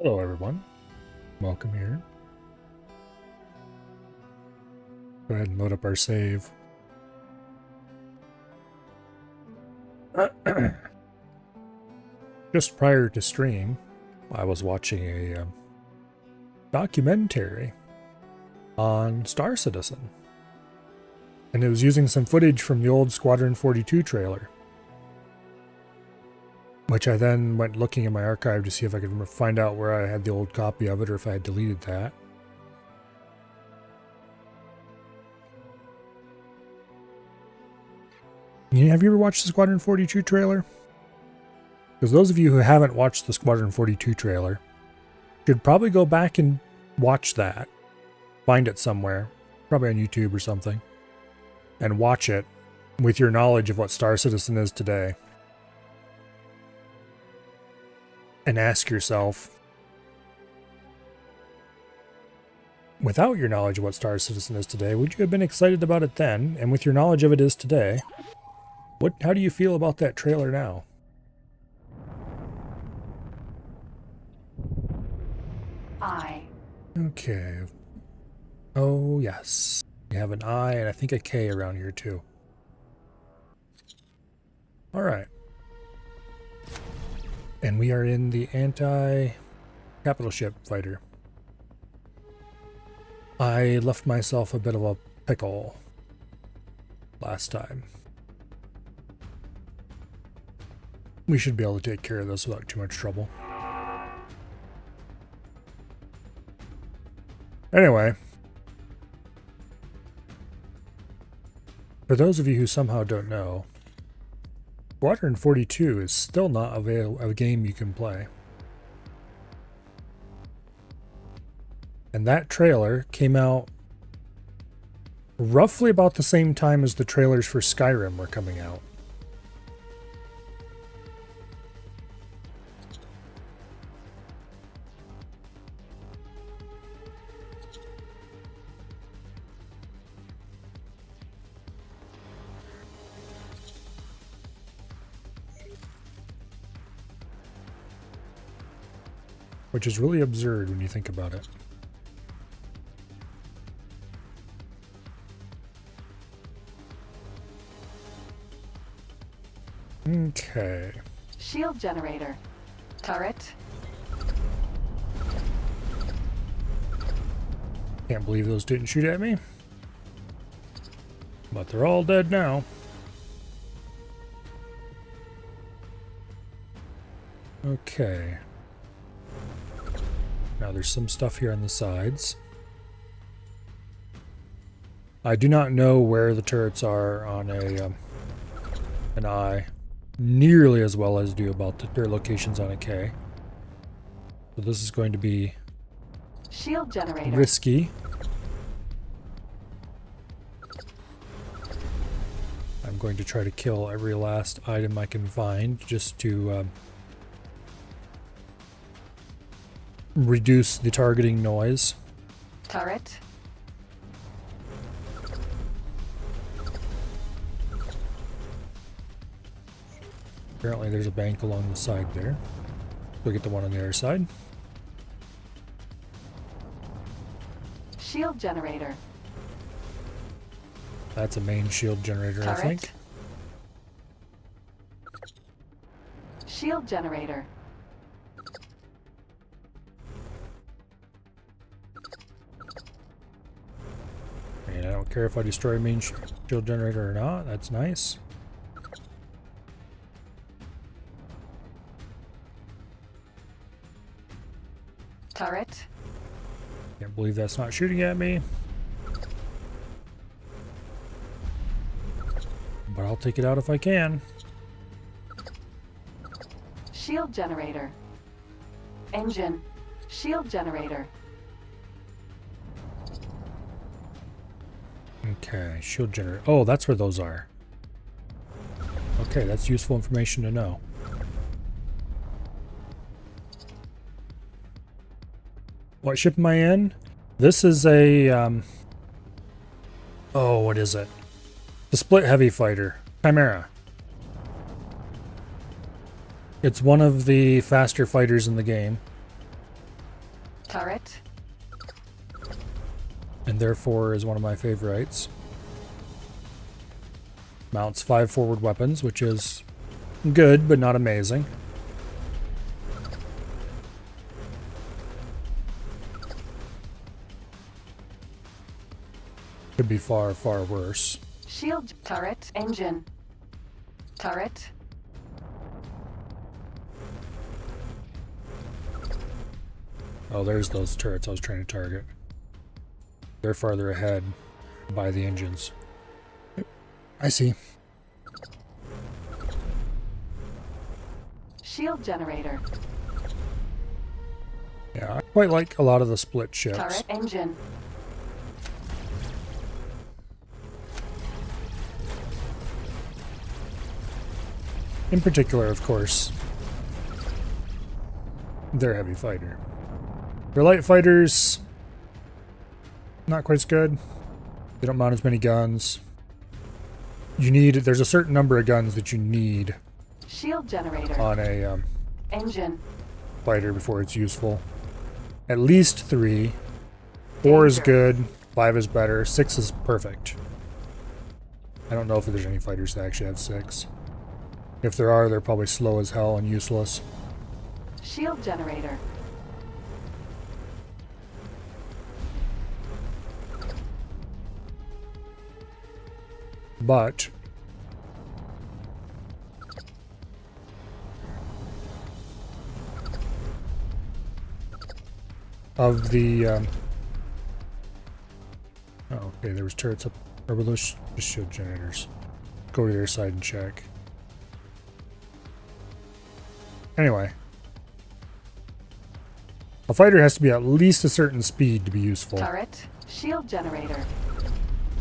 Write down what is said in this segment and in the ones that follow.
Hello everyone, welcome here. Go ahead and load up our save. Just prior to stream, I was watching a documentary on Star Citizen. And it was using some footage from the old Squadron 42 trailer. Which I then went looking in my archive to see if I could find out where I had the old copy of it or if I had deleted that. Have you ever watched the Squadron 42 trailer? Because those of you who haven't watched the Squadron 42 trailer should probably go back and watch that. Find it somewhere, probably on YouTube or something, and watch it with your knowledge of what Star Citizen is today. And ask yourself, without your knowledge of what Star Citizen is today, would you have been excited about it then? And with your knowledge of it is today, how do you feel about that trailer now? Okay. Oh, yes. We have an I and I think a K around here too. Alright. And we are in the anti-capital ship fighter. I left myself a bit of a pickle last time. We should be able to take care of this without too much trouble. Anyway, for those of you who somehow don't know, Squadron 42 is still not a game you can play. And that trailer came out roughly about the same time as the trailers for Skyrim were coming out. Which is really absurd when you think about it. Okay. Shield generator. Turret. Can't believe those didn't shoot at me. But they're all dead now. Okay. Now there's some stuff here on the sides. I do not know where the turrets are on an I nearly as well as do about their locations on a K. So this is going to be shield generator. Risky. I'm going to try to kill every last item I can find just to reduce the targeting noise. Turret. Apparently there's a bank along the side there. We'll get the one on the other side. Shield generator. That's a main shield generator, Turret. I think. Shield generator. And I don't care if I destroy a main shield generator or not. That's nice. Turret. Can't believe that's not shooting at me. But I'll take it out if I can. Shield generator. Engine. Shield generator. Okay, shield generator. Oh, that's where those are. Okay, that's useful information to know. What ship am I in? This is a, oh, what is it? The split heavy fighter. Chimera. It's one of the faster fighters in the game. Turret. And therefore is one of my favorites. Mounts 5 forward weapons, which is good, but not amazing. Could be far, far worse. Shield. Turret. Engine. Turret. Oh, there's those turrets I was trying to target. They're farther ahead by the engines. I see. Shield generator. Yeah, I quite like a lot of the split ships. Turret. Engine. In particular, of course, their heavy fighter. Their light fighters, not quite as good. They don't mount as many guns. There's a certain number of guns that you need Shield generator. on a Engine. fighter before it's useful. At least 3. 4 is good. 5 is better. 6 is perfect. I don't know if there's any fighters that actually have 6. If there are, they're probably slow as hell and useless. Shield generator. But of the oh, okay, there was turrets up, or were those just shield generators? Go to their side and check. Anyway, a fighter has to be at least a certain speed to be useful. Turret. Shield generator.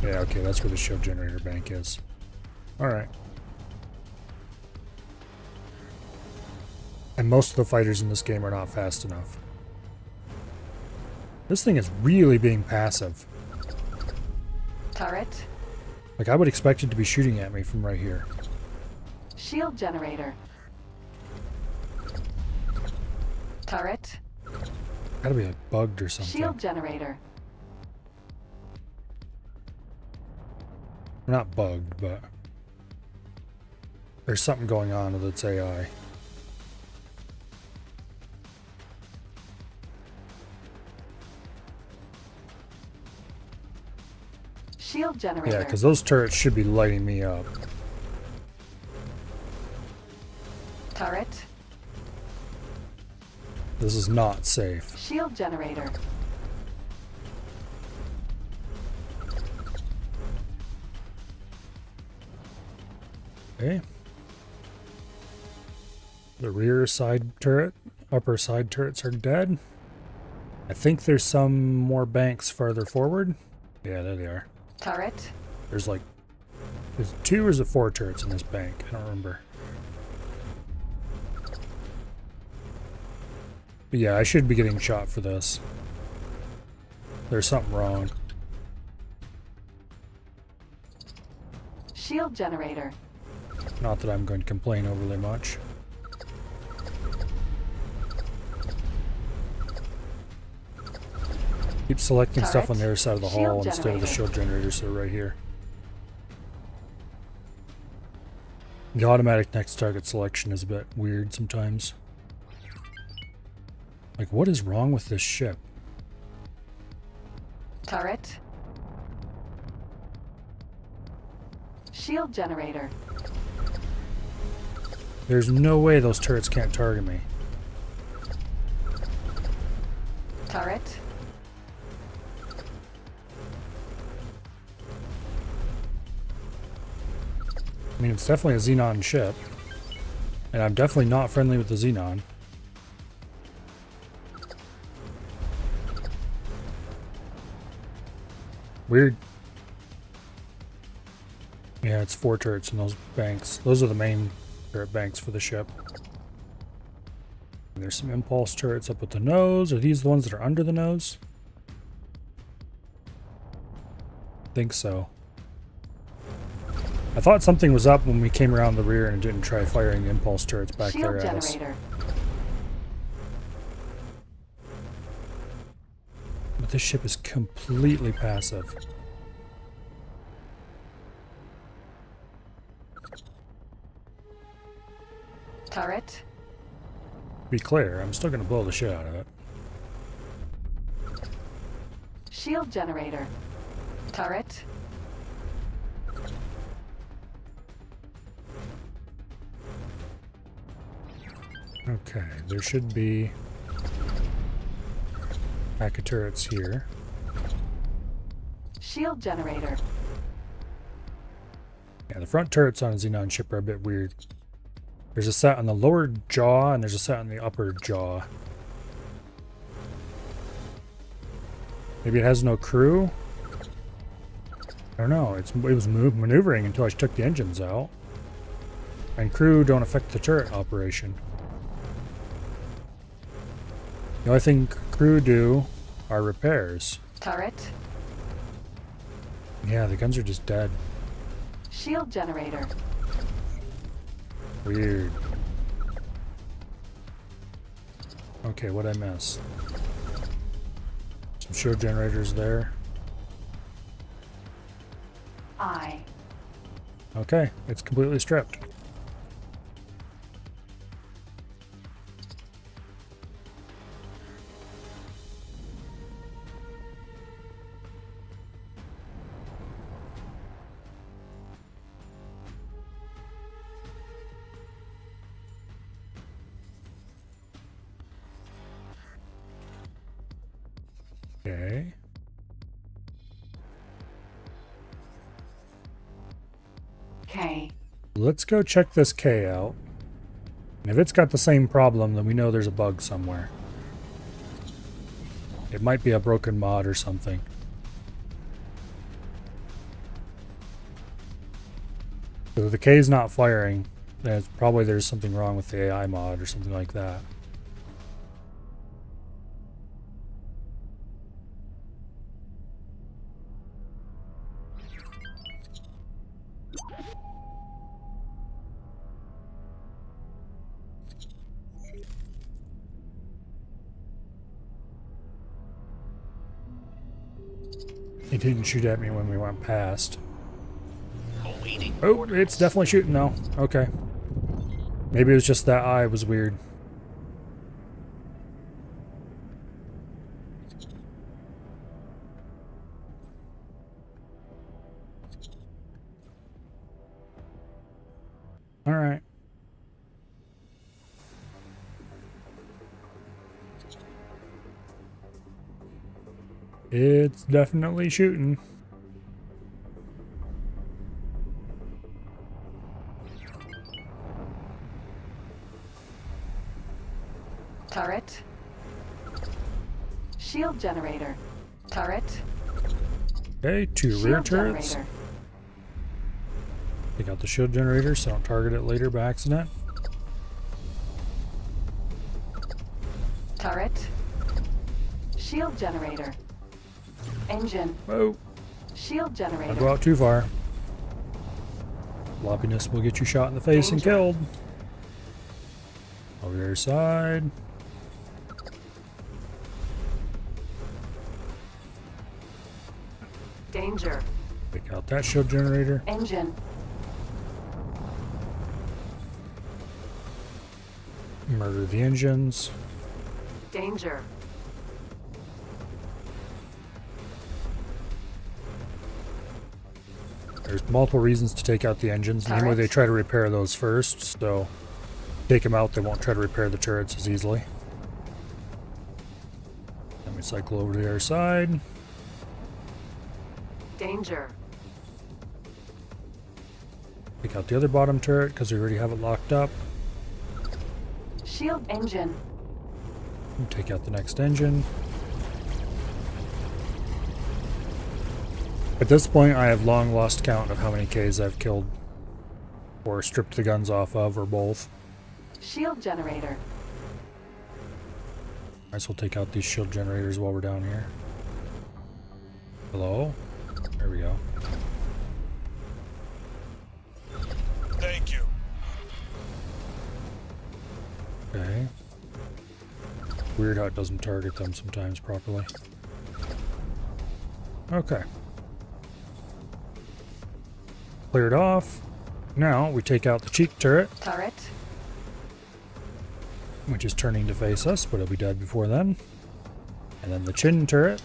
Yeah, okay, that's where the shield generator bank is. Alright. And most of the fighters in this game are not fast enough. This thing is really being passive. Turret. Like, I would expect it to be shooting at me from right here. Shield generator. Turret. Gotta be like bugged or something. Shield generator. Not bugged, but there's something going on with its AI. Shield generator. Yeah, because those turrets should be lighting me up. Turret. This is not safe. Shield generator. Okay. The rear side turret, upper side turrets are dead. I think there's some more banks farther forward. Yeah, there they are. Turret. There's 2 or is it 4 turrets in this bank? I don't remember. But yeah, I should be getting shot for this. There's something wrong. Shield generator. Not that I'm going to complain overly much. Keep selecting stuff on the other side of the hall instead of the shield generators that are right here. The automatic next target selection is a bit weird sometimes. Like, what is wrong with this ship? Turret. Shield generator. There's no way those turrets can't target me. Turret. I mean, it's definitely a Xenon ship. And I'm definitely not friendly with the Xenon. Weird. Yeah, it's 4 turrets in those banks. Those are the main turret banks for the ship. And there's some impulse turrets up at the nose. Are these the ones that are under the nose? I think so. I thought something was up when we came around the rear and didn't try firing the impulse turrets back Shield there at us. generator. this ship is completely passive. Turret. Be clear, I'm still gonna blow the shit out of it. Shield generator. Turret. Okay, there should be a pack of turrets here. Shield generator. Yeah, the front turrets on a Xenon ship are a bit weird. There's a set on the lower jaw and there's a set on the upper jaw. Maybe it has no crew? I don't know. It was maneuvering until I took the engines out. And crew don't affect the turret operation. The only thing crew do are repairs. Turret. Yeah, the guns are just dead. Shield generator. Weird. Okay, what'd I miss? Some shield generators there. Okay, it's completely stripped. Okay. K. Let's go check this K out. And if it's got the same problem, then we know there's a bug somewhere. It might be a broken mod or something. So if the K is not firing, then it's probably there's something wrong with the AI mod or something like that. It didn't shoot at me when we went past. Oh, it's definitely shooting now. Okay. Maybe it was just that eye was weird. All right. It's definitely shooting. Turret. Shield generator. Turret. Okay, two rear Shield turrets. generator. Take out the shield generator so I don't target it later by accident. Turret. Shield generator. Engine. Whoa, Shield don't generator. go out too far. Floppiness will get you shot in the face and Danger. killed. Over the other side. Danger. Take out that shield generator. Engine. Murder the engines. Danger. There's multiple reasons to take out the engines. Namely, Turret. they try to repair those first, so take them out, they won't try to repair the turrets as easily. Let me cycle over to the other side. Danger. Take out the other bottom turret because we already have it locked up. Shield engine. And take out the next engine. At this point, I have long lost count of how many Ks I've killed or stripped the guns off of, or both. Shield generator. Might as well take out these shield generators while we're down here. Hello? There we go. Thank you. Okay. Weird how it doesn't target them sometimes properly. Okay. Cleared off. Now we take out the cheek turret, Turret. which is turning to face us, but it'll be dead before then. And then the chin turret.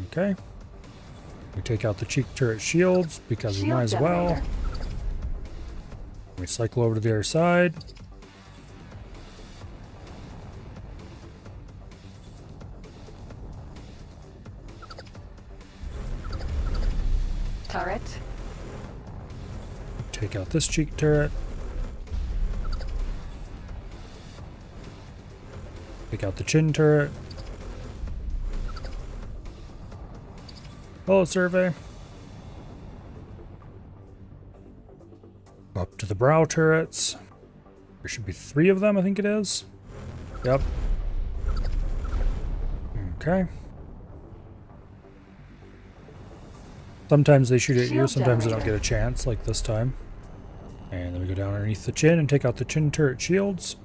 Okay. We take out the cheek turret shields because we Shield might as well. generator. We cycle over to the other side. Turret. Take out this cheek turret. Take out the chin turret. Hello, survey. Up to the brow turrets. There should be 3 of them, I think it is. Yep. Okay. Sometimes they shoot at you, Shield sometimes they don't get generator. a chance, like this time. And then we go down underneath the chin and take out the chin turret shields.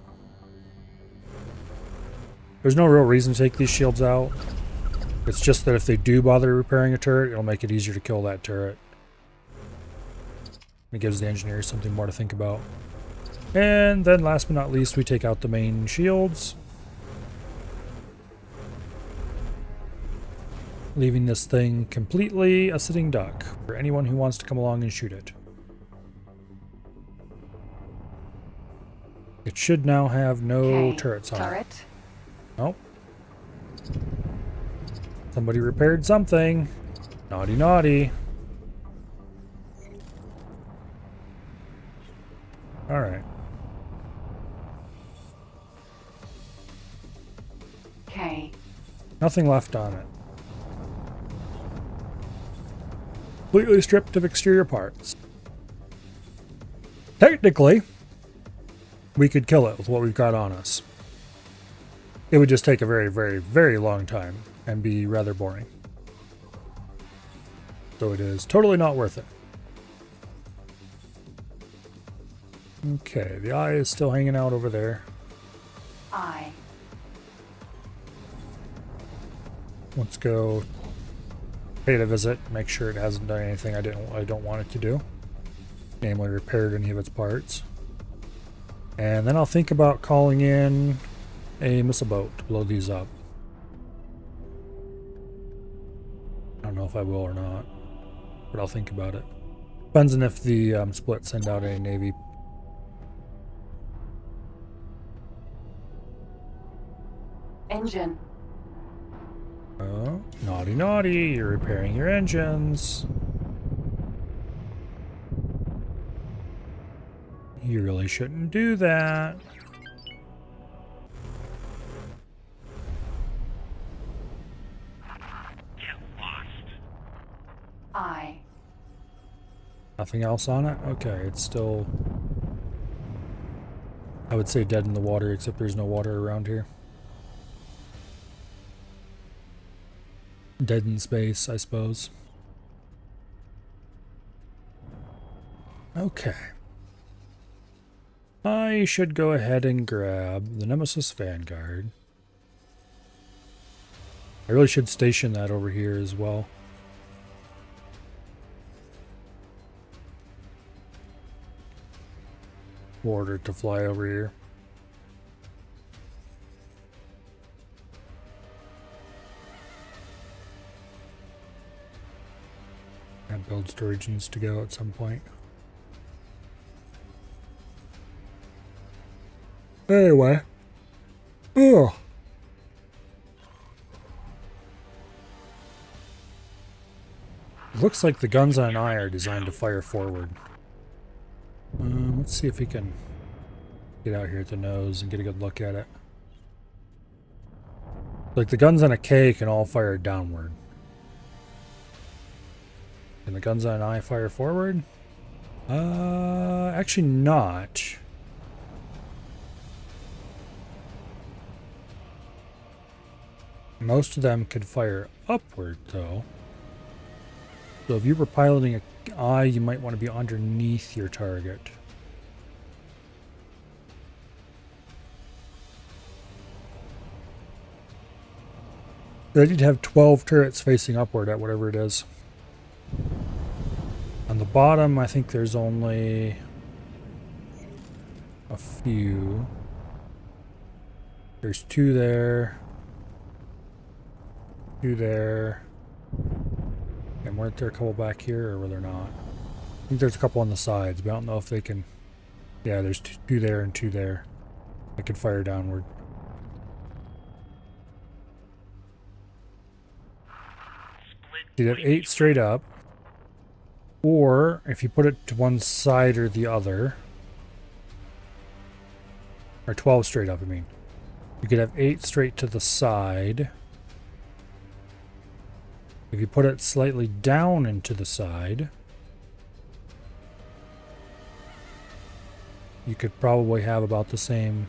There's no real reason to take these shields out. It's just that if they do bother repairing a turret, it'll make it easier to kill that turret. It gives the engineers something more to think about. And then last but not least, we take out the main shields. Leaving this thing completely a sitting duck for anyone who wants to come along and shoot it. It should now have no Okay. turrets on it. Turret. Nope. Somebody repaired something. Naughty, naughty. Alright. Okay. Nothing left on it. Completely stripped of exterior parts. Technically, we could kill it with what we've got on us. It would just take a very, very, very long time and be rather boring. So it is totally not worth it. Okay, the eye is still hanging out over there. Eye. Let's go pay it a visit, make sure it hasn't done anything I don't want it to do. Namely, repaired any of its parts. And then I'll think about calling in a missile boat to blow these up. I don't know if I will or not, but I'll think about it. Depends on if the split send out a Navy. Engine. Oh, naughty, naughty, you're repairing your engines. You really shouldn't do that. Eye. Nothing else on it? Okay, it's still, I would say, dead in the water, except there's no water around here. Dead in space, I suppose. Okay. I should go ahead and grab the Nemesis Vanguard. I really should station that over here as well. Order it to fly over here. That build storage needs to go at some point. Anyway. Ugh. Looks like the guns on an eye are designed to fire forward. Let's see if we can get out here at the nose and get a good look at it. Like the guns on a K can all fire downward. Can the guns on an eye fire forward? Actually not. Most of them could fire upward though. So if you were piloting an eye, you might want to be underneath your target. They need to have 12 turrets facing upward at whatever it is. On the bottom, I think there's only a few. There's 2 there. 2 there. And weren't there a couple back here, or were there not? I think there's a couple on the sides, but I don't know if they can... Yeah, there's 2 there and 2 there. I could fire downward. You'd have 8 straight up. Or, if you put it to one side or the other... Or 12 straight up, I mean. You could have 8 straight to the side. If you put it slightly down into the side... You could probably have about the same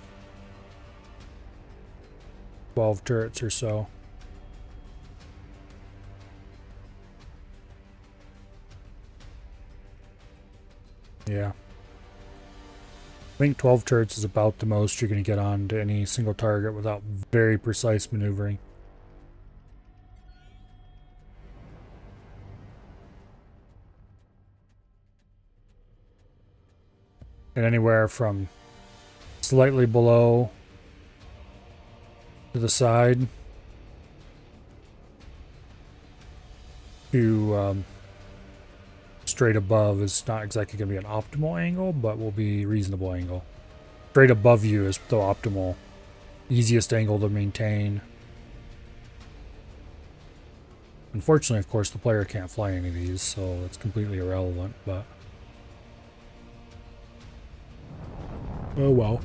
12 turrets or so. Yeah. I think 12 turrets is about the most you're going to get onto any single target without very precise maneuvering. And anywhere from slightly below to the side to straight above is not exactly going to be an optimal angle, but will be a reasonable angle. Straight above you is the optimal, easiest angle to maintain. Unfortunately, of course, the player can't fly any of these, so it's completely irrelevant, but... Oh well.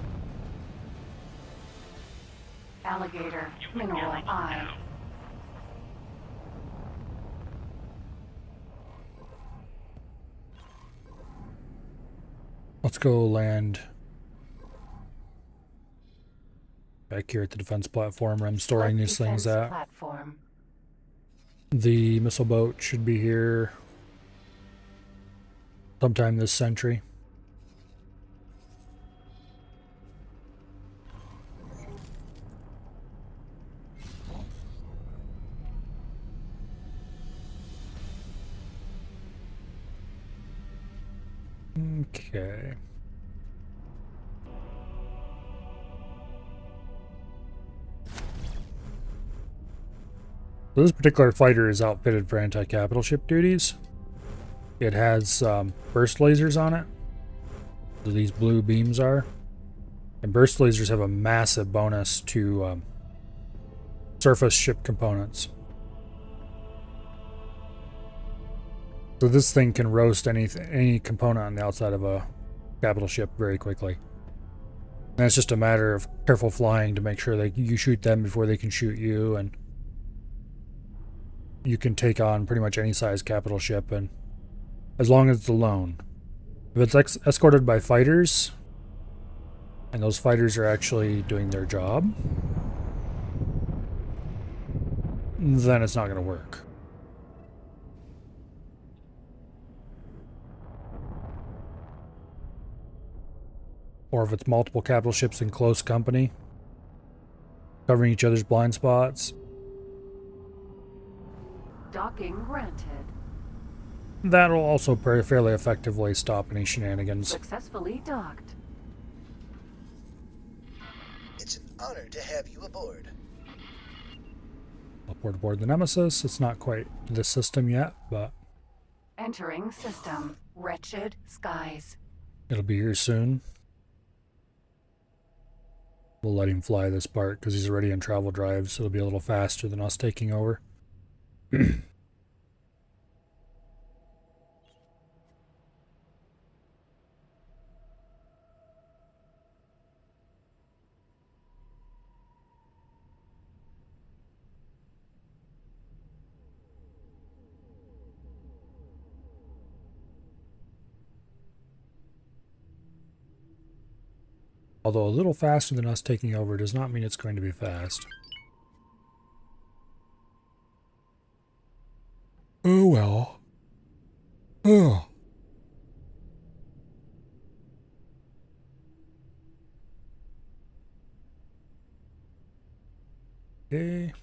Alligator. Mineral I. Let's go land back here at the defense platform where I'm storing these things at. Platform. The missile boat should be here sometime this century. Okay. So this particular fighter is outfitted for anti-capital ship duties. It has burst lasers on it. So these blue beams are. And burst lasers have a massive bonus to surface ship components. So this thing can roast any component on the outside of a capital ship very quickly. And it's just a matter of careful flying to make sure that you shoot them before they can shoot you, and you can take on pretty much any size capital ship, and as long as it's alone. If it's escorted by fighters, and those fighters are actually doing their job, then it's not going to work. Or if it's multiple capital ships in close company, covering each other's blind spots. Docking granted. That'll also fairly effectively stop any shenanigans. Successfully docked. It's an honor to have you aboard. Aboard the Nemesis. It's not quite this system yet, but Entering system. Wretched skies. it'll be here soon. We'll let him fly this part because he's already in travel drive, so it'll be a little faster than us taking over. Although a little faster than us taking over does not mean it's going to be fast. Oh well. Oh. Okay.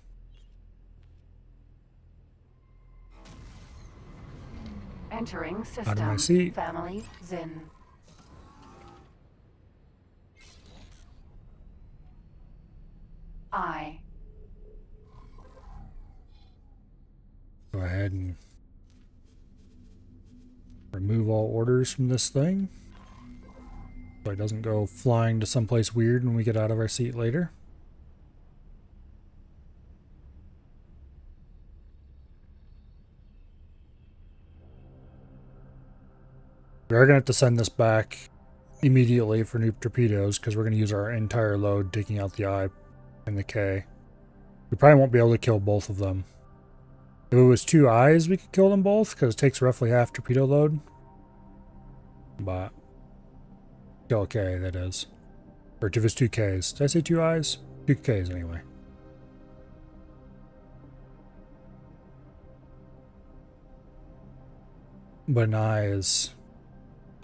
Entering system. Out of my seat. Family Zin. I. Go ahead and remove all orders from this thing so it doesn't go flying to someplace weird when we get out of our seat later. We are going to have to send this back immediately for new torpedoes because we're going to use our entire load taking out the I and the K. We probably won't be able to kill both of them. If it was 2 I's, we could kill them both because it takes roughly half torpedo load. But kill a K, that is. Or if it's 2 Ks. Did I say 2 I's? 2 Ks anyway. But an I is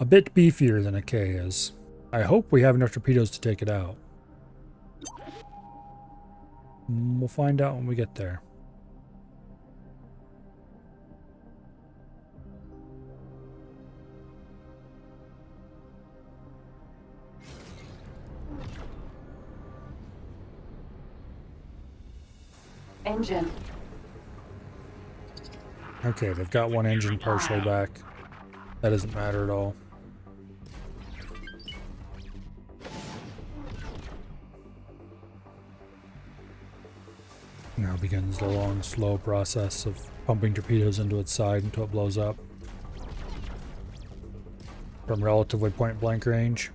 a bit beefier than a K is. I hope we have enough torpedoes to take it out. We'll find out when we get there. Engine. Okay, they've got one engine partially back. That doesn't matter at all. Now begins the long, slow process of pumping torpedoes into its side until it blows up. From relatively point-blank range.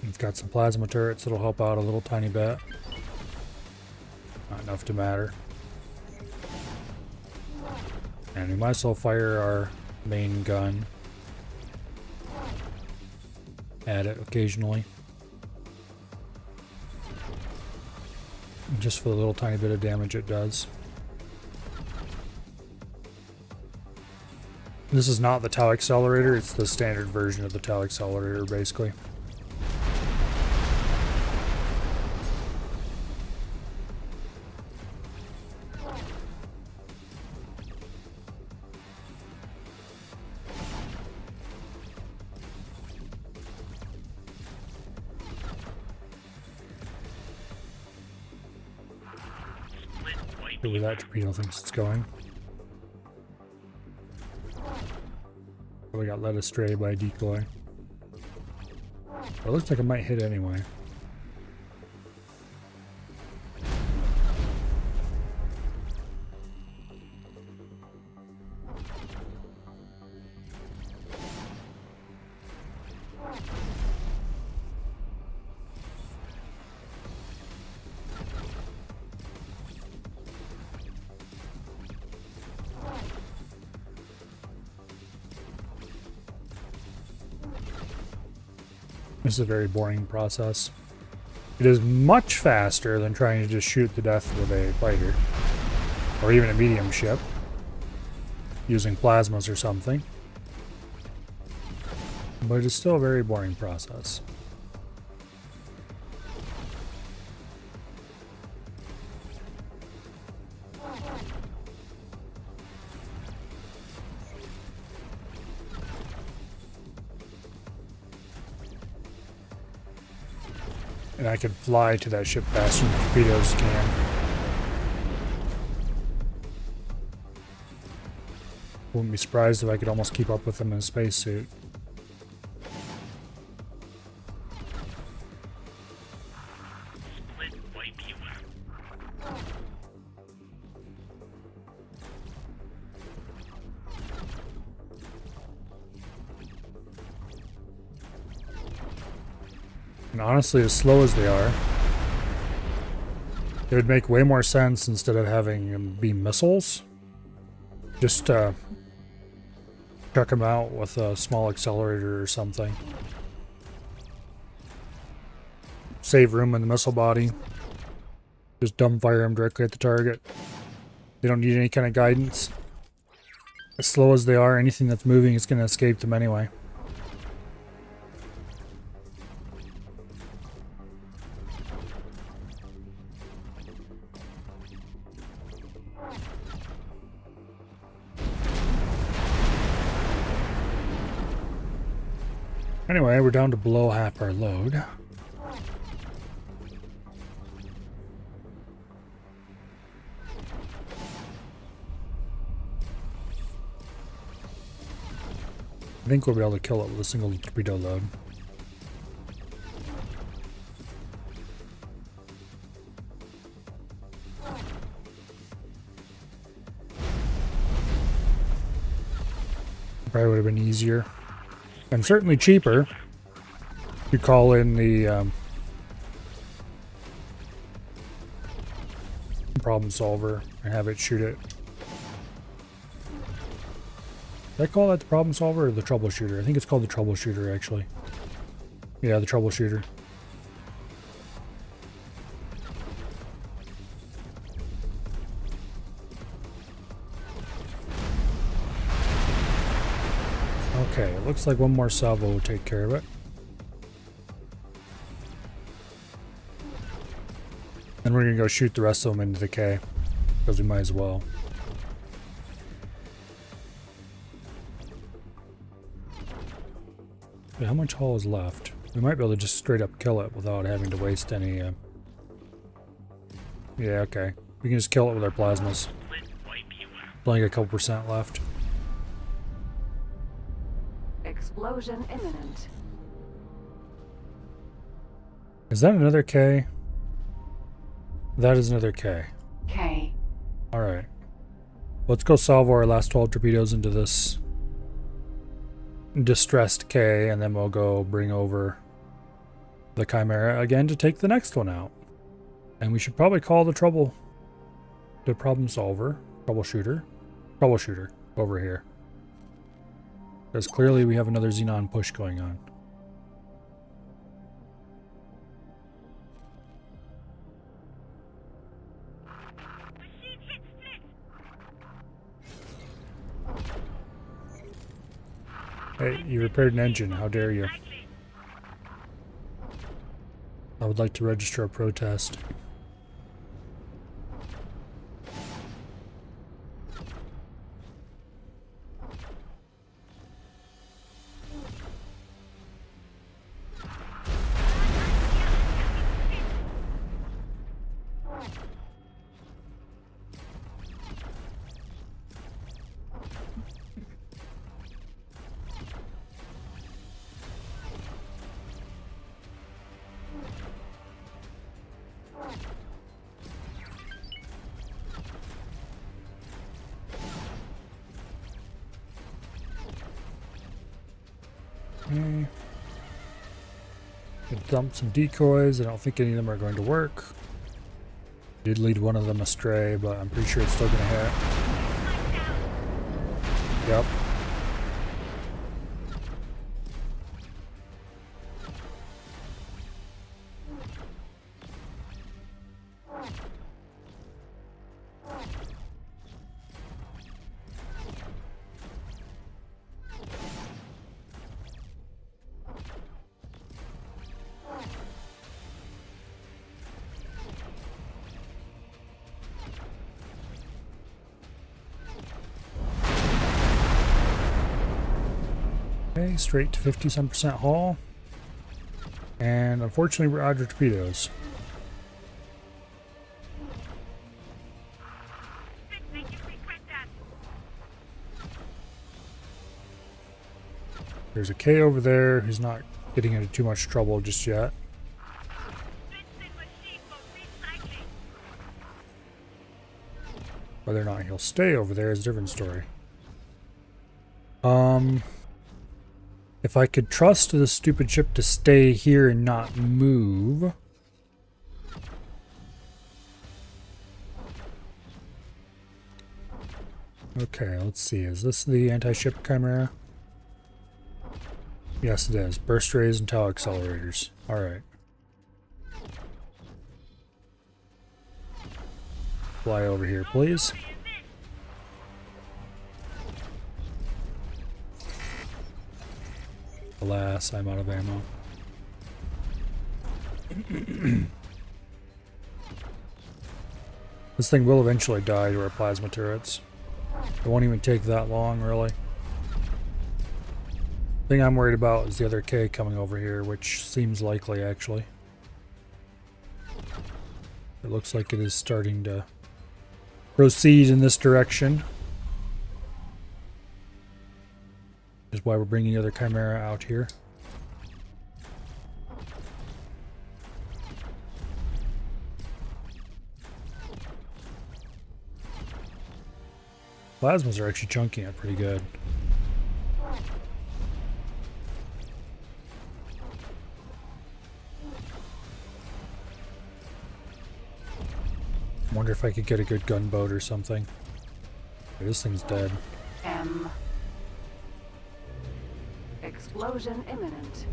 It's got some plasma turrets that'll help out a little tiny bit. Not enough to matter. And we might as well fire our main gun at it occasionally. Just for the little tiny bit of damage it does. This is not the tau accelerator, it's the standard version of the tau accelerator basically. Where that torpedo thinks it's going. Probably got led astray by a decoy. But it looks like it might hit anyway. This is a very boring process. It is much faster than trying to just shoot to death with a fighter. Or even a medium ship. Using plasmas or something. But it's still a very boring process. And I could fly to that ship faster than torpedoes can. Wouldn't be surprised if I could almost keep up with them in a spacesuit. And honestly, as slow as they are, it would make way more sense instead of having them be missiles. Just chuck them out with a small accelerator or something. Save room in the missile body. Just dumbfire them directly at the target. They don't need any kind of guidance. As slow as they are, anything that's moving is going to escape them anyway. Anyway, we're down to below half our load. I think we'll be able to kill it with a single torpedo load. Probably would have been easier. And certainly cheaper. You call in the problem solver and have it shoot it. Did I call that the problem solver or the troubleshooter? I think it's called the troubleshooter, actually. Yeah, the troubleshooter. Okay, it looks like one more salvo will take care of it. Then we're gonna go shoot the rest of them into the K, because we might as well. How much hull is left? We might be able to just straight up kill it without having to waste any... Yeah, okay. We can just kill it with our plasmas. Only a couple percent left. Explosion imminent. Is that another K? That is another K. K. Alright. Let's go salvo our last 12 torpedoes into this distressed K, and then we'll go bring over the Chimera again to take the next one out. And we should probably call the problem solver, troubleshooter over here. Because clearly we have another Xenon push going on. Hey, you repaired an engine. How dare you? I would like to register a protest. Okay. Dump some decoys. I don't think any of them are going to work. Did lead one of them astray, but I'm pretty sure it's still going to hit. Yep. Okay, straight to 50-some% hull. And unfortunately we're out of torpedoes. There's a K over there who's not getting into too much trouble just yet. Whether or not he'll stay over there is a different story. If I could trust this stupid ship to stay here and not move. Okay, let's see. Is this the anti-ship Chimera? Yes, it is. Burst rays and tow accelerators. Alright. Fly over here, please. Alas, I'm out of ammo. This thing will eventually die to our plasma turrets. It won't even take that long, really. The thing I'm worried about is the other K coming over here, which seems likely, actually. It looks like it is starting to proceed in this direction. Which is why we're bringing the other Chimera out here. Plasmas are actually chunking it pretty good. Wonder if I could get a good gunboat or something. This thing's dead. M. Explosion imminent.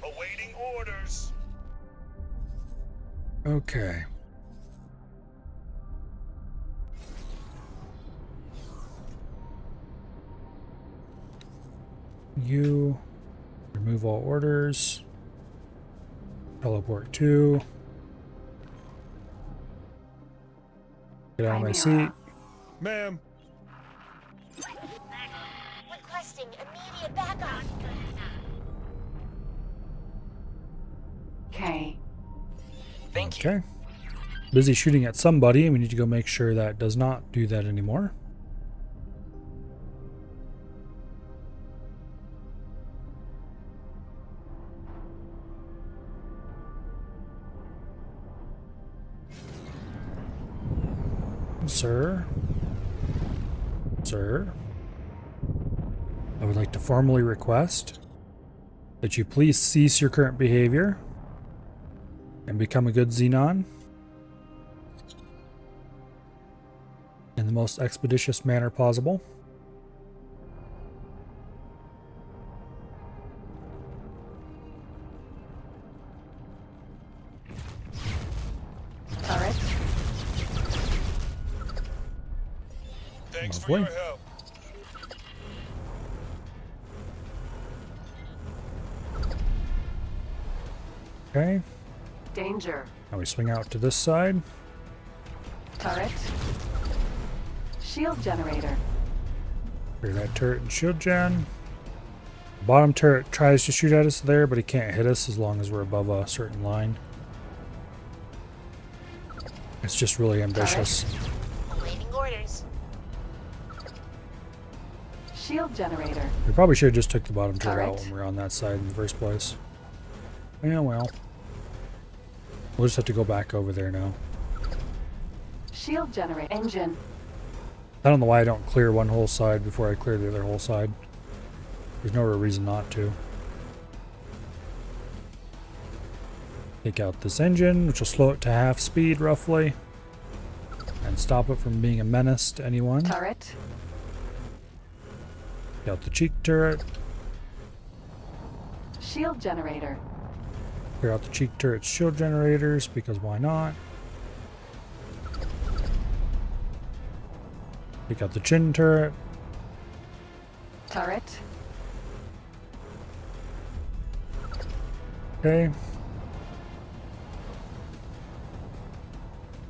Awaiting orders. Okay. You remove all orders. Teleport 2. Get out of my seat. Ma'am. Requesting immediate backup. K. Thank you. Okay. Busy shooting at somebody. We need to go make sure that does not do that anymore. Sir, I would like to formally request that you please cease your current behavior and become a good Xenon in the most expeditious manner possible. Turret. Thanks for Lovely. your help. Okay, Danger. now we swing out to this side. Turret. Shield generator. Clear that turret and shield gen. The bottom turret tries to shoot at us there, but he can't hit us as long as we're above a certain line. It's just really ambitious. Awaiting orders. Shield generator. We probably should have just took the bottom turret out Turret. when we were on that side in the first place. Yeah, well. We'll just have to go back over there now. Shield generator. Engine. I don't know why I don't clear one whole side before I clear the other whole side. There's no real reason not to. Take out this engine, which will slow it to half speed roughly. And stop it from being a menace to anyone. Turret. Take out the cheek turret. Shield generator. Clear out the cheek turret's shield generators, because why not? Take out the chin turret. Turret. Okay.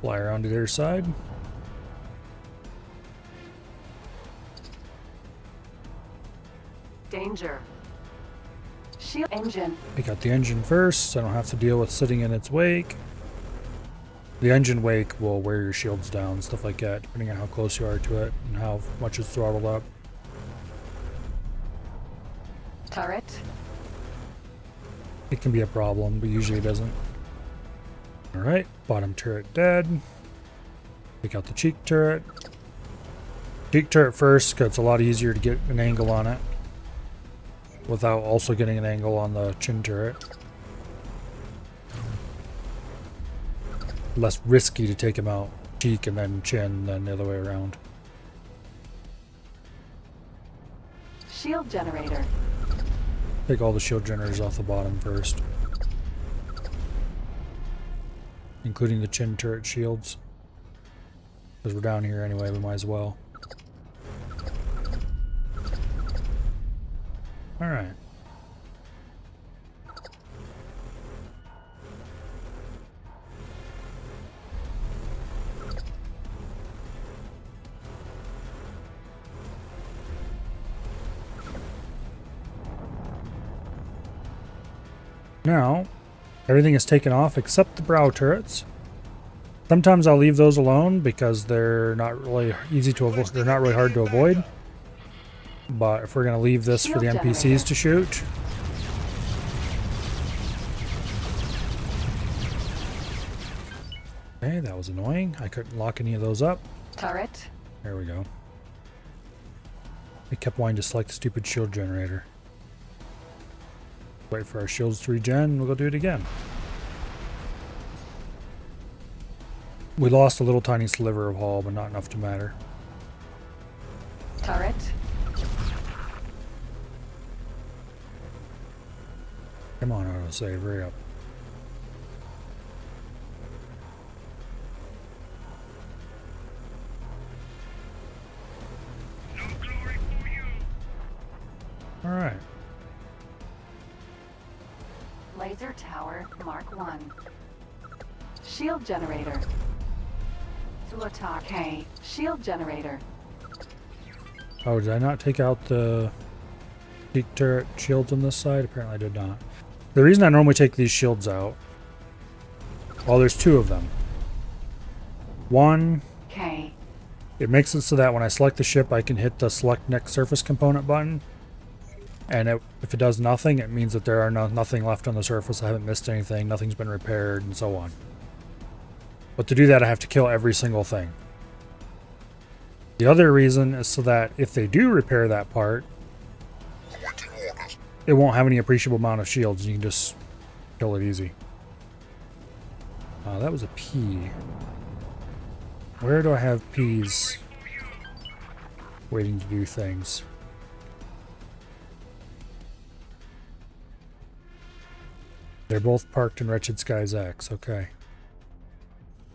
Fly around to their side. Danger. Shield engine. Take out the engine first, so I don't have to deal with sitting in its wake. The engine wake will wear your shields down, stuff like that, depending on how close you are to it and how much it's throttled up. Turret. It can be a problem, but usually it doesn't. Alright, bottom turret dead. Take out the cheek turret. Cheek turret first, because it's a lot easier to get an angle on it without also getting an angle on the chin turret. Less risky to take him out cheek and then chin than the other way around. Shield generator. Take all the shield generators off the bottom first. including the chin turret shields. Because we're down here anyway, we might as well. Alright. Now, everything is taken off except the brow turrets. Sometimes I'll leave those alone because they're not really easy to avoid. They're not really hard to avoid. But if we're going to leave this for the NPCs to shoot. Okay, that was annoying. I couldn't lock any of those up. Turret. There we go. I kept wanting to select the stupid shield generator. Wait for our shields to regen, we'll go do it again. We lost a little tiny sliver of hull, but not enough to matter. Turret. Come on, autosave, hurry up. Alright. Laser tower Mark 1. Shield generator. Suatake. Shield generator. Oh, did I not take out the peak turret shields on this side? Apparently I did not. The reason I normally take these shields out, well, there's two of them. One, K. it makes it so that when I select the ship, I can hit the select next surface component button. And if it does nothing, it means that there are nothing left on the surface. I haven't missed anything, nothing's been repaired, and so on. But to do that, I have to kill every single thing. The other reason is so that if they do repair that part, it won't have any appreciable amount of shields. You can just kill it easy. That was a P. Where do I have P's waiting to do things? They're both parked in Wretched Skies X. Okay.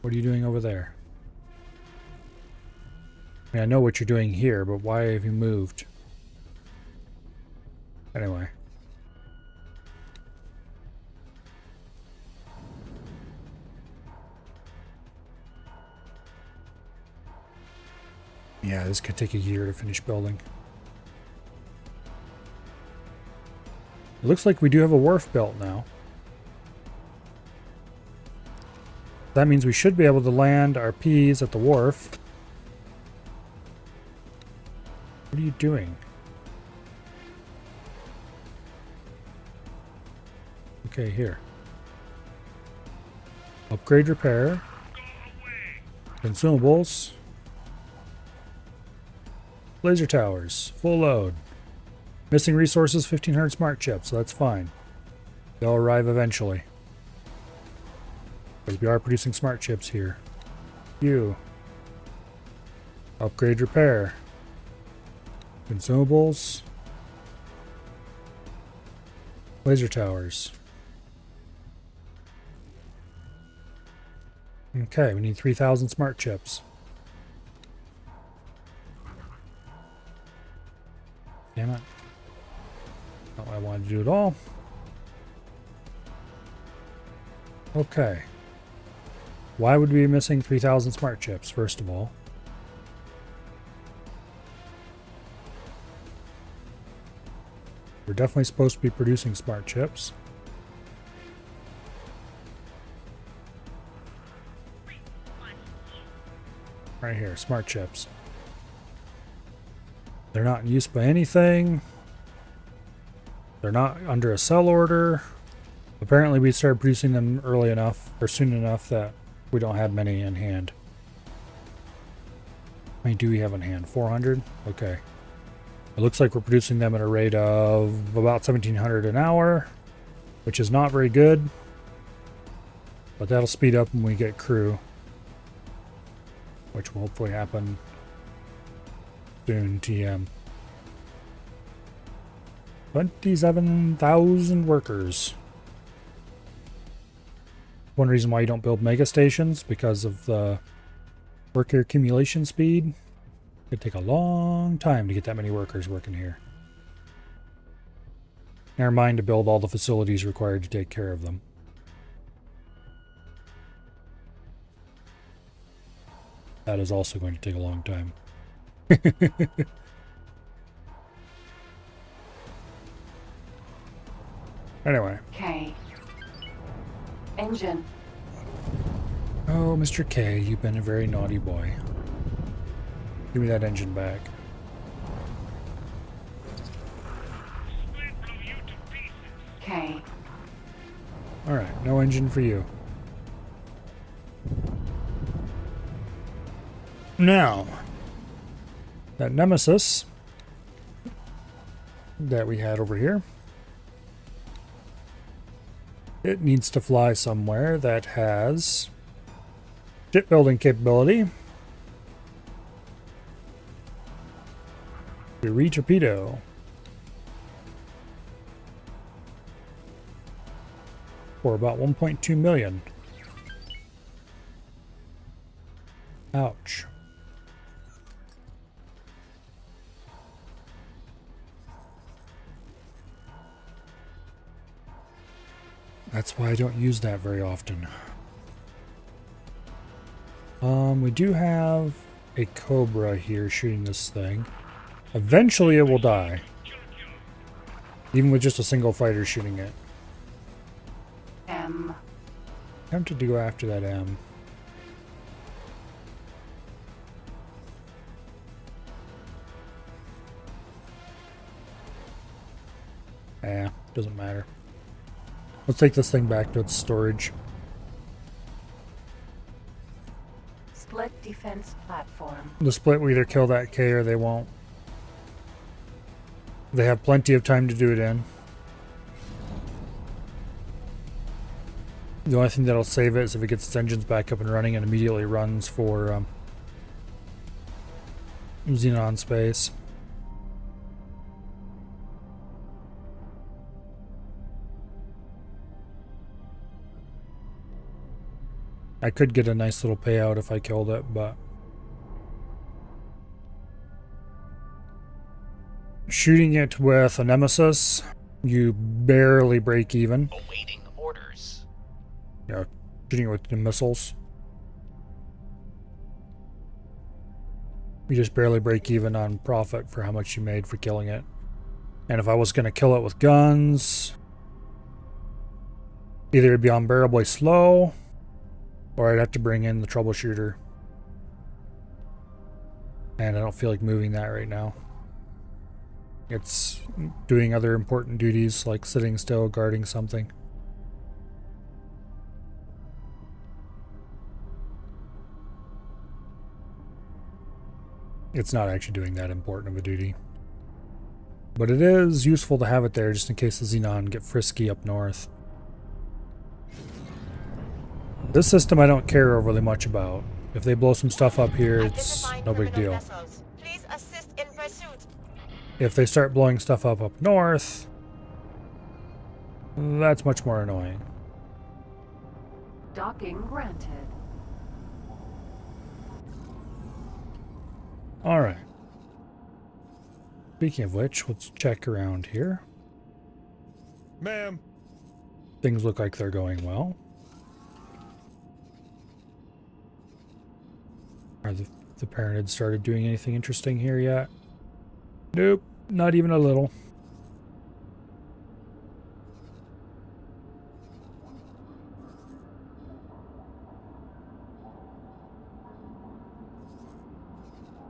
What are you doing over there? I mean, I know what you're doing here, but why have you moved? Anyway. Yeah, this could take a year to finish building. It looks like we do have a wharf built now. That means we should be able to land our P's at the wharf. What are you doing? Okay, here. Upgrade repair. Consumables. Laser towers. Full load. Missing resources, 1500 smart chips, so that's fine. They'll arrive eventually. Because we are producing smart chips here. You. Upgrade repair. Consumables. Laser towers. Okay, we need 3,000 smart chips. Damn it. Not what I wanted to do at all. Okay. Why would we be missing 3,000 smart chips, first of all? We're definitely supposed to be producing smart chips. Right here, smart chips. They're not in use by anything. They're not under a sell order. Apparently we started producing them early enough, or soon enough, that we don't have many in hand. How many do we have in hand? 400? Okay. It looks like we're producing them at a rate of about 1,700 an hour, which is not very good. But that'll speed up when we get crew, which will hopefully happen soon, TM. 27,000 workers. One reason why you don't build mega stations, because of the worker accumulation speed. It'd take a long time to get that many workers working here. Never mind to build all the facilities required to take care of them. That is also going to take a long time. Anyway. K. Engine. Oh, Mr. K, you've been a very naughty boy. Give me that engine back. K. Alright, no engine for you. Now, that Nemesis that we had over here, it needs to fly somewhere that has shipbuilding capability. We re-torpedo. For about 1.2 million. Ouch. That's why I don't use that very often. We do have a Cobra here shooting this thing. Eventually it will die. Even with just a single fighter shooting it. M. Tempted to go after that M. Doesn't matter. Let's take this thing back to its storage. Split defense platform. The split will either kill that K or they won't. They have plenty of time to do it in. The only thing that'll save it is if it gets its engines back up and running and immediately runs for Xenon space. I could get a nice little payout if I killed it, but shooting it with a Nemesis, you barely break even. Awaiting orders. Yeah, shooting it with the missiles, you just barely break even on profit for how much you made for killing it. And if I was going to kill it with guns, either it'd be unbearably slow, or I'd have to bring in the troubleshooter. And I don't feel like moving that right now. It's doing other important duties like sitting still, guarding something. It's not actually doing that important of a duty. But it is useful to have it there just in case the Xenon get frisky up north. This system I don't care overly much about. If they blow some stuff up here, it's no big deal. Please assist in pursuit. If they start blowing stuff up north, that's much more annoying. Docking granted. Alright. Speaking of which, let's check around here. Ma'am. Things look like they're going well. Are the Parenthood started doing anything interesting here yet? Nope, not even a little.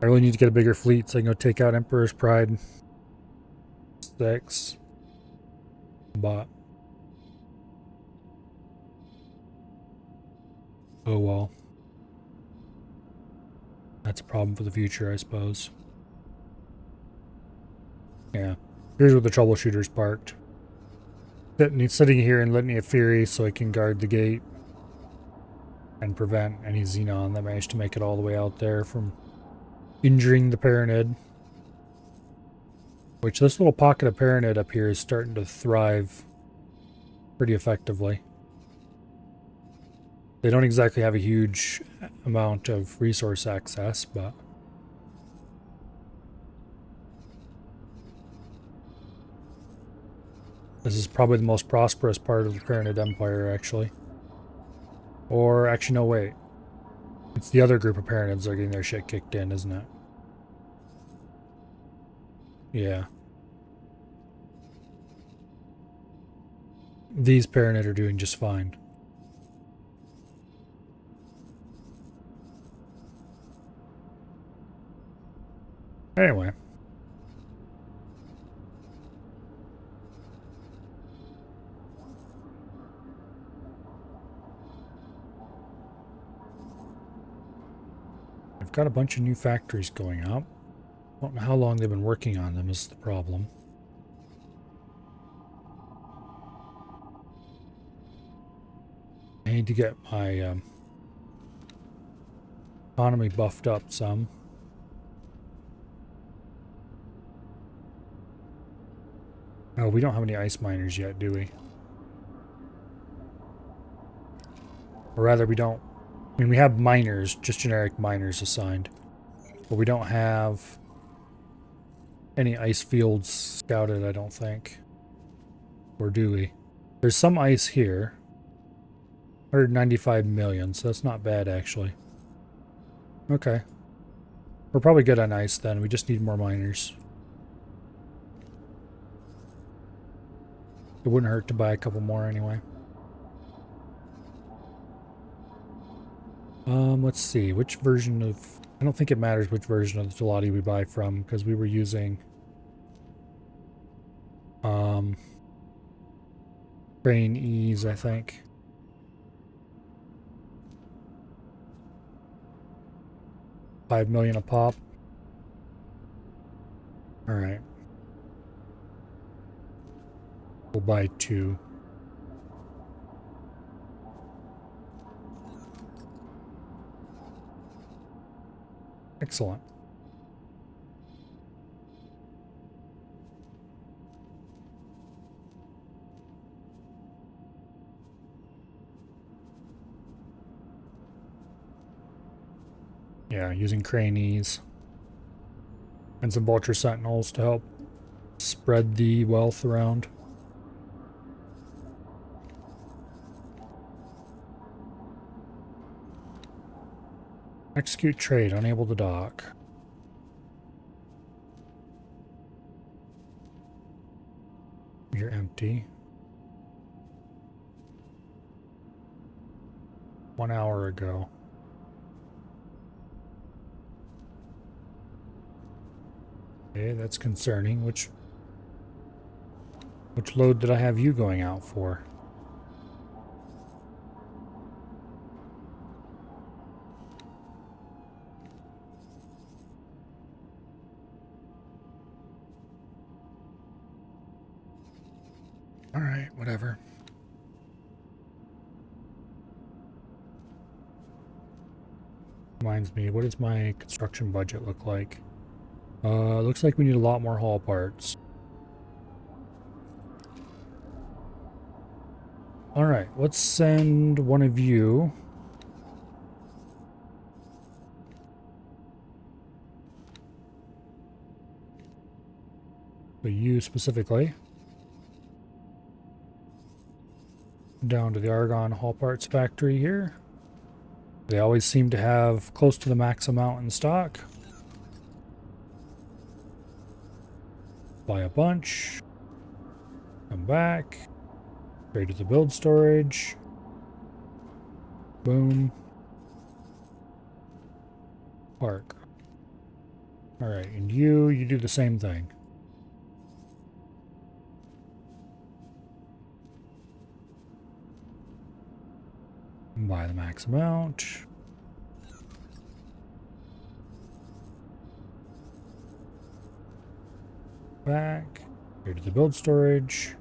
I really need to get a bigger fleet so I can go take out Emperor's Pride 6. But oh well. That's a problem for the future, I suppose. Yeah. Here's where the troubleshooter's parked. He's sitting here in Litany of Fury so he can guard the gate and prevent any Xenon that managed to make it all the way out there from injuring the Parenthood. Which this little pocket of Parenthood up here is starting to thrive pretty effectively. They don't exactly have a huge amount of resource access, but this is probably the most prosperous part of the Pyramid Empire, actually. Or, actually, no, wait. It's the other group of Pyramids that are getting their shit kicked in, isn't it? Yeah. These Pyramid are doing just fine. Anyway. I've got a bunch of new factories going up. I don't know how long they've been working on them is the problem. I need to get my economy buffed up some. Oh, we don't have any ice miners yet, do we? Or rather, we don't. I mean, we have miners, just generic miners assigned. But we don't have any ice fields scouted, I don't think. Or do we? There's some ice here. 195 million, so that's not bad, actually. Okay. We're probably good on ice, then. We just need more miners. It wouldn't hurt to buy a couple more, anyway. Let's see. Which version of... I don't think it matters which version of the gelati we buy from, because we were using... Crane Ease, I think. $5 million a pop. Alright. We'll buy 2. Excellent. Yeah, using cranies and some vulture sentinels to help spread the wealth around. Execute trade, unable to dock. You're empty. 1 hour ago. Okay, that's concerning. Which load did I have you going out for? Alright, whatever. Reminds me, what does my construction budget look like? Looks like we need a lot more hull parts. Alright, let's send one of you. So you specifically. Down to the Argon Hull Parts factory here. They always seem to have close to the max amount in stock. Buy a bunch. Come back. Trade to the build storage. Boom. Park. Alright, and you do the same thing. Buy the max amount. Back. Here to the build storage.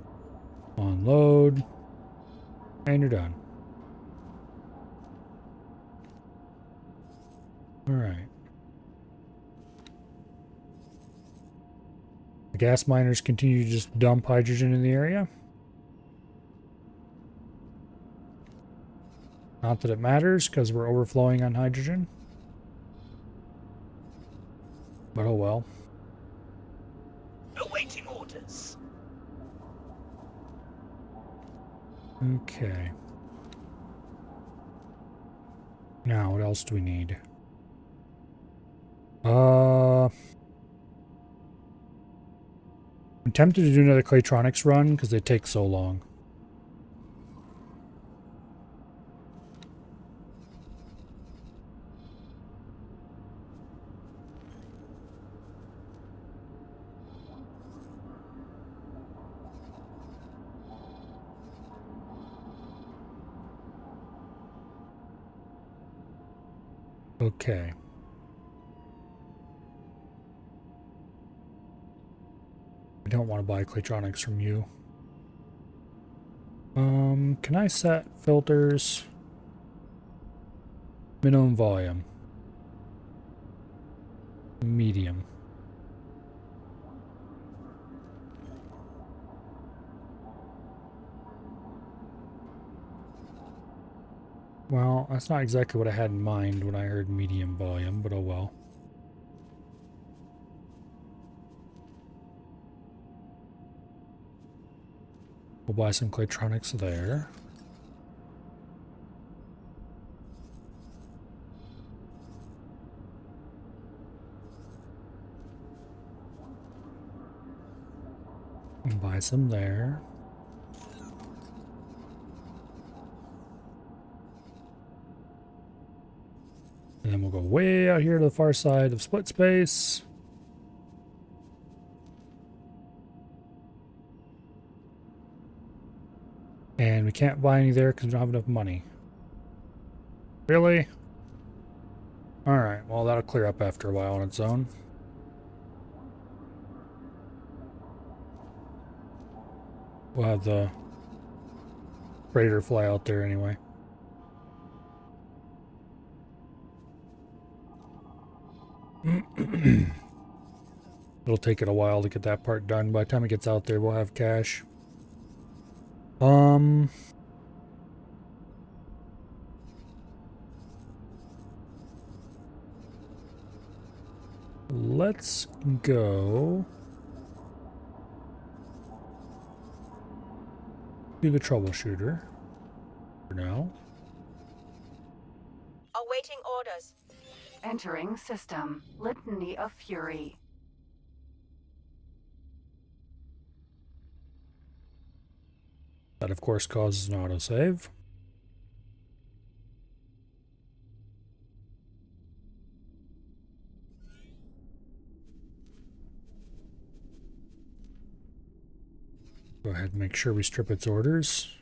Unload. And you're done. Alright. The gas miners continue to just dump hydrogen in the area. Not that it matters, because we're overflowing on hydrogen. But oh well. Awaiting orders. Okay. Now, what else do we need? I'm tempted to do another Claytronics run, because they take so long. Okay. I don't want to buy Claytronics from you. Can I set filters? Minimum volume. Medium. Well, that's not exactly what I had in mind when I heard medium volume, but oh well. We'll buy some Claytronics there. And buy some there. And then we'll go way out here to the far side of split space. And we can't buy any there because we don't have enough money. Really? Alright, well that'll clear up after a while on its own. We'll have the freighter fly out there anyway. It'll take it a while to get that part done. By the time it gets out there, we'll have cash. Let's go do the troubleshooter for now. Awaiting orders. Entering system. Litany of Fury. That, of course, causes an autosave. Go ahead and make sure we strip its orders.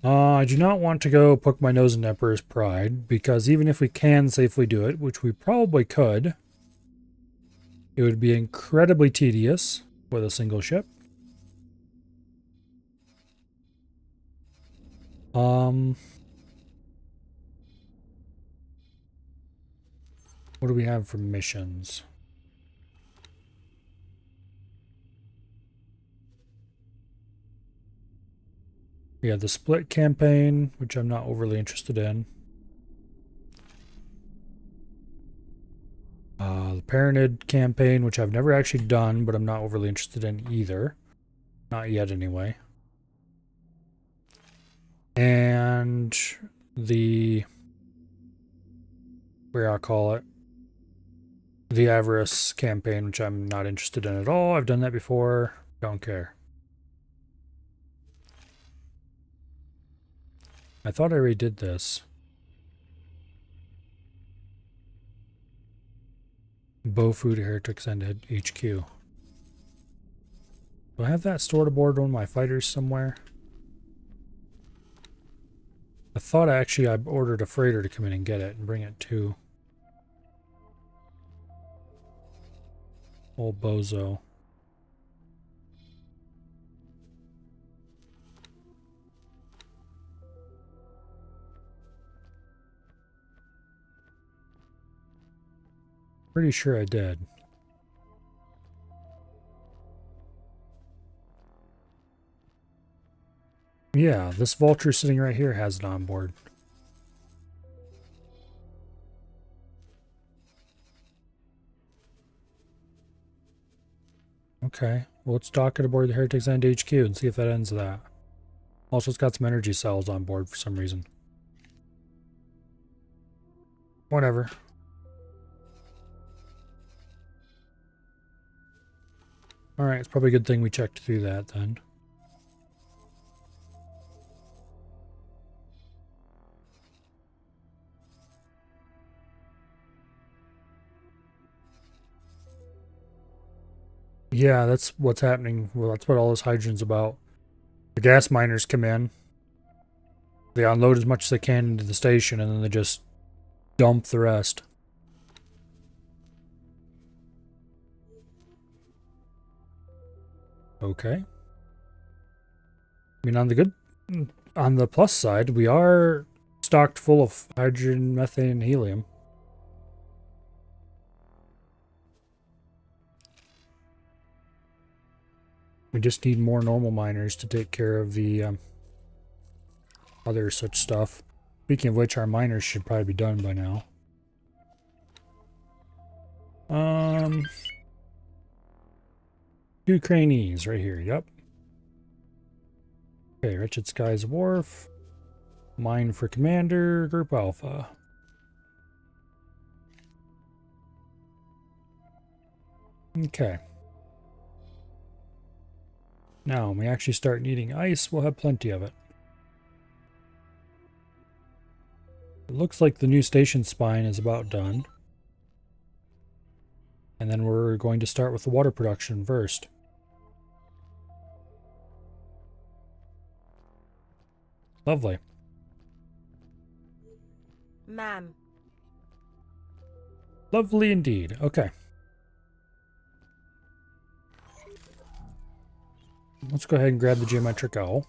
I do not want to go poke my nose in Emperor's Pride, because even if we can safely do it, which we probably could, it would be incredibly tedious with a single ship. What do we have for missions? We have the Split campaign, which I'm not overly interested in. The Parented campaign, which I've never actually done, but I'm not overly interested in either. Not yet, anyway. And the... where I'll call it. The Avarice campaign, which I'm not interested in at all. I've done that before. Don't care. I thought I already did this. Bow Food Heretics and HQ. Do I have that stored aboard one of my fighters somewhere? I thought I ordered a freighter to come in and get it and bring it to old Bozo. Pretty sure I did. Yeah, this vulture sitting right here has it on board. Okay, well, let's dock it aboard the Heretics End HQ and see if that ends that. Also, it's got some energy cells on board for some reason. Whatever. Alright, it's probably a good thing we checked through that then. Yeah, that's what's happening. Well, that's what all this hydrogen's about. The gas miners come in. They unload as much as they can into the station, and then they just dump the rest. Okay. I mean, on the plus side, we are stocked full of hydrogen, methane, and helium. We just need more normal miners to take care of the other such stuff. Speaking of which, our miners should probably be done by now. Two cranees right here, yep. Okay, Wretched Skies Wharf. Mine for Commander, Group Alpha. Okay. Now, when we actually start needing ice, we'll have plenty of it. It looks like the new station spine is about done. And then we're going to start with the water production first. Lovely. Ma'am. Lovely indeed. Okay. Let's go ahead and grab the geometric owl.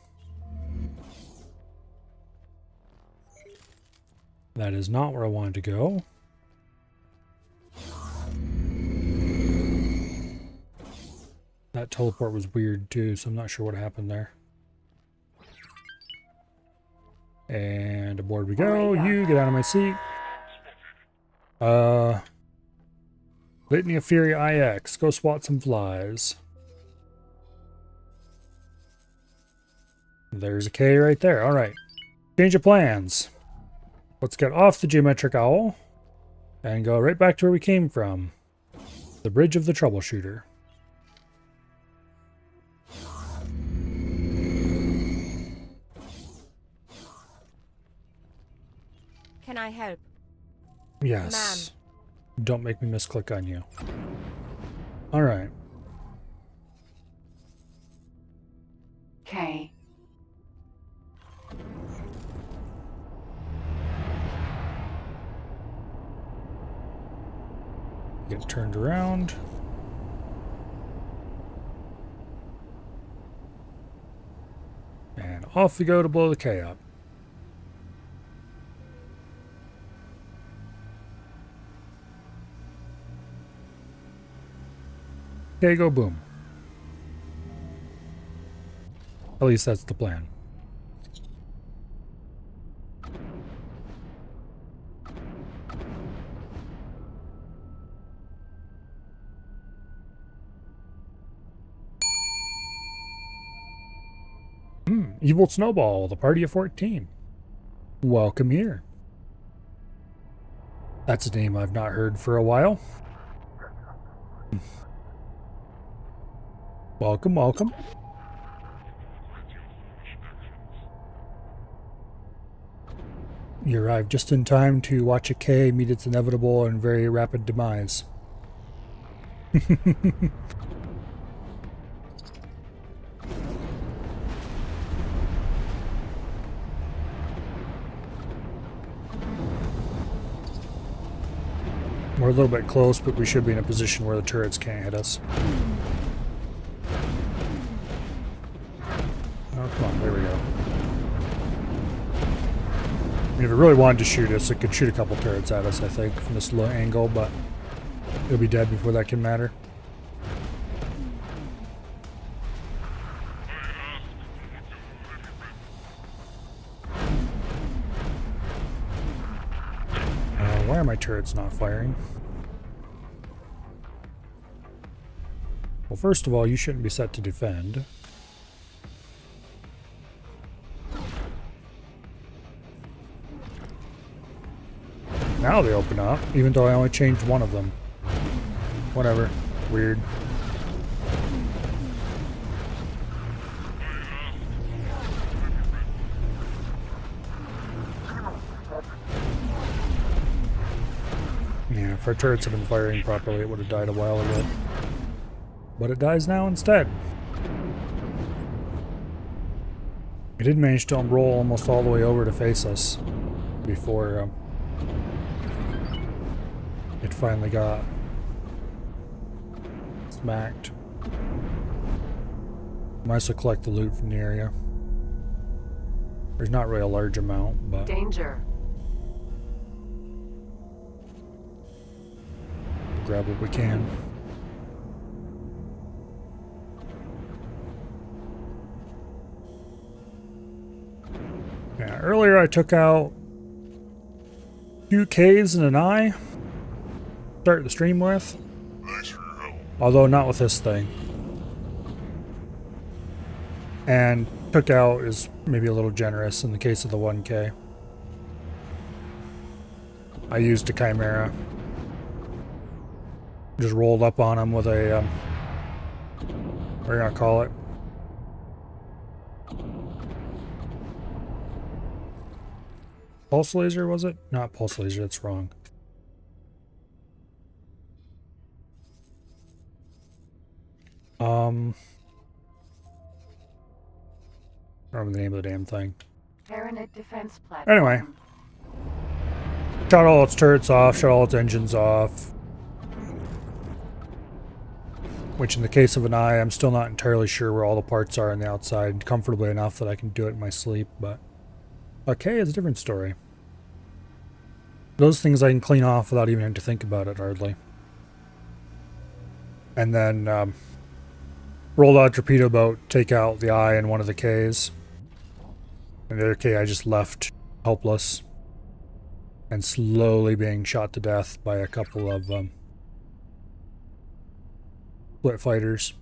That is not where I wanted to go. That teleport was weird too, so I'm not sure what happened there. And aboard we go. You get out of my seat. Litany of Fury IX. Go swat some flies. There's a K right there. Alright. Change of plans. Let's get off the geometric owl and go right back to where we came from. The bridge of the troubleshooter. Can I help? Yes. Don't make me misclick on you. Alright. K. Get turned around. And off we go to blow the K up. Okay, go boom. At least that's the plan. Evil Snowball, the party of 14. Welcome here. That's a name I've not heard for a while. Welcome, welcome. You arrived just in time to watch a K meet its inevitable and very rapid demise. We're a little bit close, but we should be in a position where the turrets can't hit us. Oh, come on, there we go. I mean, if it really wanted to shoot us, it could shoot a couple turrets at us, I think, from this low angle, but it'll be dead before that can matter. why are my turrets not firing? Well, first of all, you shouldn't be set to defend. Now they open up, even though I only changed one of them. Whatever. Weird. Yeah, if our turrets had been firing properly, it would have died a while ago. But it dies now instead. We did manage to roll almost all the way over to face us before it finally got smacked. Might as well collect the loot from the area. There's not really a large amount, but Danger. we'll grab what we can. Yeah, earlier I took out 2 Ks and an I. Start the stream with. Thanks for your help. Although not with this thing. And took out is maybe a little generous in the case of the 1K. I used a Chimera. Just rolled up on him with a, what are you gonna call it? Pulse laser, was it? Not pulse laser, that's wrong. I don't remember the name of the damn thing. Paranit defense platform. Anyway. Shut all its turrets off, shut all its engines off. Which in the case of an eye, I'm still not entirely sure where all the parts are on the outside comfortably enough that I can do it in my sleep, but okay is a different story. Those things I can clean off without even having to think about it hardly. And then rolled out a torpedo boat, take out the eye and one of the Ks. And the other K I just left helpless and slowly being shot to death by a couple of split fighters.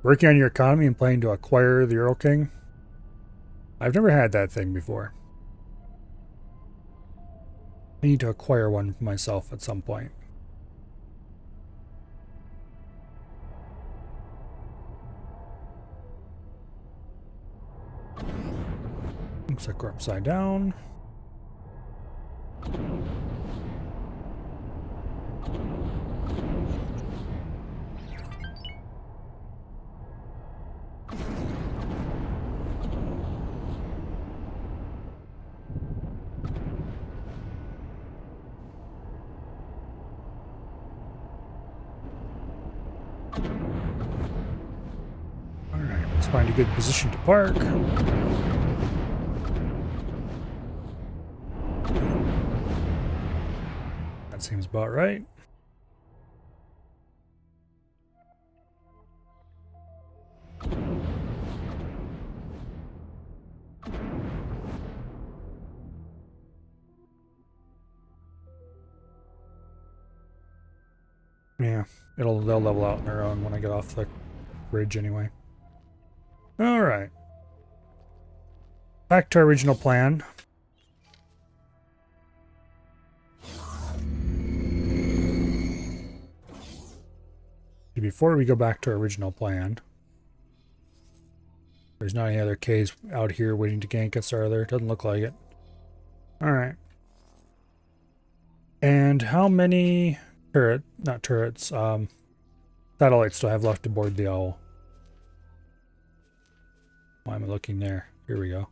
Working on your economy and planning to acquire the Earl King? I've never had that thing before. I need to acquire one for myself at some point. Looks like we're upside down. Alright, let's find a good position to park. That seems about right. Yeah, they'll level out on their own when I get off the bridge anyway. Alright. Back to our original plan. Before we go back to our original plan, there's not any other Ks out here waiting to gank us, are there? Doesn't look like it. Alright. And how many satellites do I have left to board the Owl? Why am I looking there? Here we go.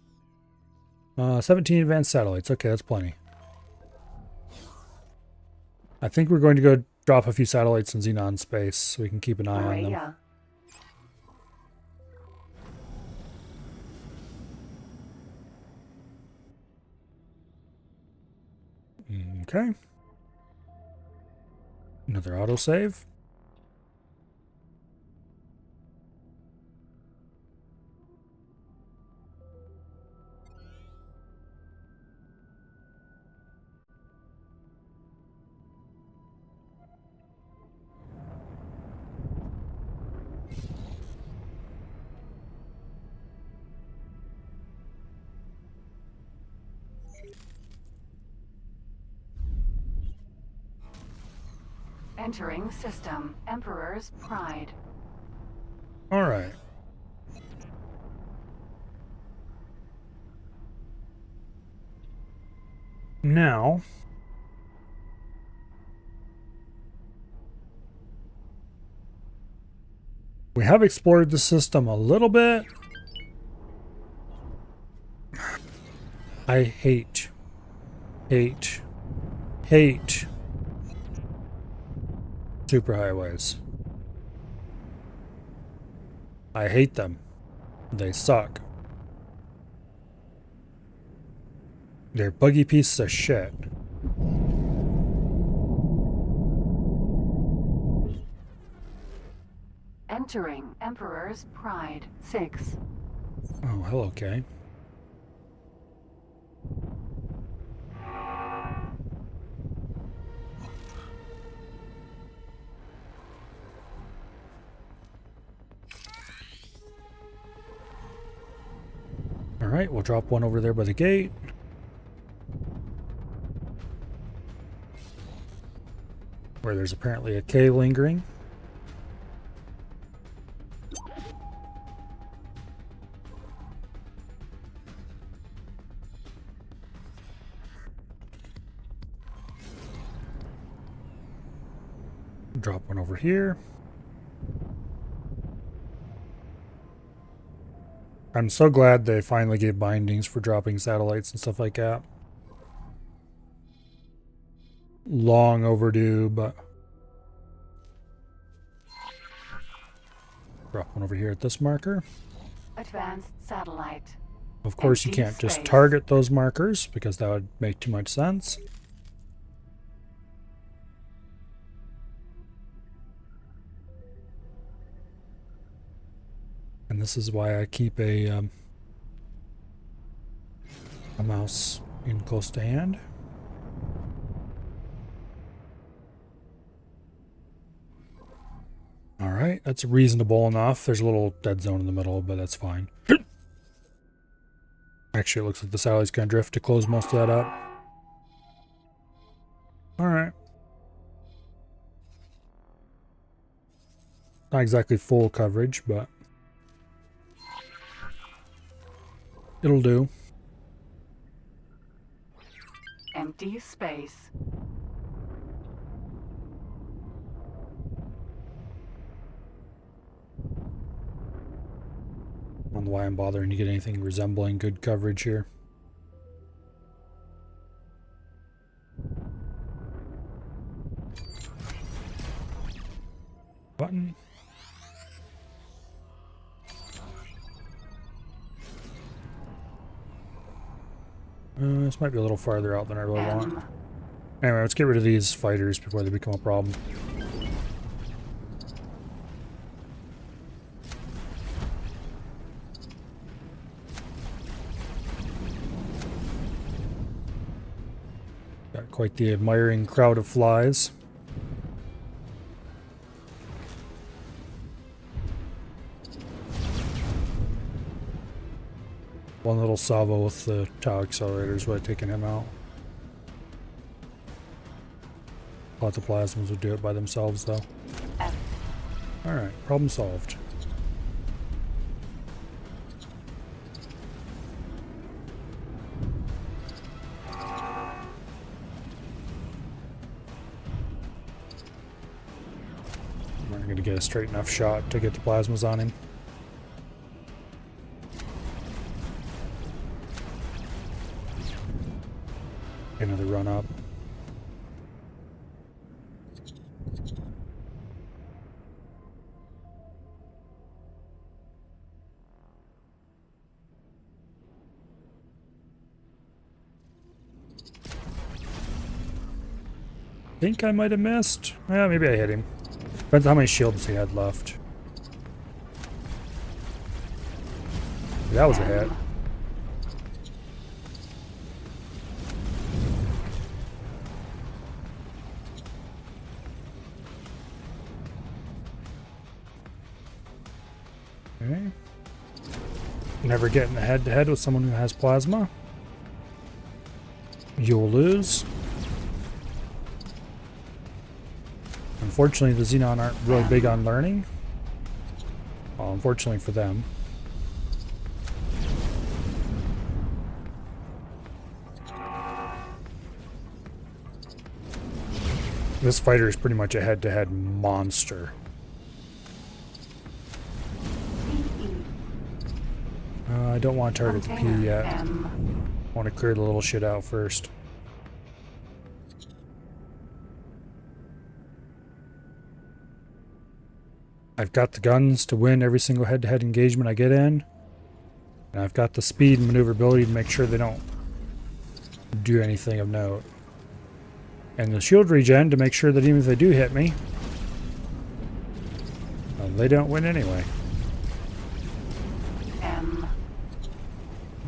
17 advanced satellites. Okay, that's plenty. I think we're going to go drop a few satellites in Xenon space so we can keep an eye on them. Okay. Another autosave. Entering system. Emperor's Pride. All right. Now, we have explored the system a little bit. I hate superhighways. I hate them. They suck. They're buggy pieces of shit. Entering Emperor's Pride. 6. Oh, hello, Kay. Alright, we'll drop one over there by the gate. Where there's apparently a K lingering. Drop one over here. I'm so glad they finally gave bindings for dropping satellites and stuff like that. Long overdue, but... Drop one over here at this marker. Advanced satellite. Of course, you Empty can't just space. target those markers, because that would make too much sense. And this is why I keep a mouse in close to hand. Alright, that's reasonable enough. There's a little dead zone in the middle, but that's fine. Actually, it looks like the satellite's going to drift to close most of that up. Alright. Not exactly full coverage, but it'll do. Empty space. I don't know why I'm bothering to get anything resembling good coverage here. Button. This might be a little farther out than I really want. Anyway, let's get rid of these fighters before they become a problem. Got quite the admiring crowd of flies. One little salvo with the tau accelerators would have taken him out. Thought the plasmas would do it by themselves, though. Alright, problem solved. We're going to get a straight enough shot to get the plasmas on him. Another run up. Think I might have missed. Yeah, maybe I hit him. Depends how many shields he had left. That was a hit. Okay. Never get in a head-to-head with someone who has plasma. You'll lose. Unfortunately, the Xenon aren't really big on learning. Well, unfortunately for them. This fighter is pretty much a head-to-head monster. I don't want to target the P yet. I want to clear the little shit out first. I've got the guns to win every single head-to-head engagement I get in. And I've got the speed and maneuverability to make sure they don't do anything of note. And the shield regen to make sure that even if they do hit me, well, they don't win anyway.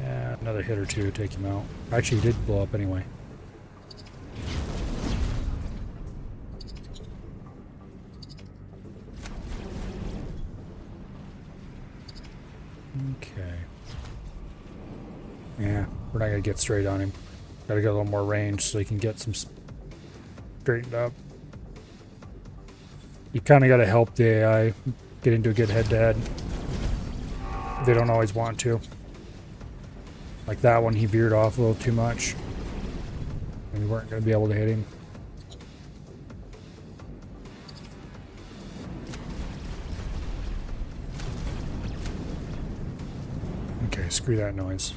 Yeah, another hit or two, take him out. Actually, he did blow up anyway. Okay. Yeah, we're not going to get straight on him. Gotta get a little more range so he can get some straightened up. You kind of got to help the AI get into a good head-to-head. They don't always want to. Like that one, he veered off a little too much. And we weren't going to be able to hit him. Okay, screw that noise.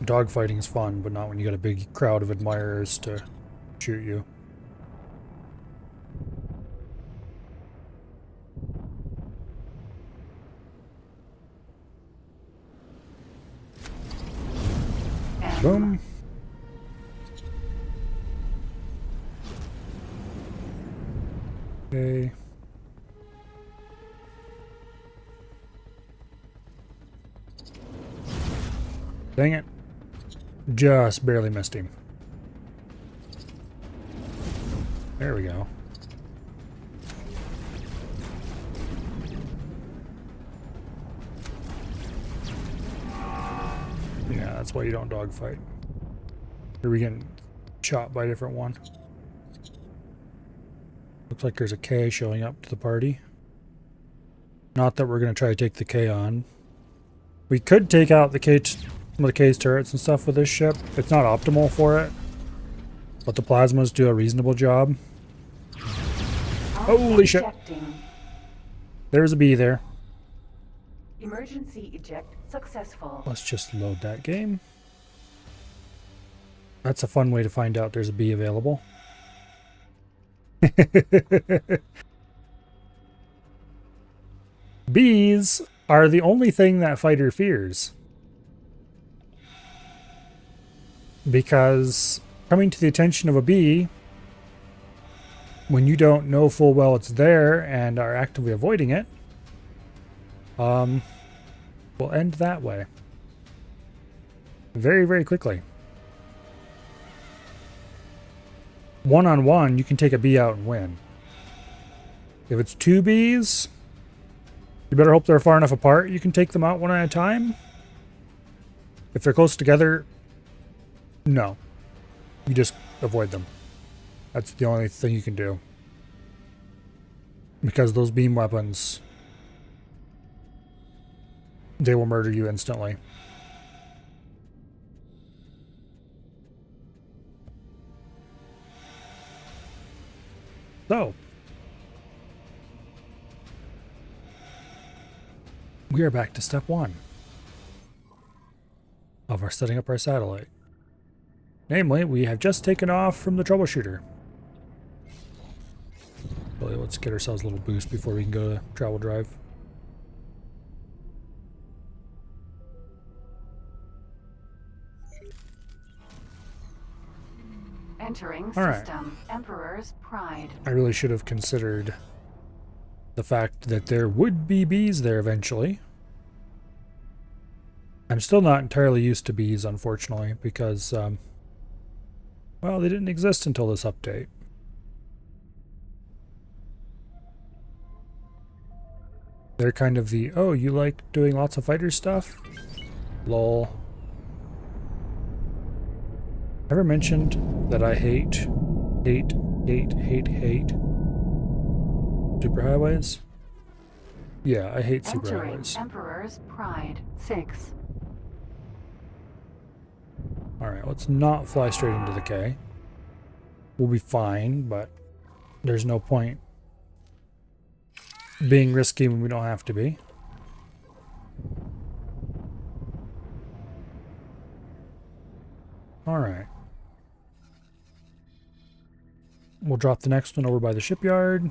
Dogfighting is fun, but not when you got a big crowd of admirers to shoot you. Boom. Okay. Dang it. Just barely missed him. There we go. Yeah, that's why you don't dogfight. Are we getting shot by a different one? Looks like there's a K showing up to the party. Not that we're going to try to take the K on. We could take out the K, some of the K's turrets and stuff with this ship. It's not optimal for it, but the plasmas do a reasonable job. Holy shit! There's a B there. Emergency eject successful. Let's just load that game. That's a fun way to find out there's a B available. Bees are the only thing that fighter fears. Because coming to the attention of a bee, when you don't know full well it's there and are actively avoiding it, will end that way. Very, very quickly. One-on-one, you can take a bee out and win. If it's two bees, you better hope they're far enough apart you can take them out one at a time. If they're close together, no. You just avoid them. That's the only thing you can do. Because those beam weapons, they will murder you instantly. So, we are back to step one of our setting up our satellite. Namely, we have just taken off from the troubleshooter. Really, let's get ourselves a little boost before we can go to travel drive. Entering All right. system. Emperor's Pride. I really should have considered the fact that there would be bees there eventually. I'm still not entirely used to bees, unfortunately, because, well, they didn't exist until this update. They're kind of the, oh, you like doing lots of fighter stuff? Lol. Ever mentioned that I hate Superhighways? Yeah, I hate Entering superhighways. Emperor's Pride 6. Alright, let's not fly straight into the K. We'll be fine, but there's no point being risky when we don't have to be. Alright. We'll drop the next one over by the shipyard.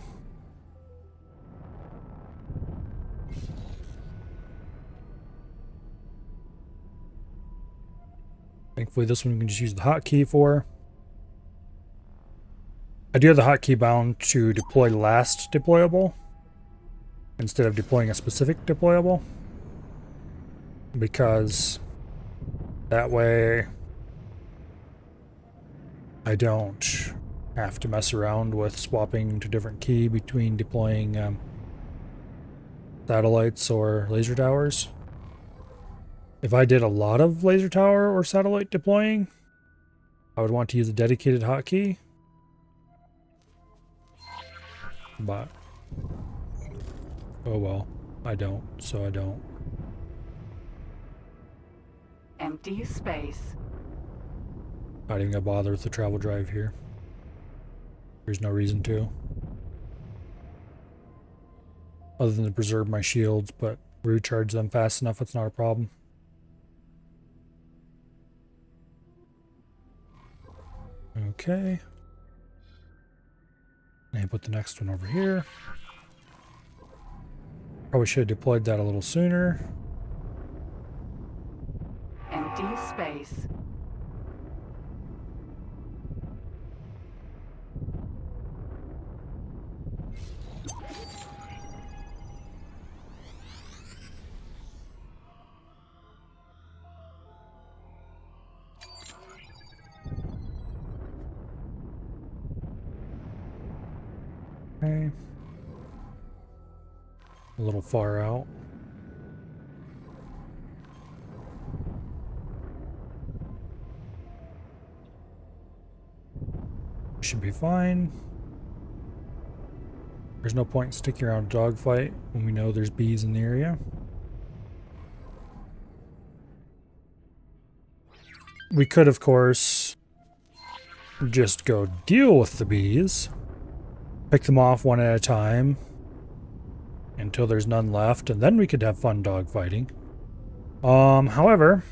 Thankfully this one we can just use the hotkey for. I do have the hotkey bound to deploy last deployable instead of deploying a specific deployable, because that way I don't have to mess around with swapping to different key between deploying satellites or laser towers. If I did a lot of laser tower or satellite deploying, I would want to use a dedicated hotkey. But, oh well, I don't, so I don't. Empty space. Not even gonna bother with the travel drive here. There's no reason to. Other than to preserve my shields, but recharge them fast enough, it's not a problem. Okay. And put the next one over here. Probably should have deployed that a little sooner. Empty space. Okay. A little far out. Should be fine. There's no point in sticking around a dogfight when we know there's bees in the area. We could, of course, just go deal with the bees. Pick them off one at a time until there's none left, and then we could have fun dogfighting. However,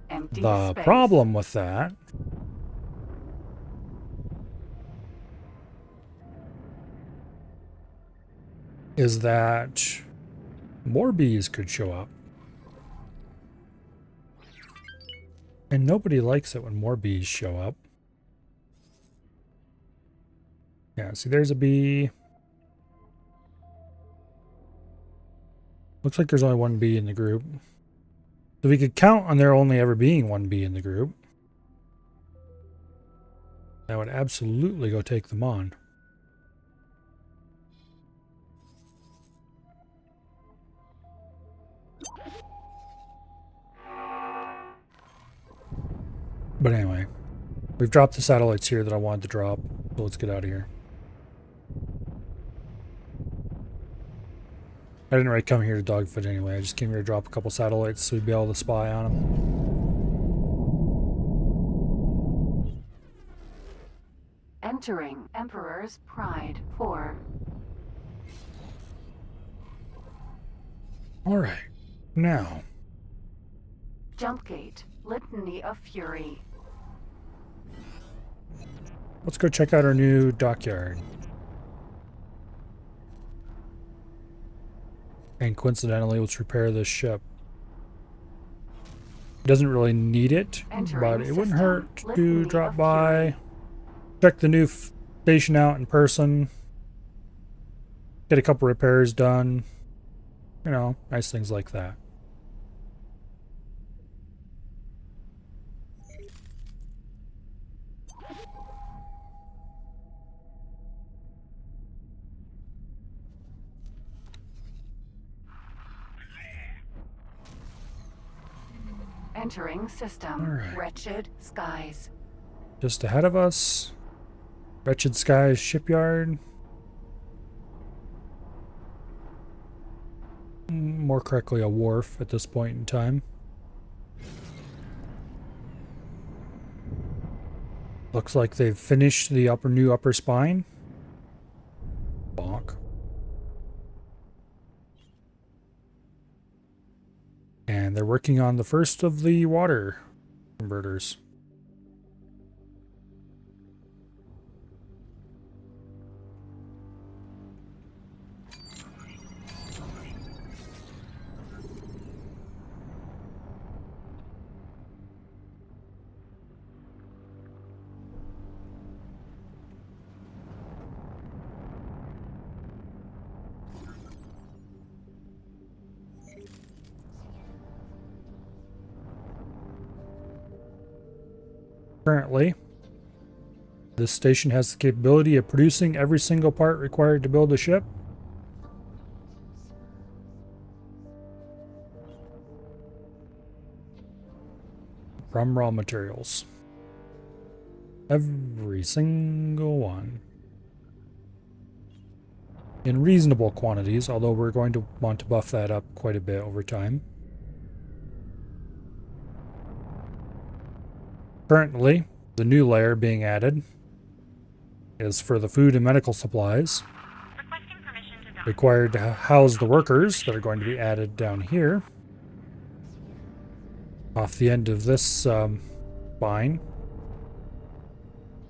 Empty the space. problem with that is that more bees could show up. And nobody likes it when more bees show up. Yeah, see, there's a bee. Looks like there's only one bee in the group. So we could count on there only ever being one bee in the group. That would absolutely go take them on. But anyway, we've dropped the satellites here that I wanted to drop, so let's get out of here. I didn't really come here to dogfight anyway, I just came here to drop a couple satellites so we'd be able to spy on them. Entering Emperor's Pride 4. Alright, now. Jump gate. Litany of Fury. Let's go check out our new dockyard. And coincidentally, let's repair this ship. It doesn't really need it, but it wouldn't hurt to drop by, check the new station out in person, get a couple repairs done, you know, nice things like that. Entering system. Alright. Wretched skies. Just ahead of us, Wretched Skies shipyard. more correctly a wharf at this point in time. Looks like they've finished the new upper spine. Bonk. And they're working on the first of the water converters. Currently, this station has the capability of producing every single part required to build a ship. From raw materials. Every single one. In reasonable quantities, although we're going to want to buff that up quite a bit over time. Currently, the new layer being added is for the food and medical supplies required to house the workers that are going to be added down here. Off the end of this spine.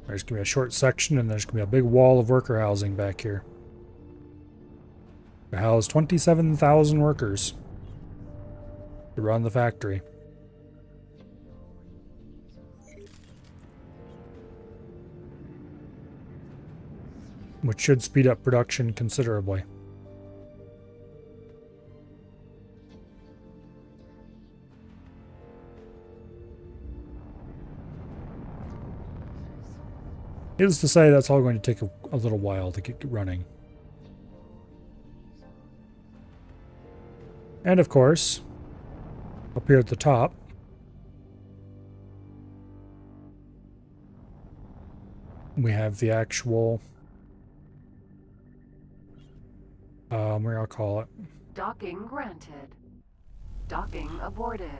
There's going to be a short section and there's going to be a big wall of worker housing back here. To house 27,000 workers to run the factory. Which should speed up production considerably. Needless to say, that's all going to take a little while to get running. And of course, up here at the top, we have the actual where I'll call it. Docking granted. Docking aborted.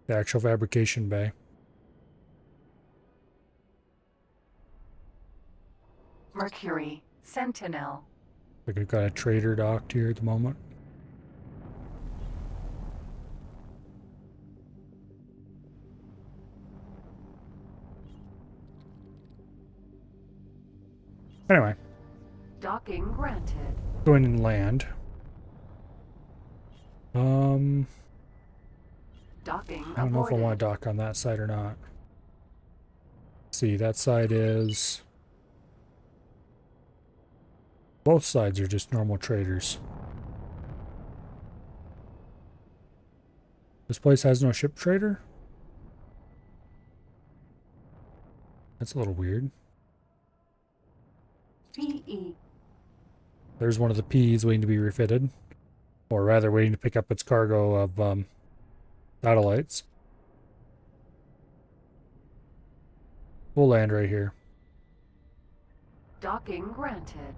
The actual fabrication bay. Mercury. Sentinel. Like we've got a trader docked here at the moment. Anyway. Docking granted. Going in land. Docking I don't know if I aborted. want to dock on that side or not. Let's see, that side is... Both sides are just normal traders. This place has no ship trader? That's a little weird. PE. There's one of the P's waiting to be refitted. Or rather, waiting to pick up its cargo of satellites. We'll land right here. Docking granted.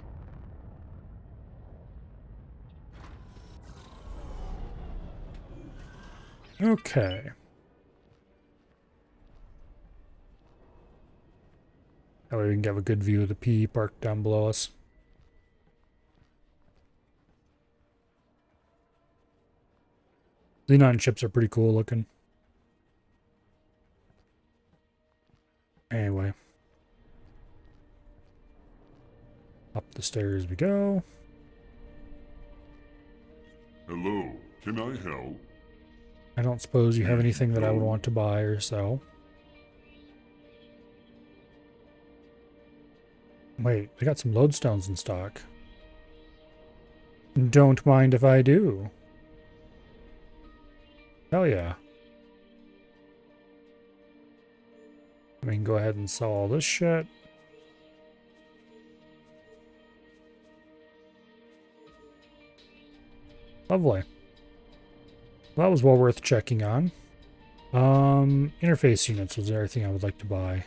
Okay. That way we can have a good view of the P parked down below us. Xenon ships are pretty cool looking. Anyway. Up the stairs we go. Hello, can I help? I don't suppose you have anything that I would want to buy or sell. Wait, they got some lodestones in stock. Don't mind if I do. Hell yeah. We can go ahead and sell all this shit. Lovely. Well, that was well worth checking on. Interface units was everything I would like to buy, I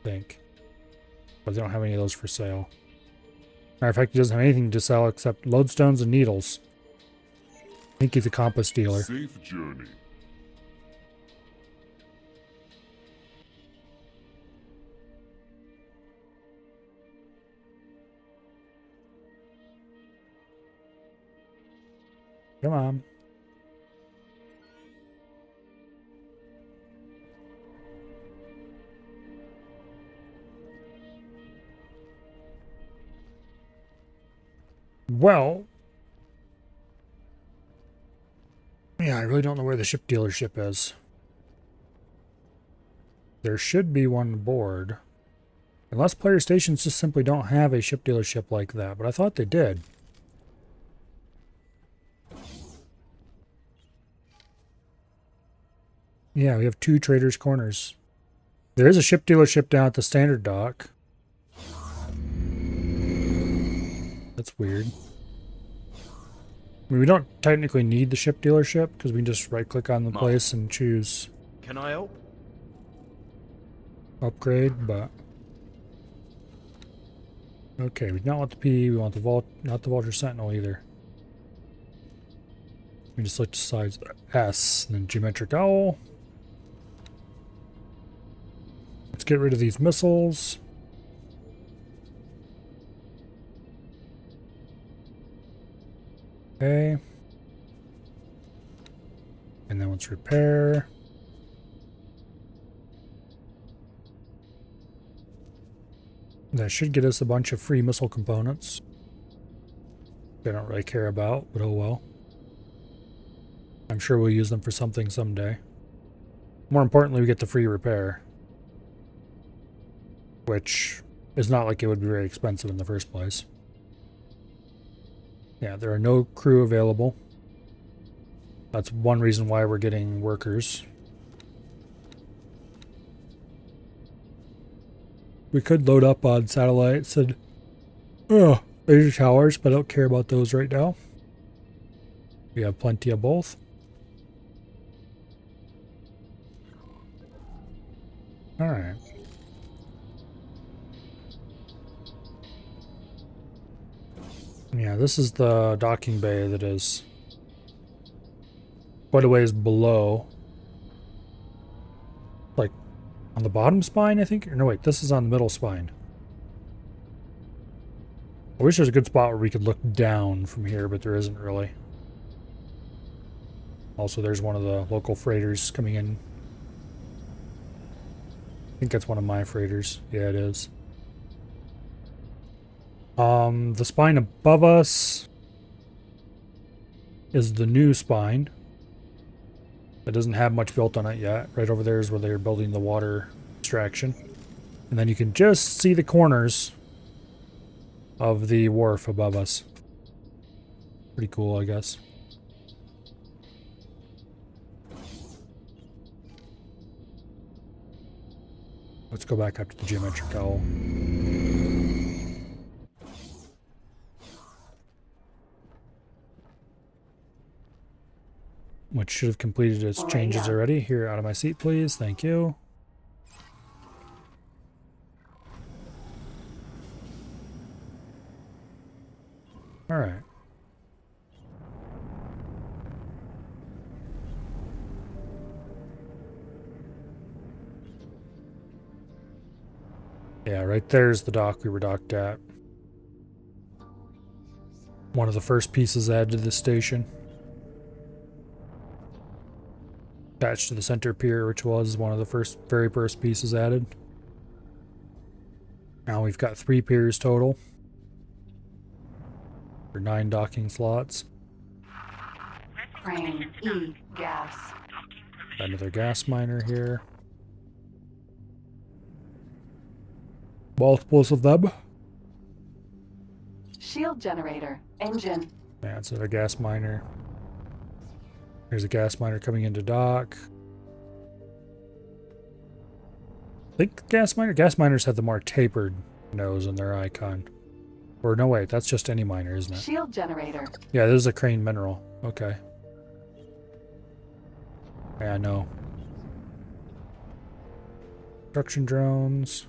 think. But they don't have any of those for sale. Matter of fact, he doesn't have anything to sell except lodestones and needles. I think he's a compass dealer. Safe journey. Come on. Well, yeah, I really don't know where the ship dealership is. There should be one aboard. Unless player stations just simply don't have a ship dealership like that, but I thought they did. Yeah, we have 2 Traders' Corners. There is a ship dealership down at the standard dock. That's weird. I mean, we don't technically need the ship dealership because we can just right-click on the place and choose Can I help? upgrade, but okay, we don't want the P, we want the not the Vulture Sentinel either. We just select size S, and then Geometric Owl. Let's get rid of these missiles. Okay. And then let's repair. That should get us a bunch of free missile components. They don't really care about, but oh well. I'm sure we'll use them for something someday. More importantly, we get the free repair. Which is not like it would be very expensive in the first place. Yeah, there are no crew available. That's one reason why we're getting workers. We could load up on satellites and laser towers, but I don't care about those right now. We have plenty of both. Alright. Yeah, this is the docking bay that is quite a ways below. Like on the bottom spine, I think? Or no, wait, this is on the middle spine. I wish there's a good spot where we could look down from here, but there isn't really. Also, there's one of the local freighters coming in. I think that's one of my freighters. Yeah, it is. The spine above us is the new spine. It doesn't have much built on it yet. Right over there is where they're building the water extraction. And then you can just see the corners of the wharf above us. Pretty cool, I guess. Let's go back up to the geometric owl. Which should have completed its changes already. Here, out of my seat, please. Thank you. Alright. Yeah, right there's the dock we were docked at. One of the first pieces added to the station. Attached to the center pier, which was one of the very first pieces added. Now we've got 3 piers total. For 9 docking slots. Crane E. Gas. Another gas miner here. Multiples of them. Shield generator. Engine. Yeah, it's another gas miner. There's a gas miner coming into dock. I think gas miners have the more tapered nose in their icon. Or no, wait, that's just any miner, isn't it? Shield generator. Yeah, this is a crane mineral. Okay. Yeah, I know. Construction drones.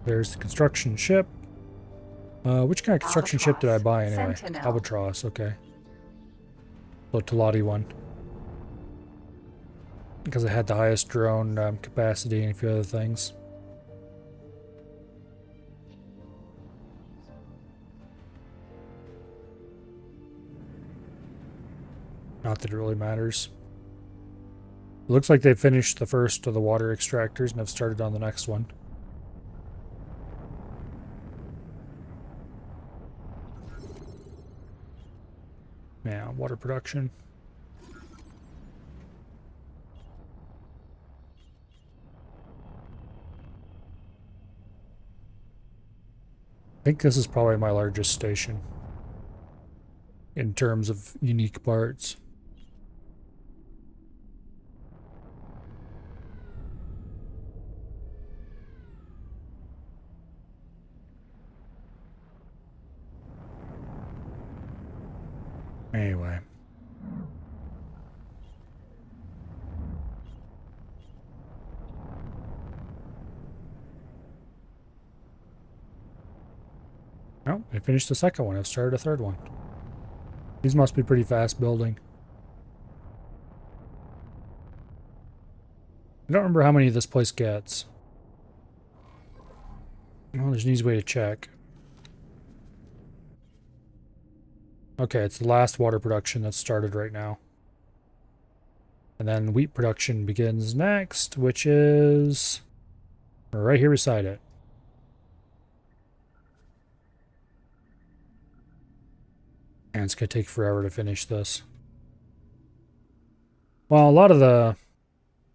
There's the construction ship. Which kind of construction ship did I buy anyway? Sentinel. Albatross, okay. So Talati one. Because it had the highest drone capacity and a few other things. Not that it really matters. It looks like they finished the first of the water extractors and have started on the next one. Yeah, water production. I think this is probably my largest station in terms of unique parts. Anyway. Oh, I finished the second one. I've started a third one. These must be pretty fast building. I don't remember how many this place gets. Well, there's an easy way to check. Okay, it's the last water production that's started right now. And then wheat production begins next, which is right here beside it. And it's going to take forever to finish this. Well, a lot of the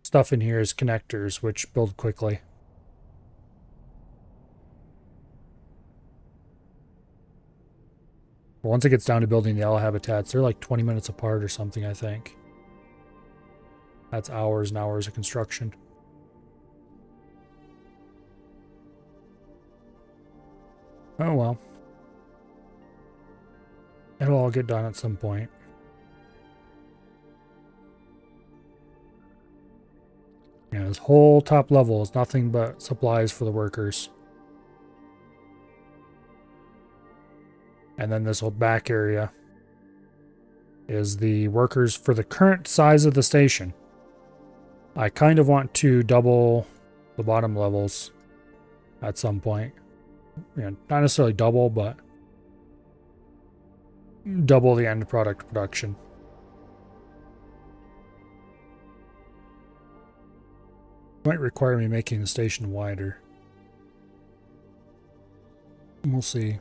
stuff in here is connectors, which build quickly. But once it gets down to building the owl habitats, they're like 20 minutes apart or something, I think. That's hours and hours of construction. Oh well. It'll all get done at some point. Yeah, this whole top level is nothing but supplies for the workers. And then this whole back area is the workers for the current size of the station. I kind of want to double the bottom levels at some point. Yeah, not necessarily double, but double the end product production. Might require me making the station wider. We'll see.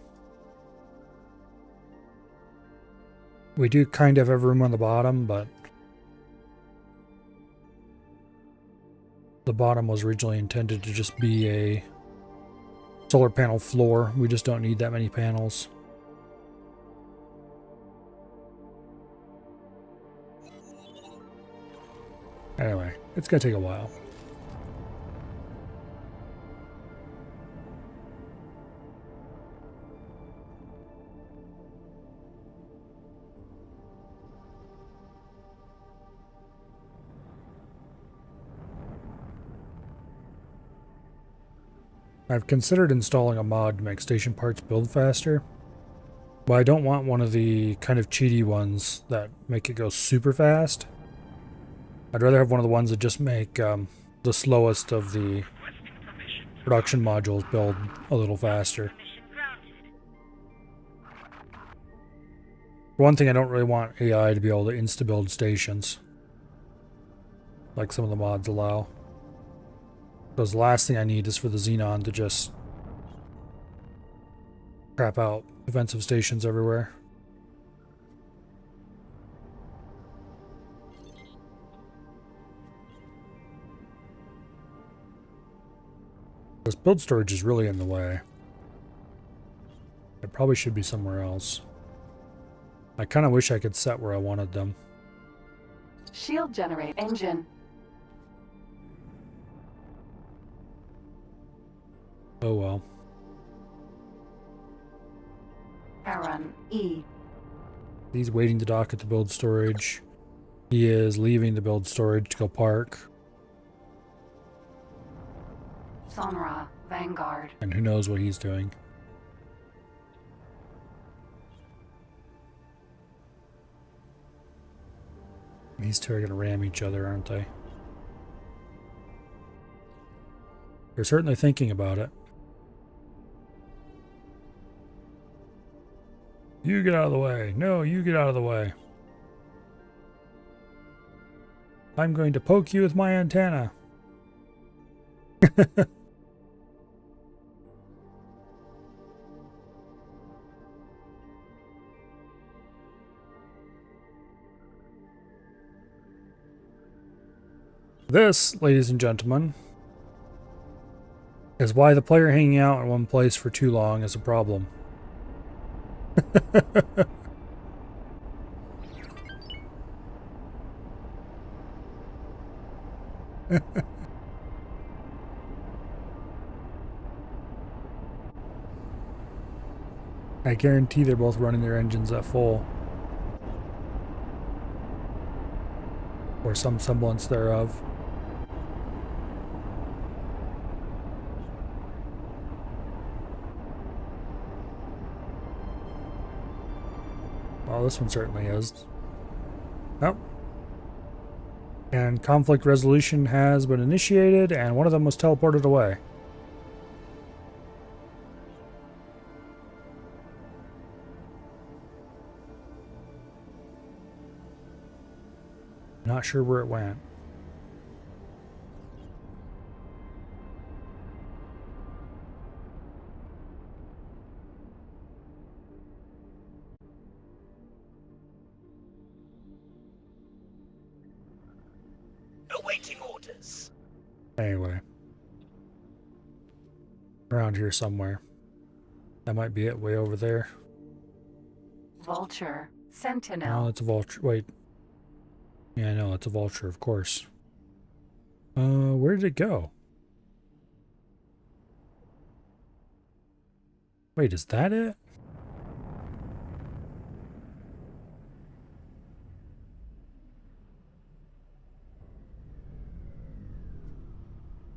We do kind of have room on the bottom, but the bottom was originally intended to just be a solar panel floor. We just don't need that many panels. Anyway, it's gonna take a while. I've considered installing a mod to make station parts build faster, but I don't want one of the kind of cheaty ones that make it go super fast. I'd rather have one of the ones that just make the slowest of the production modules build a little faster. For one thing, I don't really want AI to be able to insta-build stations, like some of the mods allow. Because the last thing I need is for the Xenon to just crap out defensive stations everywhere. This build storage is really in the way. It probably should be somewhere else. I kind of wish I could set where I wanted them. Shield generate engine. Oh well. Aaron E. He's waiting to dock at the build storage. He is leaving the build storage to go park. Sonra Vanguard. And who knows what he's doing. These two are going to ram each other, aren't they? They're certainly thinking about it. You get out of the way. No, you get out of the way. I'm going to poke you with my antenna. This, ladies and gentlemen, is why the player hanging out in one place for too long is a problem. I guarantee they're both running their engines at full. Or some semblance thereof. Well, this one certainly is. Oh. And conflict resolution has been initiated, and one of them was teleported away. Not sure where it went. Awaiting orders. Anyway. Around here somewhere. That might be it, way over there. Vulture. Sentinel. Oh, it's a vulture. Wait. Yeah, I know, it's a vulture, of course. Where did it go? Wait, is that it?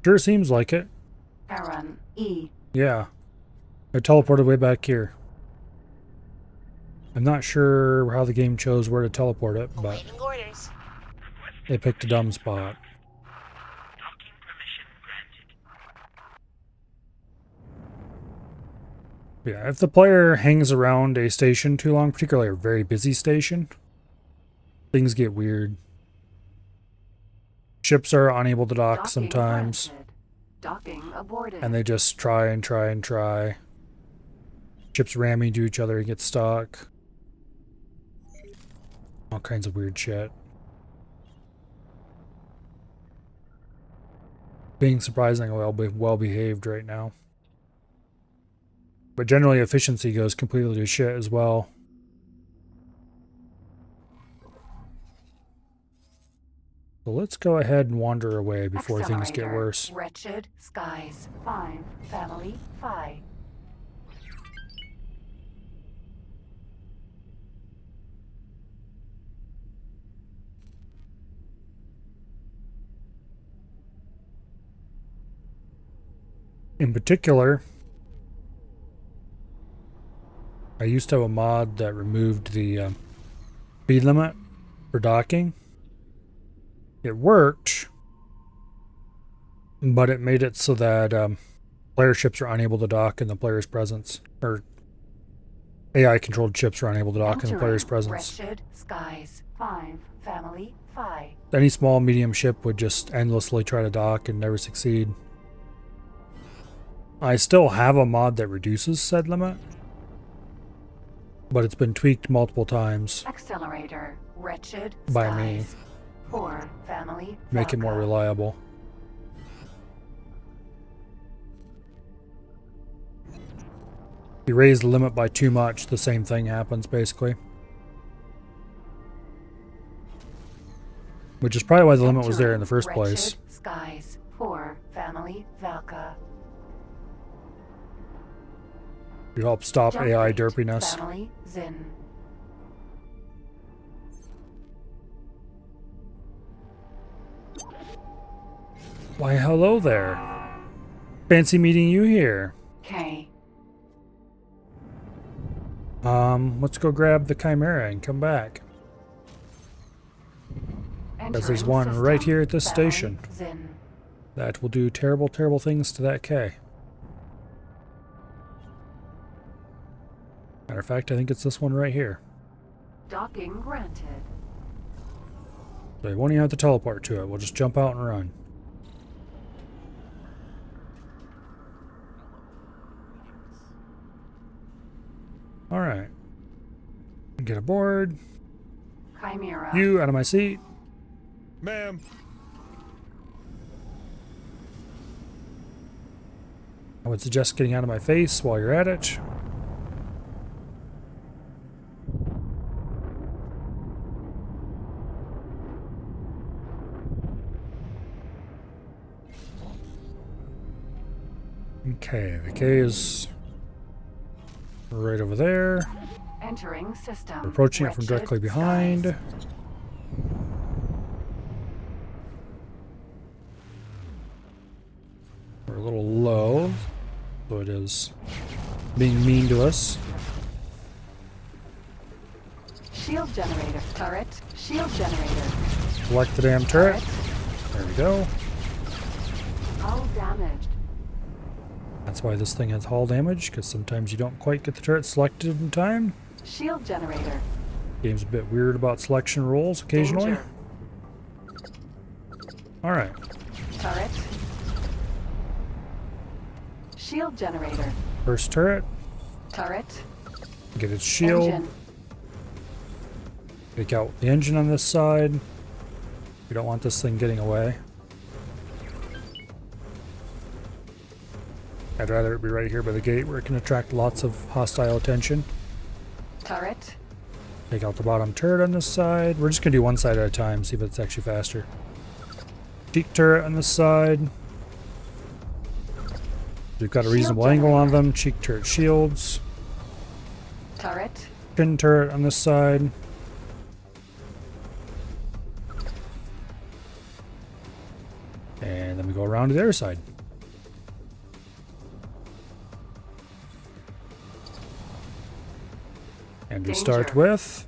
Sure seems like it. Aaron E. Yeah. I teleported way back here. I'm not sure how the game chose where to teleport it, but Awaiting orders. they picked a dumb spot. Docking permission granted. Yeah, if the player hangs around a station too long, particularly a very busy station, things get weird. Ships are unable to dock Docking sometimes, granted. Docking aborted. and they just try and try and try. Ships ram into each other and get stuck. All kinds of weird shit. Being surprisingly well behaved right now. But generally efficiency goes completely to shit as well. So let's go ahead and wander away before things get Accelerator. worse. Wretched skies. 5. Family. 5. In particular, I used to have a mod that removed the speed limit for docking. It worked, but it made it so that player ships are unable to dock in the player's presence, or AI-controlled ships are unable to dock in the player's presence. Wretched skies. 5. Family. 5. Any small, medium ship would just endlessly try to dock and never succeed. I still have a mod that reduces said limit, but it's been tweaked multiple times Accelerator. Wretched by me. skies. 4. Family. Make it more Falca. reliable. You raise the limit by too much, the same thing happens basically. Which is probably why the limit was there in the first place. Wretched skies. 4. Family. Valka. To help stop Jump AI rate. derpiness. Family. Zin. Why, hello there. Fancy meeting you here. K. Let's go grab the Chimera and come back. Because there's Entering one system. right here at this Family, station Zin. that will do terrible, terrible things to that K. Matter of fact, I think it's this one right here. Docking granted. So you won't even have to teleport to it. We'll just jump out and run. Alright. Get aboard. Chimera. You out of my seat. Ma'am. I would suggest getting out of my face while you're at it. Okay, the K is right over there. Entering system. We're approaching it from Wretched directly behind. skies. We're a little low, so it is being mean to us. Shield generator. Turret. Shield generator. Select the damn turret. There we go. Hull damaged. That's why this thing has hull damage, because sometimes you don't quite get the turret selected in time. Shield generator. Game's a bit weird about selection rules occasionally. Danger. Alright. Turret. Shield generator. First turret. Turret. Get its shield. Engine. Take out the engine on this side. We don't want this thing getting away. I'd rather it be right here by the gate where it can attract lots of hostile attention. Turret. Take out the bottom turret on this side. We're just going to do one side at a time, see if it's actually faster. Cheek turret on this side. We've got a Shield reasonable angle on generator. them. Cheek turret shields. Turret. Chin turret on this side. And then we go around to the other side. And we start Danger. with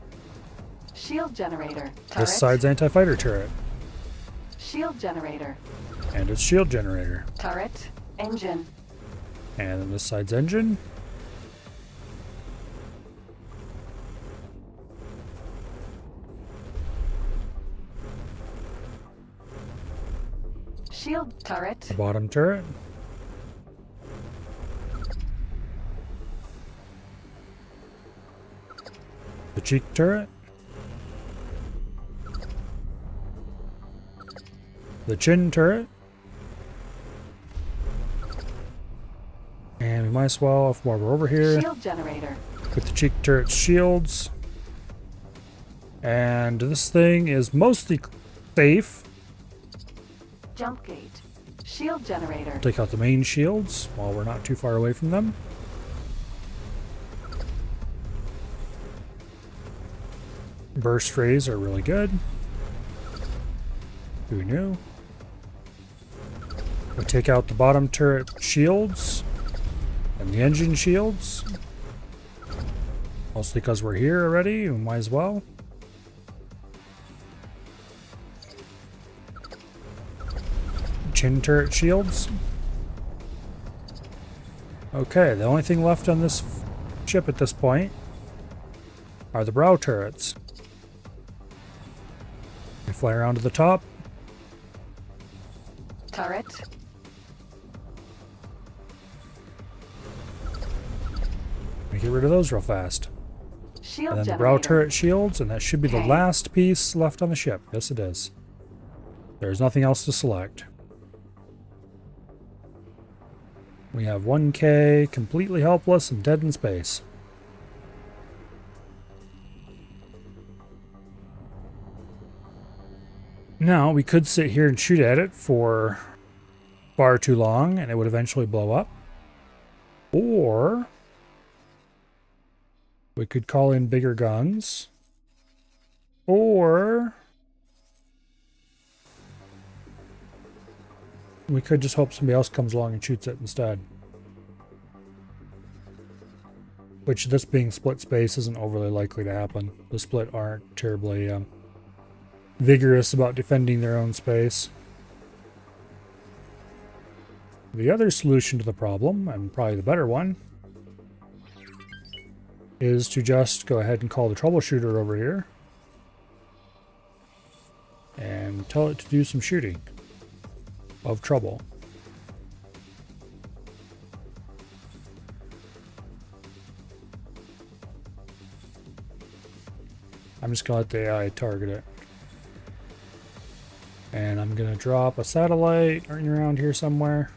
Shield generator. Turret. this side's anti-fighter turret. Shield generator. And its shield generator. Turret. Engine. And then this side's engine. Shield turret. The bottom turret. The cheek turret. The chin turret. And we might as well, while we're over here, Shield generator. put the cheek turret shields. And this thing is mostly safe. Jump gate. Shield generator. Take out the main shields while we're not too far away from them. Burst rays are really good. Who knew? We take out the bottom turret shields and the engine shields. Mostly because we're here already, we might as well. Chin turret shields. Okay, the only thing left on this ship at this point are the brow turrets. We fly around to the top. Turret. We get rid of those real fast. Shield And then the generator. brow turret shields, and that should be the Okay. last piece left on the ship. Yes, it is. There's nothing else to select. We have 1K, completely helpless and dead in space. Now, we could sit here and shoot at it for far too long, and it would eventually blow up. Or we could call in bigger guns. Or we could just hope somebody else comes along and shoots it instead. Which, this being split space, isn't overly likely to happen. The split aren't terribly vigorous about defending their own space. The other solution to the problem, and probably the better one, is to just go ahead and call the troubleshooter over here and tell it to do some shooting of trouble. I'm just going to let the AI target it. And I'm going to drop a satellite around here somewhere.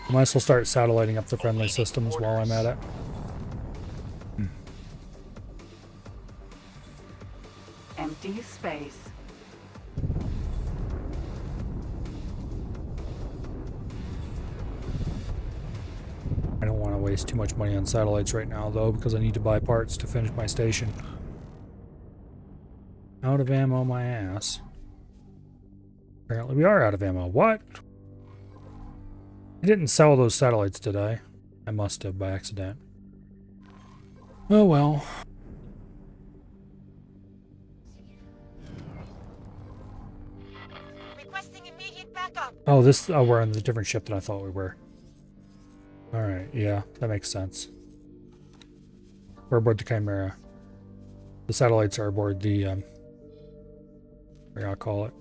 I might as well start satelliting up the friendly systems while I'm at it. Empty space. I don't want to waste too much money on satellites right now, though, because I need to buy parts to finish my station. Out of ammo, my ass. Apparently we are out of ammo. What? I didn't sell those satellites, did I? I must have by accident. Oh well. Requesting immediate backup. Oh, we're on the different ship than I thought we were. Alright, yeah, that makes sense. We're aboard the Chimera. The satellites are aboard the, what do I call it?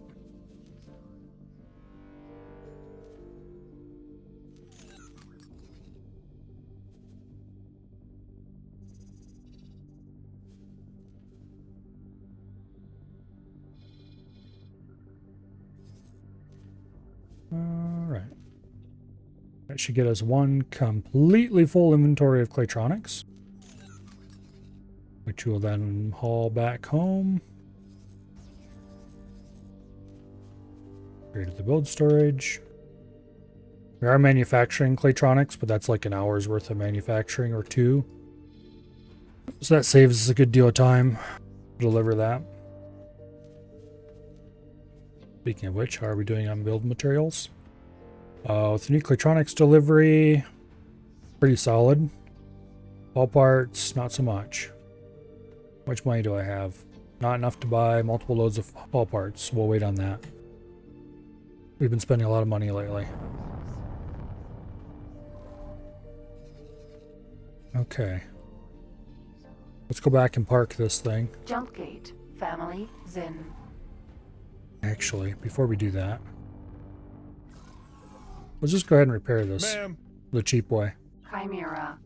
Alright. That should get us one completely full inventory of Claytronics, which we'll then haul back home. Create the build storage. We are manufacturing Claytronics, but that's like an hour's worth of manufacturing or two. So that saves us a good deal of time to deliver that. Speaking of which, how are we doing on build materials? With the new Claytronics delivery, pretty solid. All parts, not so much. How much money do I have? Not enough to buy multiple loads of all parts. We'll wait on that. We've been spending a lot of money lately. Okay. Let's go back and park this thing. Jump gate. Family. Zin. Actually, before we do that, let's just go ahead and repair this the cheap way. Chimera.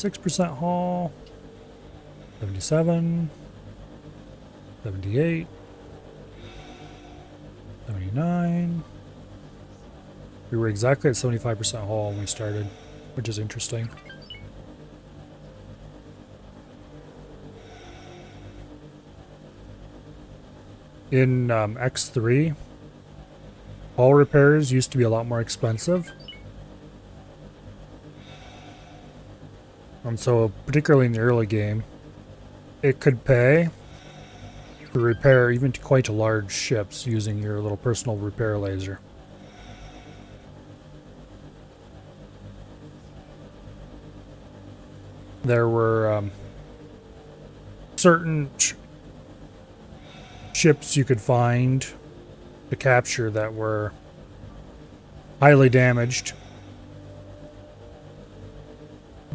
%, haul. 77. 78. 79. We were exactly at 75% haul when we started, which is interesting. In X3, haul repairs used to be a lot more expensive. And so, particularly in the early game, it could pay to repair even quite large ships using your little personal repair laser. There were certain ships you could find to capture that were highly damaged,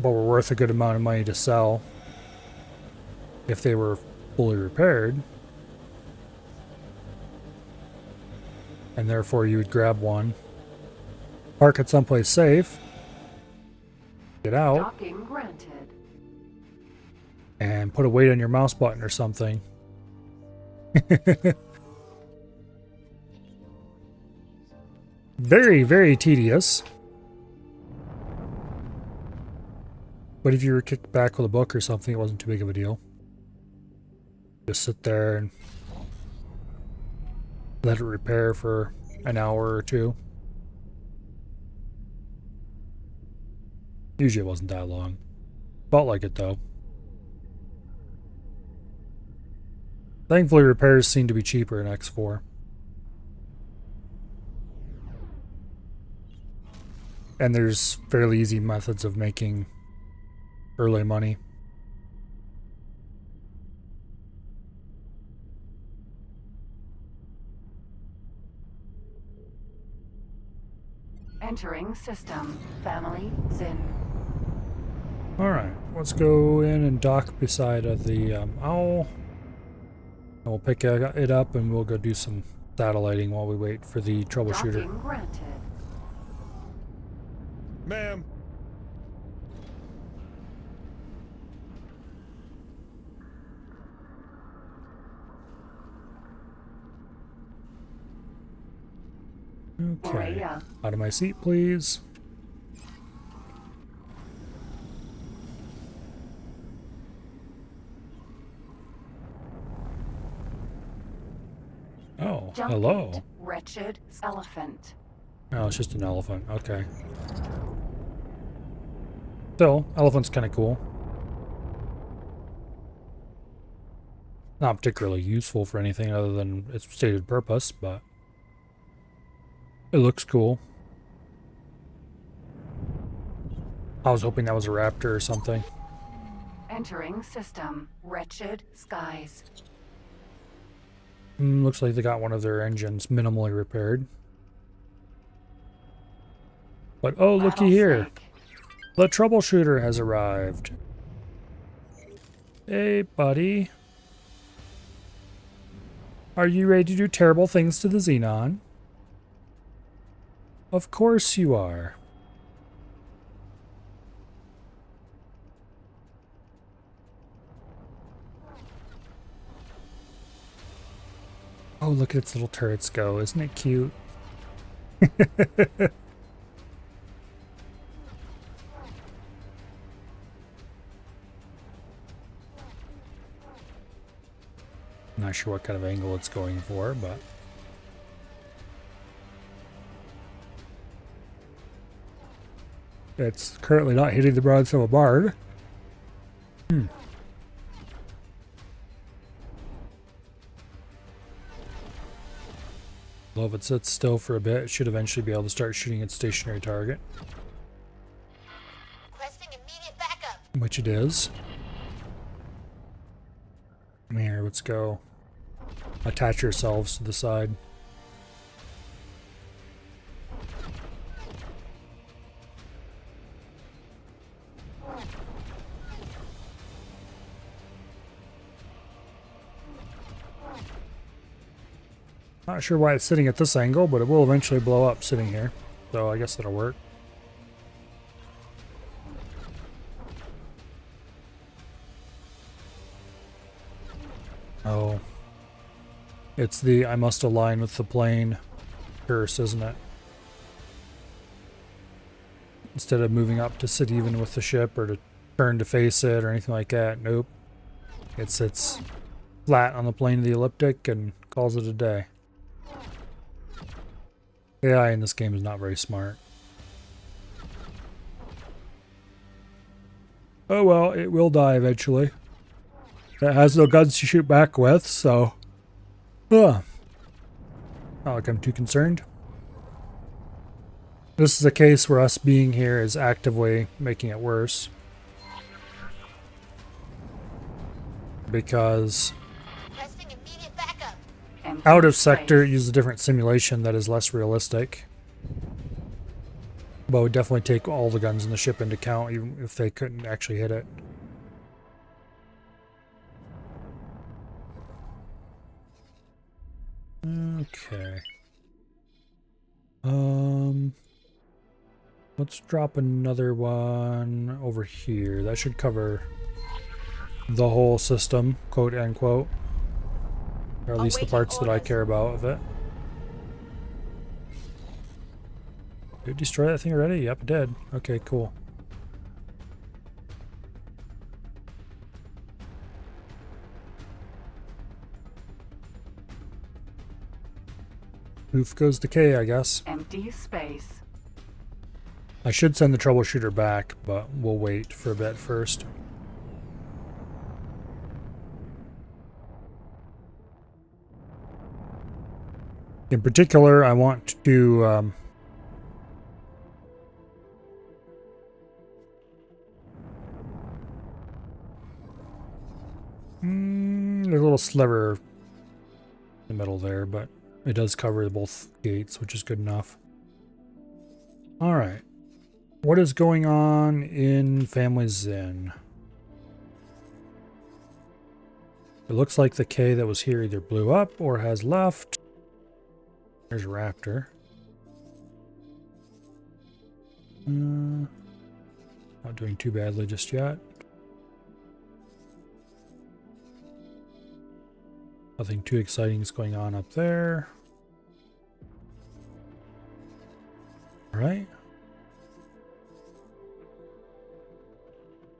but were worth a good amount of money to sell if they were fully repaired. And therefore you would grab one, park it someplace safe, get out, Docking granted. and put a weight on your mouse button or something. Very, very tedious. But if you were kicked back with a book or something, it wasn't too big of a deal. Just sit there and let it repair for an hour or two. Usually it wasn't that long. Felt like it though. Thankfully, repairs seem to be cheaper in X4. And there's fairly easy methods of making early money. Entering system. Family Zin. Alright, let's go in and dock beside the owl. And we'll pick it up and we'll go do some satelliting while we wait for the troubleshooter. Docking granted. Ma'am. Okay, Maria. out of my seat, please. Oh, Jump hello. gate. Wretched elephant. Oh, it's just an elephant. Okay. Still, elephant's kind of cool. Not particularly useful for anything other than its stated purpose, but it looks cool. I was hoping that was a raptor or something. Entering system. Wretched skies. Looks like they got one of their engines minimally repaired. But oh, looky here. Rattlesnake. The troubleshooter has arrived. Hey, buddy. Are you ready to do terrible things to the Xenon? Of course you are. Oh, look at its little turrets go. Isn't it cute? Not sure what kind of angle it's going for, but it's currently not hitting the broadside of a barn. Well, if it sits still for a bit, it should eventually be able to start shooting its stationary target, Requesting immediate backup. which it is. Come here, let's go. Attach yourselves to the side. Not sure why it's sitting at this angle, but it will eventually blow up sitting here. So I guess that'll work. Oh. It's the I must align with the plane curse, isn't it? Instead of moving up to sit even with the ship or to turn to face it or anything like that, nope. It sits flat on the plane of the elliptic and calls it a day. AI in this game is not very smart. Oh well, it will die eventually. It has no guns to shoot back with, so... Not like I'm too concerned. This is a case where us being here is actively making it worse. Because Requesting immediate backup. Empty out of space. sector it uses a different simulation that is less realistic. But would definitely take all the guns in the ship into account even if they couldn't actually hit it. Okay. Let's drop another one over here. That should cover the whole system, quote unquote. Or at least the Awaiting parts that I orders. care about of it. Did it destroy that thing already? Yep, it did. Okay, cool. Poof goes the K, I guess. Empty space. I should send the troubleshooter back, but we'll wait for a bit first. In particular, I want to there's a little sliver in the middle there, but it does cover both gates, which is good enough. All right. What is going on in Family Zen? It looks like the K that was here either blew up or has left. There's a raptor. Not doing too badly just yet. Nothing too exciting is going on up there. All right.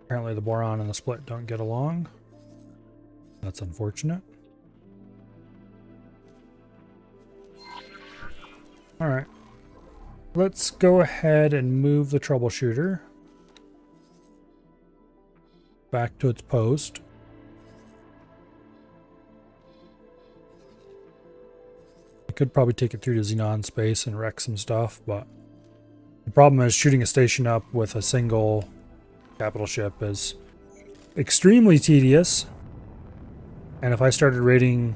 Apparently the boron and the split don't get along. That's unfortunate. All right. Let's go ahead and move the troubleshooter back to its post. I could probably take it through to Xenon space and wreck some stuff, but the problem is shooting a station up with a single capital ship is extremely tedious. And if I started raiding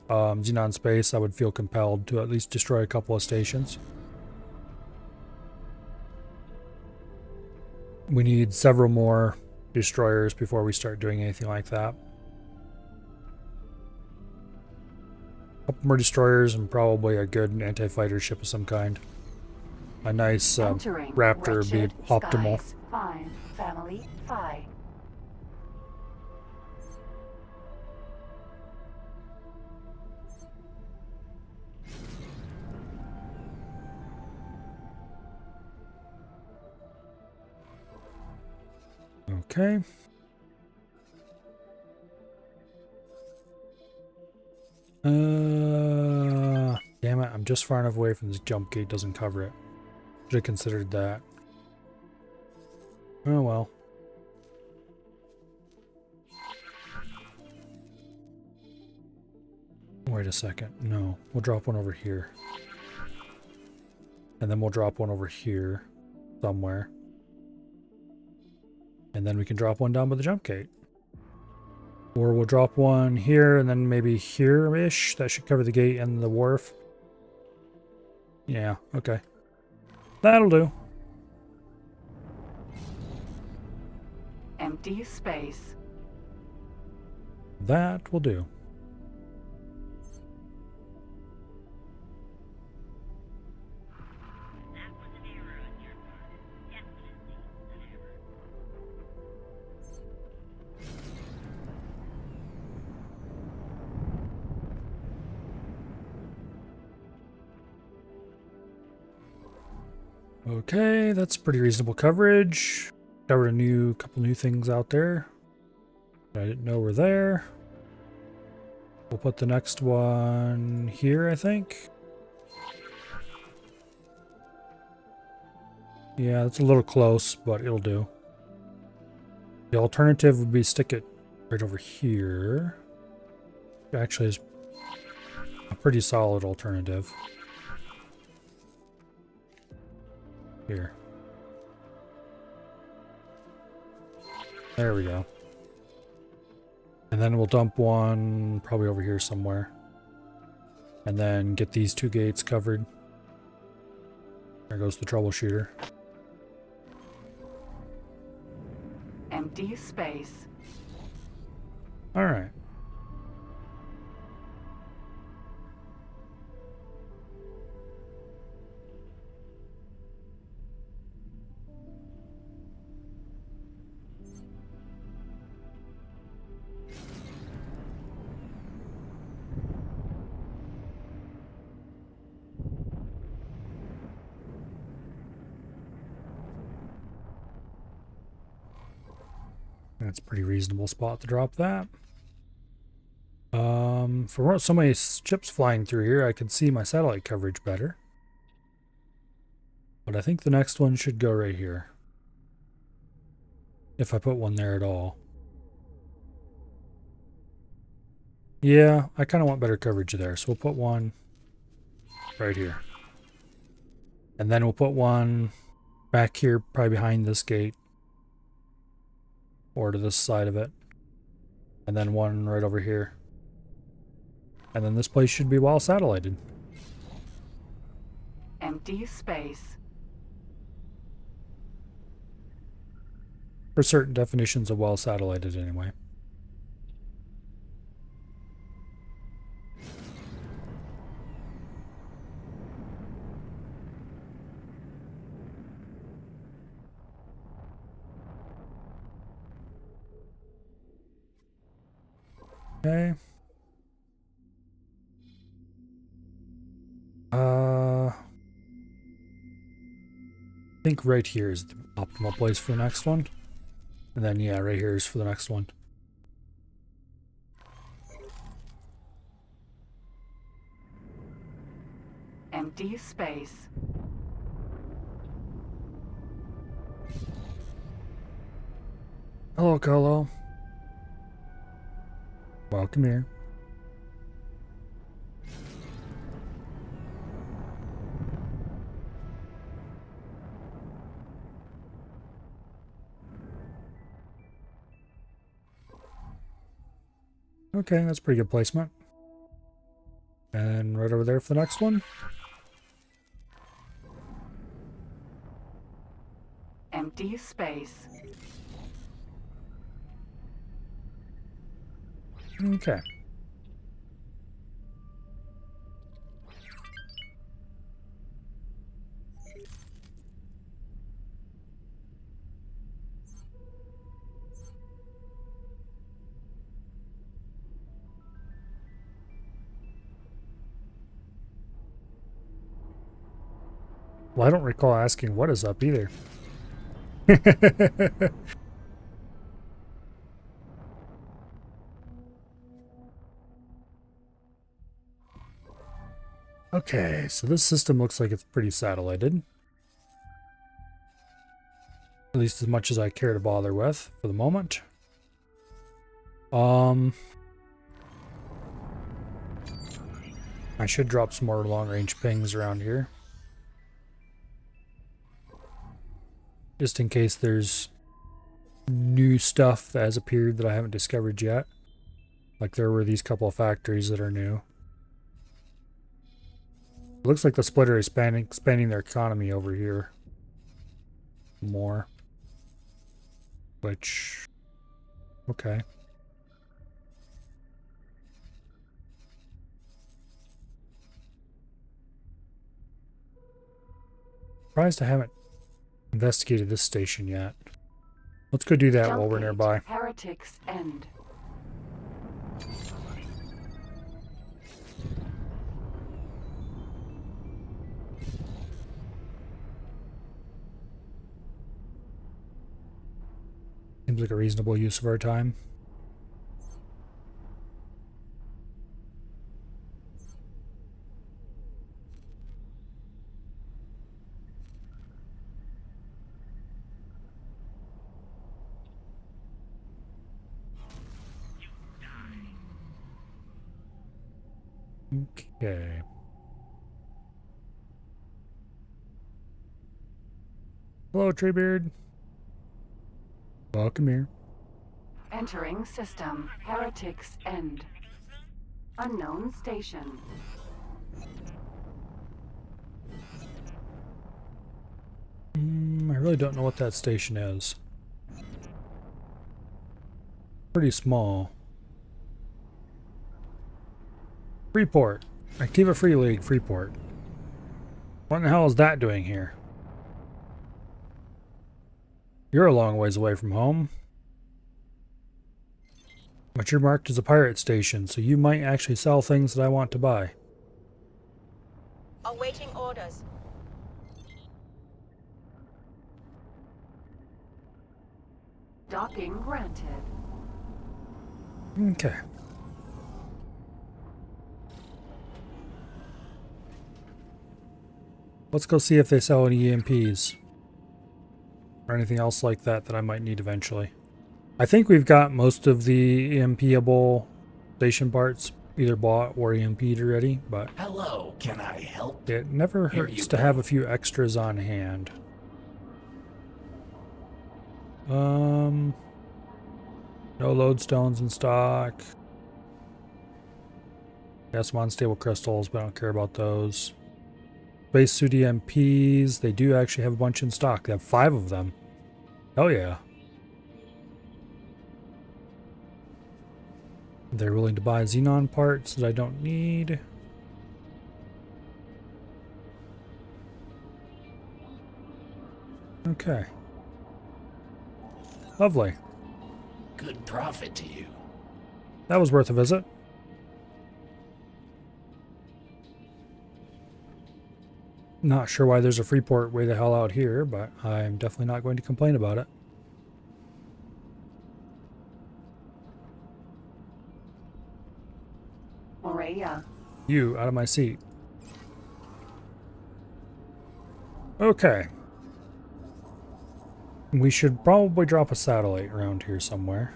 Xenon space, I would feel compelled to at least destroy a couple of stations. We need several more destroyers before we start doing anything like that. A couple more destroyers and probably a good anti-fighter ship of some kind. A nice Raptor would be optimal. Skies 5, family 5. Okay. Damn it, I'm just far enough away from this jump gate, doesn't cover it. Should have considered that. Oh well. Wait a second. No, we'll drop one over here. And then we'll drop one over here somewhere. And then we can drop one down by the jump gate. Or we'll drop one here and then maybe here-ish. That should cover the gate and the wharf. Yeah, okay. That'll do. Empty space. That will do. That was an error on your part. Definitely an error. Okay, that's pretty reasonable coverage. Covered a couple new things out there that I didn't know were there. We'll put the next one here, I think. Yeah, that's a little close, but it'll do. The alternative would be stick it right over here. It actually is a pretty solid alternative. Here. There we go. And then we'll dump one probably over here somewhere. And then get these two gates covered. There goes the troubleshooter. Empty space. All right. That's a pretty reasonable spot to drop that. For so many ships flying through here, I can see my satellite coverage better. But I think the next one should go right here. If I put one there at all. Yeah, I kind of want better coverage there, so we'll put one right here. And then we'll put one back here, probably behind this gate. Or to this side of it. And then one right over here. And then this place should be well satellited. Empty space. For certain definitions of well satellited anyway. Okay. I think right here is the optimal place for the next one. And then, yeah, right here is for the next one. Empty space. Hello, Colo. Welcome here. Okay, that's pretty good placement. And right over there for the next one. Empty space. Okay. Well, I don't recall asking what is up either. Okay, so this system looks like it's pretty satellited. At least as much as I care to bother with for the moment. I should drop some more long-range pings around here. Just in case there's new stuff that has appeared that I haven't discovered yet. Like there were these couple of factories that are new. It looks like the splitter is expanding their economy over here more. Which, okay. Surprised I haven't investigated this station yet. Let's go do that while we're nearby. Heretics End. Seems like a reasonable use of our time. Okay. Hello, Treebeard. Welcome here. Entering system. Heretics End. Unknown station. I really don't know what that station is. Pretty small. Freeport. Activa Free League, Freeport. What in the hell is that doing here? You're a long ways away from home. But you're marked as a pirate station, so you might actually sell things that I want to buy. Awaiting orders. Docking granted. Okay. Let's go see if they sell any EMPs. Or anything else like that that I might need eventually. I think we've got most of the EMP-able station parts. either bought or EMP'd already, but Hello, can I help? it never Here hurts you to go. have a few extras on hand. No lodestones in stock. Got some unstable crystals, but I don't care about those. Spacesuit EMPs, they do actually have a bunch in stock. They have 5 of them. Oh yeah. They're willing to buy xenon parts that I don't need. Okay. Lovely. Good profit to you. That was worth a visit. Not sure why there's a free port way the hell out here, but I'm definitely not going to complain about it. Morea. You, out of my seat. Okay. We should probably drop a satellite around here somewhere.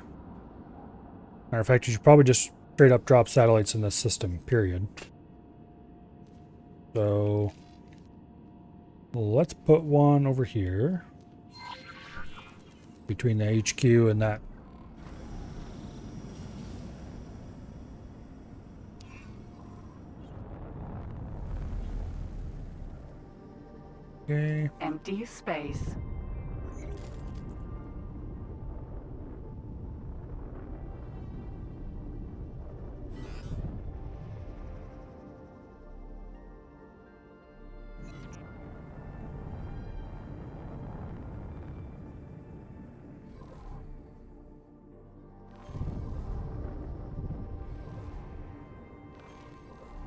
Matter of fact, you should probably just straight up drop satellites in this system, period. So, let's put one over here. Between the HQ and that. Okay. Empty space.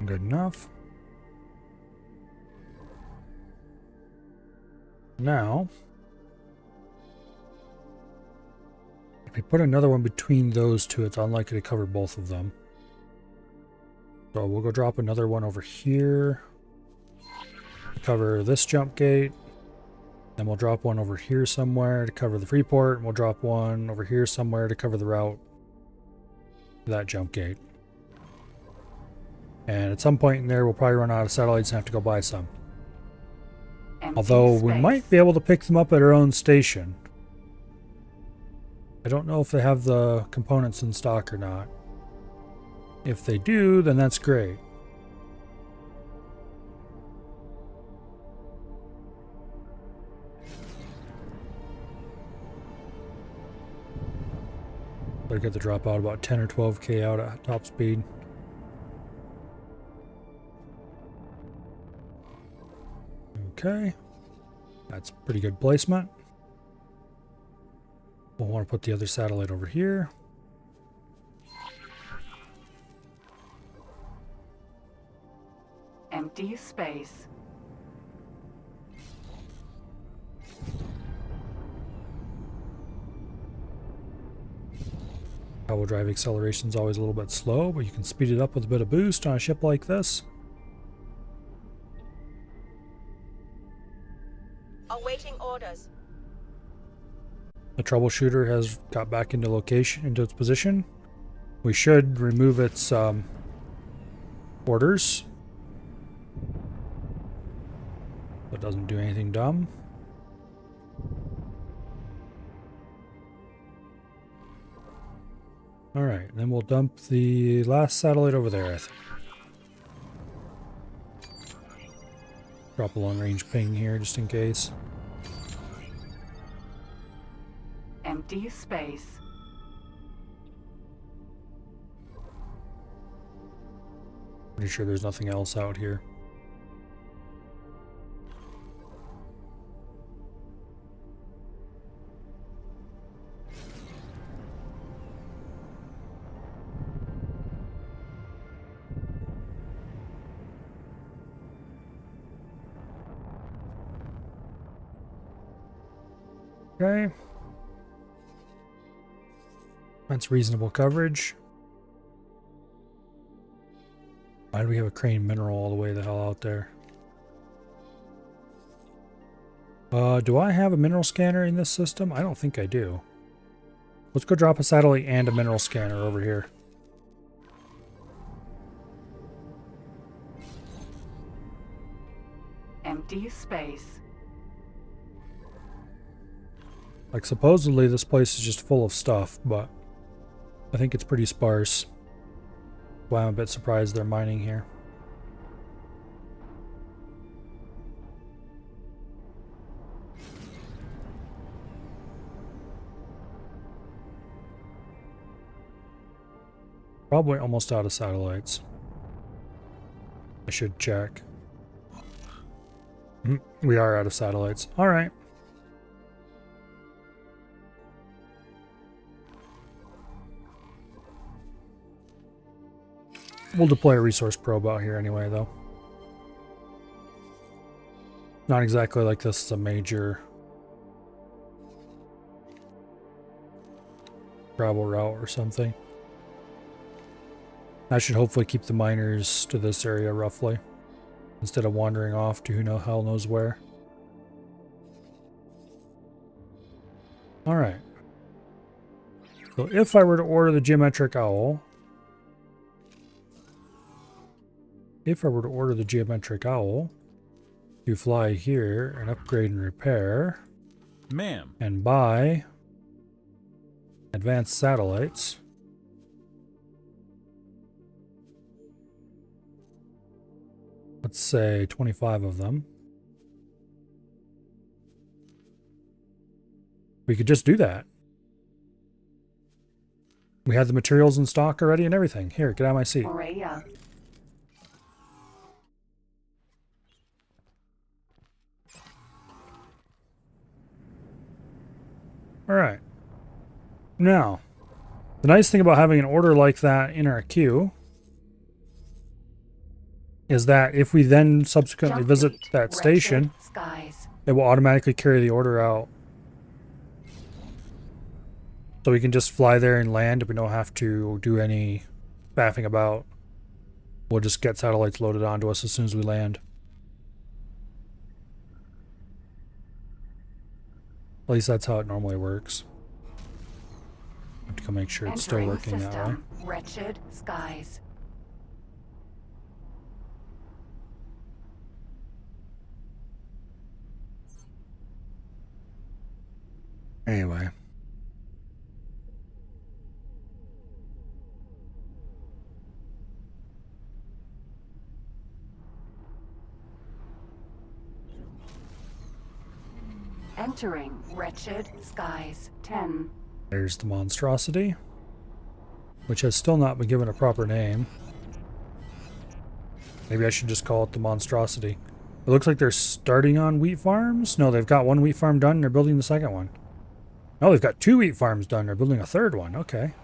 Good enough. Now, if we put another one between those two, it's unlikely to cover both of them. So we'll go drop another one over here. Cover this jump gate. Then we'll drop one over here somewhere to cover the free port. And we'll drop one over here somewhere to cover the route to that jump gate. And at some point in there, we'll probably run out of satellites and have to go buy some. Empty Although we space. might be able to pick them up at our own station. I don't know if they have the components in stock or not. If they do, then that's great. I get the drop out about 10 or 12k out at top speed. Okay, that's pretty good placement. We'll want to put the other satellite over here. Empty space. Power drive acceleration is always a little bit slow, but you can speed it up with a bit of boost on a ship like this. Awaiting orders. The troubleshooter has got back into its position. We should remove its orders. So it doesn't do anything dumb. Alright, then we'll dump the last satellite over there, I think. Drop a long range ping here just in case. Empty space. Pretty sure there's nothing else out here. Okay. That's reasonable coverage. Why do we have a crane mineral all the way the hell out there? Do I have a mineral scanner in this system? I don't think I do. Let's go drop a satellite and a mineral scanner over here. Empty space. Like, supposedly this place is just full of stuff, but I think it's pretty sparse. Why I'm a bit surprised they're mining here. Probably almost out of satellites. I should check. We are out of satellites. All right. We'll deploy a resource probe out here anyway, though. Not exactly like this is a major travel route or something. I should hopefully keep the miners to this area roughly, instead of wandering off to who hell knows where. Alright. So if I were to order the geometric owl, to fly here and upgrade and repair, Ma'am. and buy advanced satellites, let's say 25 of them, we could just do that. We had the materials in stock already and everything. Here, get out of my seat. Maria. Alright. Now, the nice thing about having an order like that in our queue is that if we then subsequently Jump visit fleet. that Wretched station, skies. it will automatically carry the order out. So we can just fly there and land. We don't have to do any faffing about. We'll just get satellites loaded onto us as soon as we land. At least that's how it normally works. I have to go make sure it's still Entering working that way. system. Wretched skies. Anyway. Entering wretched skies. 10. There's the monstrosity, which has still not been given a proper name. Maybe I should just call it the monstrosity. It looks like they're starting on wheat farms. No, they've got one wheat farm done and they're building the second one. No, they've got 2 wheat farms done. They're building a third one. Okay.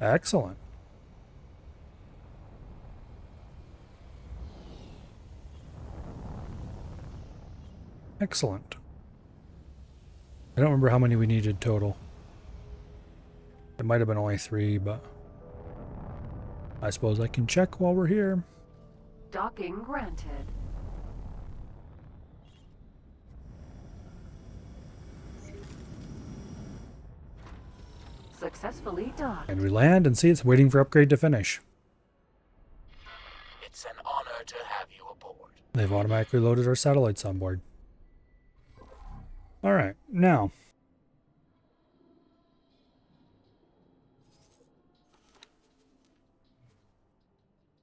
Excellent. Excellent. I don't remember how many we needed total. It might have been only 3, but I suppose I can check while we're here. Docking granted. Successfully docked. And we land and see it's waiting for upgrade to finish. It's an honor to have you aboard. They've automatically loaded our satellites on board. Alright, now.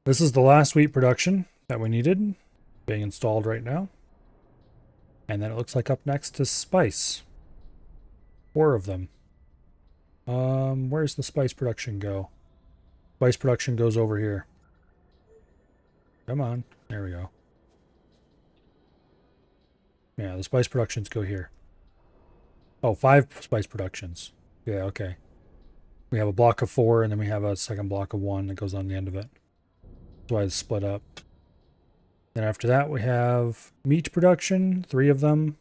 This is the last wheat production that we needed, being installed right now. And then it looks like up next is spice. 4 of them. Where's the spice production go? Spice production goes over here. Come on. There we go. Yeah, the spice productions go here. Oh, 5 spice productions. Yeah, okay. We have a block of 4, and then we have a second block of 1 that goes on the end of it. That's why it's split up. Then after that, we have meat production, 3 of them.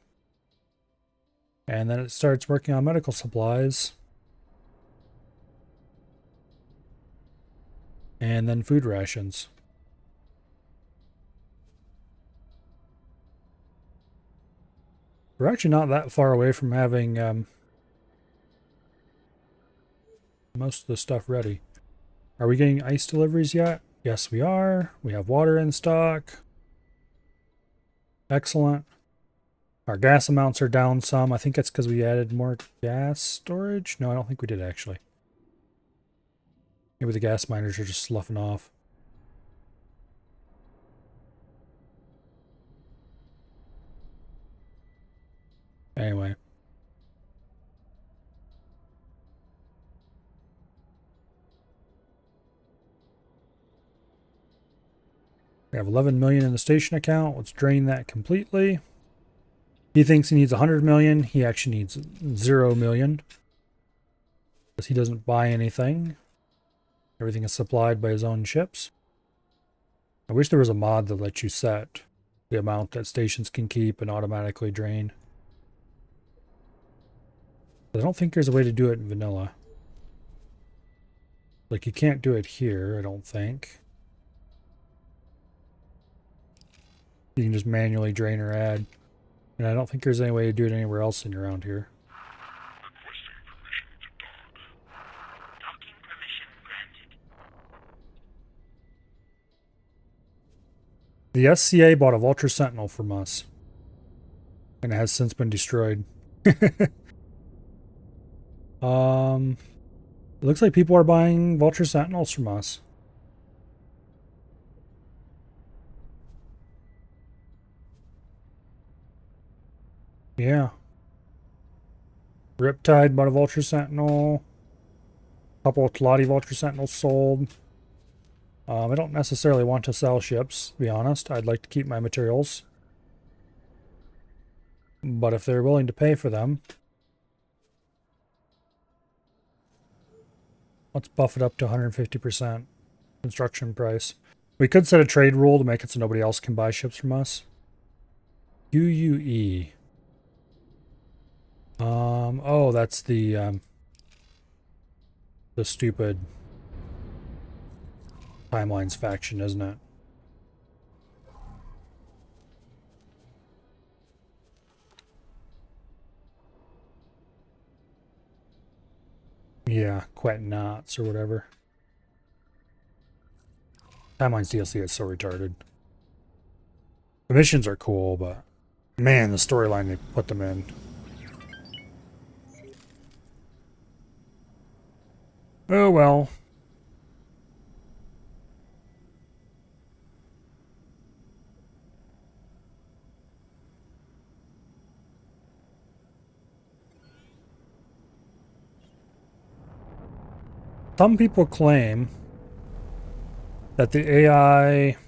And then it starts working on medical supplies. And then food rations. We're actually not that far away from having most of the stuff ready. Are we getting ice deliveries yet? Yes, we are. We have water in stock. Excellent. Our gas amounts are down some. I think it's because we added more gas storage. No, I don't think we did actually. Maybe the gas miners are just sloughing off. Anyway. We have 11 million in the station account. Let's drain that completely. He thinks he needs 100 million. He actually needs 0 million. Because he doesn't buy anything. Everything is supplied by his own ships. I wish there was a mod that lets you set the amount that stations can keep and automatically drain. But I don't think there's a way to do it in vanilla. Like, you can't do it here, I don't think. You can just manually drain or add. And I don't think there's any way to do it anywhere else in around here. Requesting permission to dock. Docking permission granted. The SCA bought a Vulture Sentinel from us. And it has since been destroyed. It looks like people are buying Vulture Sentinels from us. Yeah. Riptide bought a Vulture Sentinel. A couple of Talati Vulture Sentinels sold. I don't necessarily want to sell ships, to be honest. I'd like to keep my materials. But if they're willing to pay for them, let's buff it up to 150% construction price. We could set a trade rule to make it so nobody else can buy ships from us. UUE. Oh, that's the stupid Timelines faction, isn't it? Yeah, Quet Knots or whatever. Timelines DLC is so retarded. The missions are cool, but man, the storyline they put them in. Oh well. Some people claim that the AI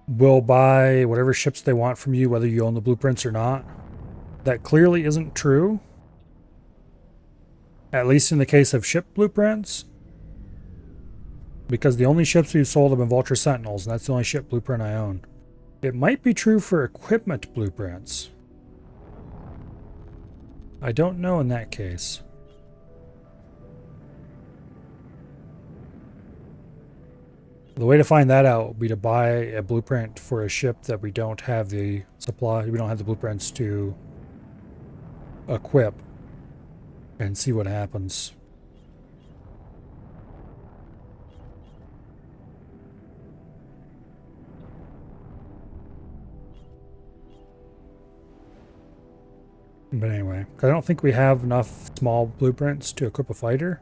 will buy whatever ships they want from you, whether you own the blueprints or not. That clearly isn't true. At least in the case of ship blueprints. Because the only ships we've sold have been Vulture Sentinels, and that's the only ship blueprint I own. It might be true for equipment blueprints. I don't know in that case. The way to find that out would be to buy a blueprint for a ship that we don't have the supply, we don't have the blueprints to equip, and see what happens. But anyway, I don't think we have enough small blueprints to equip a fighter.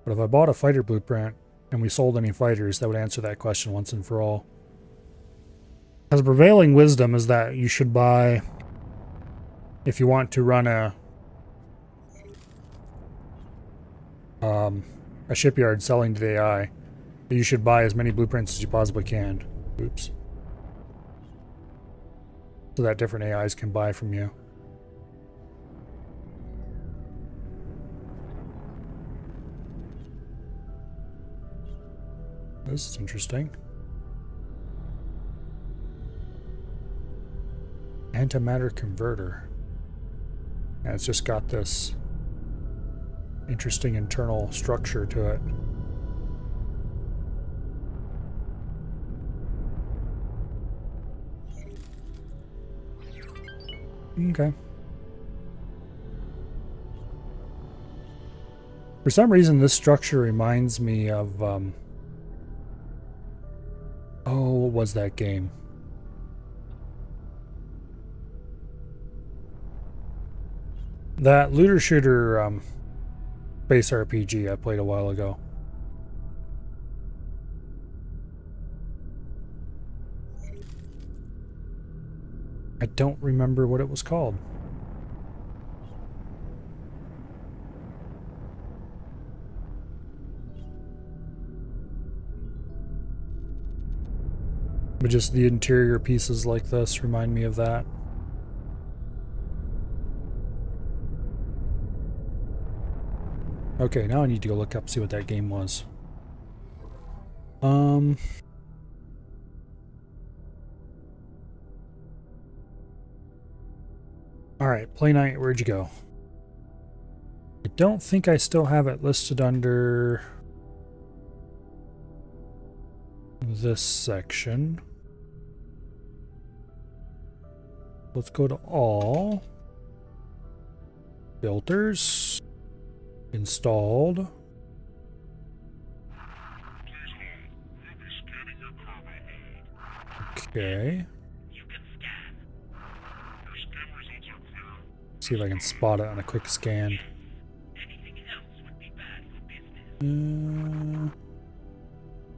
But if I bought a fighter blueprint and we sold any fighters, that would answer that question once and for all. Because prevailing wisdom is that you should buy, if you want to run a shipyard selling to the AI, you should buy as many blueprints as you possibly can. Oops. So that different AIs can buy from you. This is interesting. Antimatter converter. And it's just got this interesting internal structure to it. Okay. For some reason, this structure reminds me of, oh, what was that game? That looter shooter space RPG I played a while ago. I don't remember what it was called. But just the interior pieces like this remind me of that. Okay, now I need to go look up, see what that game was. Alright, Play Night, where'd you go? I don't think I still have it listed under this section. Let's go to all. Filters. Installed. Okay. See if I can spot it on a quick scan.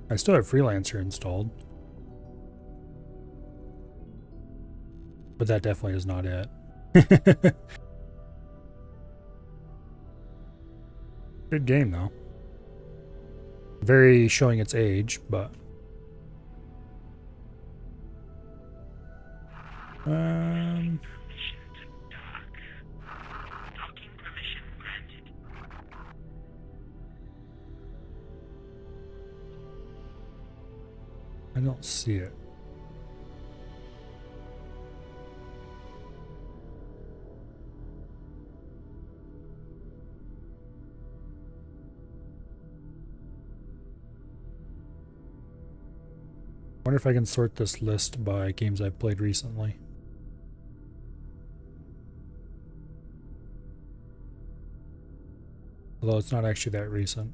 I still have Freelancer installed. But that definitely is not it. Good game though. Very showing its age, but I don't see it. Wonder if I can sort this list by games I've played recently. Although it's not actually that recent.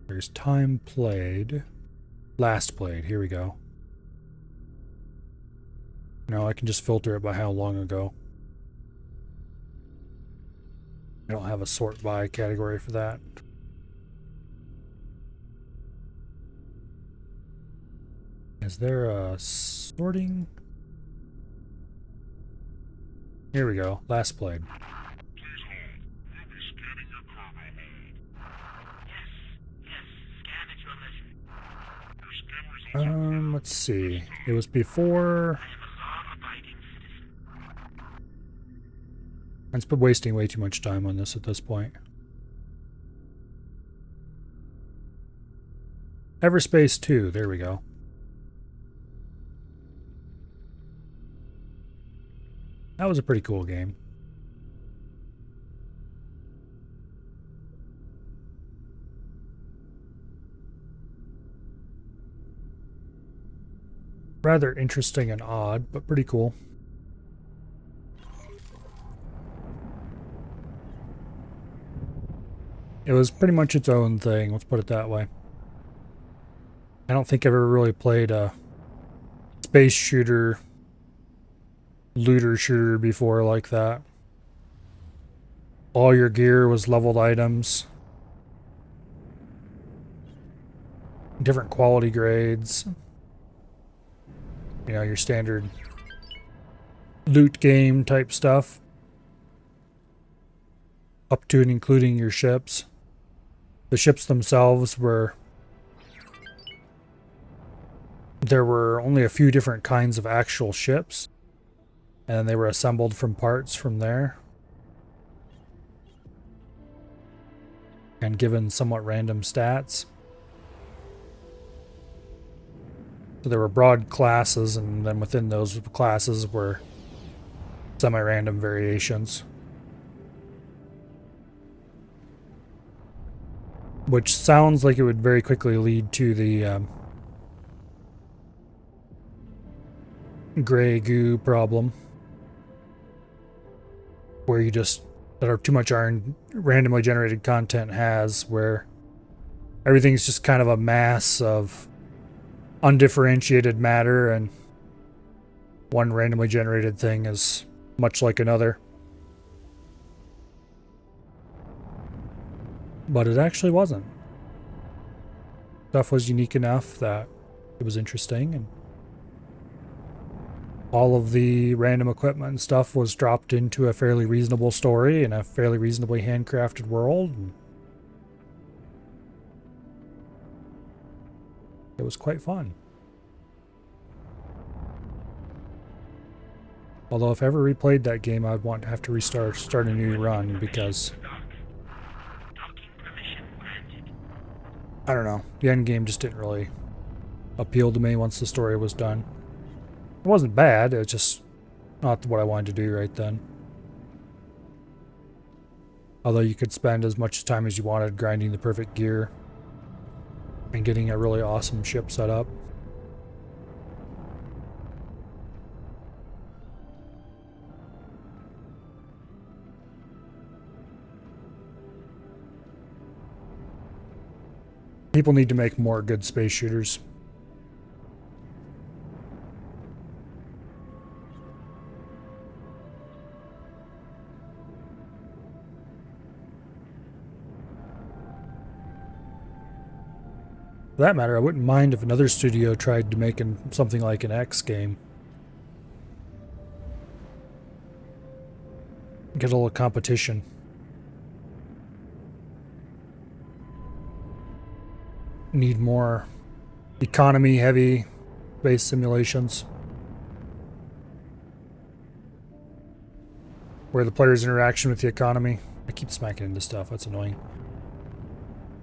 There's time played. Last played, here we go. No, I can just filter it by how long ago. I don't have a sort by category for that. Is there a sorting? Here we go. Last played. Let's see. It was before. I'm just wasting way too much time on this at this point. Everspace 2, there we go. That was a pretty cool game. Rather interesting and odd, but pretty cool. It was pretty much its own thing, let's put it that way. I don't think I've ever really played a space shooter, looter shooter before like that. All your gear was leveled items. Different quality grades. You know, your standard loot game type stuff. Up to and including your ships. The ships themselves were... There were only a few different kinds of actual ships. And they were assembled from parts from there. And given somewhat random stats. So there were broad classes, and then within those classes were semi-random variations. Which sounds like it would very quickly lead to the gray goo problem. Where you just, that are too much randomly generated content has, where everything's just kind of a mass of undifferentiated matter, and one randomly generated thing is much like another. But it actually wasn't. Stuff was unique enough that it was interesting, and all of the random equipment and stuff was dropped into a fairly reasonable story in a fairly reasonably handcrafted world. And it was quite fun. Although if I ever replayed that game, I'd want to have to start a new run, because I don't know, the end game just didn't really appeal to me once the story was done. It wasn't bad, it was just not what I wanted to do right then. Although you could spend as much time as you wanted grinding the perfect gear and getting a really awesome ship set up. People need to make more good space shooters. For that matter, I wouldn't mind if another studio tried to make something like an X game. Get a little competition. Need more economy-heavy space simulations, where the player's interaction with the economy... I keep smacking into stuff, that's annoying.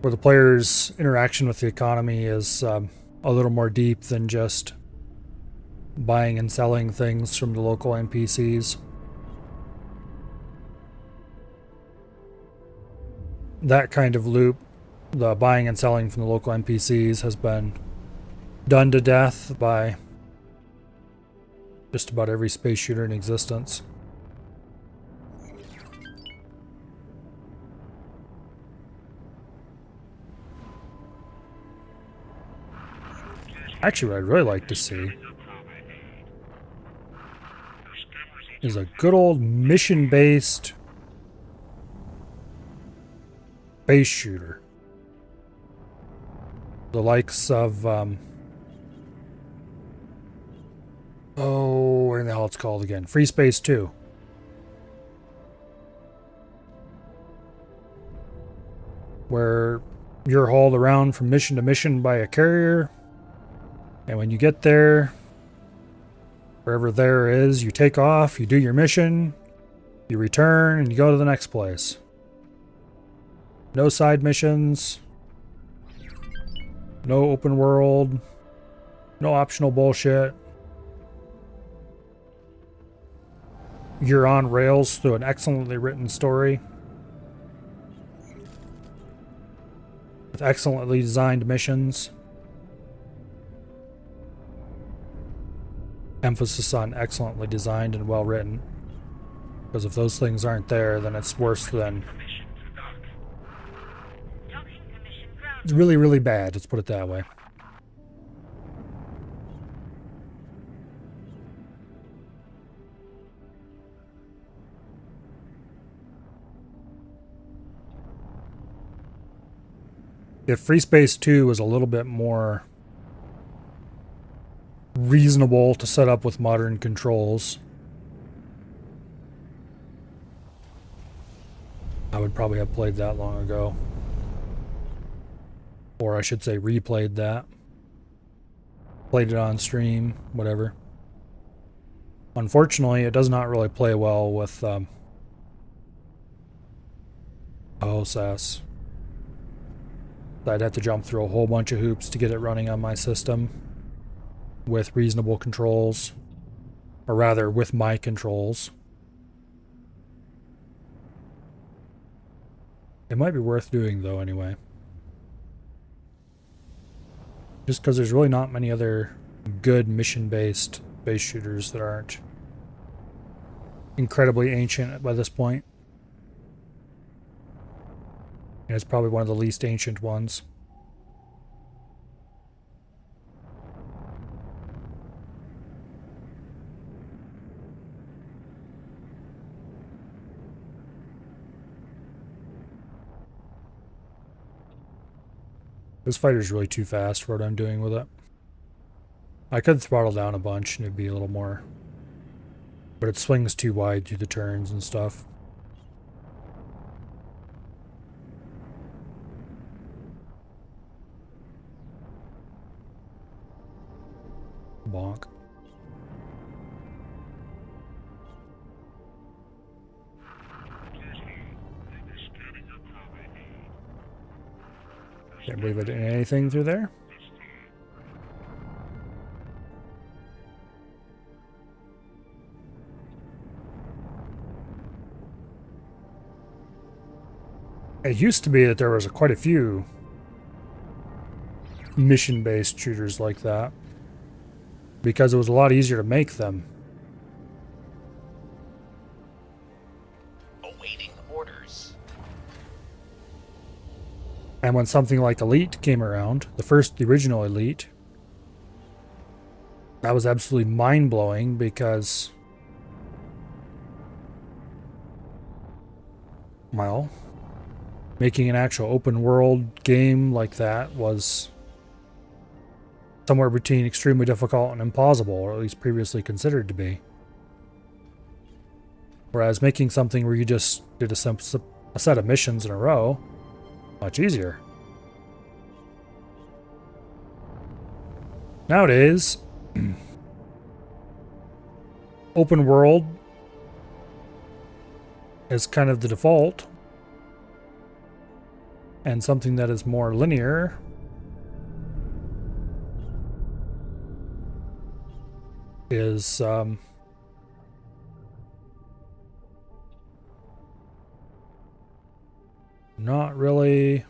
Where the player's interaction with the economy is a little more deep than just buying and selling things from the local NPCs. That kind of loop, the buying and selling from the local NPCs, has been done to death by just about every space shooter in existence. Actually, what I'd really like to see is a good old mission-based space shooter. The likes of, oh, what the hell it's called again? Free Space 2. Where you're hauled around from mission to mission by a carrier. And when you get there, wherever there is, you take off, you do your mission, you return, and you go to the next place. No side missions. No open world. No optional bullshit. You're on rails through an excellently written story. With excellently designed missions. Emphasis on excellently designed and well written. Because if those things aren't there, then it's worse than... It's really, really bad, let's put it that way. If Free Space 2 was a little bit more reasonable to set up with modern controls, I would probably have played that long ago. Or I should say replayed that. Played it on stream, whatever. Unfortunately, it does not really play well with spaaaaaace. I'd have to jump through a whole bunch of hoops to get it running on my system with reasonable controls, or rather with my controls. It might be worth doing though anyway. Just because there's really not many other good mission-based space shooters that aren't incredibly ancient by this point. And it's probably one of the least ancient ones. This fighter's really too fast for what I'm doing with it. I could throttle down a bunch and it'd be a little more, but it swings too wide through the turns and stuff. Bonk. Can't believe I didn't hit anything through there. It used to be that there was quite a few mission-based shooters like that, because it was a lot easier to make them. Awaiting orders. And when something like Elite came around, the original Elite, that was absolutely mind-blowing because, well, making an actual open world game like that was somewhere between extremely difficult and impossible, or at least previously considered to be. Whereas making something where you just did a set of missions in a row, much easier. Nowadays, open world is kind of the default, and something that is more linear is not really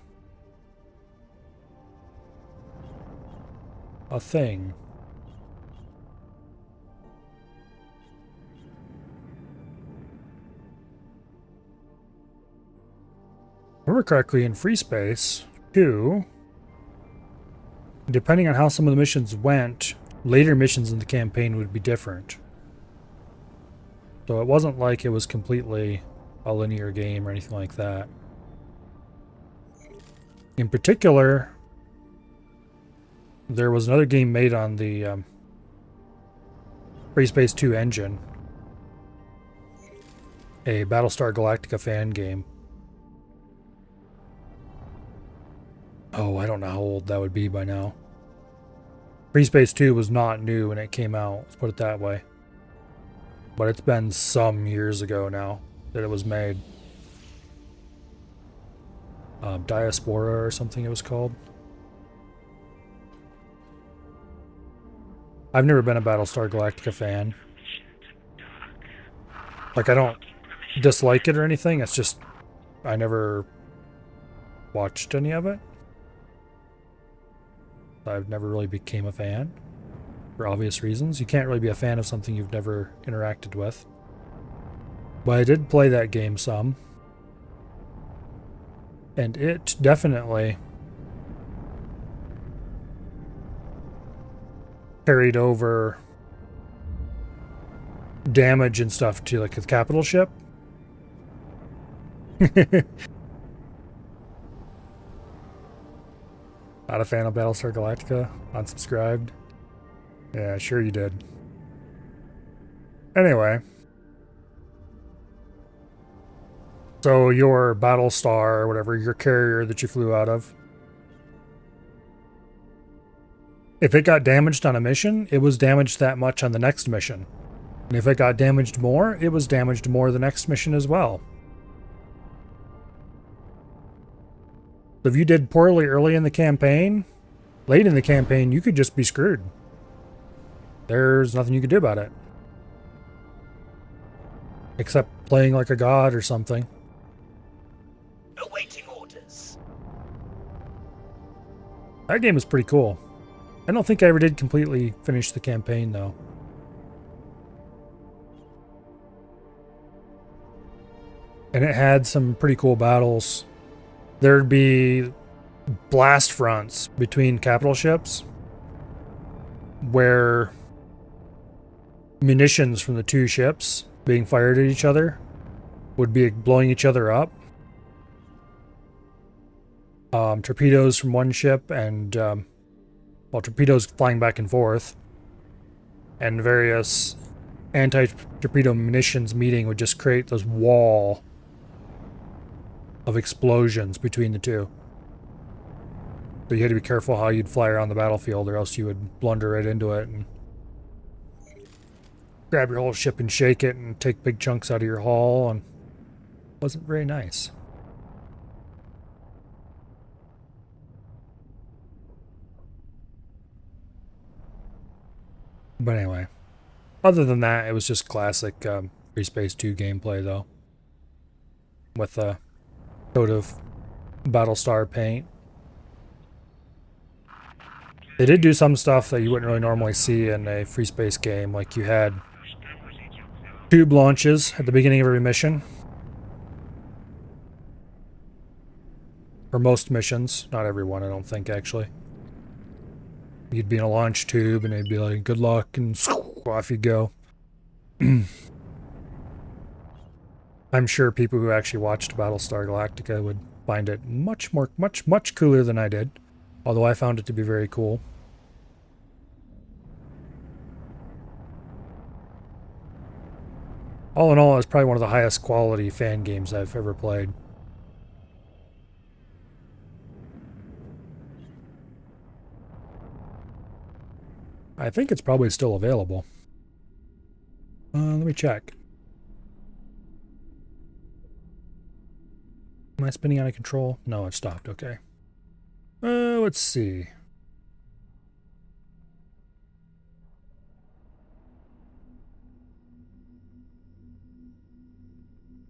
a thing. If I remember correctly, in Free Space 2, depending on how some of the missions went, later missions in the campaign would be different. So it wasn't like it was completely a linear game or anything like that. In particular, there was another game made on the Free Space 2 engine, a Battlestar Galactica fan game. Oh, I don't know how old that would be by now. Free Space 2 was not new when it came out, let's put it that way. But it's been some years ago now that it was made. Diaspora or something it was called. I've never been a Battlestar Galactica fan. Like, I don't dislike it or anything, it's just I never watched any of it. I've never really became a fan, for obvious reasons. You can't really be a fan of something you've never interacted with. But I did play that game some. And it definitely carried over damage and stuff to like the capital ship. Not a fan of Battlestar Galactica? Unsubscribed? Yeah, sure you did. Anyway. So your Battlestar, or whatever, your carrier that you flew out of, if it got damaged on a mission, it was damaged that much on the next mission. And if it got damaged more, it was damaged more the next mission as well. So if you did poorly early in the campaign, late in the campaign, you could just be screwed. There's nothing you could do about it. Except playing like a god or something. Awaiting orders. That game is pretty cool. I don't think I ever did completely finish the campaign, though. And it had some pretty cool battles. There'd be blast fronts between capital ships where munitions from the two ships being fired at each other would be blowing each other up. torpedoes from one ship and, well, torpedoes flying back and forth, and various anti-torpedo munitions meeting would just create this wall of explosions between the two. So you had to be careful how you'd fly around the battlefield, or else you would blunder right into it and grab your whole ship and shake it and take big chunks out of your hull, and it wasn't very nice. But anyway, other than that, it was just classic Free Space 2 gameplay, though, with a coat of Battlestar paint. They did do some stuff that you wouldn't really normally see in a Free Space game, like you had tube launches at the beginning of every mission. For most missions, not every one, I don't think, actually. You'd be in a launch tube and they'd be like, good luck, and off you go. I'm sure people who actually watched Battlestar Galactica would find it much cooler than I did. Although I found it to be very cool. All in all, it's probably one of the highest quality fan games I've ever played. I think it's probably still available. Let me check. Am I spinning out of control? No, it stopped. Okay. Let's see.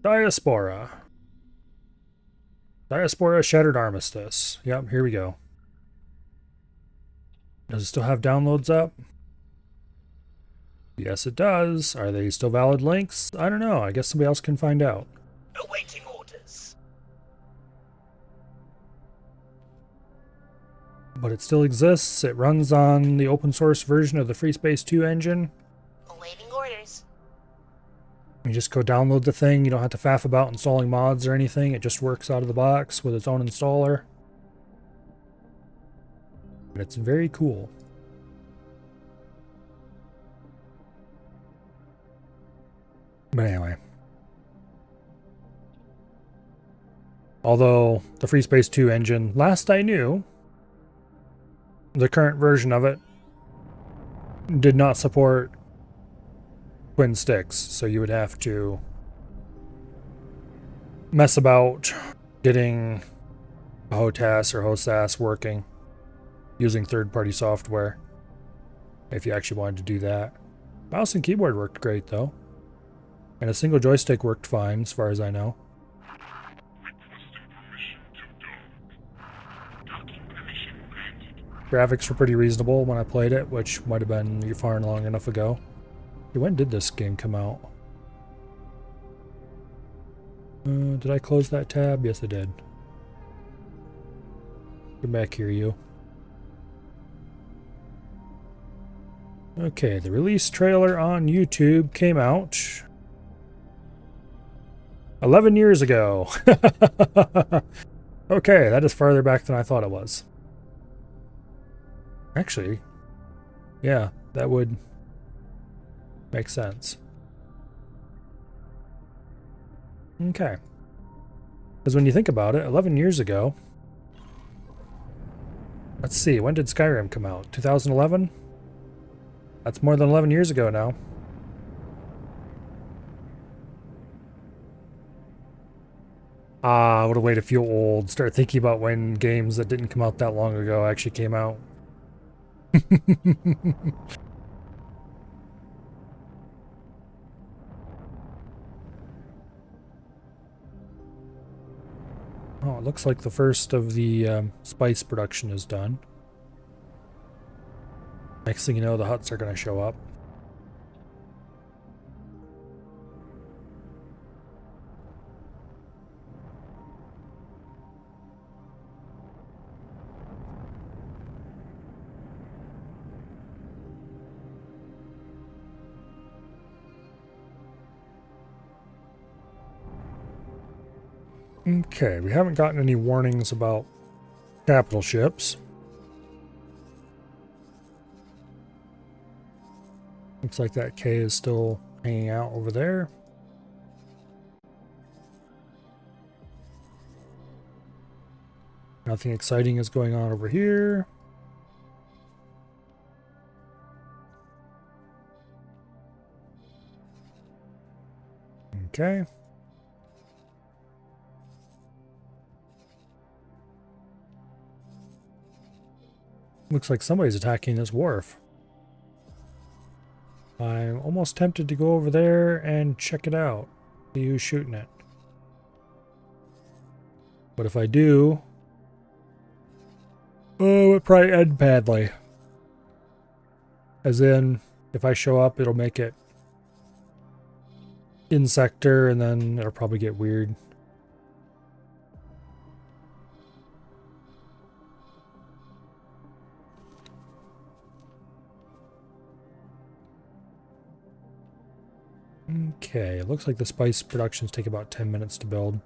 Diaspora. Diaspora Shattered Armistice. Yep, here we go. Does it still have downloads up? Yes, it does. Are they still valid links? I don't know. I guess somebody else can find out. Awaiting orders. But it still exists. It runs on the open source version of the Free Space 2 engine. Awaiting orders. You just go download the thing. You don't have to faff about installing mods or anything. It just works out of the box with its own installer. And it's very cool. But anyway. Although the Free Space 2 engine, last I knew, the current version of it did not support twin sticks, so you would have to mess about getting a HOTAS or HOSAS working using third-party software if you actually wanted to do that. Mouse and keyboard worked great, though. And a single joystick worked fine, as far as I know. Graphics were pretty reasonable when I played it, which might have been far and long enough ago. When did this game come out? Did I close that tab? Yes, I did. Come back here, you. Okay, the release trailer on YouTube came out 11 years ago. Okay, that is farther back than I thought it was. Actually, yeah, that would make sense. Okay. Because when you think about it, 11 years ago... Let's see, when did Skyrim come out? 2011? That's more than 11 years ago now. Ah, what a way to feel old. Start thinking about when games that didn't come out that long ago actually came out. Oh, it looks like the first of the spice production is done. Next thing you know, the huts are going to show up. Okay, we haven't gotten any warnings about capital ships. Looks like that K is still hanging out over there. Nothing exciting is going on over here. Okay. Looks like somebody's attacking this wharf. I'm almost tempted to go over there and check it out. See who's shooting it. But if I do, oh, it probably end badly. As in, if I show up, it'll make it in sector, and then it'll probably get weird. Okay, it looks like the spice productions take about 10 minutes to build.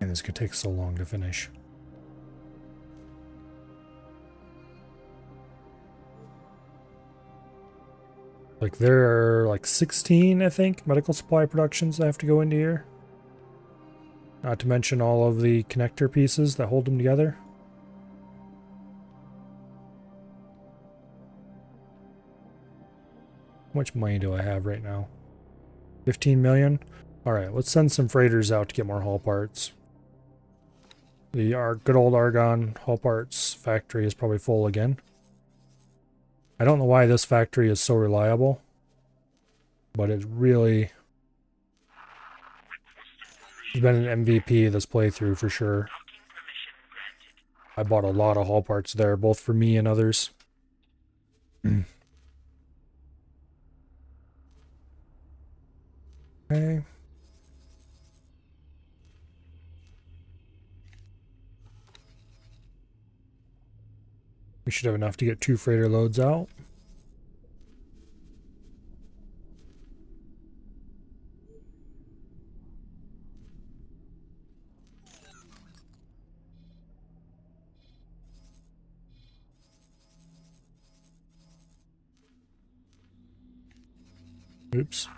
And this could take so long to finish. Like there are like 16, I think, medical supply productions that have to go into here. Not to mention all of the connector pieces that hold them together. How much money do I have right now? 15 million? Alright, let's send some freighters out to get more hull parts. Our good old Argon hull parts factory is probably full again. I don't know why this factory is so reliable, but it really has been an MVP this playthrough for sure. I bought a lot of hull parts there, both for me and others. Okay. We should have enough to get 2 freighter loads out. Oops.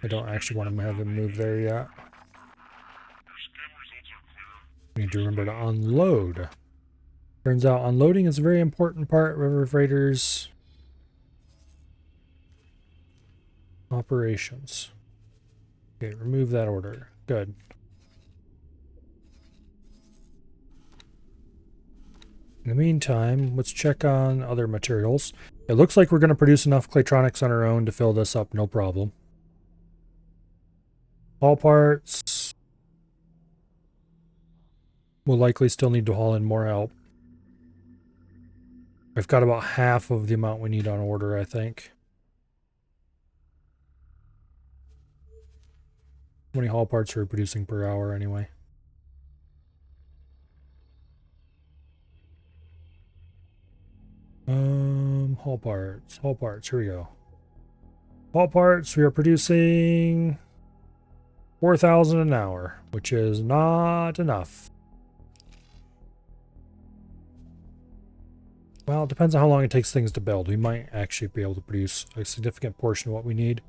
I don't actually want to have him move there yet. We need to remember to unload. Turns out unloading is a very important part of River Freighters operations. Okay, remove that order. Good. In the meantime, let's check on other materials. It looks like we're going to produce enough Claytronics on our own to fill this up, no problem. All parts. We'll likely still need to haul in more help. I've got about half of the amount we need on order, I think. How many hull parts are we producing per hour anyway? Hull parts, here we go. Hull parts, we are producing 4,000 an hour, which is not enough. Well, it depends on how long it takes things to build. We might actually be able to produce a significant portion of what we need.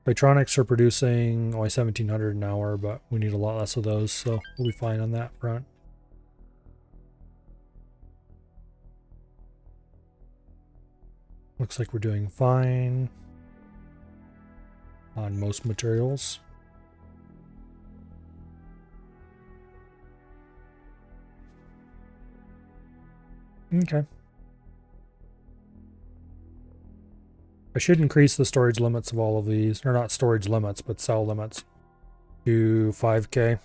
Claytronics are producing only 1,700 an hour, but we need a lot less of those, so we'll be fine on that front. Looks like we're doing fine on most materials. Okay. I should increase the storage limits of all of these, or not storage limits, but cell limits to 5K.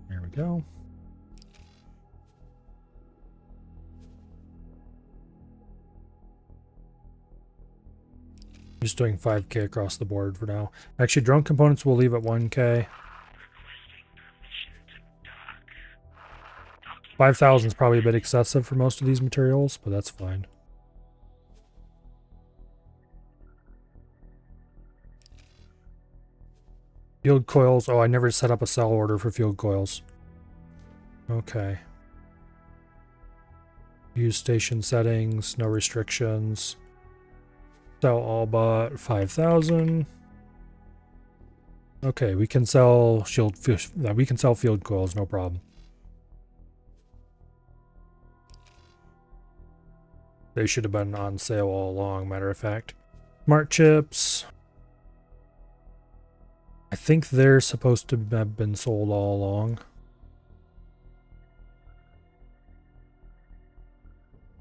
There we go. Just doing 5k across the board for now. Actually, drone components we'll leave at 1k. 5,000 is probably a bit excessive for most of these materials, but that's fine. Field coils. Oh, I never set up a sell order for field coils. Okay. Use station settings, no restrictions. Sell all but 5,000. Okay, we can sell we can sell field coils, no problem. They should have been on sale all along, matter of fact. Smart chips. I think they're supposed to have been sold all along.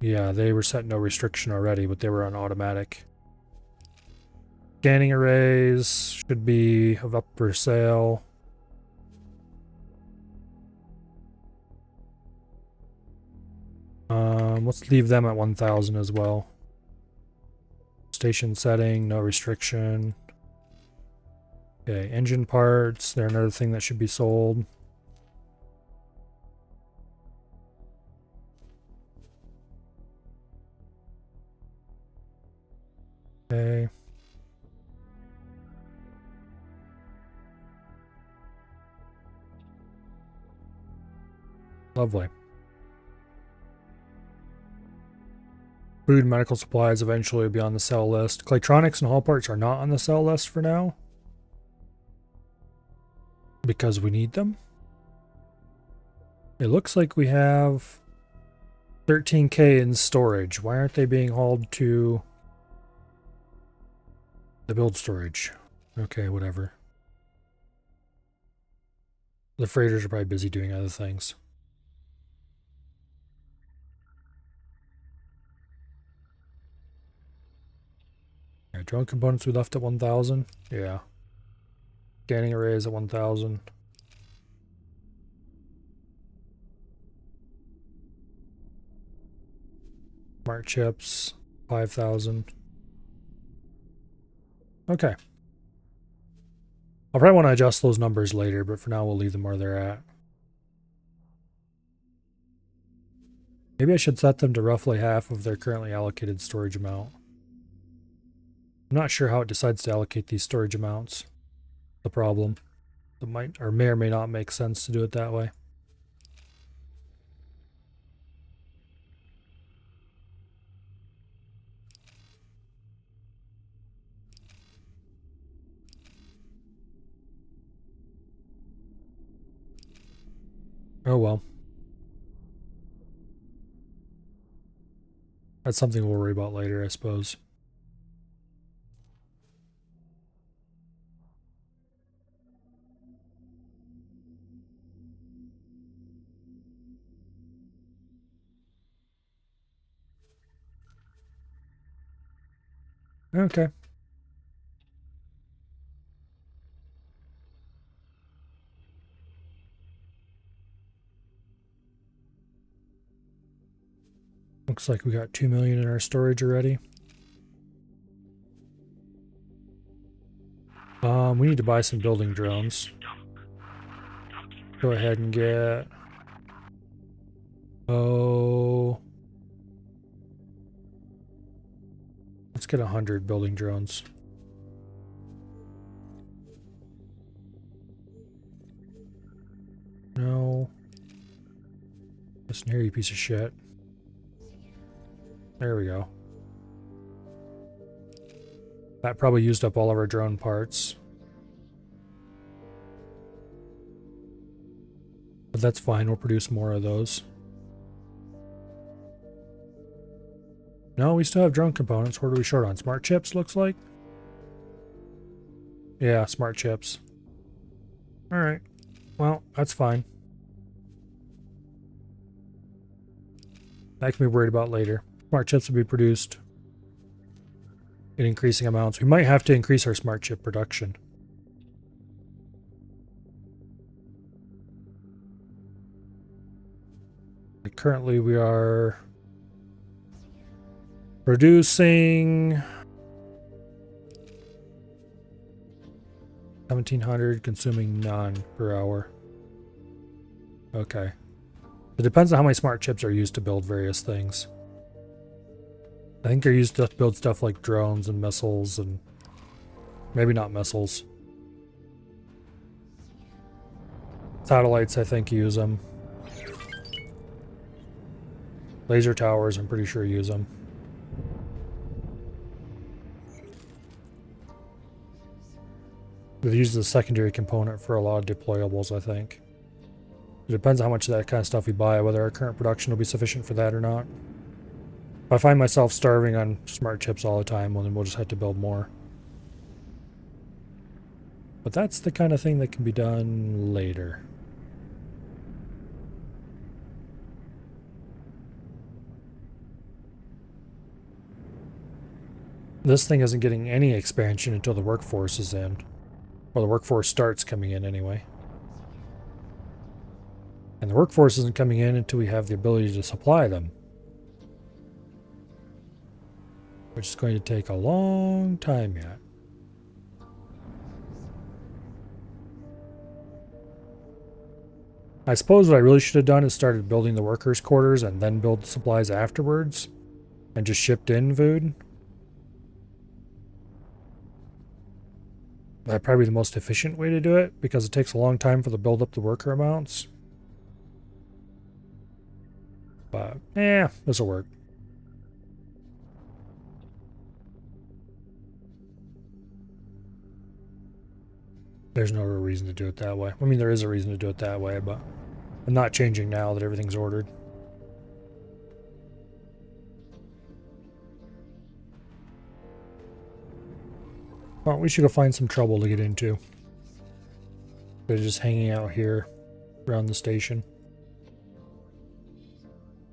Yeah, they were set no restriction already, but they were on automatic. Scanning arrays should be up for sale. Let's leave them at 1,000 as well. Station setting, no restriction. Okay, engine parts, they're another thing that should be sold. Okay. Lovely. Food and medical supplies eventually will be on the sell list. Claytronics and haul parts are not on the sell list for now. Because we need them. It looks like we have 13k in storage. Why aren't they being hauled to the build storage? Okay, whatever. The freighters are probably busy doing other things. Yeah, drone components we left at 1,000. Yeah. Scanning arrays at 1,000. Smart chips, 5,000. Okay. I'll probably want to adjust those numbers later, but for now we'll leave them where they're at. Maybe I should set them to roughly half of their currently allocated storage amount. I'm not sure how it decides to allocate these storage amounts. The problem. It might or may not make sense to do it that way. Oh well. That's something we'll worry about later, I suppose. Okay. Looks like we got 2 million in our storage already. We need to buy some building drones. Go ahead and get... Oh... Let's get 100 building drones. No. Listen here, you piece of shit. There we go. That probably used up all of our drone parts. But that's fine, we'll produce more of those. No, we still have drone components. What are we short on? Smart chips, looks like? Yeah, smart chips. Alright. Well, that's fine. That can be worried about later. Smart chips will be produced in increasing amounts. We might have to increase our smart chip production. Currently we are producing 1700, consuming none per hour. Okay. It depends on how many smart chips are used to build various things. I think they're used to build stuff like drones and missiles and maybe not missiles. Satellites, I think, use them. Laser towers, I'm pretty sure, use them. They use the secondary component for a lot of deployables, I think. It depends on how much of that kind of stuff we buy, whether our current production will be sufficient for that or not. If I find myself starving on smart chips all the time, well, then we'll just have to build more. But that's the kind of thing that can be done later. This thing isn't getting any expansion until the workforce is in. Well, the workforce starts coming in anyway. And the workforce isn't coming in until we have the ability to supply them. Which is going to take a long time yet. I suppose what I really should have done is started building the workers' quarters and then build supplies afterwards. And just shipped in food. That'd probably be the most efficient way to do it, because it takes a long time for the build up the worker amounts. But, this'll work. There's no real reason to do it that way. I mean, there is a reason to do it that way, but I'm not changing now that everything's ordered. Well, we should go find some trouble to get into. They're just hanging out here around the station.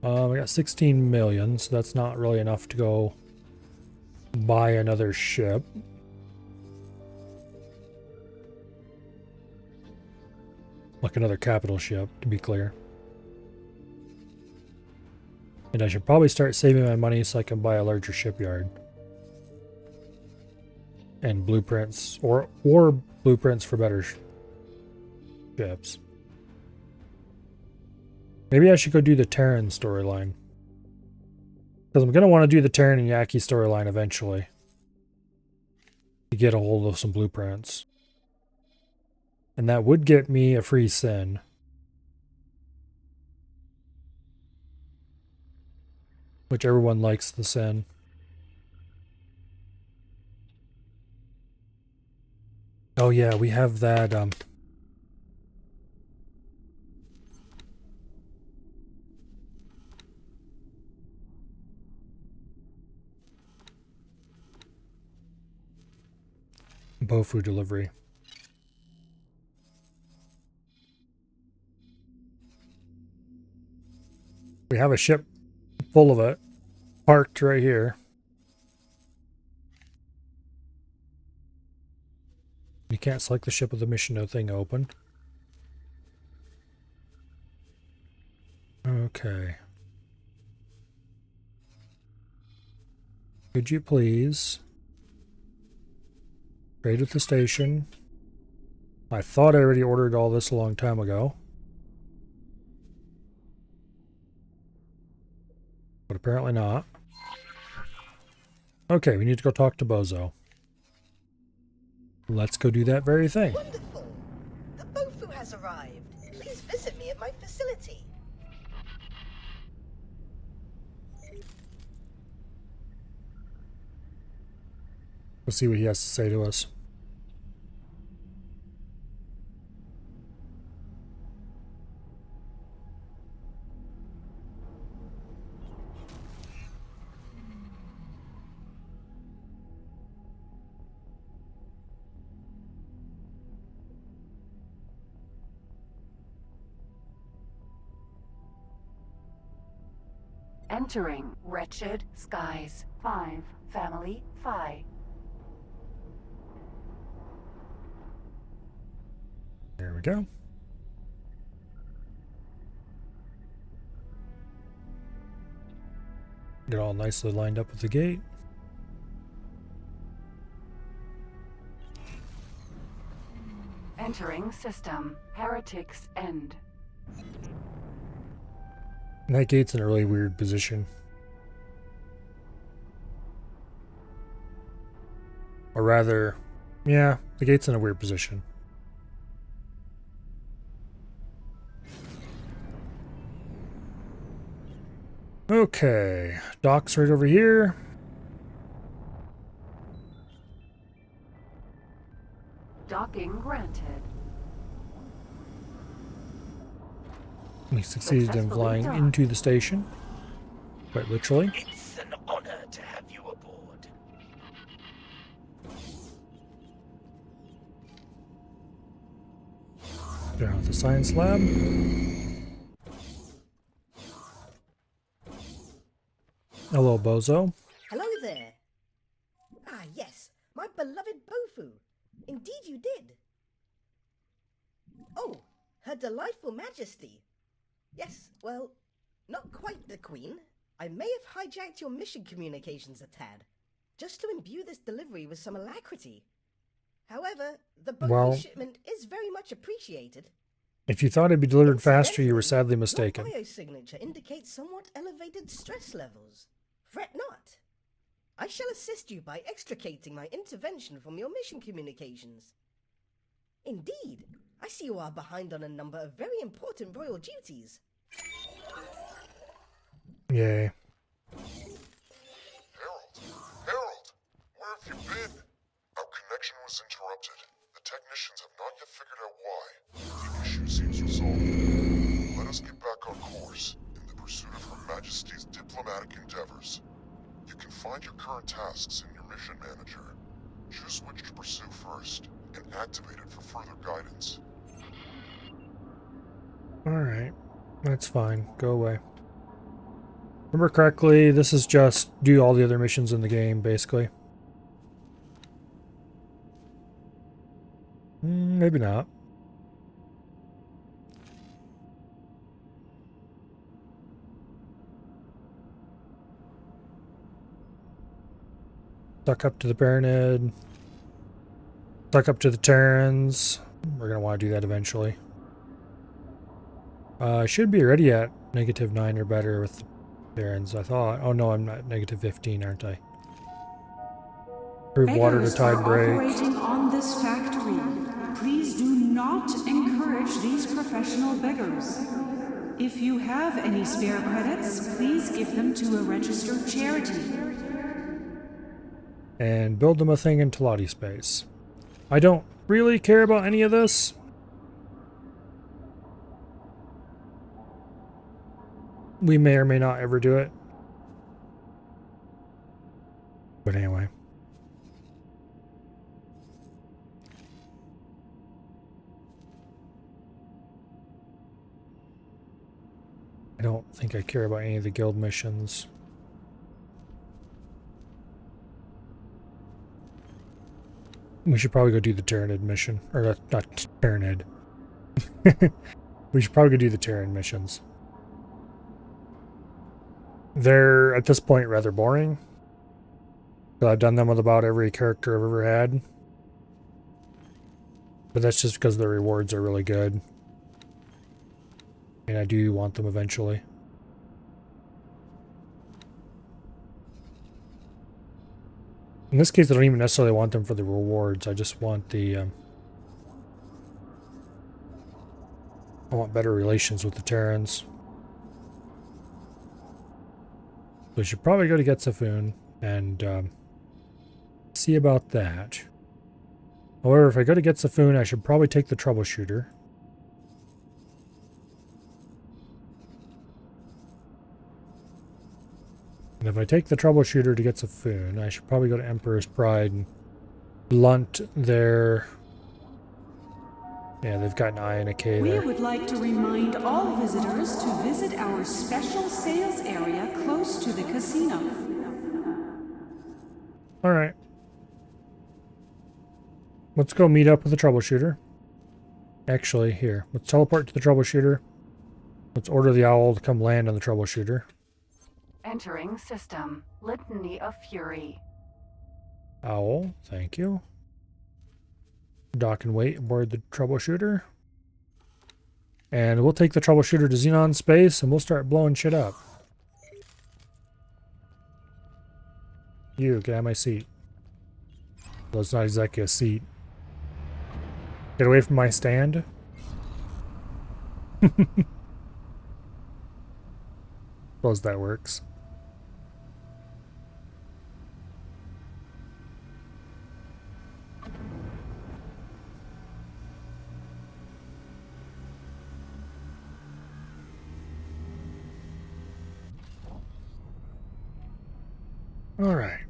We got 16 million, so that's not really enough to go buy another ship. Like another capital ship, to be clear. And I should probably start saving my money so I can buy a larger shipyard. And blueprints, or blueprints for better ships. Maybe I should go do the Terran storyline. Because I'm going to want to do the Terran and Yaki storyline eventually. To get a hold of some blueprints. And that would get me a free sin. Which everyone likes the sin. Oh yeah, we have that, Bofu delivery. We have a ship full of it, parked right here. You can't select the ship with the mission no thing open. Okay. Could you please trade at the station? I thought I already ordered all this a long time ago. But apparently not. Okay, we need to go talk to Bozo. Let's go do that very thing. Wonderful. The Bofu has arrived. Please visit me at my facility. We'll see what he has to say to us. Entering Wretched Skies 5, Family Phi. There we go. Get all nicely lined up with the gate. Entering system. Heretics End. That gate's in a really weird position. Or rather, yeah, the gate's in a weird position. Okay, dock's right over here. Docking granted. We succeeded in flying into the station. Quite literally. It's an honor to have you aboard. Down at the science lab. Hello, Bozo. Hello there. Ah, yes, my beloved Bofu. Indeed you did. Oh, Her Delightful Majesty. Yes, well, not quite the Queen. I may have hijacked your mission communications a tad, just to imbue this delivery with some alacrity. However, the Bofu shipment is very much appreciated. If you thought it'd be delivered faster, you were sadly mistaken. Your biosignature indicates somewhat elevated stress levels. Fret not. I shall assist you by extricating my intervention from your mission communications. Indeed, I see you are behind on a number of very important royal duties. Yay. Harold, where have you been? Our connection was interrupted. The technicians have not yet figured out why. The issue seems resolved. Let us get back on course in the pursuit of Her Majesty's diplomatic endeavors. You can find your current tasks in your mission manager. Choose which to pursue first, and activate it for further guidance. Alright, that's fine. Go away. Remember correctly, this is just do all the other missions in the game, basically. Maybe not. Suck up to the Baronid. Suck up to the Terrans. We're going to want to do that eventually. I should be ready at -9 or better with Terrans, I thought. Oh no, I'm not -15, aren't I? Prove water to tide break. Operating on this factory. Please do not encourage these professional beggars. If you have any spare credits, please give them to a registered charity. And build them a thing in Talati space. I don't really care about any of this. We may or may not ever do it. But anyway. I don't think I care about any of the guild missions. We should probably go do the Tyranid mission. Or not Tyranid. We should probably go do the Terran missions. They're, at this point, rather boring. But I've done them with about every character I've ever had. But that's just because the rewards are really good. And I do want them eventually. In this case, I don't even necessarily want them for the rewards. I just want the... I want better relations with the Terrans. We should probably go to Getsafoon and see about that. However, if I go to Getsafoon, I should probably take the troubleshooter. And if I take the troubleshooter to Getsafoon, I should probably go to Emperor's Pride and blunt their... Yeah, they've got an I and a K there. We would like to remind all visitors to visit our special sales area close to the casino. Alright. Let's go meet up with the troubleshooter. Actually, here. Let's teleport to the troubleshooter. Let's order the owl to come land on the troubleshooter. Entering system. Litany of Fury. Owl, thank you. Dock and wait aboard the troubleshooter. And we'll take the troubleshooter to Xenon space and we'll start blowing shit up. You, get out of my seat. Well, it's not exactly a seat. Get away from my stand. Suppose that works. All right.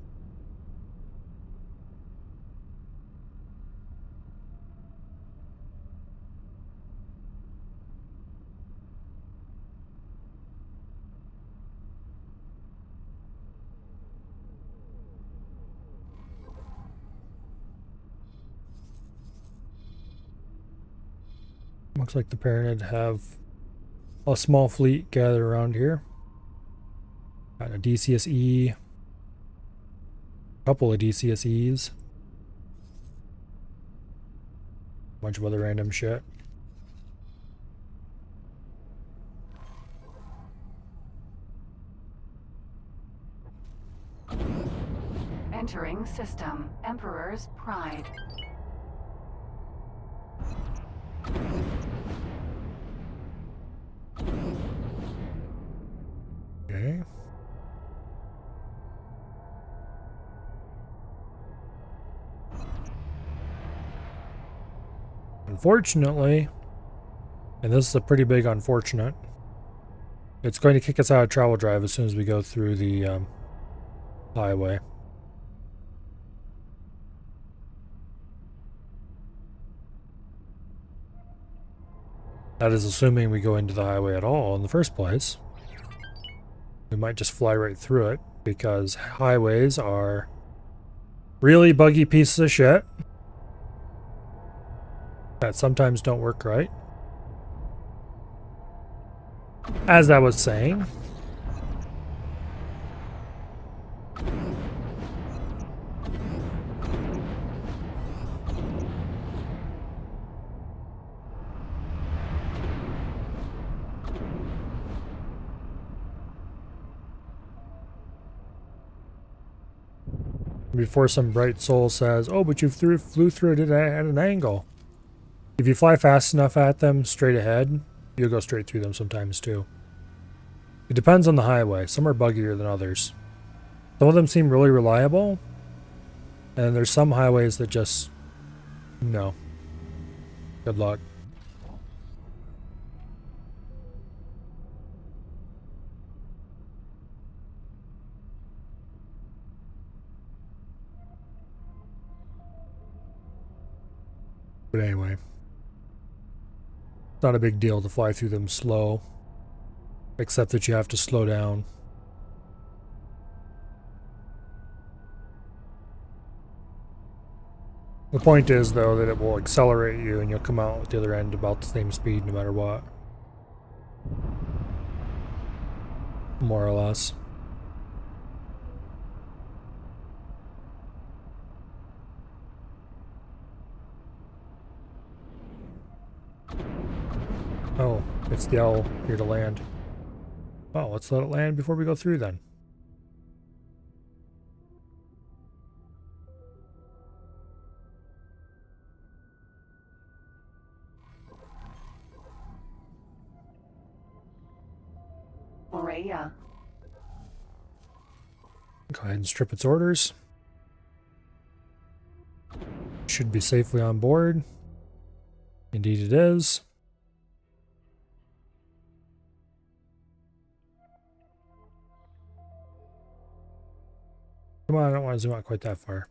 Looks like the Pyramid have a small fleet gathered around here. Got a DCSE, a couple of DCSEs, a bunch of other random shit. Entering system. Emperor's Pride. Okay. Unfortunately, and this is a pretty big unfortunate, it's going to kick us out of travel drive as soon as we go through the highway. That is assuming we go into the highway at all in the first place. We might just fly right through it because highways are really buggy pieces of shit that sometimes don't work right. As I was saying, before some bright soul says, oh, but you flew through it at an angle. If you fly fast enough at them straight ahead, you'll go straight through them sometimes too. It depends on the highway. Some are buggier than others. Some of them seem really reliable, and there's some highways that just, no. Good luck. But anyway, it's not a big deal to fly through them slow, except that you have to slow down. The point is, though, that it will accelerate you and you'll come out at the other end about the same speed no matter what. More or less. Oh, it's the owl here to land. Oh, let's let it land before we go through then. Morea. Go ahead and strip its orders. Should be safely on board. Indeed it is. Come on, I don't want to zoom out quite that far.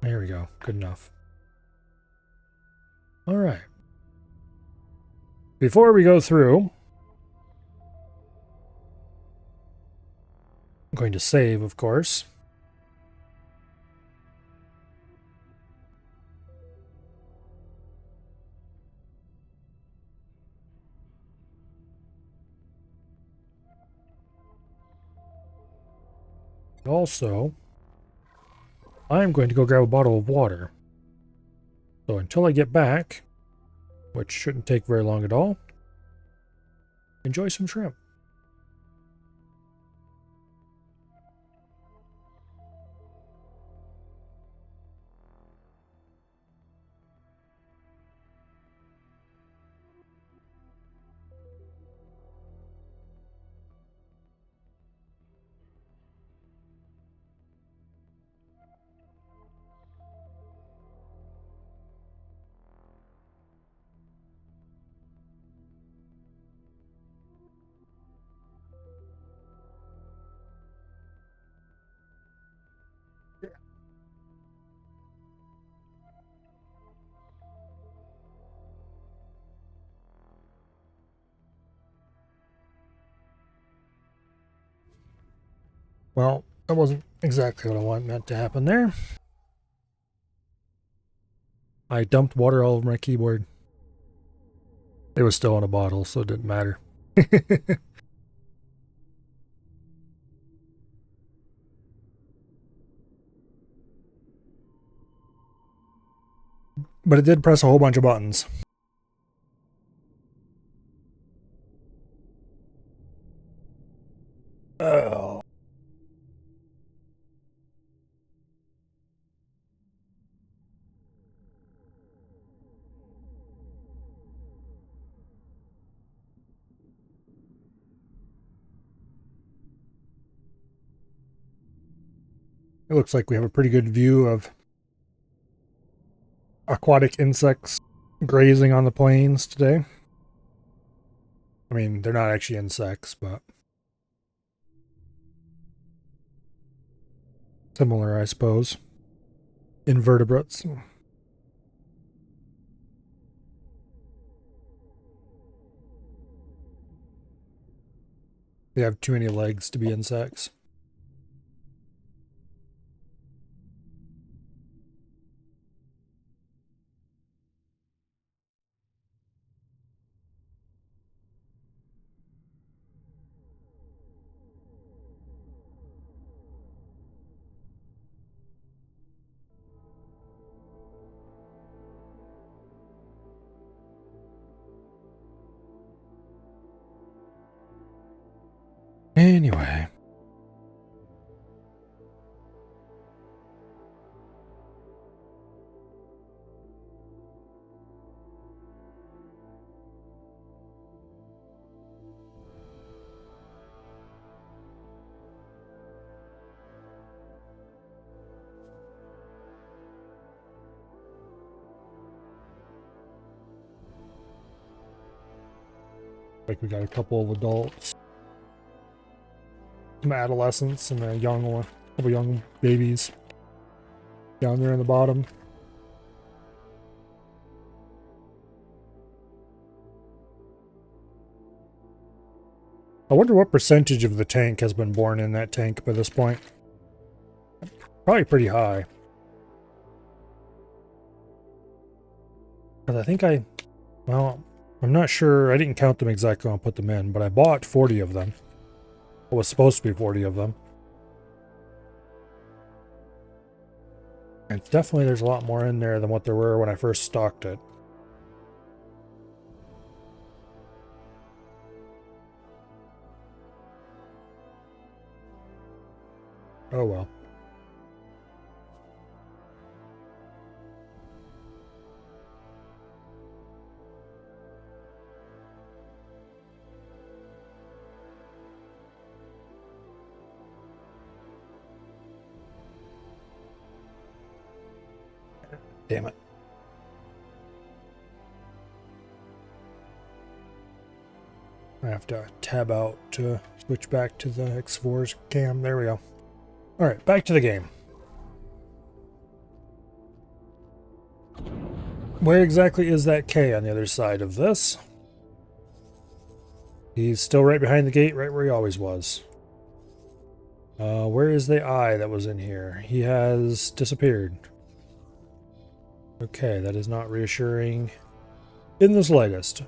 There we go. Good enough. All right. Before we go through, I'm going to save, of course. Also, I'm going to go grab a bottle of water. So until I get back, which shouldn't take very long at all, enjoy some shrimp. Well, that wasn't exactly what I meant to happen there. I dumped water all over my keyboard. It was still in a bottle, so it didn't matter. But it did press a whole bunch of buttons. Oh. It looks like we have a pretty good view of aquatic insects grazing on the plains today. I mean, they're not actually insects, but similar, I suppose. Invertebrates. They have too many legs to be insects. Anyway. Like we got a couple of adults, some adolescents, and a young one, a couple young babies down there in the bottom. I wonder what percentage of the tank has been born in that tank by this point. Probably pretty high. Because I think well, I'm not sure. I didn't count them exactly when I put them in, but I bought 40 of them. It was supposed to be 40 of them. And definitely there's a lot more in there than what there were when I first stocked it. Oh well. Damn it. I have to tab out to switch back to the X4's cam. There we go. Alright, back to the game. Where exactly is that K on the other side of this? He's still right behind the gate, right where he always was. Where is the I that was in here? He has disappeared. Okay, that is not reassuring in the slightest.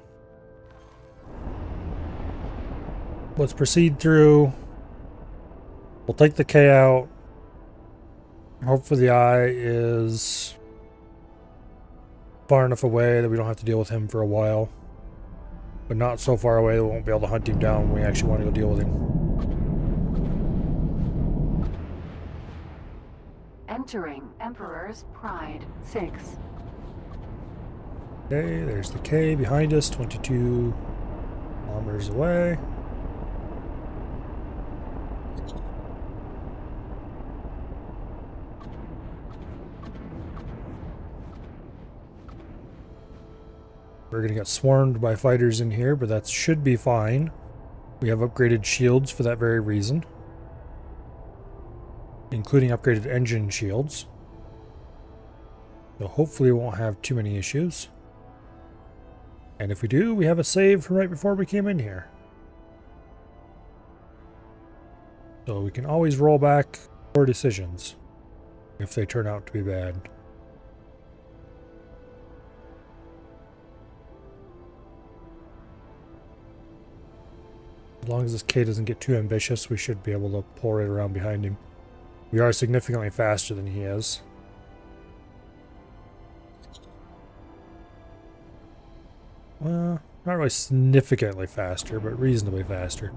Let's proceed through We'll take the K out. Hopefully the I is far enough away that we don't have to deal with him for a while. But not so far away that we won't be able to hunt him down when we actually want to go deal with him. Entering Emperor's Pride 6. Okay, there's the K behind us, 22 kilometers away. We're going to get swarmed by fighters in here, but that should be fine. We have upgraded shields for that very reason, including upgraded engine shields. So hopefully we won't have too many issues. And if we do, we have a save from right before we came in here. So we can always roll back poor decisions if they turn out to be bad. As long as this K doesn't get too ambitious, we should be able to pull right around behind him. We are significantly faster than he is. Well, not really significantly faster, but reasonably faster.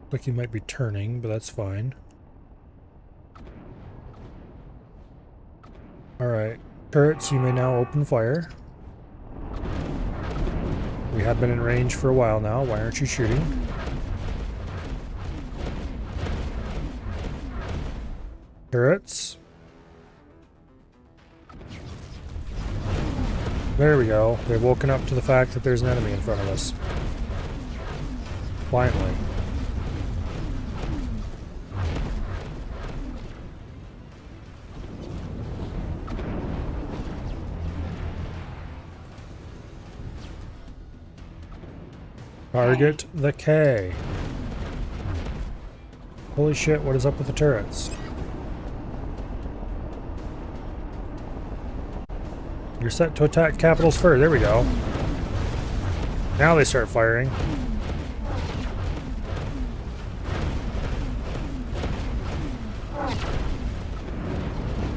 Looks like he might be turning, but that's fine. Alright, turrets, you may now open fire. We have been in range for a while now. Why aren't you shooting? Turrets. There we go. They've woken up to the fact that there's an enemy in front of us. Finally. Target the K. Holy shit, what is up with the turrets? You're set to attack capitals first. There we go. Now they start firing.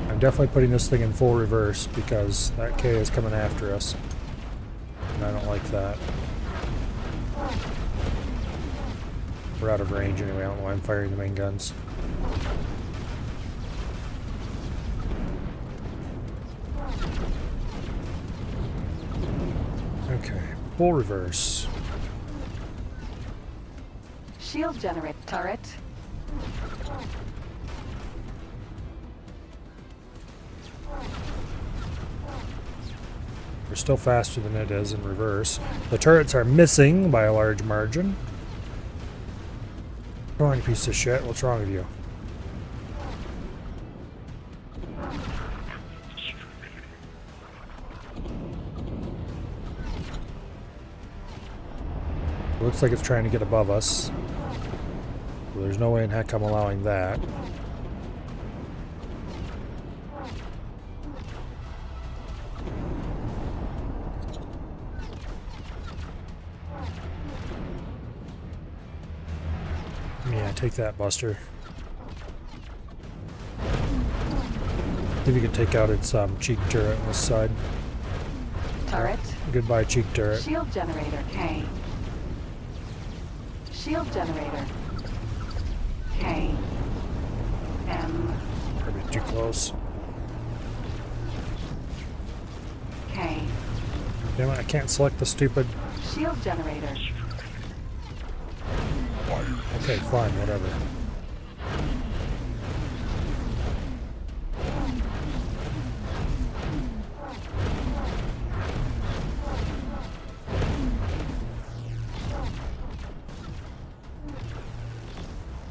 I'm definitely putting this thing in full reverse because that K is coming after us. And I don't like that. We're out of range anyway. I don't know why I'm firing the main guns. Okay, full reverse. Shield generate turret. We're still faster than it is in reverse. The turrets are missing by a large margin. Come on, you piece of shit. What's wrong with you? Looks like it's trying to get above us. Well, there's no way in heck I'm allowing that. Yeah, take that, Buster. See if you can take out its cheek turret on this side. Turret. Goodbye, cheek turret. Shield generator K. Shield generator K. M. Probably too close. K. Damn it, I can't select the stupid... Shield generator. Okay, fine, whatever.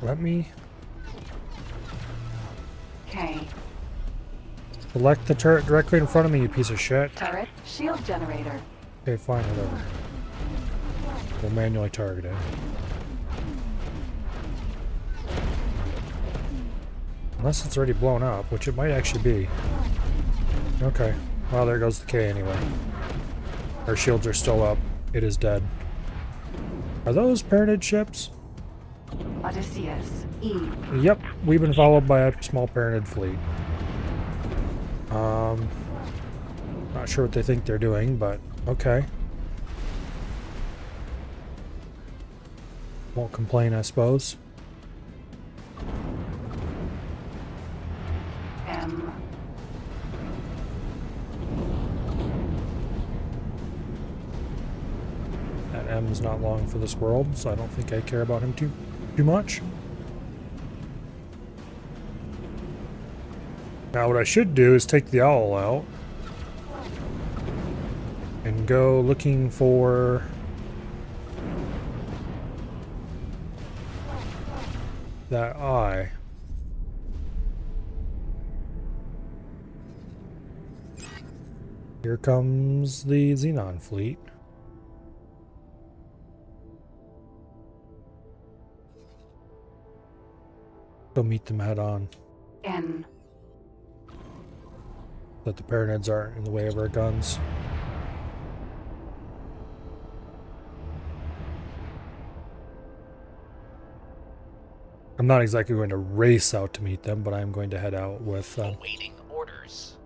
Let me K. select the turret directly in front of me, you piece of shit. Turret. Shield generator. Okay, fine, whatever. We'll manually target it. Unless it's already blown up, which it might actually be. Okay. Well, there goes the K anyway. Our shields are still up. It is dead. Are those Paranid ships? Odysseus, E. Yep, we've been followed by a small Paranid fleet. Not sure what they think they're doing, but okay. Won't complain, I suppose. M. That M is not long for this world, so I don't think I care about him too much. Now what I should do is take the owl out and go looking for that eye. Here comes the Xenon fleet. Go meet them head on. N. That the Paranids aren't in the way of our guns. I'm not exactly going to race out to meet them, but I'm going to head out with Awaiting orders.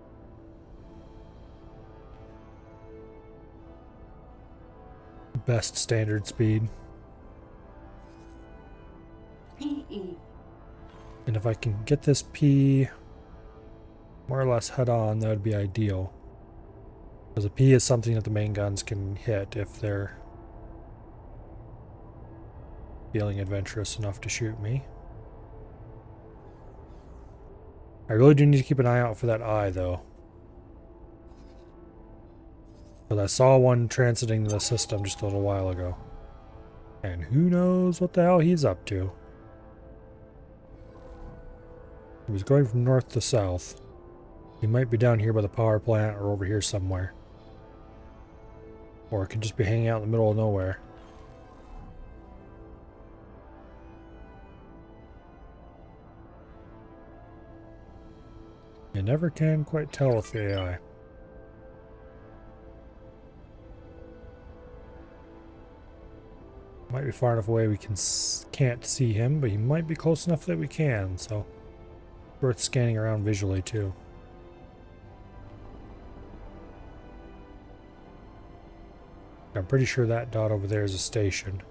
best standard speed. PE. And if I can get this P more or less head on, that would be ideal. Because a P is something that the main guns can hit if they're feeling adventurous enough to shoot me. I really do need to keep an eye out for that eye, though. Because I saw one transiting the system just a little while ago. And who knows what the hell he's up to. He was going from north to south. He might be down here by the power plant or over here somewhere. Or it could just be hanging out in the middle of nowhere. You never can quite tell with the AI. Might be far enough away we can't see him, but he might be close enough that we can, so worth scanning around visually too. I'm pretty sure that dot over there is a station.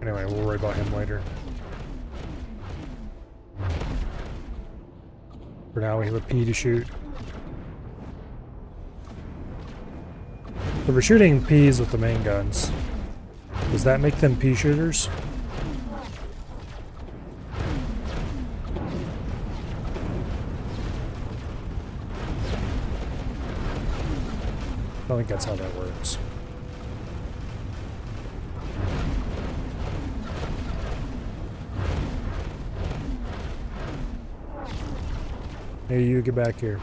Anyway, we'll worry about him later. For now, we have a P to shoot. So we're shooting Ps with the main guns. Does that make them P shooters? I don't think that's how that works. Hey, you get back here.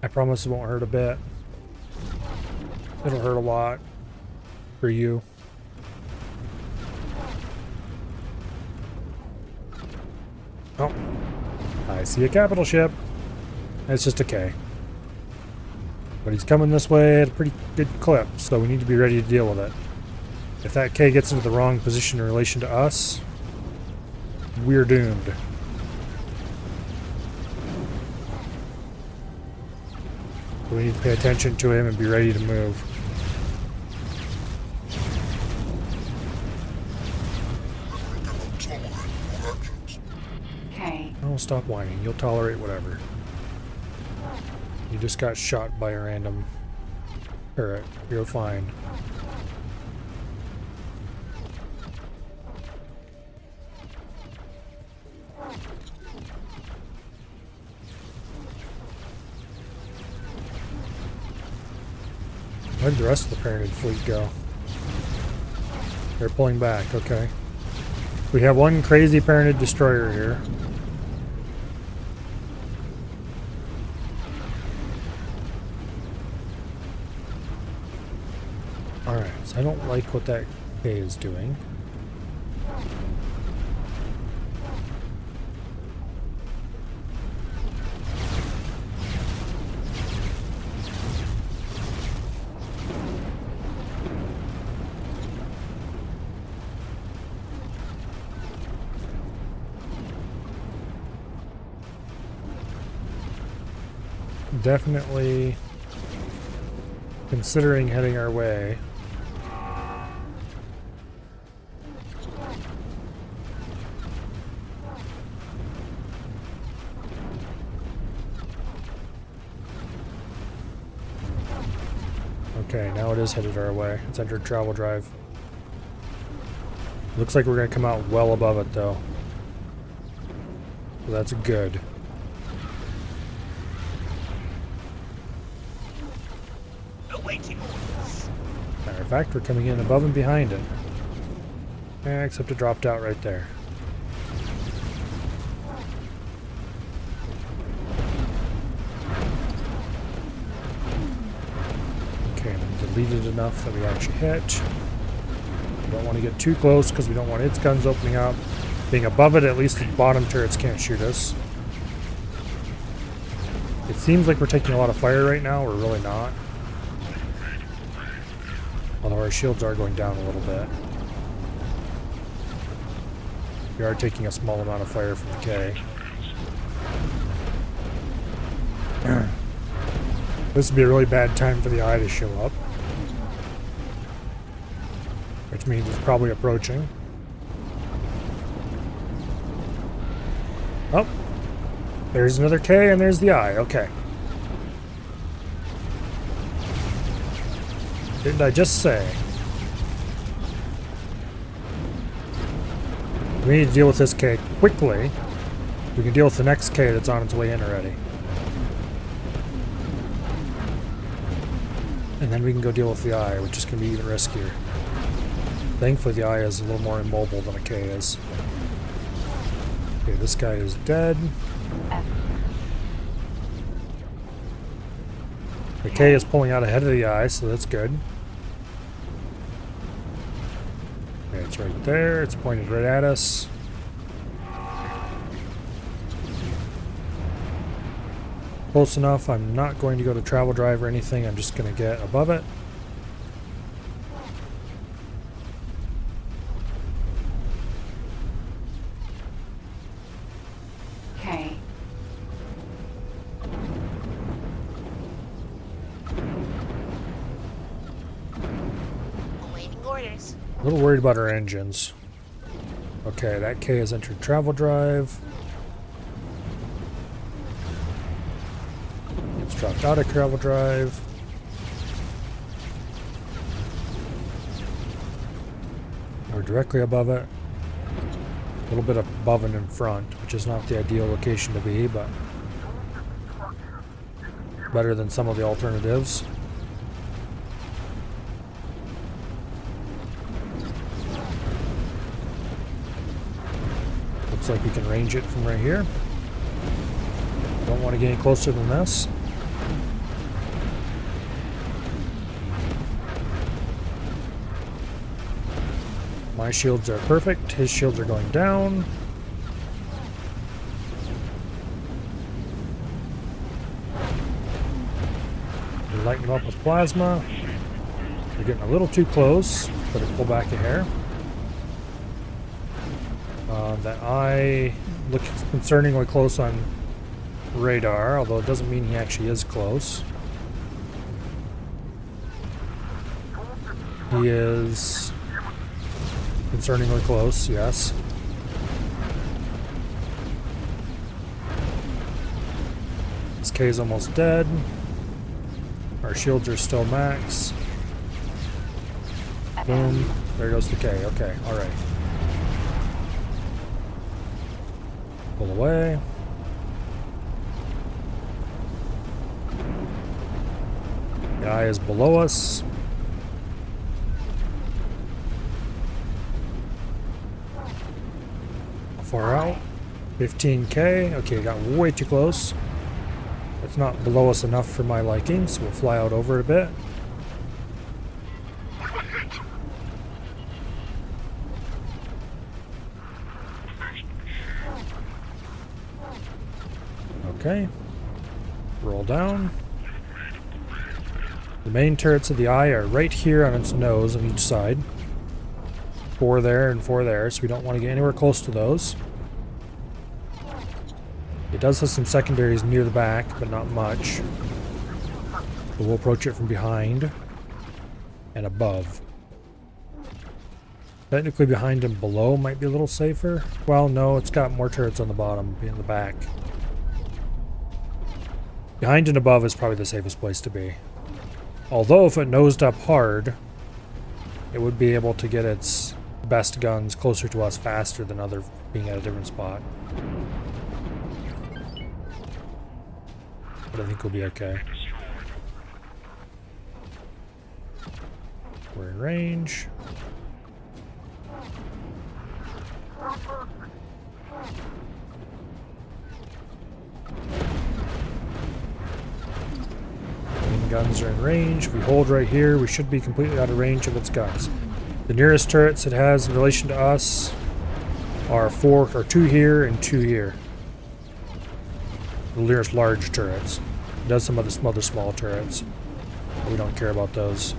I promise it won't hurt a bit. It'll hurt a lot for you. Oh, I see a capital ship. It's just a K. But he's coming this way at a pretty good clip, so we need to be ready to deal with it. If that K gets into the wrong position in relation to us, we're doomed. We need to pay attention to him and be ready to move. K. Oh, stop whining. You'll tolerate whatever. You just got shot by a random turret. You're fine. Where'd the rest of the Paranid fleet go? They're pulling back, okay. We have one crazy Paranid destroyer here. I don't like what that K is doing. Definitely considering heading our way. Okay, now it is headed our way. It's entered travel drive. Looks like we're going to come out well above it though. So that's good. Awaiting orders. Matter of fact, we're coming in above and behind it. Except it dropped out right there. Okay, I'm deleted enough that we actually hit. We don't want to get too close because we don't want its guns opening up. Being above it, at least the bottom turrets can't shoot us. It seems like we're taking a lot of fire right now. We're really not. Although our shields are going down a little bit. We are taking a small amount of fire from the K. This would be a really bad time for the eye to show up. Which means it's probably approaching. Oh, there's another K and there's the eye. Okay. Didn't I just say? We need to deal with this K quickly. We can deal with the next K that's on its way in already. And then we can go deal with the eye, which is going to be even riskier. Thankfully the eye is a little more immobile than a K is. Okay, this guy is dead. The K is pulling out ahead of the eye, so that's good. Okay, it's right there. It's pointed right at us. Close enough. I'm not going to go to travel drive or anything. I'm just going to get above it. K. Awaiting orders. A little worried about our engines. Okay, that K has entered travel drive. It's dropped out of travel drive. We're directly above it. A little bit above and in front, which is not the ideal location to be, but better than some of the alternatives. Looks like we can range it from right here. Don't want to get any closer than this. My shields are perfect. His shields are going down. We light them up with plasma. We're getting a little too close. Better pull back a hair. That eye looks concerningly close on radar, although it doesn't mean he actually is close. He is concerningly close, yes. This K is almost dead. Our shields are still max. Boom. There goes the K. Okay, alright. Pull away. The eye is below us. Far out. 15K. Okay, got way too close. It's not below us enough for my liking, so we'll fly out over it a bit. Okay. Roll down. The main turrets of the eye are right here on its nose on each side. 4 there and 4 there, so we don't want to get anywhere close to those. It does have some secondaries near the back, but not much. So we'll approach it from behind and above. Technically behind and below might be a little safer. Well, no, it's got more turrets on the bottom, in the back. Behind and above is probably the safest place to be. Although if it nosed up hard, it would be able to get its best guns closer to us faster than other being at a different spot. But I think we'll be okay. We're in range. Main guns are in range. We hold right here. We should be completely out of range of its guns. The nearest turrets it has in relation to us are 2 here and 2 here. The nearest large turrets. It does some other small turrets. We don't care about those.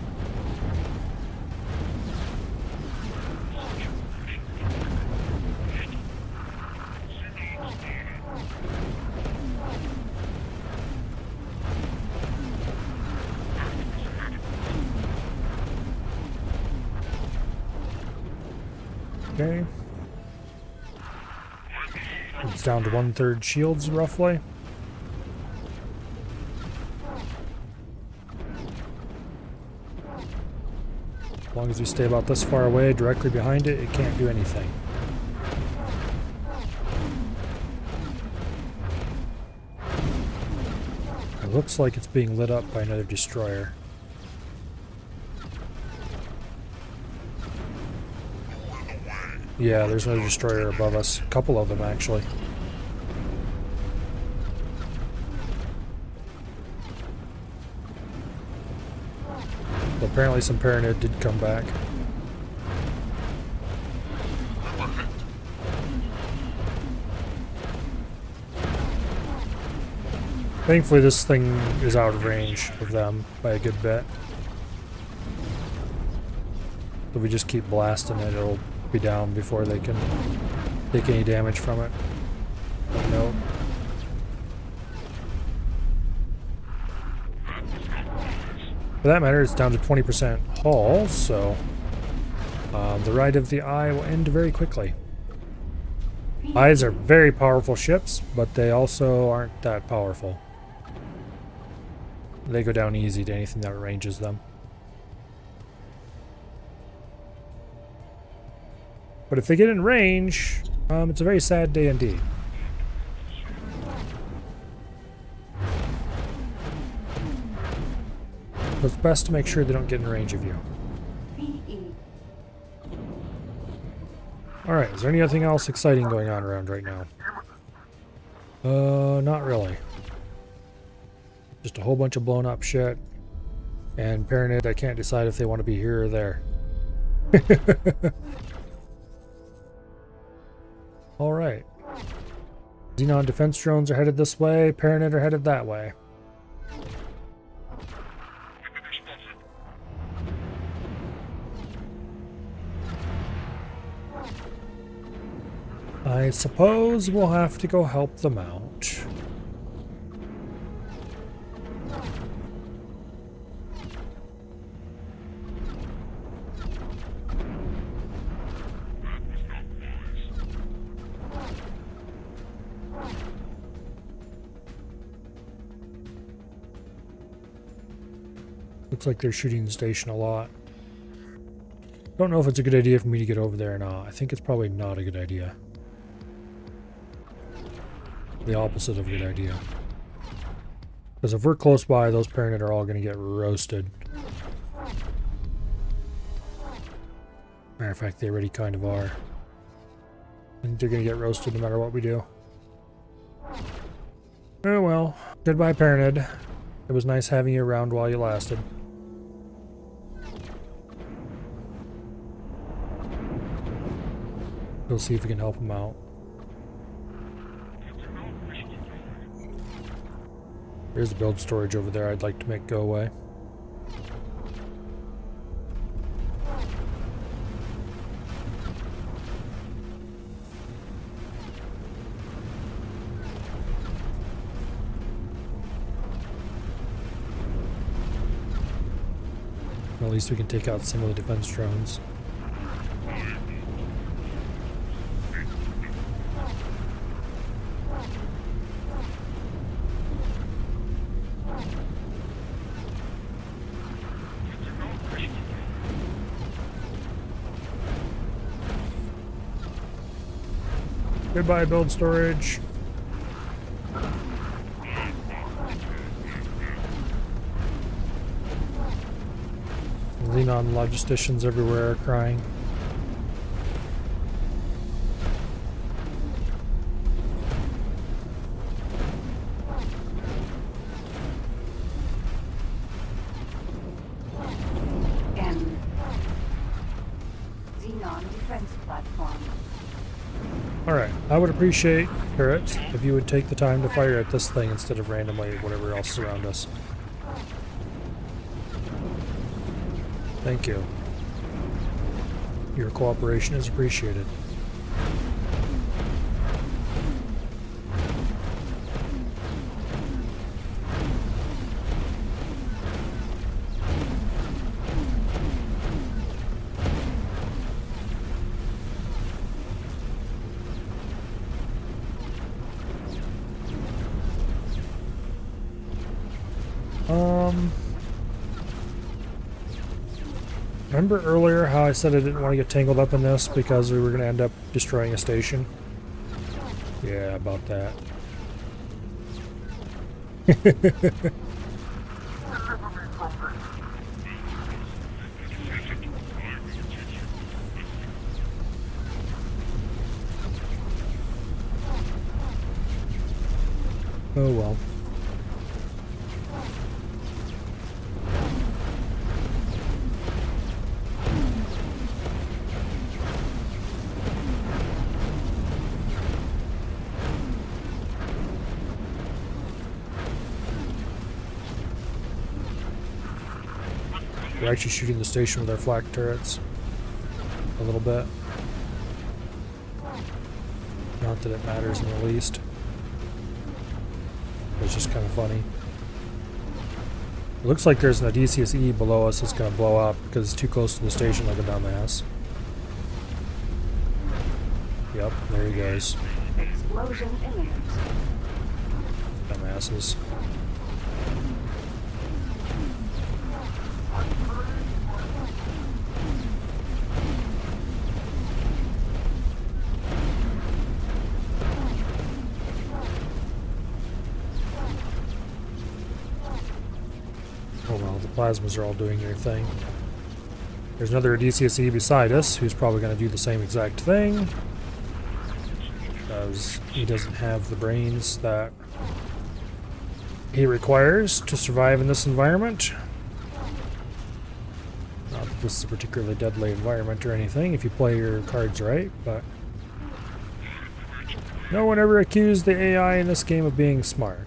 Okay. It's down to 1/3 shields, roughly. As long as we stay about this far away, directly behind it, it can't do anything. It looks like it's being lit up by another destroyer. Yeah, there's another destroyer above us. A couple of them, actually. Well, apparently some Paranid did come back. Thankfully this thing is out of range of them by a good bit. If we just keep blasting it, it'll be down before they can take any damage from it. But no. For that matter, it's down to 20% hull, so the Ride of the Eye will end very quickly. Eyes are very powerful ships, but they also aren't that powerful. They go down easy to anything that ranges them. But if they get in range, it's a very sad day indeed. So it's best to make sure they don't get in range of you. Alright, is there anything else exciting going on around right now? Not really. Just a whole bunch of blown up shit. And Paranid, I can't decide if they want to be here or there. Alright. Xenon defense drones are headed this way, Paranid are headed that way. I suppose we'll have to go help them out. Looks like they're shooting the station a lot. Don't know if it's a good idea for me to get over there or not. I think it's probably not a good idea. The opposite of a good idea. Because if we're close by, those Paranid are all going to get roasted. Matter of fact, they already kind of are. And they're going to get roasted no matter what we do. Oh well. Goodbye, Paranid. It was nice having you around while you lasted. We'll see if we can help him out. There's the build storage over there I'd like to make go away. At least we can take out some of the defense drones. Goodbye, build storage. Xenon logisticians everywhere are crying. N. Xenon defense platform. Alright, I would appreciate, turrets, if you would take the time to fire at this thing instead of randomly whatever else is around us. Thank you. Your cooperation is appreciated. Remember earlier how I said I didn't want to get tangled up in this because we were going to end up destroying a station? Yeah, about that. Oh well. We're actually shooting the station with our flak turrets. A little bit. Not that it matters in the least. It's just kind of funny. It looks like there's an DCSE below us that's going to blow up because it's too close to the station like a dumbass. Yep, there he goes. Explosion imminent. Dumbasses. Oh well, the plasmas are all doing their thing. There's another DCSE beside us who's probably going to do the same exact thing. Because he doesn't have the brains that he requires to survive in this environment. Not that this is a particularly deadly environment or anything if you play your cards right, but no one ever accused the AI in this game of being smart.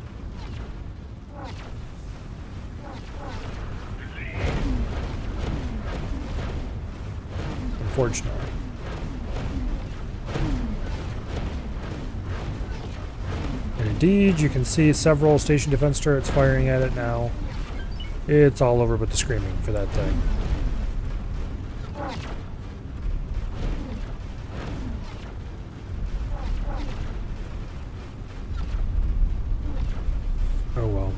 Unfortunately. And indeed, you can see several station defense turrets firing at it now. It's all over but the screaming for that thing. Oh well.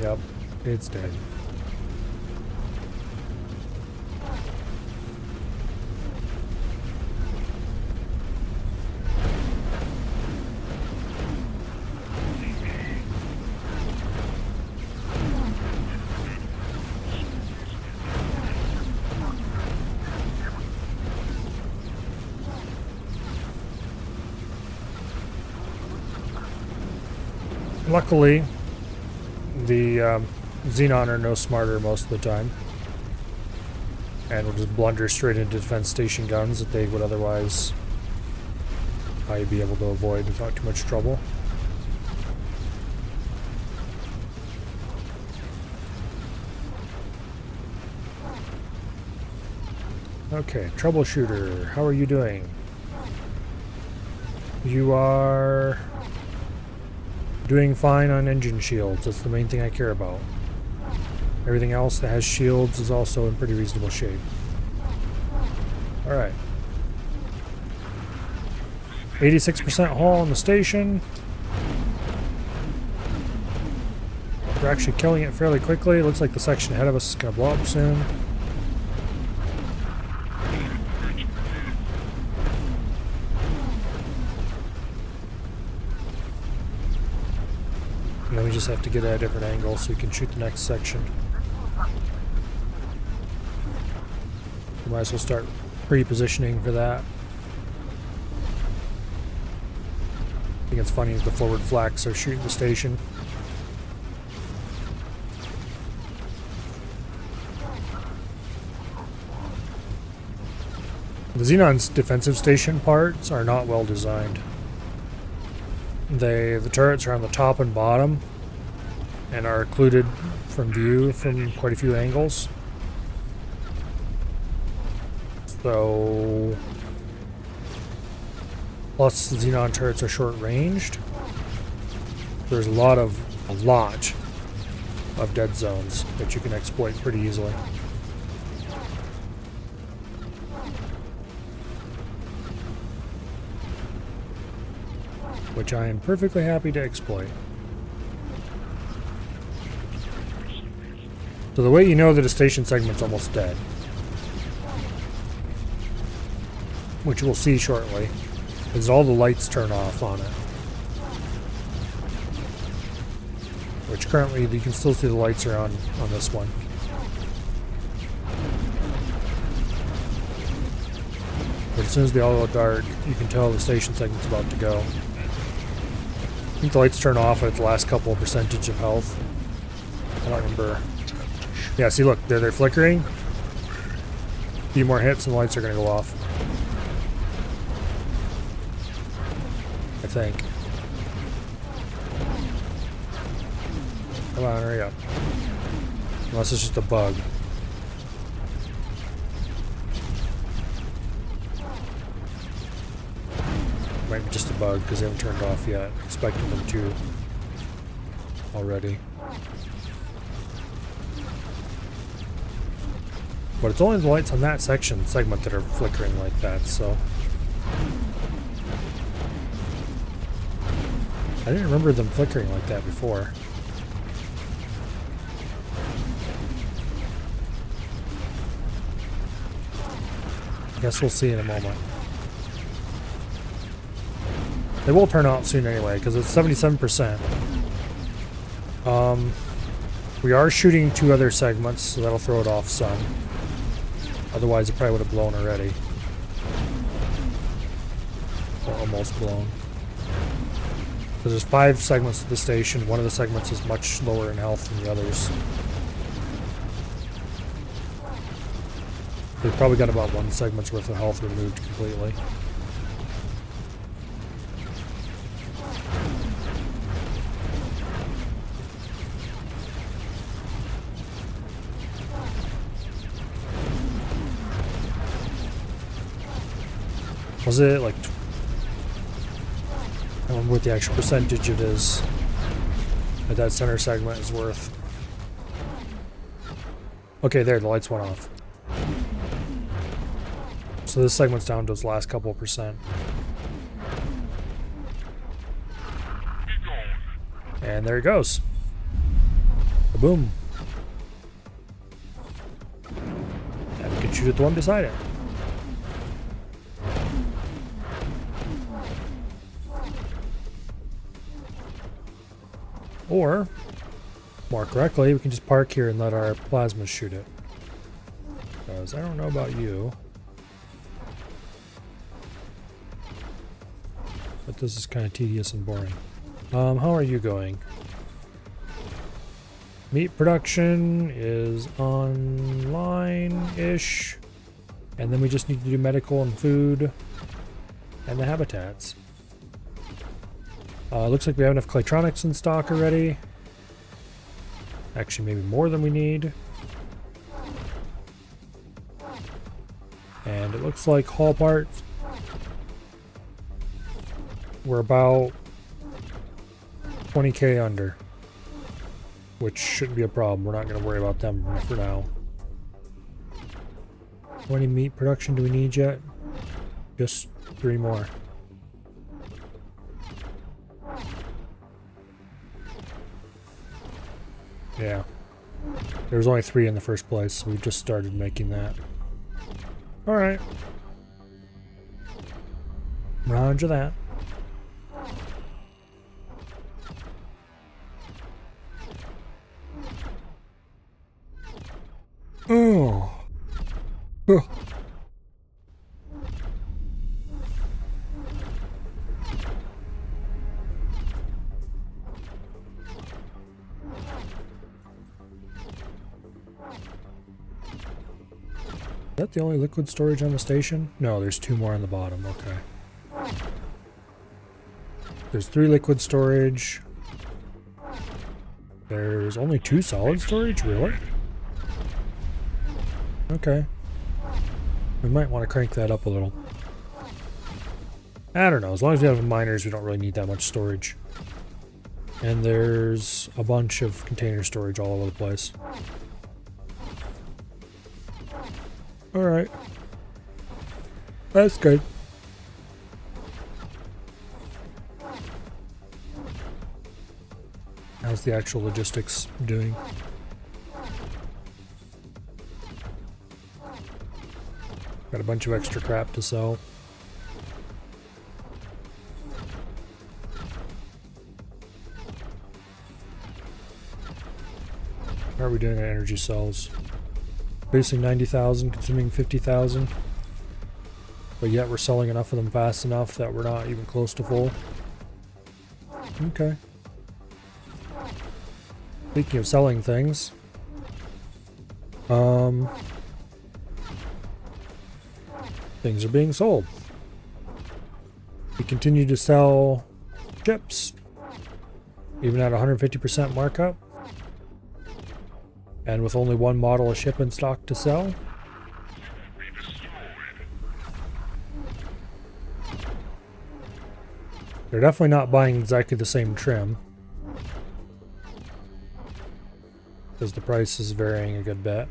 Yep, it's dead. Luckily, the Xenon are no smarter most of the time, and will just blunder straight into defense station guns that they would otherwise probably be able to avoid without too much trouble. Okay, troubleshooter, how are you doing? You are doing fine on engine shields. That's the main thing I care about. Everything else that has shields is also in pretty reasonable shape. Alright. 86% haul on the station. We're actually killing it fairly quickly. It looks like the section ahead of us is going to blow up soon. And then we just have to get at a different angle so we can shoot the next section. We might as well start pre-positioning for that. I think it's funny that the forward flags are shooting the station. The Xenon's defensive station parts are not well designed. The turrets are on the top and bottom and are occluded from view from quite a few angles. So, plus the Xenon turrets are short-ranged. There's a lot of dead zones that you can exploit pretty easily. Which I am perfectly happy to exploit. So the way you know that a station segment's almost dead, which we'll see shortly, is all the lights turn off on it. Which currently you can still see the lights are on this one. But as soon as they all go dark, you can tell the station segment's about to go. I think the lights turn off at the last couple of percentage of health. I don't remember. Yeah, see, look, they're flickering. A few more hits and the lights are going to go off. I think. Come on, hurry up. Unless it's just a bug. Might be just a bug because they haven't turned off yet. Expecting them to already. But it's only the lights on that segment that are flickering like that, so. I didn't remember them flickering like that before. I guess we'll see in a moment. They will turn out soon anyway, because it's 77%. We are shooting 2 other segments, so that'll throw it off some. Otherwise, it probably would have blown already. Or almost blown. Because there's 5 segments to the station. One of the segments is much lower in health than the others. They've probably got about 1 segment's worth of health removed completely. Was it like... I don't remember what the actual percentage it is that center segment is worth. Okay, there, the lights went off. So this segment's down to its last couple of percent. And there it goes. Boom. And we can shoot at the one beside it. Or, more correctly, we can just park here and let our plasmas shoot it. Because I don't know about you, but this is kind of tedious and boring. How are you going? Meat production is online-ish. And then we just need to do medical and food and the habitats. Looks like we have enough Claytronics in stock already. Actually, maybe more than we need. And it looks like hull parts. We're about 20k under. Which shouldn't be a problem. We're not going to worry about them for now. 20 meat production do we need yet? Just 3 more. Yeah. There was only 3 in the first place, so we just started making that. Alright. Roger that. Oh. Ugh. Is that the only liquid storage on the station? No, there's 2 more on the bottom. Okay. There's 3 liquid storage. There's only 2 solid storage? Really? Okay. We might want to crank that up a little. I don't know. As long as we have miners, we don't really need that much storage. And there's a bunch of container storage all over the place. Alright. That's good. How's the actual logistics doing? Got a bunch of extra crap to sell. How are we doing on energy cells? Producing 90,000, consuming 50,000. But yet we're selling enough of them fast enough that we're not even close to full. Okay. Speaking of selling things. Things are being sold. We continue to sell chips. Even at 150% markup. And with only 1 model of ship in stock to sell. They're definitely not buying exactly the same trim. Because the price is varying a good bit.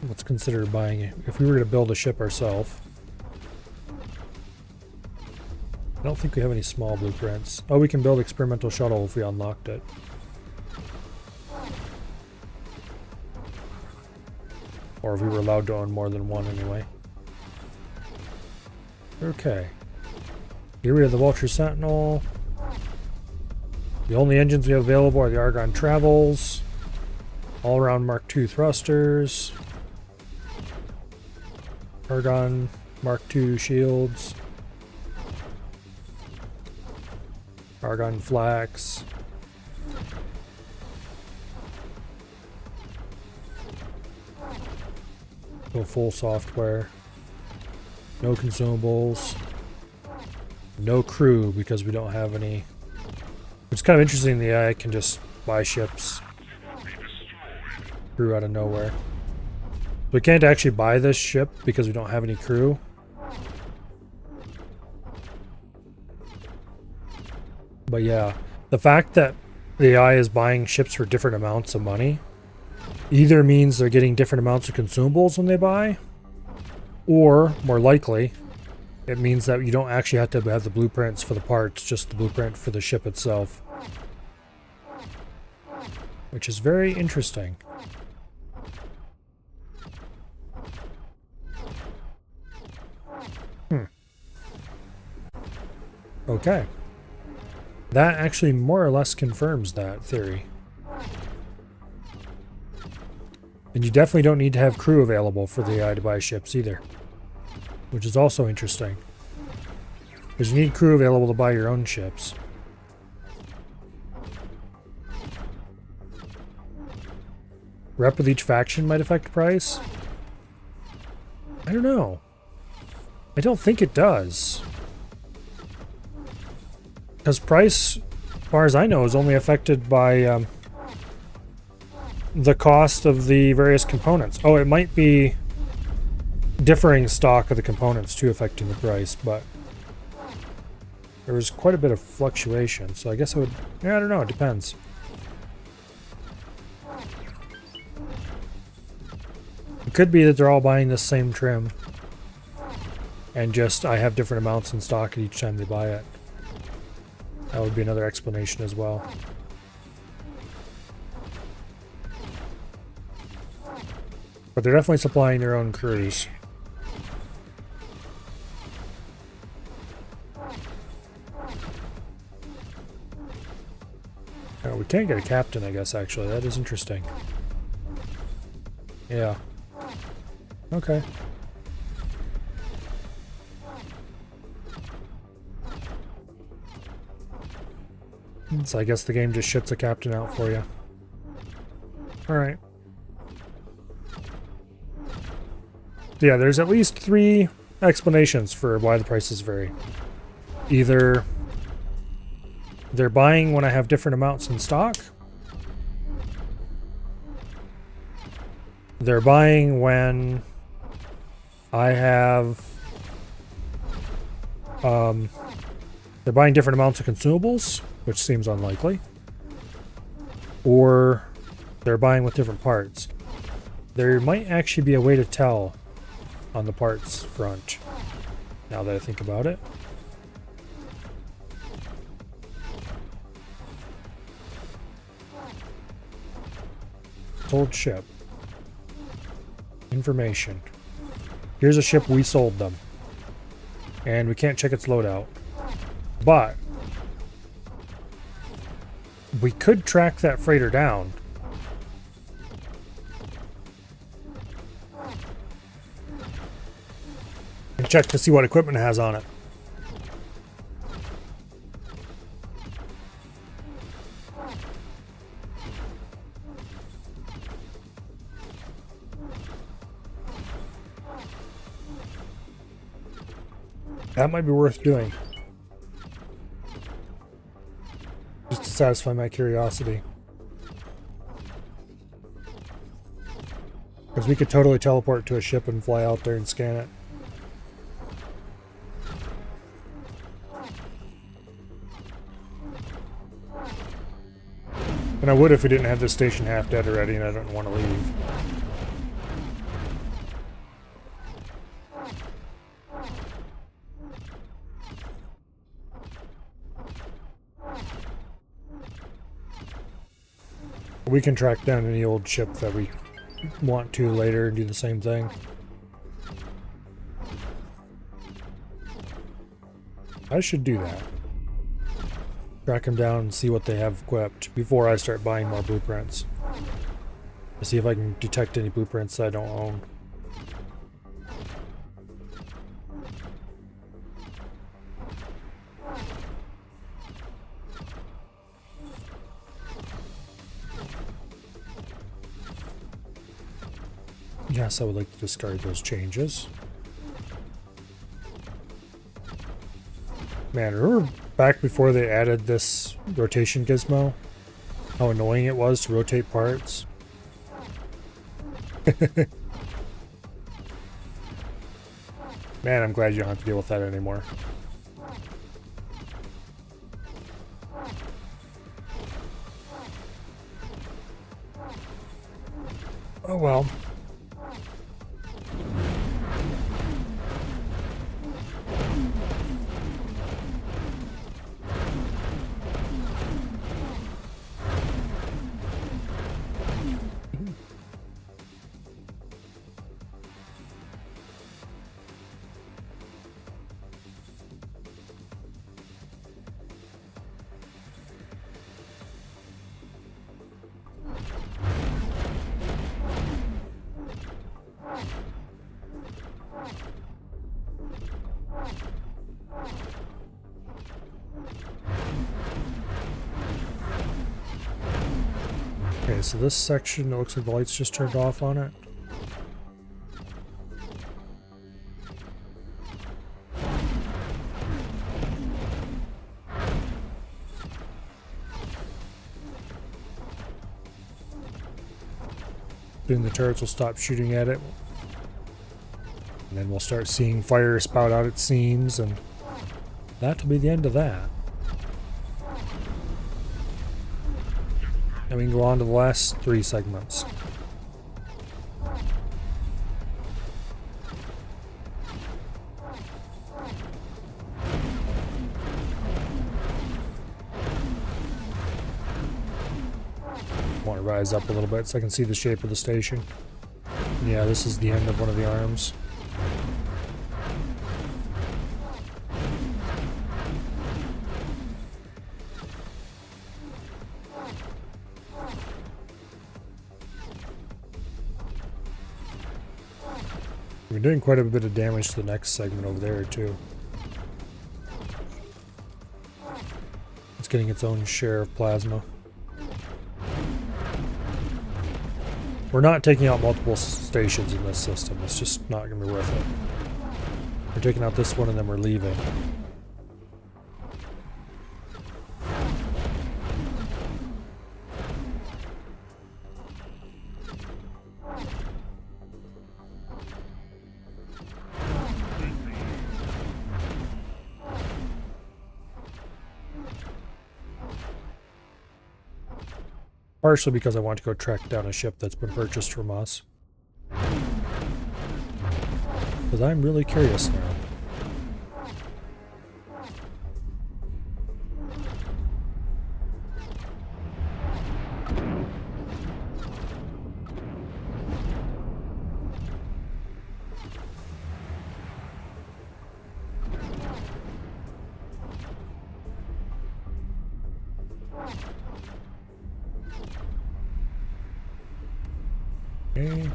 Let's consider buying it. If we were to build a ship ourselves. I don't think we have any small blueprints. Oh, we can build experimental shuttle if we unlocked it. Or if we were allowed to own more than 1 anyway. Okay. Here we have the Vulture Sentinel. The only engines we have available are the Argon Travels. All-around Mark II thrusters. Argon Mark II shields. Argon flax. No full software. No consumables. No crew because we don't have any. It's kind of interesting the AI can just buy ships. Crew out of nowhere. We can't actually buy this ship because we don't have any crew. But yeah, the fact that the AI is buying ships for different amounts of money either means they're getting different amounts of consumables when they buy, or, more likely, it means that you don't actually have to have the blueprints for the parts, just the blueprint for the ship itself. Which is very interesting. Okay. That actually more or less confirms that theory. And you definitely don't need to have crew available for the AI to buy ships either. Which is also interesting. Because you need crew available to buy your own ships. Rep with each faction might affect price. I don't know. I don't think it does. Because price, as far as I know, is only affected by the cost of the various components. Oh, it might be differing stock of the components too affecting the price, but there was quite a bit of fluctuation, so I guess it would... Yeah, I don't know, it depends. It could be that they're all buying the same trim, and just I have different amounts in stock at each time they buy it. That would be another explanation as well. But they're definitely supplying their own crews. Oh, we can't get a captain, I guess, actually. That is interesting. Yeah. Okay. So I guess the game just shits a captain out for you. Alright. Yeah, there's at least 3 explanations for why the prices vary. Either they're buying when I have different amounts in stock. They're buying when I have... they're buying different amounts of consumables, which seems unlikely. Or they're buying with different parts. There might actually be a way to tell on the parts front, now that I think about it. Sold ship. Information. Here's a ship we sold them. And we can't check its loadout. But we could track that freighter down. And check to see what equipment it has on it. That might be worth doing. Just to satisfy my curiosity. Because we could totally teleport to a ship and fly out there and scan it. And I would if we didn't have this station half dead already and I don't want to leave. We can track down any old ship that we want to later and do the same thing. I should do that. Track them down and see what they have equipped before I start buying more blueprints. To see if I can detect any blueprints that I don't own. Yes, I would like to discard those changes. Man, remember back before they added this rotation gizmo? How annoying it was to rotate parts? Man, I'm glad you don't have to deal with that anymore. Oh well. Okay, so this section, it looks like the lights just turned off on it. Soon the turrets will stop shooting at it. And then we'll start seeing fire spout out its seams, and that'll be the end of that. And we can go on to the last 3 segments. I want to rise up a little bit so I can see the shape of the station. Yeah, this is the end of one of the arms. We're doing quite a bit of damage to the next segment over there too. It's getting its own share of plasma. We're not taking out multiple stations in this system. It's just not going to be worth it. We're taking out this one and then we're leaving. Partially because I want to go track down a ship that's been purchased from us. Because I'm really curious now. Okay.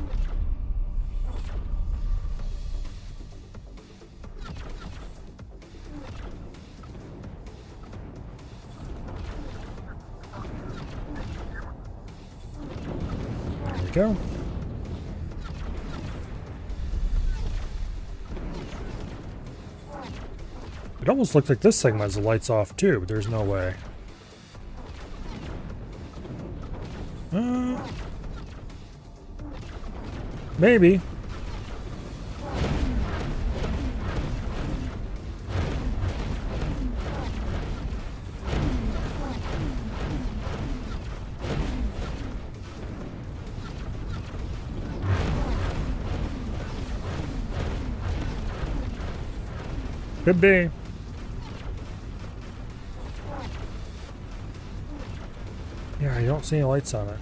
There we go. It almost looks like this segment has the lights off too, but there's no way. Maybe. Could be. Yeah, I don't see any lights on it.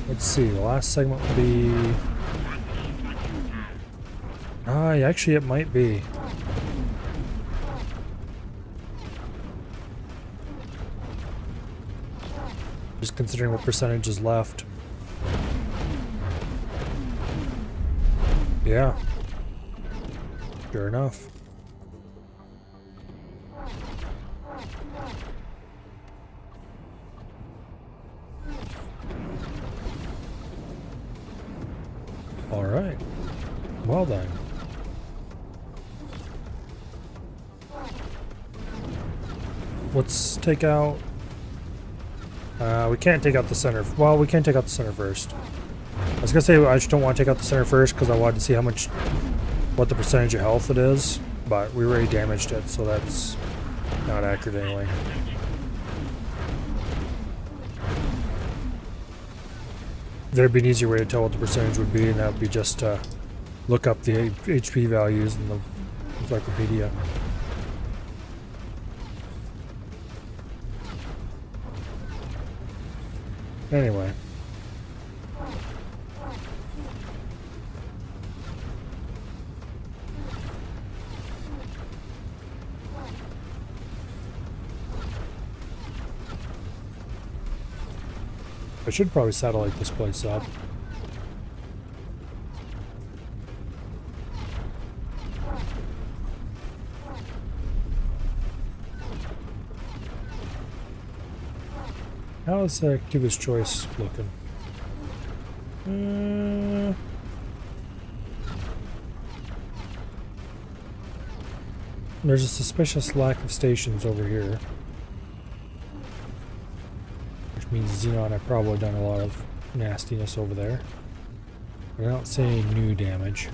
Let's see, the last segment will be... actually it might be. Just considering what percentage is left. Yeah. Sure enough. Alright. Well then. Let's take out... we can't take out the center. Well, we can take out the center first. I was gonna say I just don't want to take out the center first because I wanted to see what the percentage of health it is, but we already damaged it, so that's not accurate anyway. There'd be an easier way to tell what the percentage would be, and that would be just to look up the HP values in the encyclopedia. Anyway. I should probably satellite this place up. How is Cuba's choice looking? There's a suspicious lack of stations over here. Which means Xenon have probably done a lot of nastiness over there. But I don't see any new damage.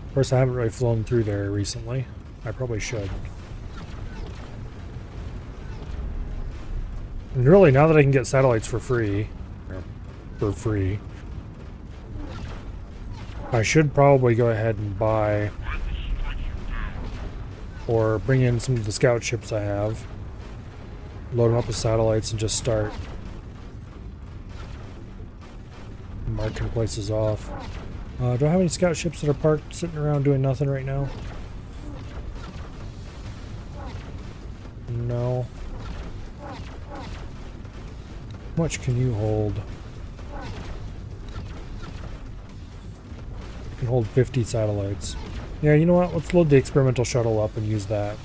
Of course, I haven't really flown through there recently. I probably should. And really, now that I can get satellites for free, I should probably go ahead and buy or bring in some of the scout ships I have, load them up with satellites, and just start marking places off. Do I have any scout ships that are parked sitting around doing nothing right now? No. How much can you hold? You can hold 50 satellites. Yeah, you know what? Let's load the experimental shuttle up and use that.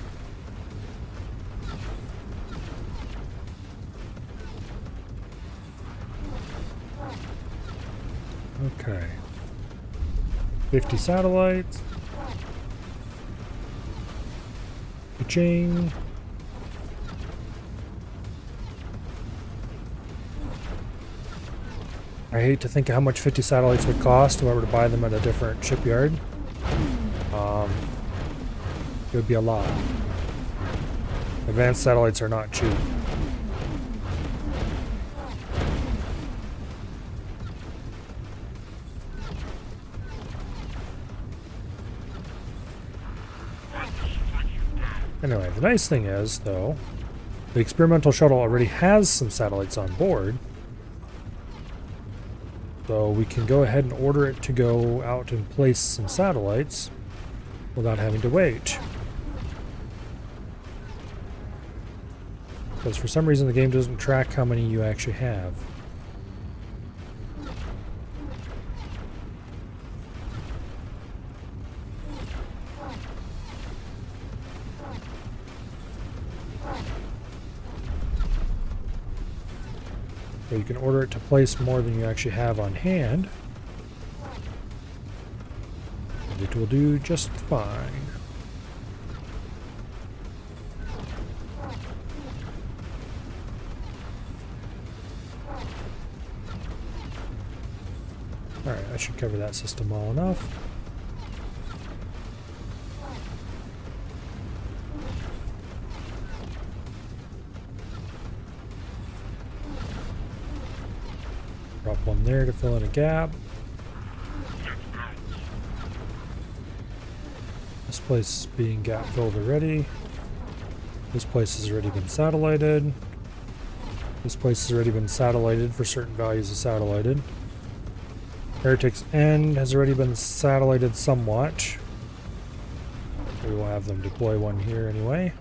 Okay. 50 satellites. Ka-ching. I hate to think of how much 50 satellites would cost if I were to buy them at a different shipyard. It would be a lot. Advanced satellites are not cheap. Anyway, the nice thing is, though, the experimental shuttle already has some satellites on board. So we can go ahead and order it to go out and place some satellites without having to wait. Because for some reason the game doesn't track how many you actually have. So you can order it to place more than you actually have on hand. And it will do just fine. Alright, I should cover that system well enough. Drop one there to fill in a gap. This place is being gap filled already. This place has already been satellited. This place has already been satellited for certain values of satellited. Heretic's End has already been satellited somewhat. We will have them deploy one here anyway.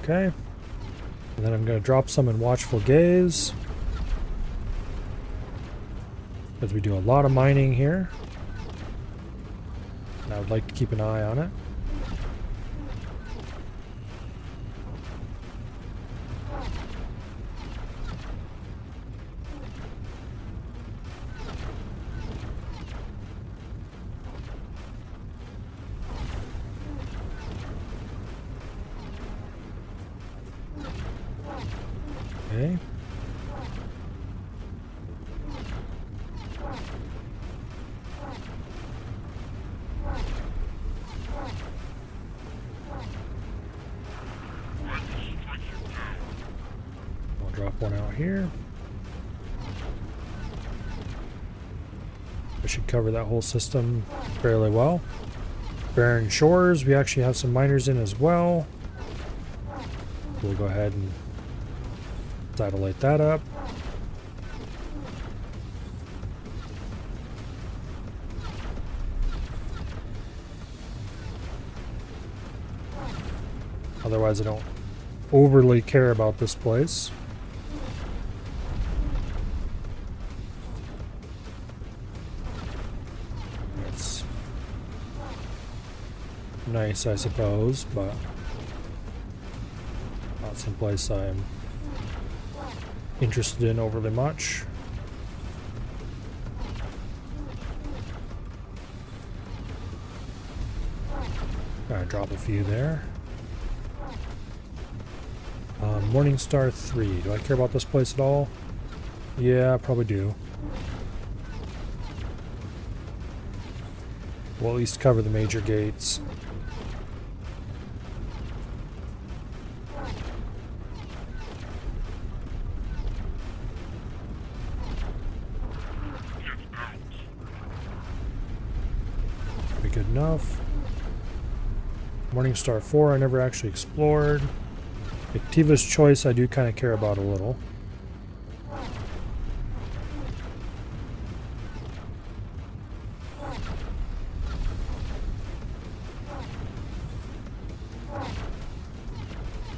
Okay. And then I'm going to drop some in Watchful Gaze. Because we do a lot of mining here. And I would like to keep an eye on it. Okay. I'll drop one out here. I should cover that whole system fairly well. Barren Shores, we actually have some miners in as well. We'll go ahead and satellite that up. Otherwise, I don't overly care about this place. It's nice, I suppose, but not someplace I'm interested in overly much. Gotta drop a few there. Morningstar 3. Do I care about this place at all? Yeah, I probably do. We'll at least cover the major gates. Be good enough. Morningstar 4 I never actually explored. Activa's Choice I do kind of care about a little.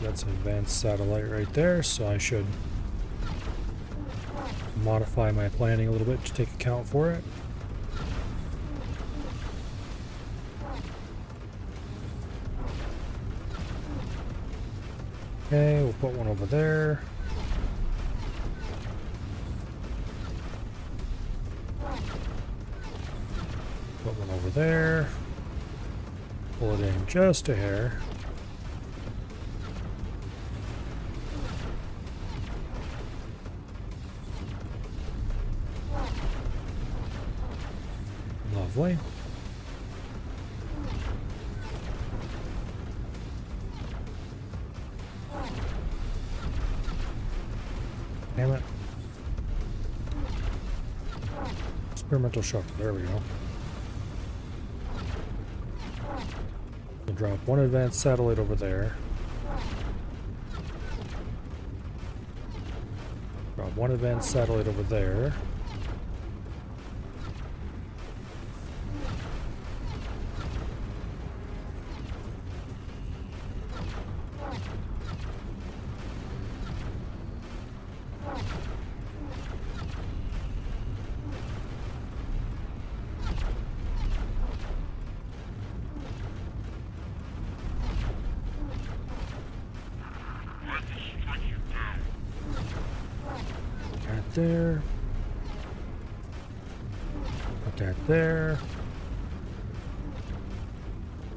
That's an advanced satellite right there, so I should modify my planning a little bit to take account for it. Okay, we'll put one over there. Put one over there. Pull it in just a hair. Lovely. Damn it. Experimental shuttle. There we go. We'll drop one advanced satellite over there. Drop one advanced satellite over there. There. Put that there.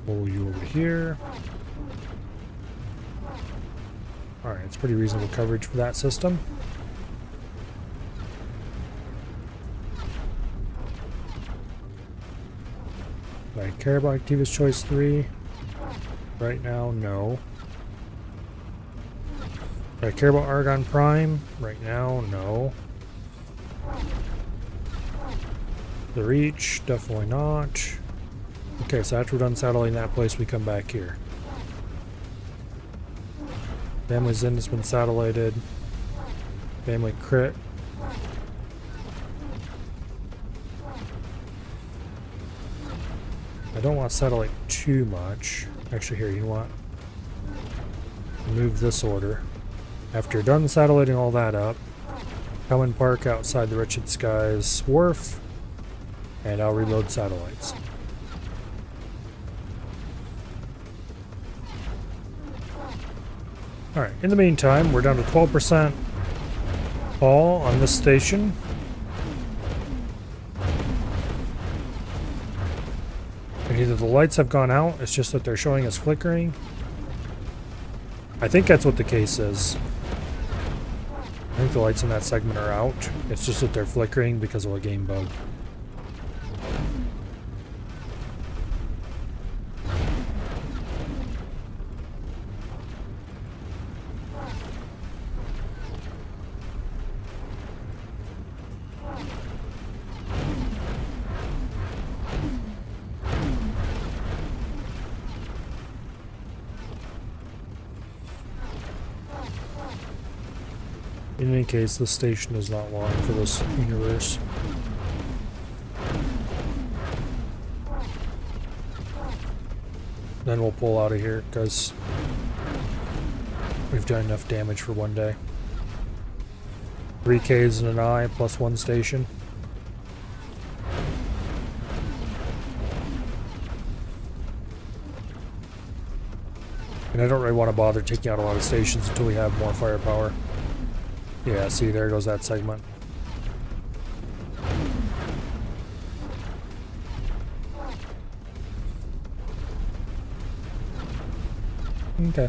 Pull you over here. Alright, it's pretty reasonable coverage for that system. Do I care about Activa's Choice 3? Right now, no. Do I care about Argon Prime? Right now, no. The Reach, definitely not. Okay, so after we're done satelliting that place, we come back here. Family Zen has been satellited. Family Crit. I don't want to satellite too much. Actually, here, you know what? Move this order. After you're done satelliting all that up, come and park outside the Wretched Skies Wharf, and I'll reload satellites. Alright, in the meantime, we're down to 12% all on this station. And either the lights have gone out, it's just that they're showing us flickering. I think that's what the case is. I think the lights in that segment are out. It's just that they're flickering because of a game bug. In any case, this station is not long for this universe. Then we'll pull out of here because we've done enough damage for one day. 3 Ks and an I plus 1 station. And I don't really want to bother taking out a lot of stations until we have more firepower. Yeah, see, there goes that segment. Okay.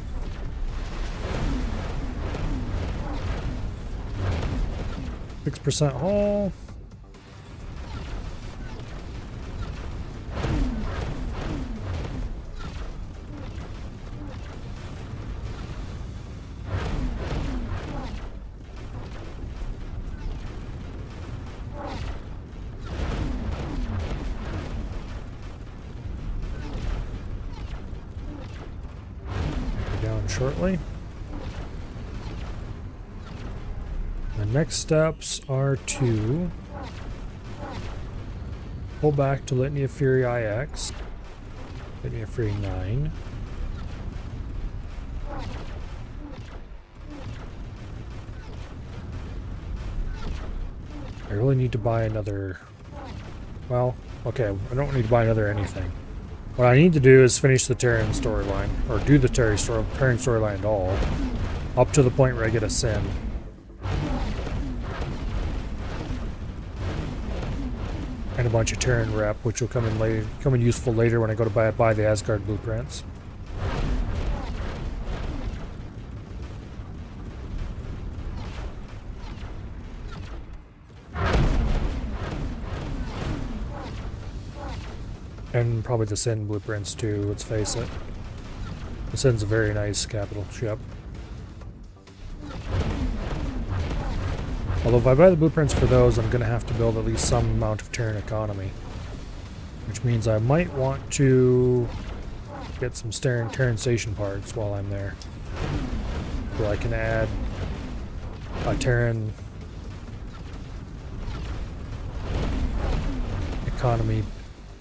%, hull. Down shortly. The next steps are to pull back to Litany of Fury IX, Litany of Fury 9. I really need to buy another, well, okay, I don't need to buy another anything. What I need to do is finish the Terran storyline, or do the Terran storyline at all, up to the point where I get a Sin. And a bunch of Terran rep, which will come in useful later when I go to buy the Asgard blueprints. And probably the Sin blueprints too, let's face it. The Sin's a very nice capital ship. Although if I buy the blueprints for those, I'm going to have to build at least some amount of Terran economy. Which means I might want to get some Terran station parts while I'm there. So I can add a Terran economy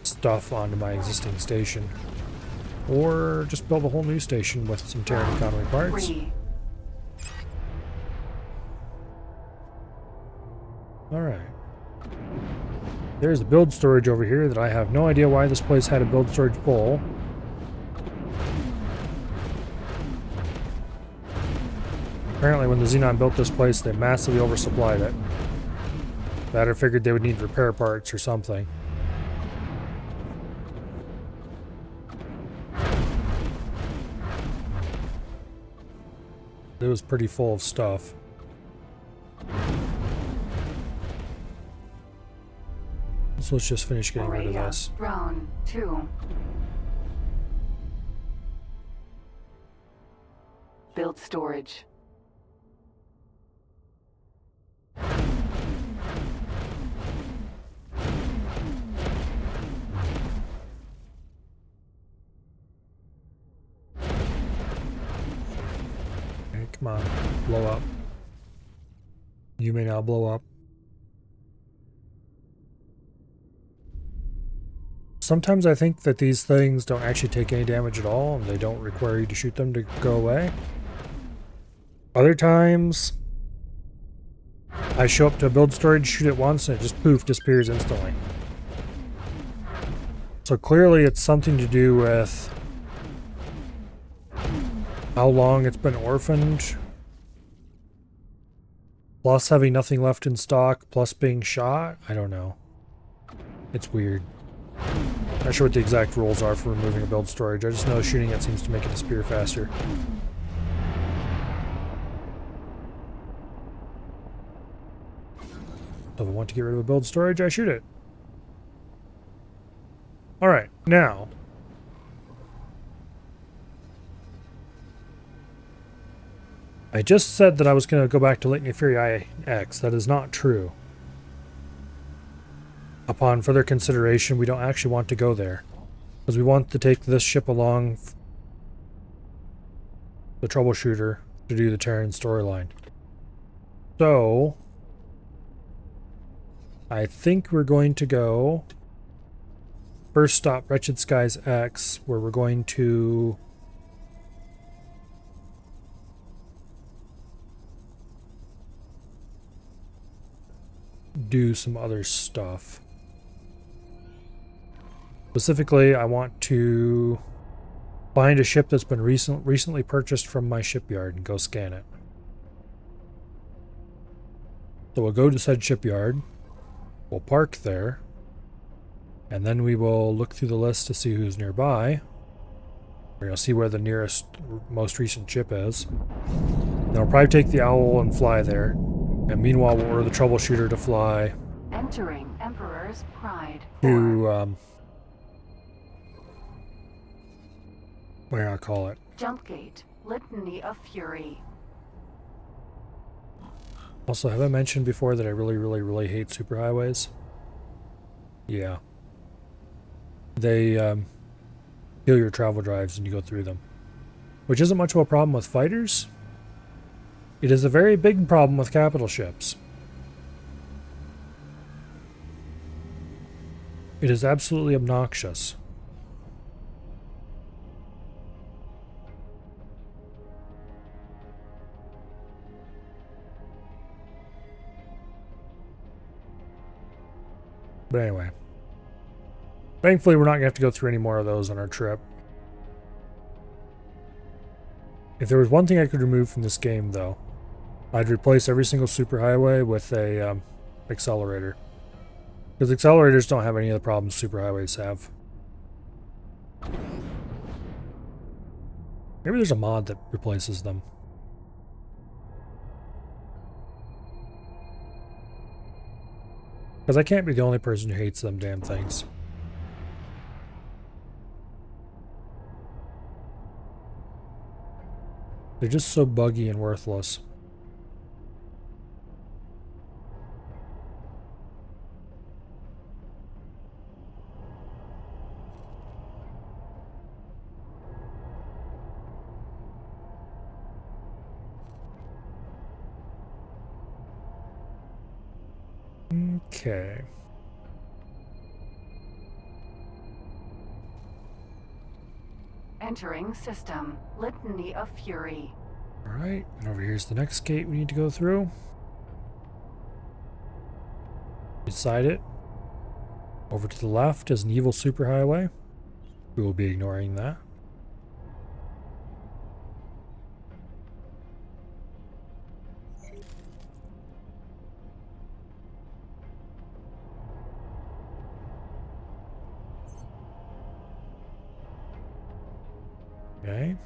stuff onto my existing station. Or just build a whole new station with some Terran economy parts. 3. Alright. There's the build storage over here that I have no idea why this place had a build storage pole. Apparently when the Xenon built this place, they massively oversupplied it. That I figured they would need repair parts or something. It was pretty full of stuff. So let's just finish getting rid of Maria this. Brown 2. Build storage. Okay, come on, blow up. You may now blow up. Sometimes I think that these things don't actually take any damage at all, and they don't require you to shoot them to go away. Other times, I show up to a build storage, shoot it once, and it just poof, disappears instantly. So clearly it's something to do with how long it's been orphaned, plus having nothing left in stock, plus being shot. I don't know. It's weird. Not sure what the exact rules are for removing a build storage. I just know shooting it seems to make it disappear faster. So if I want to get rid of a build storage, I shoot it. Alright, now. I just said that I was going to go back to Litany of Fury IX. That is not true. Upon further consideration, we don't actually want to go there. Because we want to take this ship along the troubleshooter to do the Terran storyline. So, I think we're going to go first stop Wretched Skies X, where we're going to do some other stuff. Specifically, I want to find a ship that's been recently purchased from my shipyard and go scan it. So we'll go to said shipyard, we'll park there, and then we will look through the list to see who's nearby. We're gonna see where the nearest, most recent chip is. Then we'll probably take the owl and fly there. And meanwhile, we'll order the troubleshooter to fly Entering Emperor's Pride. 4. to, what do I call it? Jumpgate. Litany of Fury. Also, have I mentioned before that I really hate superhighways? Yeah. They kill your travel drives when you go through them. Which isn't much of a problem with fighters. It is a very big problem with capital ships. It is absolutely obnoxious. But anyway. Thankfully, we're not going to have to go through any more of those on our trip. If there was one thing I could remove from this game, though, I'd replace every single superhighway with a accelerator. Because accelerators don't have any of the problems superhighways have. Maybe there's a mod that replaces them. Because I can't be the only person who hates them damn things. They're just so buggy and worthless. Okay. Entering system. Litany of Fury. Alright, and over here's the next gate we need to go through. Beside it, over to the left is an evil superhighway. We will be ignoring that. Okay.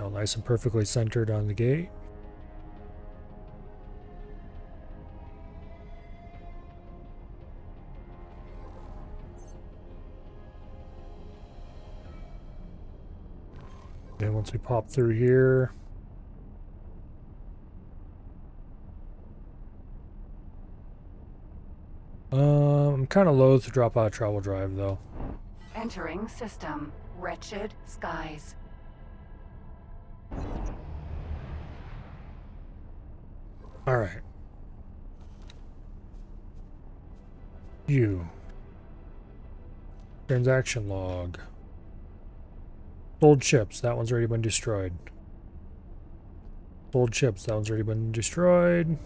All nice and perfectly centered on the gate. Then once we pop through here, I'm kind of loath to drop out of travel drive though. Entering system. Wretched Skies. All right. You. Transaction log. Sold ships. That one's already been destroyed. Sold ships. That one's already been destroyed.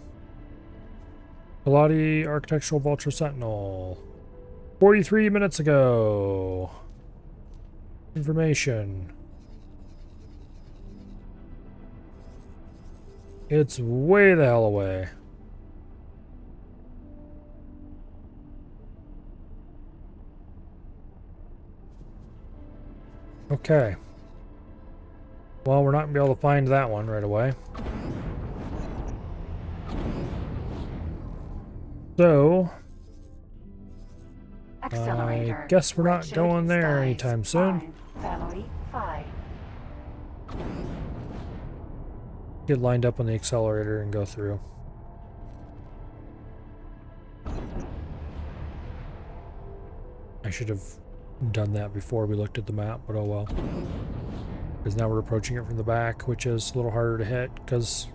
Pilati Architectural Vulture Sentinel. 43 minutes ago. Information. It's way the hell away. Okay. Well, we're not going to be able to find that one right away. So, Accelerator. I guess we're not Wretched going there Skies. anytime soon. 5. Family 5. Get lined up on the accelerator and go through. I should have done that before we looked at the map, but oh well. Because now we're approaching it from the back, which is a little harder to hit, because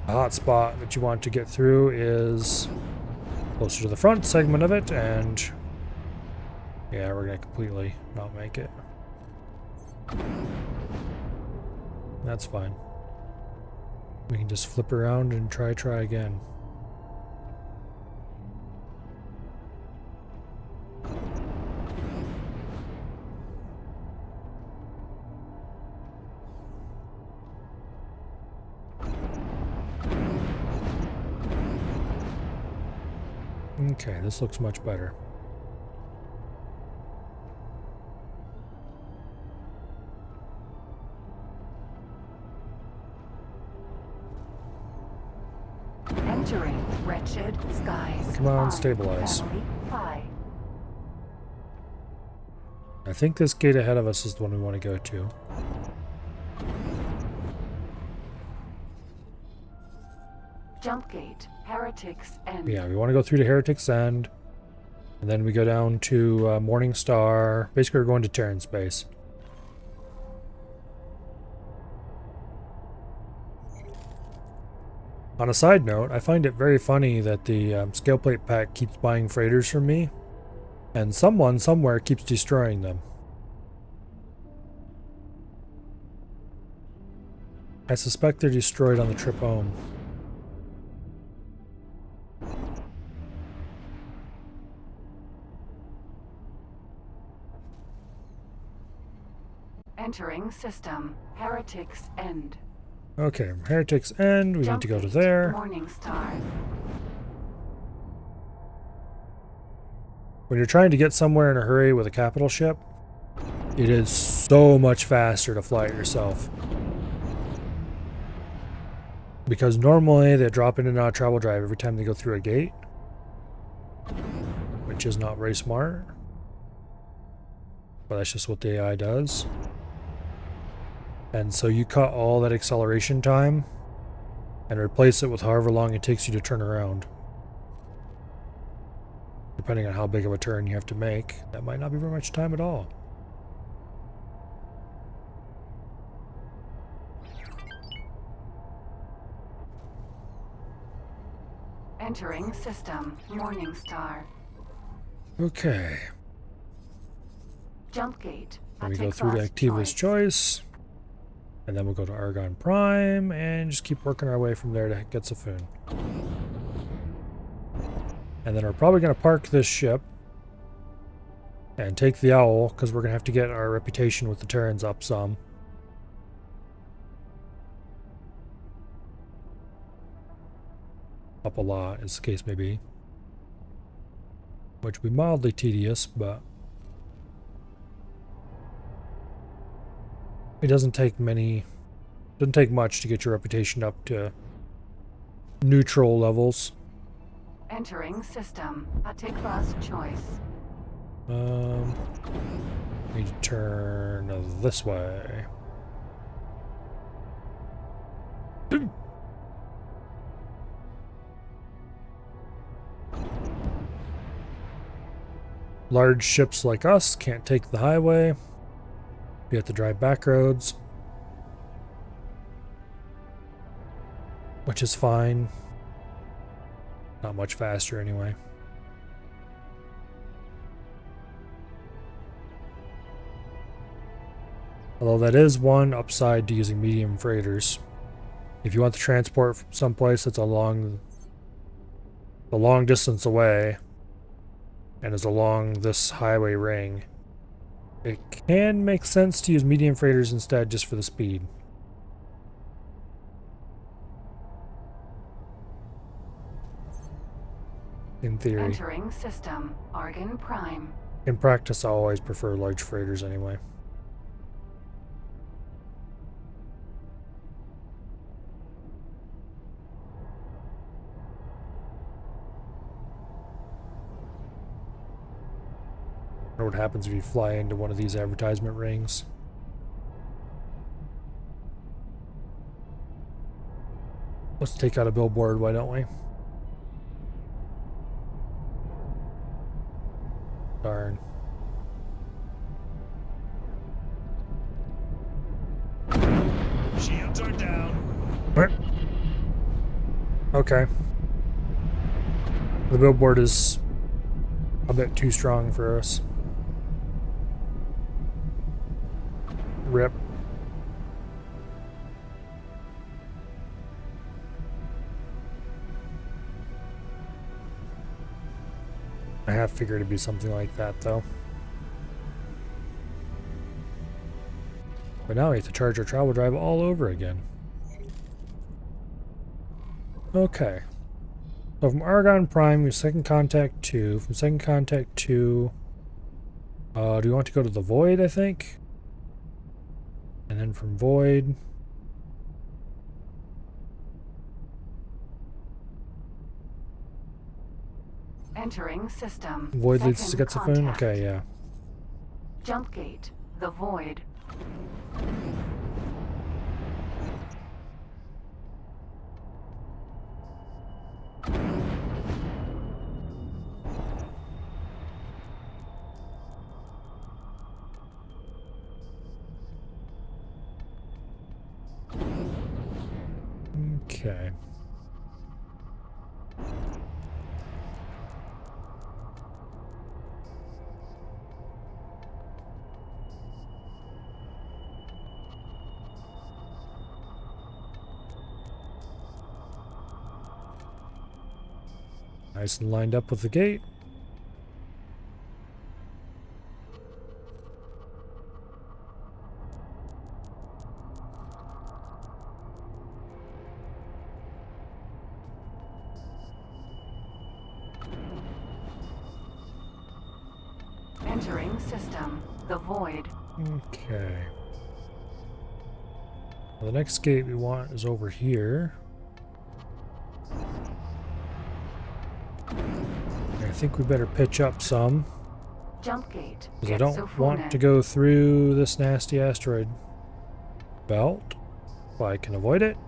the hot spot that you want to get through is closer to the front segment of it, and yeah, we're going to completely not make it. That's fine. We can just flip around and try again. Okay, this looks much better. Entering wretched skies. Come on, 5, stabilize. Family 5. I think this gate ahead of us is the one we want to go to. Jump gate. Heretics End. Yeah, we want to go through to Heretic's End. And then we go down to Morning Star. Basically, we're going to Terran space. On a side note, I find it very funny that the scale plate pack keeps buying freighters from me, and someone somewhere keeps destroying them. I suspect they're destroyed on the trip home. Entering system. Heretics End. Okay, Heretic's End. We need to go to there. Morning Star. When you're trying to get somewhere in a hurry with a capital ship, it is so much faster to fly it yourself. Because normally they drop in and out of travel drive every time they go through a gate, which is not very smart. But that's just what the AI does. And so you cut all that acceleration time and replace it with however long it takes you to turn around. Depending on how big of a turn you have to make, that might not be very much time at all. Entering system. Morning Star. Okay. Jump gate. Then we go through to Activa's Choice. And then we'll go to Argon Prime and just keep working our way from there to get Safun. And then we're probably going to park this ship and take the Owl, because we're going to have to get our reputation with the Terrans up some. Up a lot, as the case may be. Which will be mildly tedious, but it doesn't take much to get your reputation up to neutral levels. Entering system. Atikva's Choice. Need to turn this way. Large ships like us can't take the highway. You have to drive back roads, which is fine. Not much faster anyway. Although that is one upside to using medium freighters. If you want to transport from someplace that's a long distance away and is along this highway ring, it can make sense to use medium freighters instead, just for the speed. In theory. Entering system. Argon Prime. In practice, I always prefer large freighters anyway. I wonder what happens if you fly into one of these advertisement rings. Let's take out a billboard, why don't we? Darn. Shields are down. What? Okay. The billboard is a bit too strong for us. Rip. I have figured it'd be something like that, though. But now we have to charge our travel drive all over again. Okay. So from Argon Prime, we second contact 2. From second contact 2, do we want to go to the Void, I think? And then from Void... Entering system. Void leads to Second Schizophone? contact. Okay, yeah. Jump gate. The Void. Okay. Nice and lined up with the gate. Entering system. The Void. Okay. Well, the next gate we want is over here. I think we better pitch up some, Jump gate. because I don't want to go through this nasty asteroid belt if I can avoid it.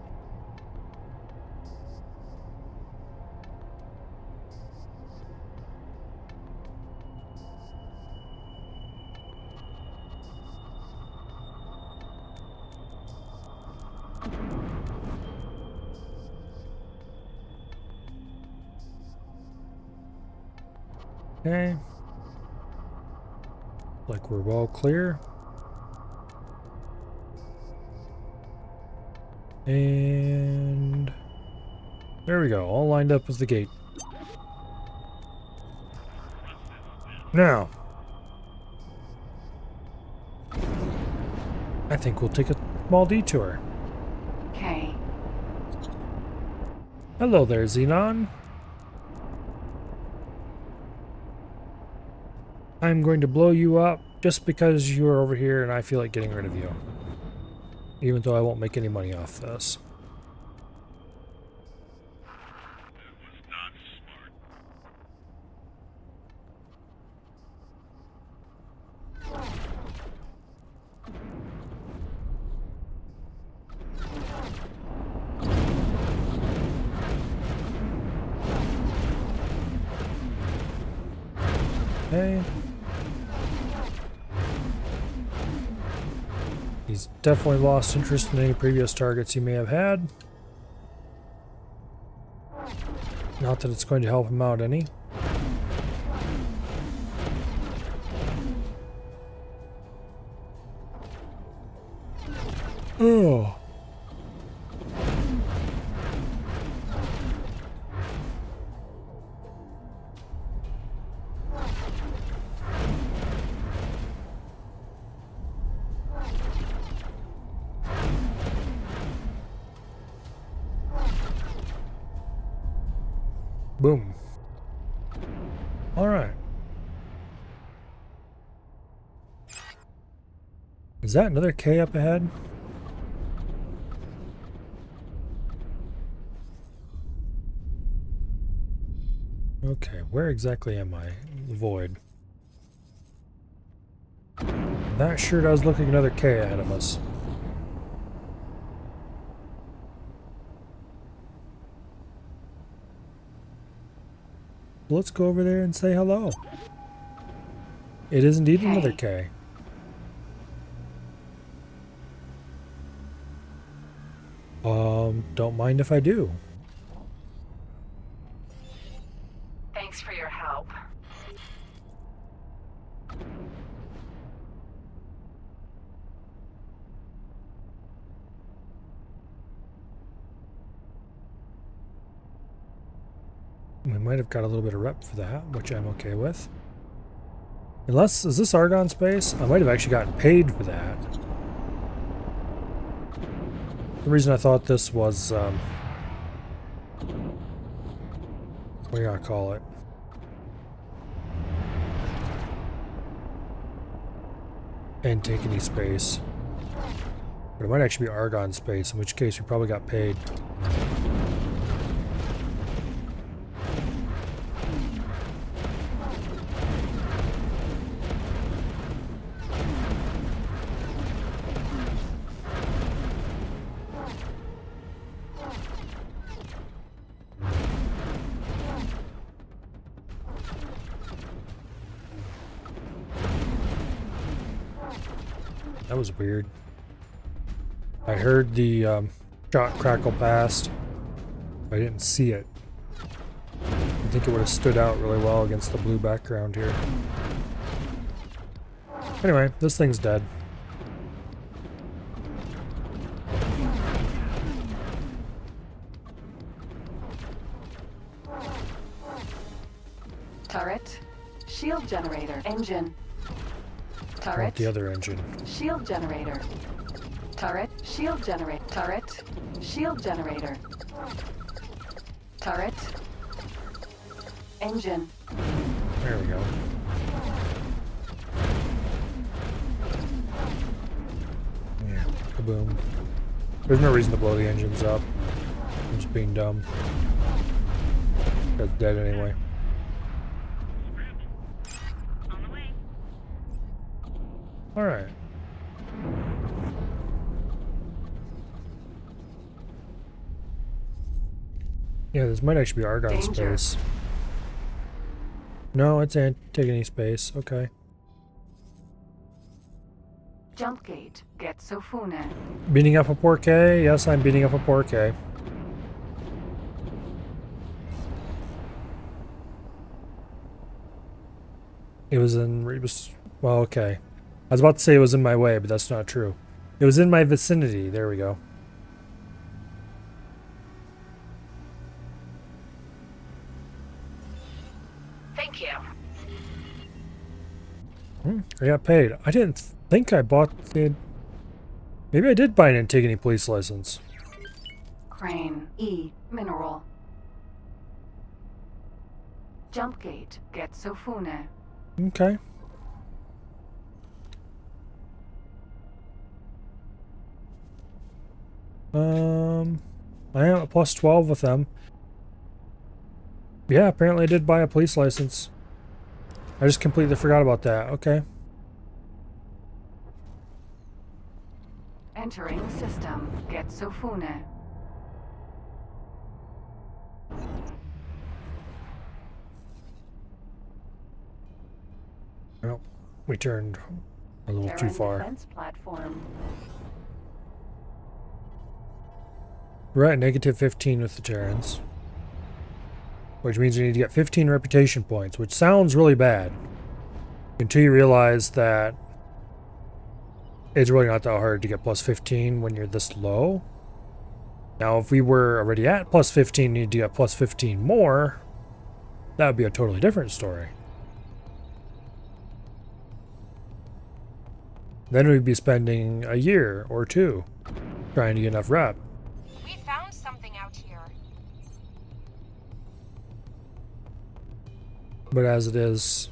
Okay. Like we're well clear. And there we go, all lined up with the gate. Now, I think we'll take a small detour. Okay. Hello there, Xenon. I'm going to blow you up just because you're over here and I feel like getting rid of you. Even though I won't make any money off this. Okay. He's definitely lost interest in any previous targets he may have had. Not that it's going to help him out any. Oh. Boom. All right. Is that another K up ahead? Okay, where exactly am I? The void. That sure does look like another K ahead of us. Let's go over there and say hello. It is indeed another K. Don't mind if I do. Thanks for your help. We might have got a little bit of rep for that, which I'm okay with. Unless, is this Argon space? I might have actually gotten paid for that. The reason I thought this was What do you gotta call it? Antigone space. But it might actually be Argon space, in which case we probably got paid. That was weird. I heard the shot crackle past. I didn't see it. I think it would have stood out really well against the blue background here. Anyway, this thing's dead. Turret. Shield generator. Engine. Turret. Not the other engine. Shield generator. Turret. Shield generator. Turret. Shield generator. Turret. Engine. There we go. Yeah, kaboom. There's no reason to blow the engines up. I'm just being dumb. That's dead anyway. On the way. Alright. Yeah, this might actually be Argon Danger. space. No, it's Antigone space. Okay. Jump gate. Get Sofune. Beating up a Porquet? Yes, I'm beating up a Porquet. It was, well, okay. I was about to say it was in my way, but that's not true. It was in my vicinity. There we go. Thank you. I got paid. I didn't think I bought the... Maybe I did buy an Antigone police license. Crane. E. Mineral. Jump gate. Get Sofune. Okay. I am at plus 12 with them. Yeah, apparently I did buy a police license. I just completely forgot about that. Okay. Entering system. Get Sofune. Well, we turned a little too Terran far. defense platform. We're at negative 15 with the Terrans. Which means we need to get 15 reputation points, which sounds really bad. Until you realize that it's really not that hard to get plus 15 when you're this low. Now, if we were already at plus 15 need to get plus 15 more, that would be a totally different story. Then we'd be spending a year or two trying to get enough rep. We found something out here. But as it is,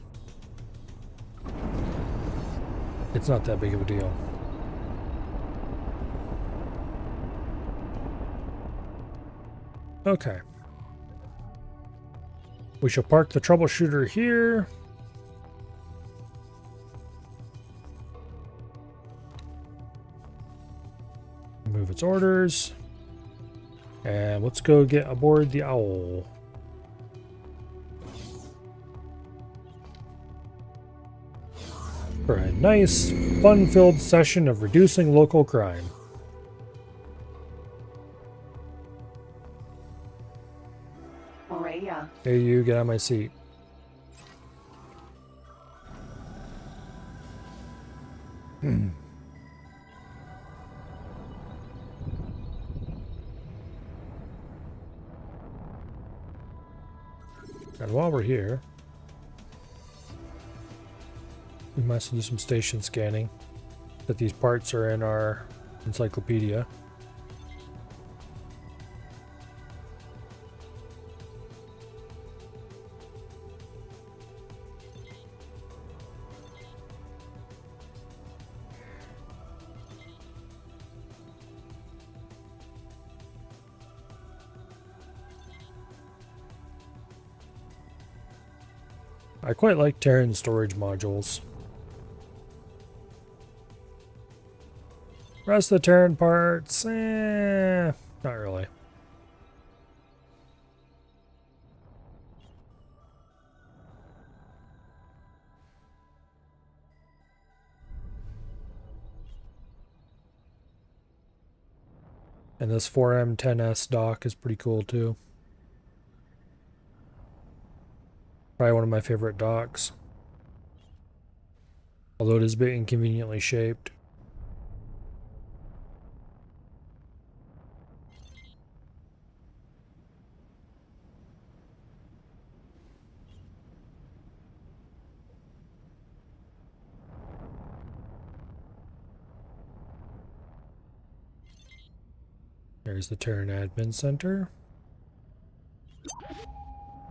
it's not that big of a deal. Okay. We shall park the troubleshooter here. Move its orders. And let's go get aboard the Owl. For a nice, fun-filled session of reducing local crime. Morea. Hey, you, get on my seat. And while we're here, we might as well do some station scanning. That these parts are in our encyclopedia. I quite like Terran storage modules. Rest of the Terran parts, not really. And this 4M10S dock is pretty cool too. Probably one of my favorite docks. Although it is a bit inconveniently shaped. There's the Terran Admin Center.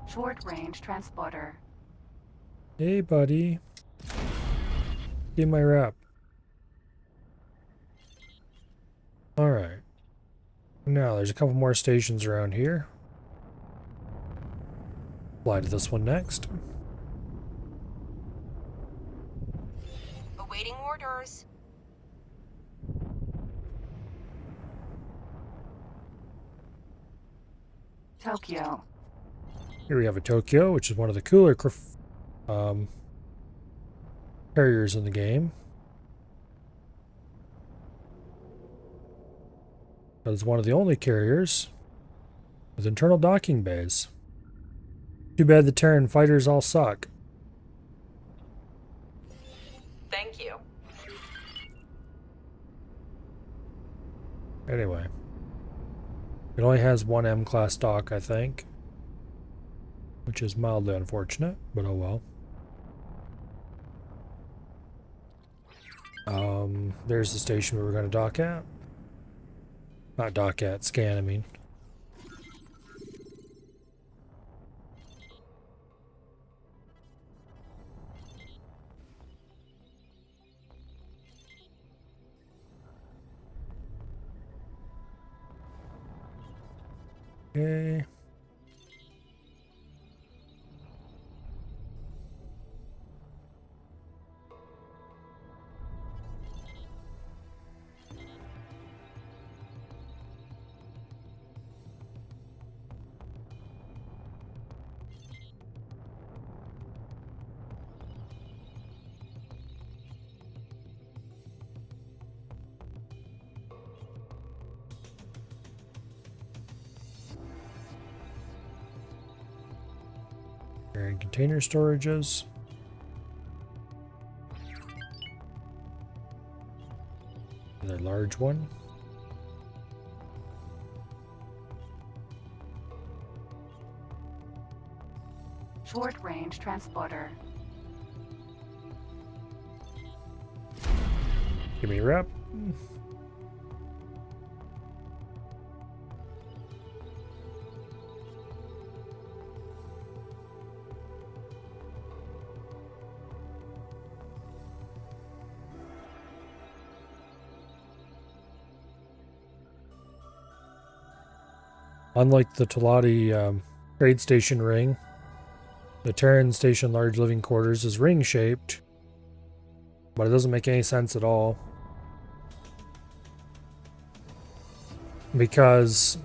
Short range transporter. Hey, buddy. Give my rep. Alright. Now, there's a couple more stations around here. Fly to this one next. Awaiting orders. Tokyo. Here we have a Tokyo, which is one of the cooler carriers in the game. But it's one of the only carriers with internal docking bays. Too bad the Terran fighters all suck. Thank you. Anyway. It only has one M-class dock, I think. Which is mildly unfortunate, but oh well. There's the station we were going to dock at. Not dock at, scan, I mean. Okay. And container storages. Another large one. Short range transporter. Give me a rep. Unlike the Teladi trade station ring, the Terran station large living quarters is ring shaped, but it doesn't make any sense at all. Because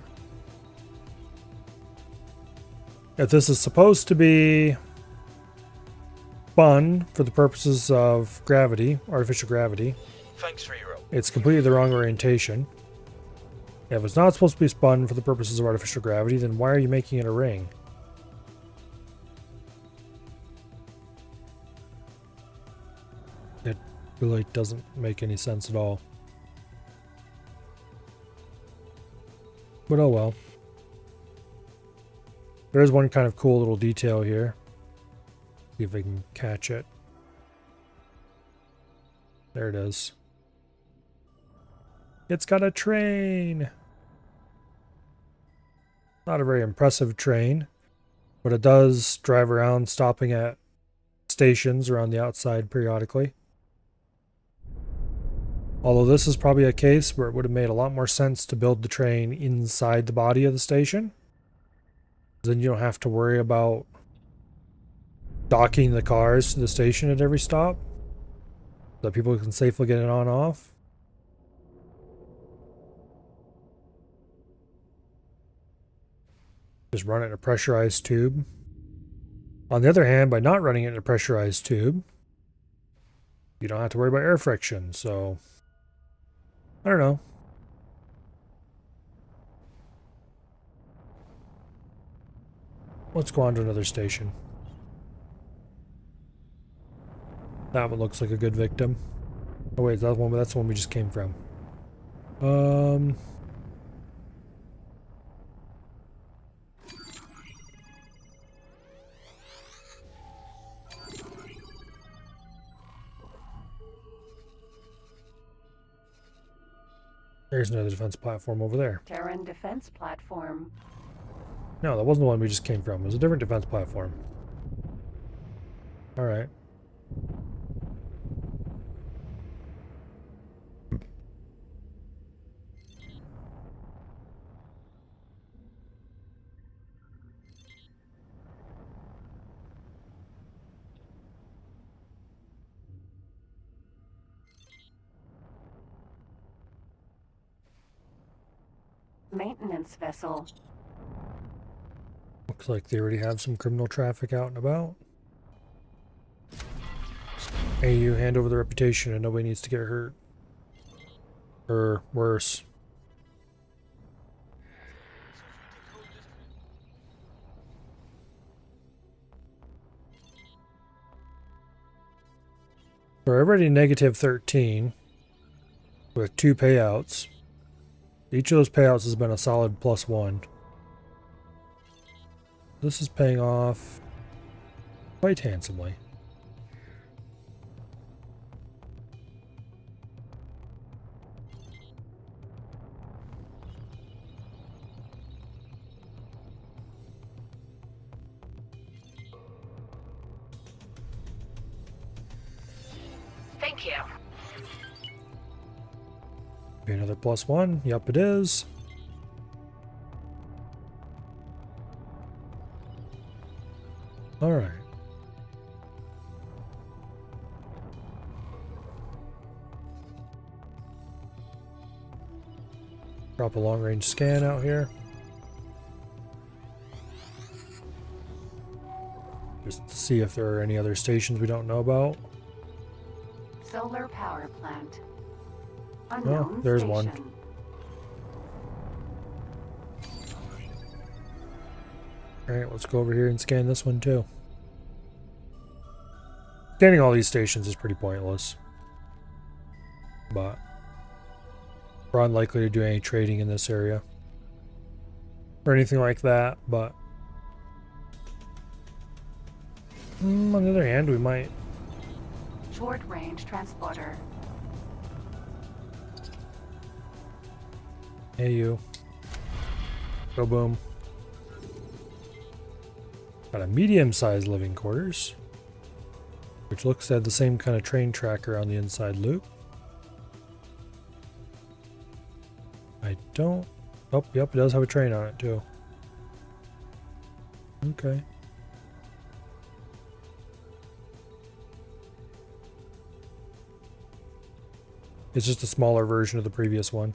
if this is supposed to be spun for the purposes of gravity, artificial gravity, Thanks for your help. it's completely the wrong orientation. If it's not supposed to be spun for the purposes of artificial gravity, then why are you making it a ring? It really doesn't make any sense at all. But oh well. There is one kind of cool little detail here. See if I can catch it. There it is. It's got a train! Not a very impressive train, but it does drive around, stopping at stations around the outside periodically. Although this is probably a case where it would have made a lot more sense to build the train inside the body of the station. Then you don't have to worry about docking the cars to the station at every stop so that people can safely get it on off. Just run it in a pressurized tube. On the other hand, by not running it in a pressurized tube, you don't have to worry about air friction, so I don't know. Let's go on to another station. That one looks like a good victim. Oh wait, that's the one we just came from. There's another defense platform over there. Terran defense platform. No, that wasn't the one we just came from. It was a different defense platform. Alright. Maintenance vessel. Looks like they already have some criminal traffic out and about. Hey, you hand over the reputation and nobody needs to get hurt. Or worse. We're already negative 13 with 2 payouts. Each of those payouts has been a solid +1. This is paying off quite handsomely. Thank you. Be another +1. Yup, it is. Alright. Drop a long-range scan out here. Just to see if there are any other stations we don't know about. Solar power plant. Oh, Unknown there's station. one. Alright, let's go over here and scan this one too. Scanning all these stations is pretty pointless. But we're unlikely to do any trading in this area. Or anything like that, but on the other hand, we might. Short range transporter. Hey you. Go boom. Got a medium-sized living quarters, which looks to have the same kind of train tracker on the inside loop. I don't... Oh, yep, it does have a train on it too. Okay. It's just a smaller version of the previous one.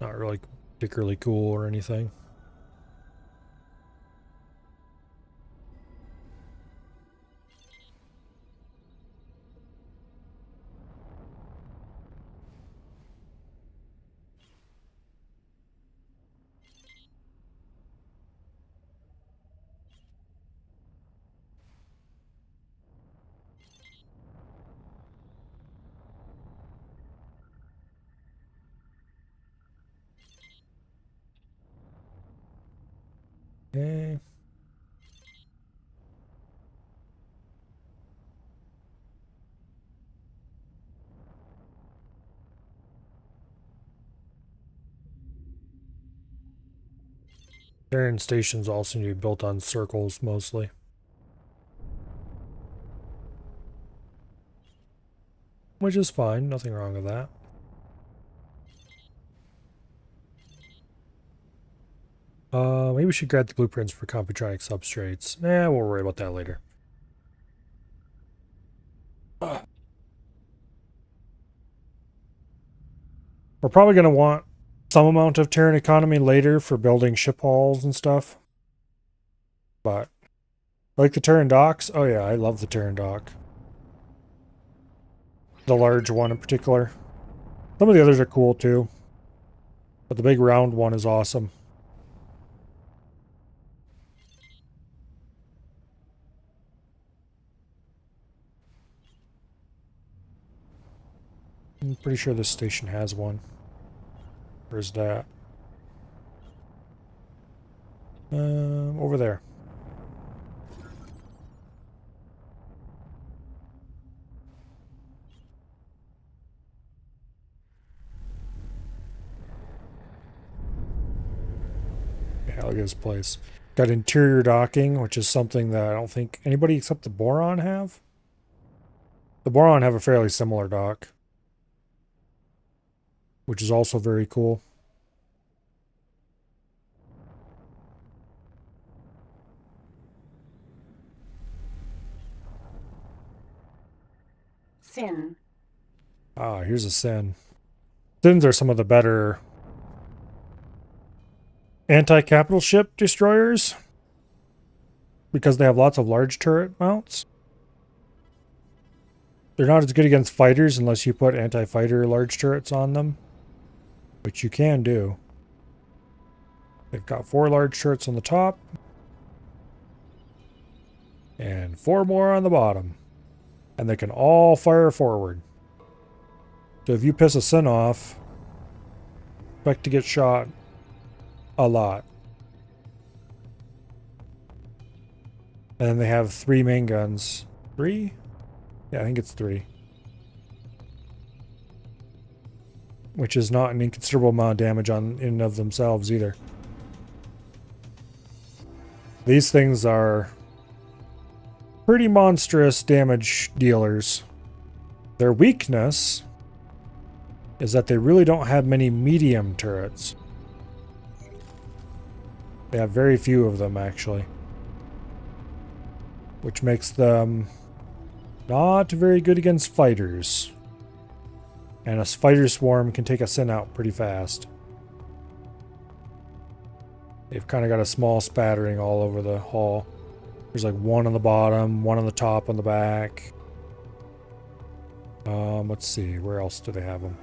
Not really particularly cool or anything. Okay. Terran stations all seem to be built on circles mostly. Which is fine, nothing wrong with that. Maybe we should grab the blueprints for Computronic substrates. Nah, we'll worry about that later. We're probably going to want some amount of Terran economy later for building ship halls and stuff. But, like the Terran docks? Oh yeah, I love the Terran dock. The large one in particular. Some of the others are cool too. But the big round one is awesome. I'm pretty sure this station has one. Where's that? Over there. Yeah, look at this place. Got interior docking, which is something that I don't think anybody except the Boron have. The Boron have a fairly similar dock, which is also very cool. Sin. Ah, here's a Sin. Sins are some of the better anti-capital ship destroyers because they have lots of large turret mounts. They're not as good against fighters unless you put anti-fighter large turrets on them, which you can do. They've got 4 large turrets on the top and 4 more on the bottom, and they can all fire forward. So if you piss a Sin off, expect to get shot a lot. And then they have 3 main guns. 3? Yeah, I think it's 3. Which is not an inconsiderable amount of damage in and of themselves either. These things are pretty monstrous damage dealers. Their weakness is that they really don't have many medium turrets. They have very few of them, actually. Which makes them not very good against fighters. And a fighter swarm can take a Sin out pretty fast. They've kind of got a small spattering all over the hull. There's like 1 on the bottom, 1 on the top, on the back. Let's see, where else do they have them?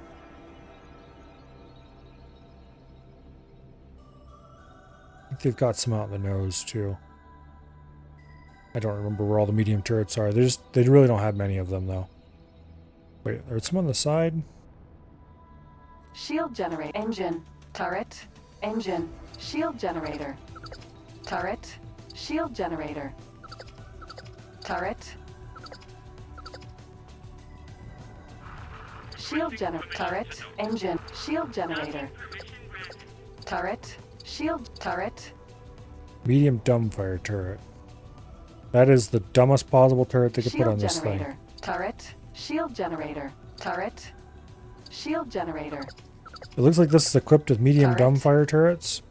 I think they've got some out in the nose too. I don't remember where all the medium turrets are. They really don't have many of them though. Wait, are some on the side? Shield generator. Engine. Turret. Engine. Shield generator. Turret. Shield generator. Turret. Shield generator. Turret. Engine. Shield generator. Turret. Shield. Turret. Medium dumbfire turret. That is the dumbest possible turret they could put on this thing. Turret. Shield generator. Turret. Shield generator. It looks like this is equipped with medium Turret. dumbfire turrets.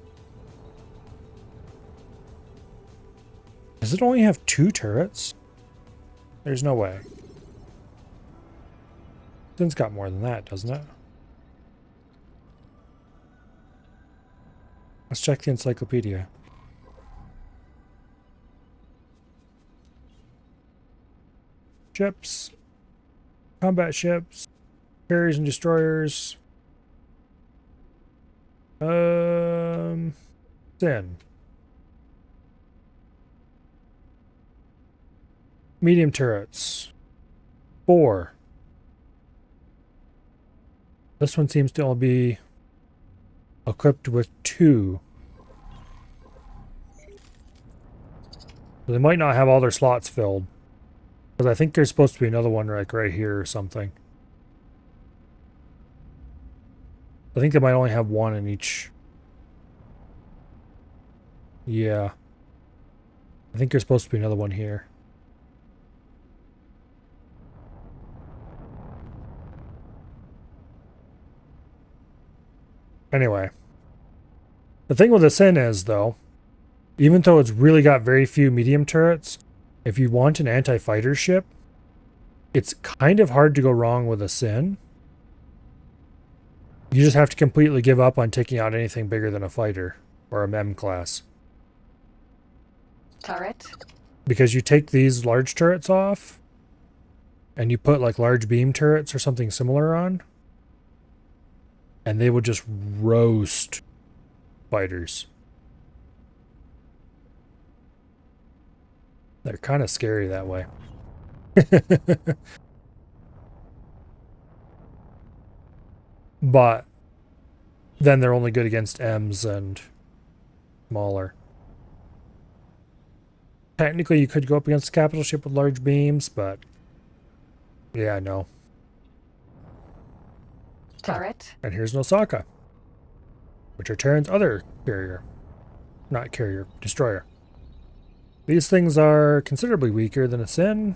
Does it only have 2 turrets? There's no way. Sin's got more than that, doesn't it? Let's check the encyclopedia. Ships. Combat ships. Carriers and destroyers. Sin. Medium turrets. 4. This one seems to only be equipped with 2. So they might not have all their slots filled. Because I think there's supposed to be another one like right here or something. I think they might only have 1 in each. Yeah. I think there's supposed to be another one here. Anyway. The thing with the Sin is, though, even though it's really got very few medium turrets, if you want an anti-fighter ship, it's kind of hard to go wrong with a Sin. You just have to completely give up on taking out anything bigger than a fighter or a MEM class. Turret. Because you take these large turrets off and you put like large beam turrets or something similar on, and they would just roast fighters. They're kind of scary that way. But then they're only good against M's and smaller. Technically, you could go up against a capital ship with large beams, but yeah, no. Turret. And here's an Osaka, which are Terran's other carrier. Not carrier, destroyer. These things are considerably weaker than a Sin.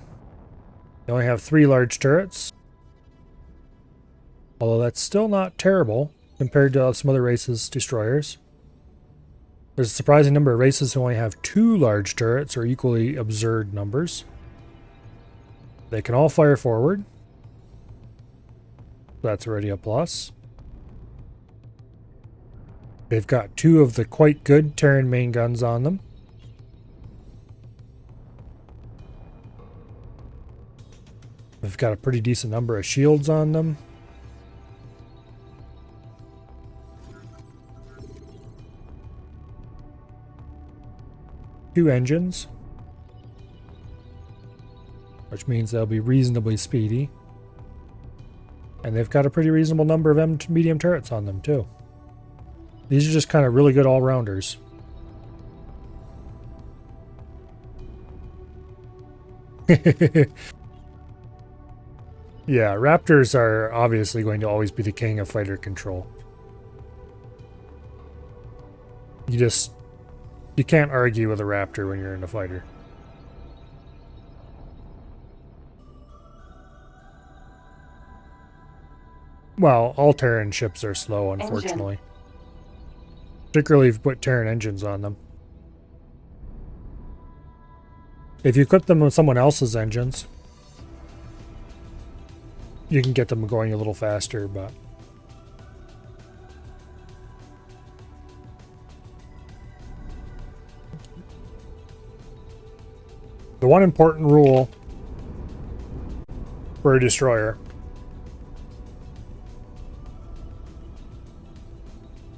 They only have 3 large turrets. Although that's still not terrible compared to some other races' destroyers. There's a surprising number of races who only have 2 large turrets, or equally absurd numbers. They can all fire forward. That's already a plus. They've got 2 of the quite good Terran main guns on them. They've got a pretty decent number of shields on them. Two engines, which means they'll be reasonably speedy. And they've got a pretty reasonable number of medium turrets on them, too. These are just kind of really good all-rounders. Yeah, Raptors are obviously going to always be the king of fighter control. You can't argue with a Raptor when you're in a fighter. Well, all Terran ships are slow, unfortunately. Particularly if you put Terran engines on them. If you equip them with someone else's engines, you can get them going a little faster, but... The one important rule for a destroyer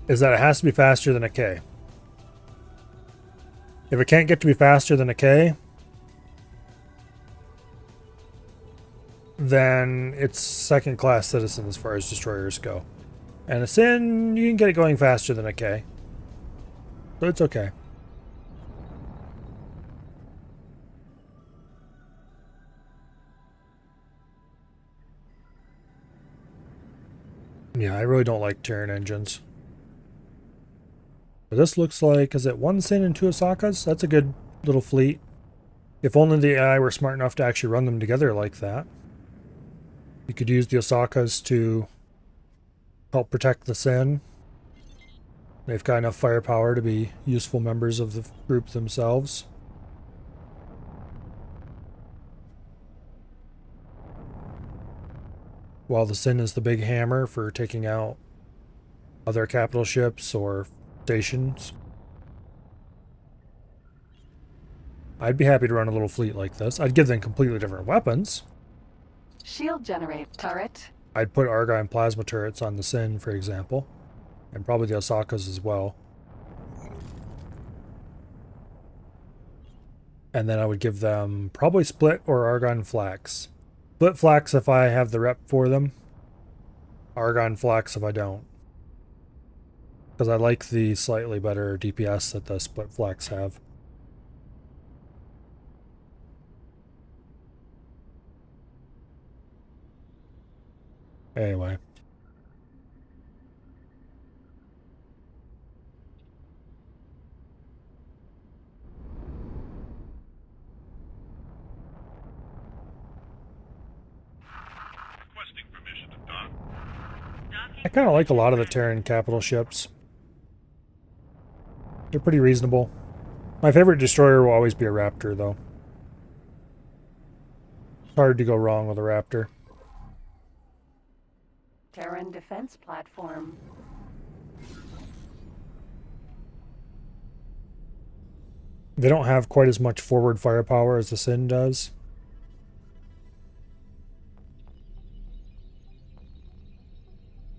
is that it has to be faster than a K. If it can't get to be faster than a K, then it's second-class citizen as far as destroyers go. And a Sin, you can get it going faster than a K. So it's okay. Yeah, I really don't like Terran engines. But this looks like, is it 1 Sin and 2 Osakas? That's a good little fleet. If only the AI were smart enough to actually run them together like that. You could use the Osakas to help protect the Sin. They've got enough firepower to be useful members of the group themselves. While the Sin is the big hammer for taking out other capital ships or stations. I'd be happy to run a little fleet like this. I'd give them completely different weapons. Shield generate turret. I'd put Argine plasma turrets on the Sin, for example. And probably the Osakas as well. And then I would give them probably Split or Argon Flax. Split Flax if I have the rep for them. Argon Flax if I don't. Because I like the slightly better DPS that the Split Flax have. Anyway. I kind of like a lot of the Terran capital ships. They're pretty reasonable. My favorite destroyer will always be a Raptor, though. It's hard to go wrong with a Raptor. Terran defense platform. They don't have quite as much forward firepower as the Sin does.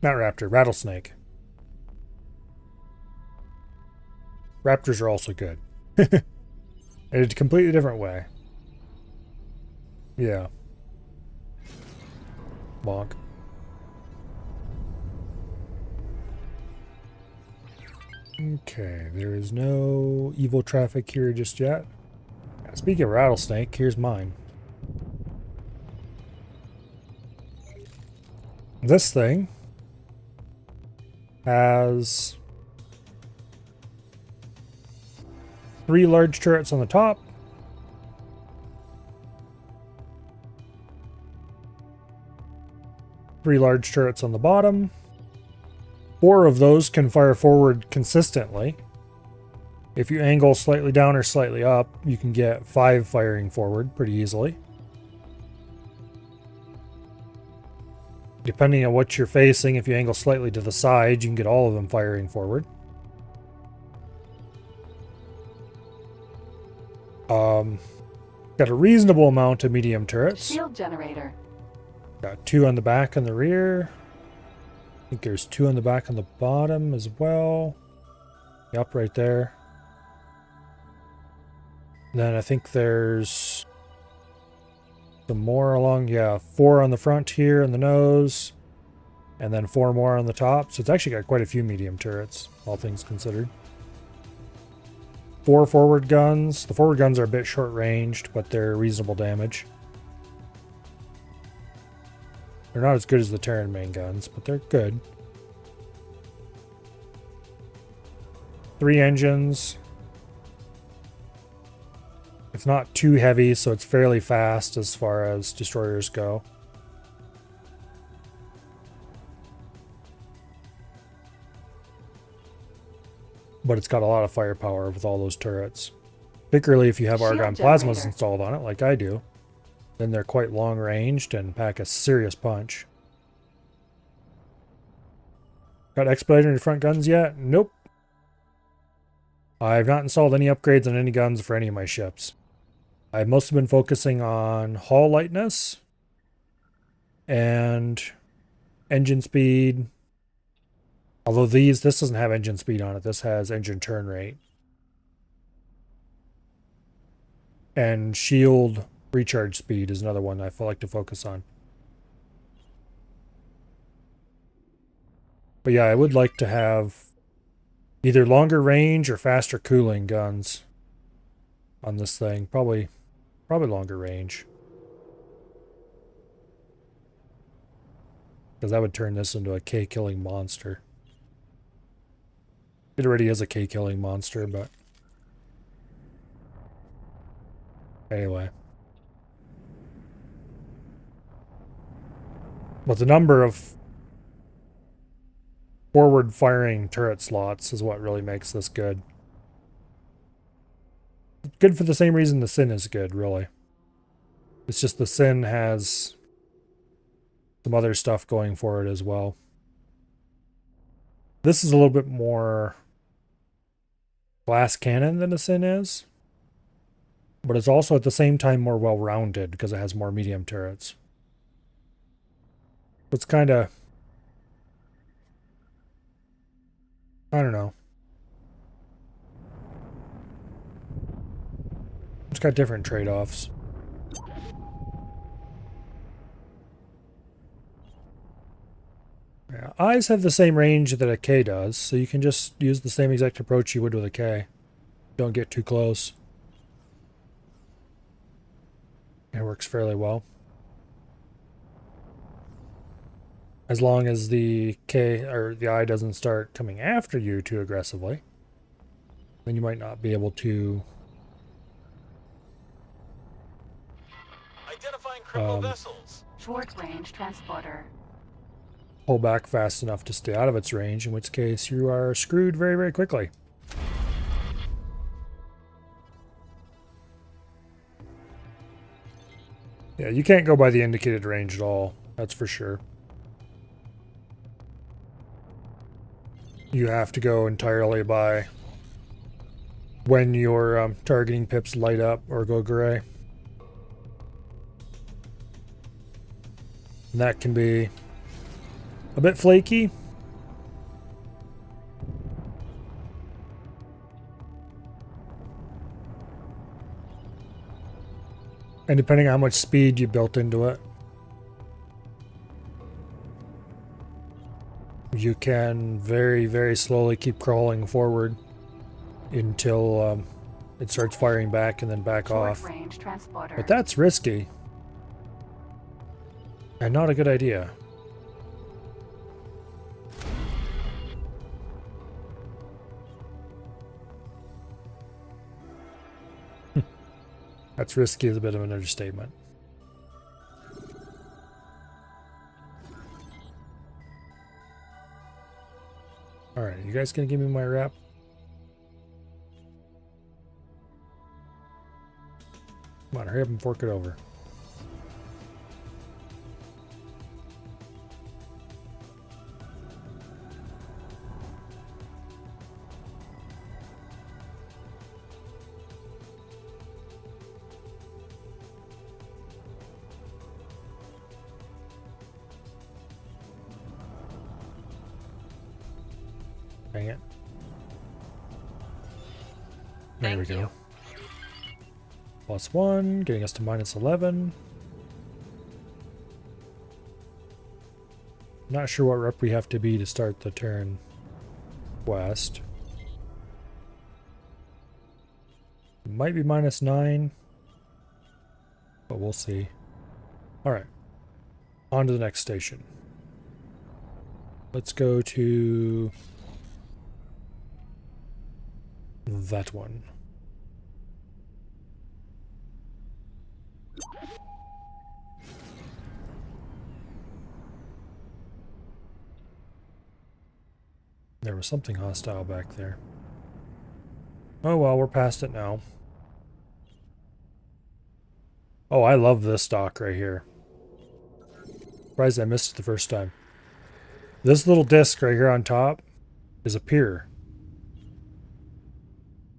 Not Raptor, Rattlesnake. Raptors are also good. In a completely different way. Yeah. Bonk. Okay, there is no evil traffic here just yet. Speaking of Rattlesnake, here's mine. This thing has 3 large turrets on the top, three large turrets on the bottom. 4 of those can fire forward consistently. If you angle slightly down or slightly up, you can get 5 firing forward pretty easily. Depending on what you're facing, if you angle slightly to the side, you can get all of them firing forward. Got a reasonable amount of medium turrets. Shield generator. Got 2 on the back and the rear. I think there's 2 on the back and the bottom as well. Yep, right there. Then I think there's some more along, yeah, 4 on the front here and the nose, and then 4 more on the top. So it's actually got quite a few medium turrets, all things considered. 4 forward guns. The forward guns are a bit short-ranged, but they're reasonable damage. They're not as good as the Terran main guns, but they're good. 3 engines. It's not too heavy, so it's fairly fast as far as destroyers go. But it's got a lot of firepower with all those turrets. Particularly if you have Argon plasmas installed on it, like I do. Then they're quite long-ranged and pack a serious punch. Got Expediter in your front guns yet? Nope. I've not installed any upgrades on any guns for any of my ships. I've mostly been focusing on hull lightness and engine speed. Although this doesn't have engine speed on it. This has engine turn rate. And shield recharge speed is another one I like to focus on. But yeah, I would like to have either longer range or faster cooling guns on this thing. Probably longer range. Because that would turn this into a K-killing monster. It already is a K-killing monster, but anyway. But the number of forward firing turret slots is what really makes this good. Good for the same reason the Sin is good, really. It's just the Sin has some other stuff going for it as well. This is a little bit more glass cannon than the Sin is. But it's also at the same time more well-rounded because it has more medium turrets. It's kind of, I don't know. It's got different trade-offs. Yeah, eyes have the same range that a K does, so you can just use the same exact approach you would with a K. Don't get too close. It works fairly well. As long as the K or the eye doesn't start coming after you too aggressively, then you might not be able to Identifying criminal vessels. Short range transporter. pull back fast enough to stay out of its range, in which case you are screwed very, very quickly. Yeah, you can't go by the indicated range at all. That's for sure. You have to go entirely by when your targeting pips light up or go gray. And that can be a bit flaky. And depending on how much speed you built into it, you can very, very slowly keep crawling forward until it starts firing back and then back off. Short-range transporter. But that's risky. And not a good idea. That's risky is a bit of an understatement. Alright, you guys gonna give me my rep? Come on, hurry up and fork it over. Dang it. There we Thank go. you. +1, getting us to -11. Not sure what rep we have to be to start the turn west. Might be -9, but we'll see. Alright, on to the next station. Let's go to that one. There was something hostile back there. Oh well, we're past it now. Oh, I love this dock right here. Surprised I missed it the first time. This little disc right here on top is a pier.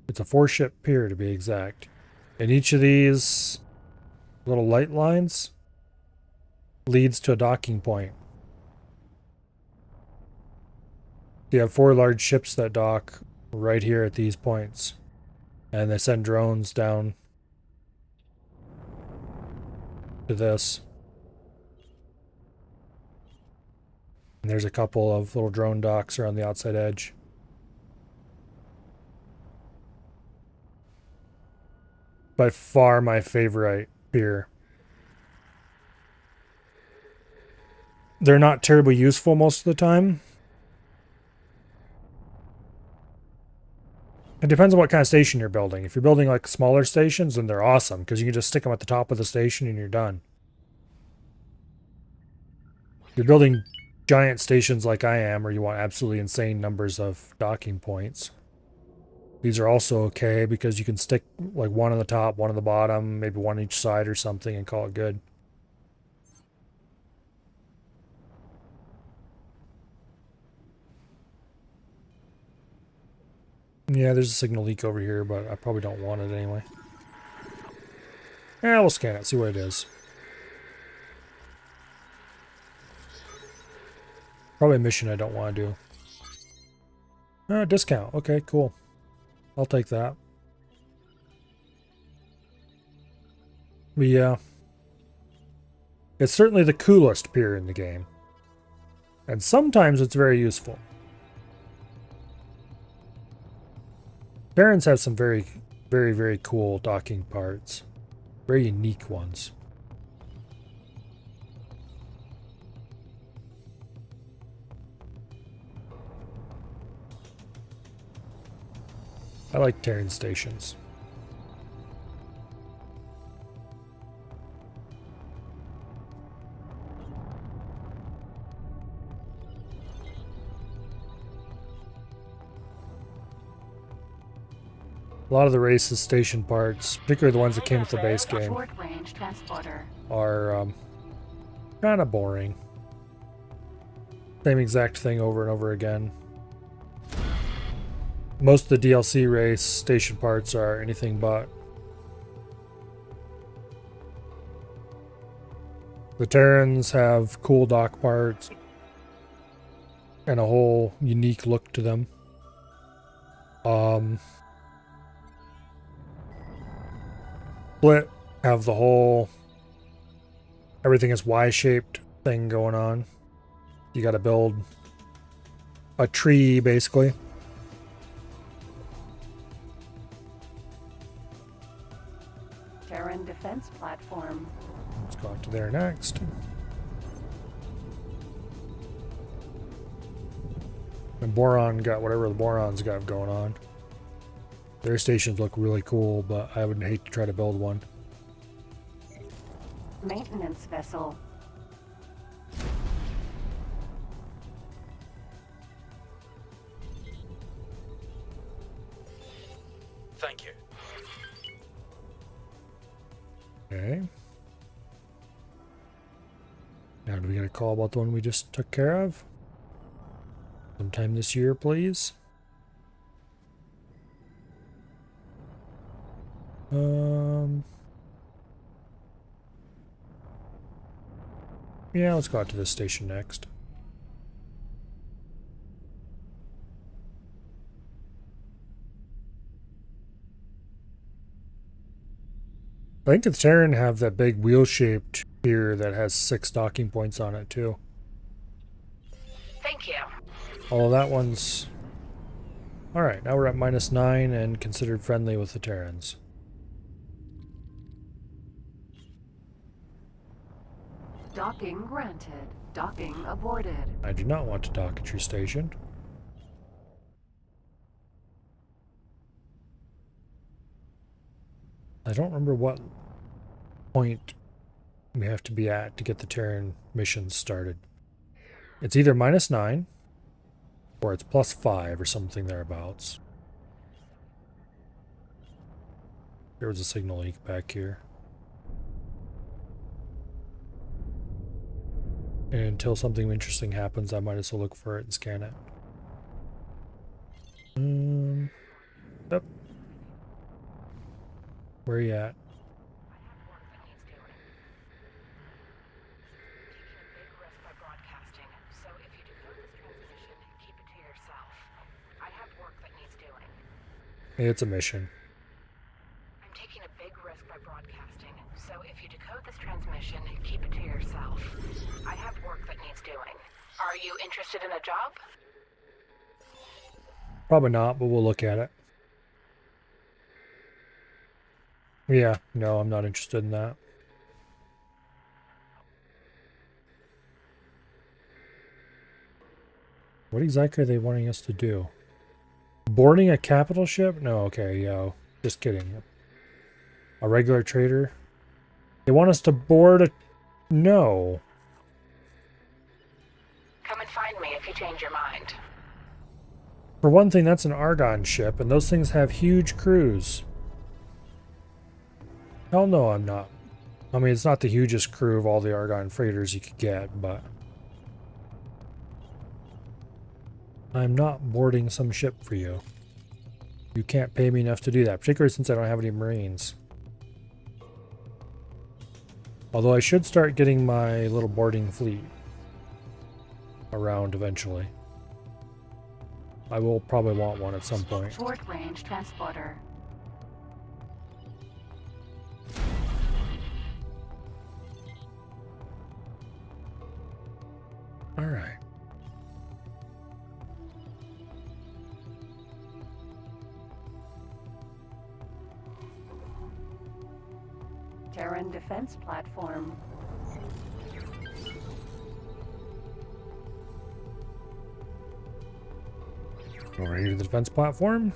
It's a 4-ship pier to be exact. And each of these little light lines leads to a docking point. You have 4 large ships that dock right here at these points. And they send drones down to this. And there's a couple of little drone docks around the outside edge. By far my favorite pier. They're not terribly useful most of the time. It depends on what kind of station you're building. If you're building like smaller stations, then they're awesome because you can just stick them at the top of the station and you're done. If you're building giant stations like I am, or you want absolutely insane numbers of docking points, these are also okay because you can stick like one on the top, one on the bottom, maybe one on each side or something and call it good. Yeah, there's a signal leak over here, but I probably don't want it anyway. Yeah, we'll scan it, see what it is. Probably a mission I don't want to do. Discount. Okay, cool. I'll take that. But yeah. It's certainly the coolest pier in the game. And sometimes it's very useful. Terrans have some very, very, very cool docking parts. Very unique ones. I like Terran stations. A lot of the race's station parts, particularly the ones that came with the base game, range transporter. are kind of boring. Same exact thing over and over again. Most of the DLC race station parts are anything but. The Terrans have cool dock parts and a whole unique look to them. Split have the whole everything is Y-shaped thing going on. You got to build a tree basically. Terran defense platform. Let's go out to there next. And Boron got whatever the Boron's got going on. Their stations look really cool, but I would hate to try to build one. Maintenance vessel. Thank you. Okay. Now do we get a call about the one we just took care of? Sometime this year, please. Yeah, let's go out to this station next. I think the Terran have that big wheel-shaped pier that has 6 docking points on it too. Thank you. Although that one's... Alright, now we're at -9 and considered friendly with the Terrans. Docking granted. Docking aborted. I do not want to dock at your station. I don't remember what point we have to be at to get the Terran missions started. It's either -9 or it's +5 or something thereabouts. There was a signal leak back here. And until something interesting happens, I might as well look for it and scan it. Yep. Where are you at? It's a mission. I'm taking a big risk by broadcasting, so if you decode this transmission, keep it to yourself. I have work that needs doing. Are you interested in a job? Probably not, but we'll look at it. Yeah, no, I'm not interested in that. What exactly are they wanting us to do? Boarding a capital ship? No, okay, yo. Just kidding. A regular trader? They want us to board a... No. Come and find me if you change your mind. For one thing, that's an Argon ship, and those things have huge crews. Hell no, I'm not. I mean, it's not the hugest crew of all the Argon freighters you could get, but... I'm not boarding some ship for you. You can't pay me enough to do that, particularly since I don't have any Marines. Although I should start getting my little boarding fleet around eventually. I will probably want one at some point. Short range transporter. All right. Terran defense platform. Over here to the defense platform.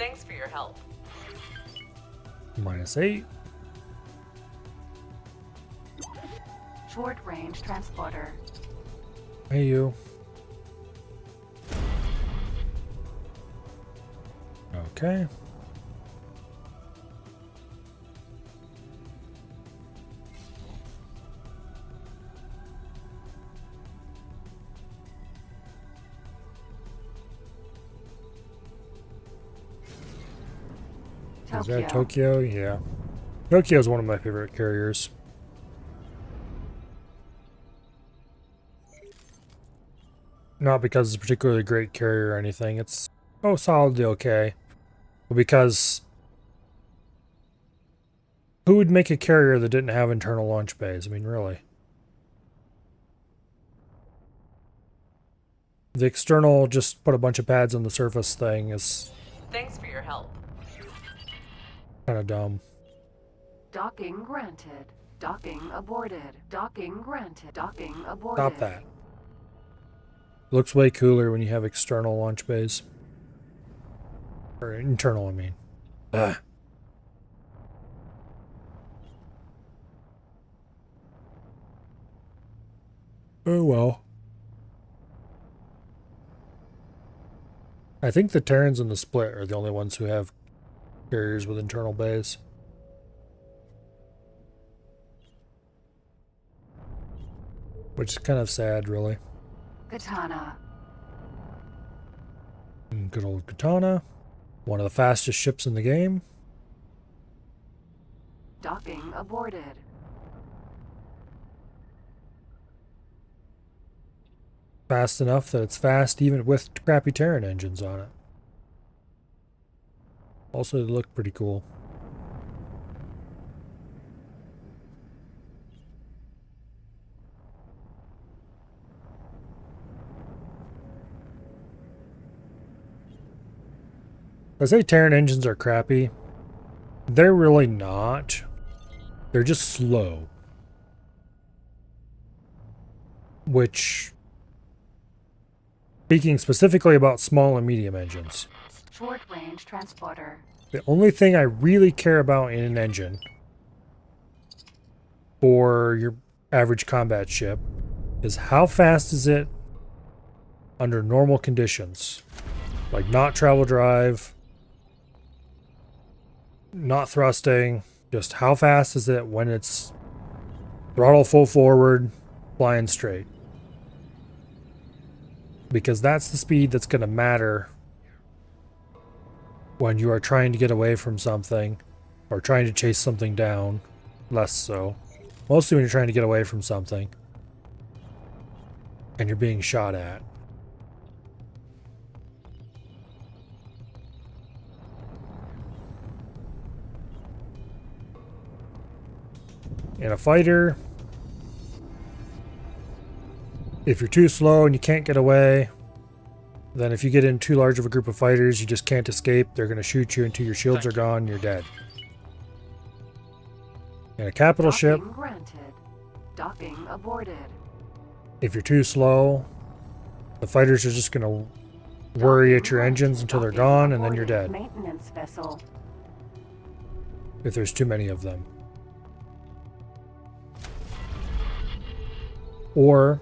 Thanks for your help. -8. Short range transporter. Hey, you. Okay. Is that Tokyo? Yeah. Tokyo is one of my favorite carriers. Not because it's a particularly great carrier or anything. It's, oh, solidly okay. But because who would make a carrier that didn't have internal launch bays? I mean, really. The external just put a bunch of pads on the surface thing is Thanks for your help. kind of dumb. Docking granted. Docking aborted. Docking granted. Docking aborted. Stop that. Looks way cooler when you have external launch bays. Or internal, I mean. Ugh. Oh well. I think the Terrans and the Split are the only ones who have carriers with internal bays. Which is kind of sad, really. Katana. Good old Katana. One of the fastest ships in the game. Docking aborted. Fast enough that it's fast even with crappy Terran engines on it. Also, they look pretty cool. I say Terran engines are crappy. They're really not. They're just slow. Which, speaking specifically about small and medium engines, Short range transporter. the only thing I really care about in an engine for your average combat ship is how fast is it under normal conditions. Like not travel drive, not thrusting, just how fast is it when it's throttle full forward, flying straight. Because that's the speed that's going to matter when you are trying to get away from something or trying to chase something down. Less so. Mostly when you're trying to get away from something and you're being shot at. In a fighter, if you're too slow and you can't get away, then if you get in too large of a group of fighters, you just can't escape. They're going to shoot you until your shields are gone, you're dead. In a capital ship, Docking granted. Docking aborted. if you're too slow, the fighters are just going to worry at your engines until they're gone, and then you're dead. Maintenance vessel. If there's too many of them. Or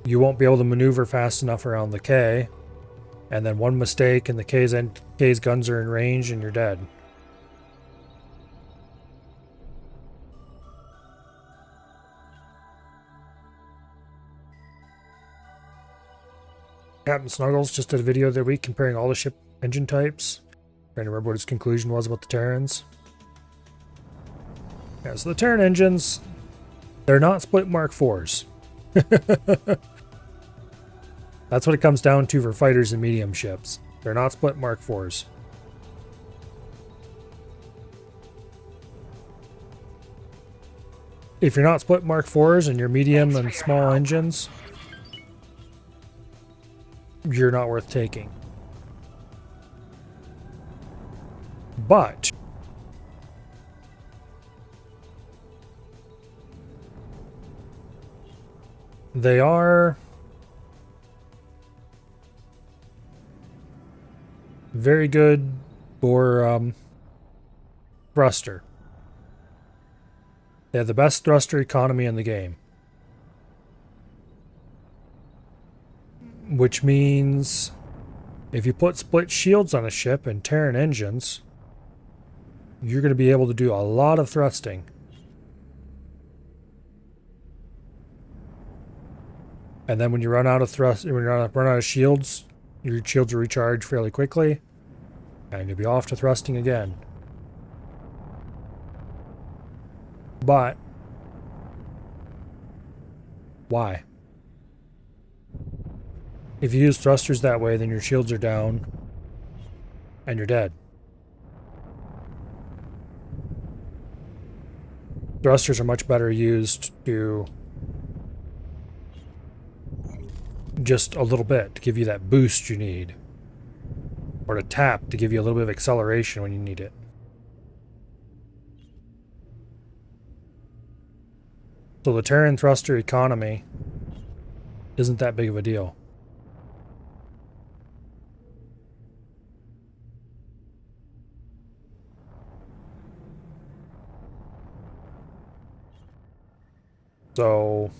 you won't be able to maneuver fast enough around the K, and then one mistake and the K's guns are in range and you're dead. Captain Snuggles just did a video the other week comparing all the ship engine types. Trying to remember what his conclusion was about the Terrans. Yeah, so the Terran engines, they're not split Mark IVs. That's what it comes down to for fighters and medium ships. They're not split Mark IVs. If you're not split Mark IVs and you're medium and small engines, you're not worth taking. But they are very good for thruster. They have the best thruster economy in the game. Which means if you put split shields on a ship and Terran engines, you're going to be able to do a lot of thrusting. And then when you run out of run out of shields, your shields will recharge fairly quickly, and you'll be off to thrusting again. But why? If you use thrusters that way, then your shields are down, and you're dead. Thrusters are much better used to just a little bit to give you that boost you need, or to tap to give you a little bit of acceleration when you need it. So the Terran thruster economy isn't that big of a deal. So,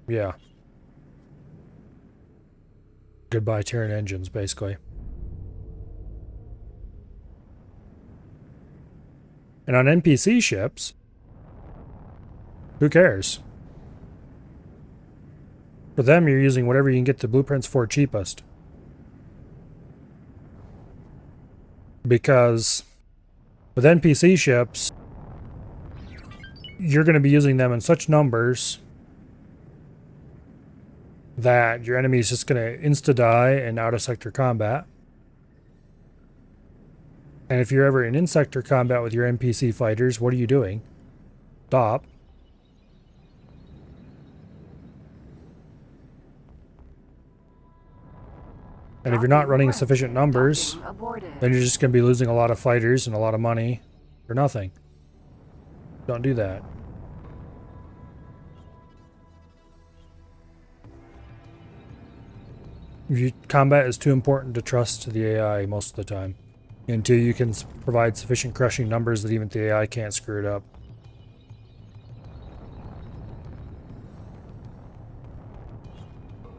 yeah. Goodbye Terran engines, basically. And on NPC ships, who cares? For them, you're using whatever you can get the blueprints for cheapest. Because with NPC ships, you're going to be using them in such numbers that your enemy is just going to insta-die in out-of-sector combat. And if you're ever in in-sector combat with your NPC fighters, what are you doing? Stop. And if you're not running sufficient numbers, then you're just going to be losing a lot of fighters and a lot of money for nothing. Don't do that. Combat is too important to trust to the AI most of the time, until you can provide sufficient crushing numbers that even the AI can't screw it up.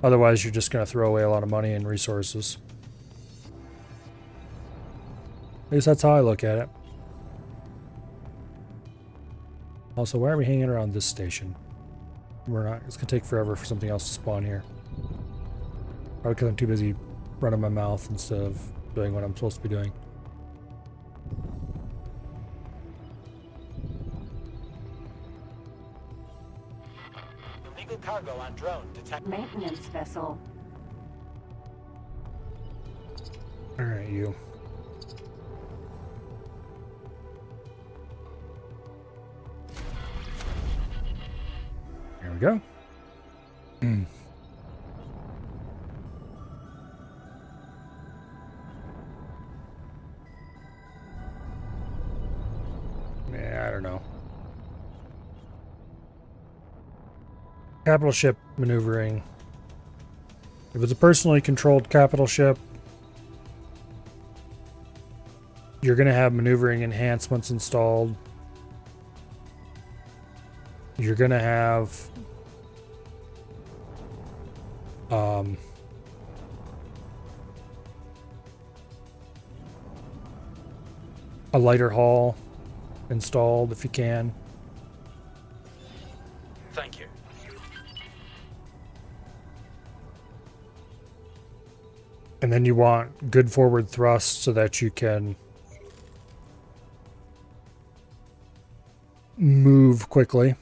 Otherwise, you're just going to throw away a lot of money and resources. At least that's how I look at it. Also, why are we hanging around this station? We're not. It's going to take forever for something else to spawn here. Probably because I'm too busy running my mouth instead of doing what I'm supposed to be doing. Illegal cargo on drone detected. Maintenance vessel. Alright, you. There we go. Yeah, I don't know. Capital ship maneuvering. If it's a personally controlled capital ship, you're going to have maneuvering enhancements installed. You're going to have a lighter hull installed if you can. Thank you. And then you want good forward thrust so that you can move quickly.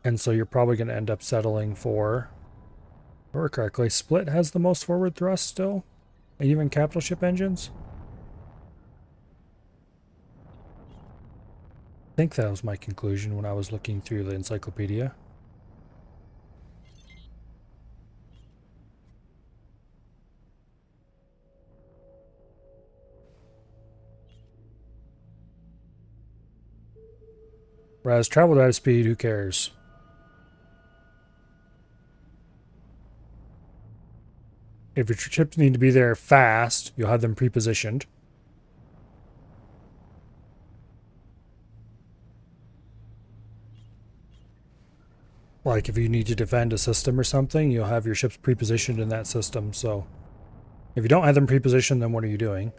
And so you're probably going to end up settling for, or correctly, Split has the most forward thrust still, and even capital ship engines. I think that was my conclusion when I was looking through the encyclopedia. Whereas travel dive speed, who cares? If your ships need to be there fast, you'll have them pre-positioned. Like if you need to defend a system or something, you'll have your ships pre-positioned in that system. So if you don't have them pre-positioned, then what are you doing?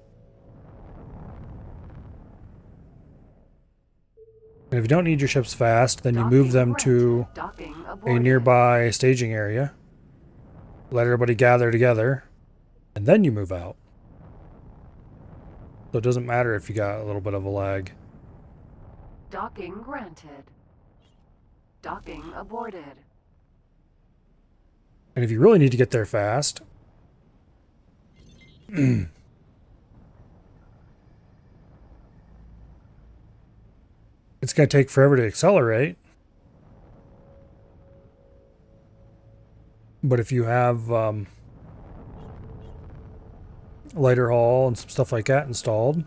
And if you don't need your ships fast, then you move them to a nearby staging area. Let everybody gather together, and then you move out. So it doesn't matter if you got a little bit of a lag. Docking granted. Docking aborted. And if you really need to get there fast, it's going to take forever to accelerate. But if you have lighter haul and some stuff like that installed,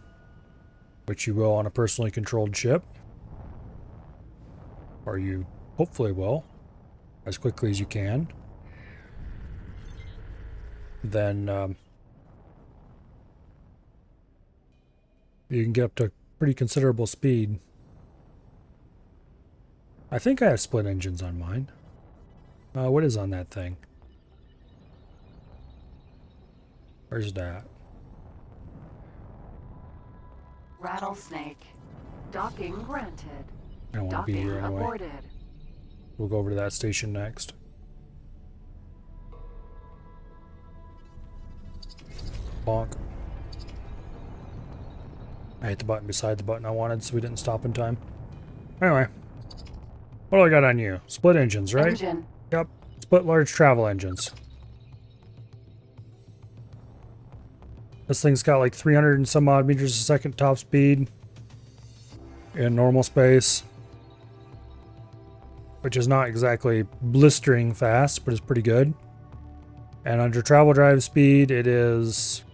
which you will on a personally controlled ship, or you hopefully will, as quickly as you can, then you can get up to pretty considerable speed. I think I have split engines on mine. What is on that thing? Where's that? Rattlesnake. Docking granted. I don't want to be here anyway. Aborted. We'll go over to that station next. Bonk. I hit the button beside the button I wanted, so we didn't stop in time. Anyway. What do I got on you? Split engines, right? Engine. Yep. Split large travel engines. This thing's got like 300 and some odd meters a second top speed in normal space, which is not exactly blistering fast, but is pretty good. And under travel drive speed, it is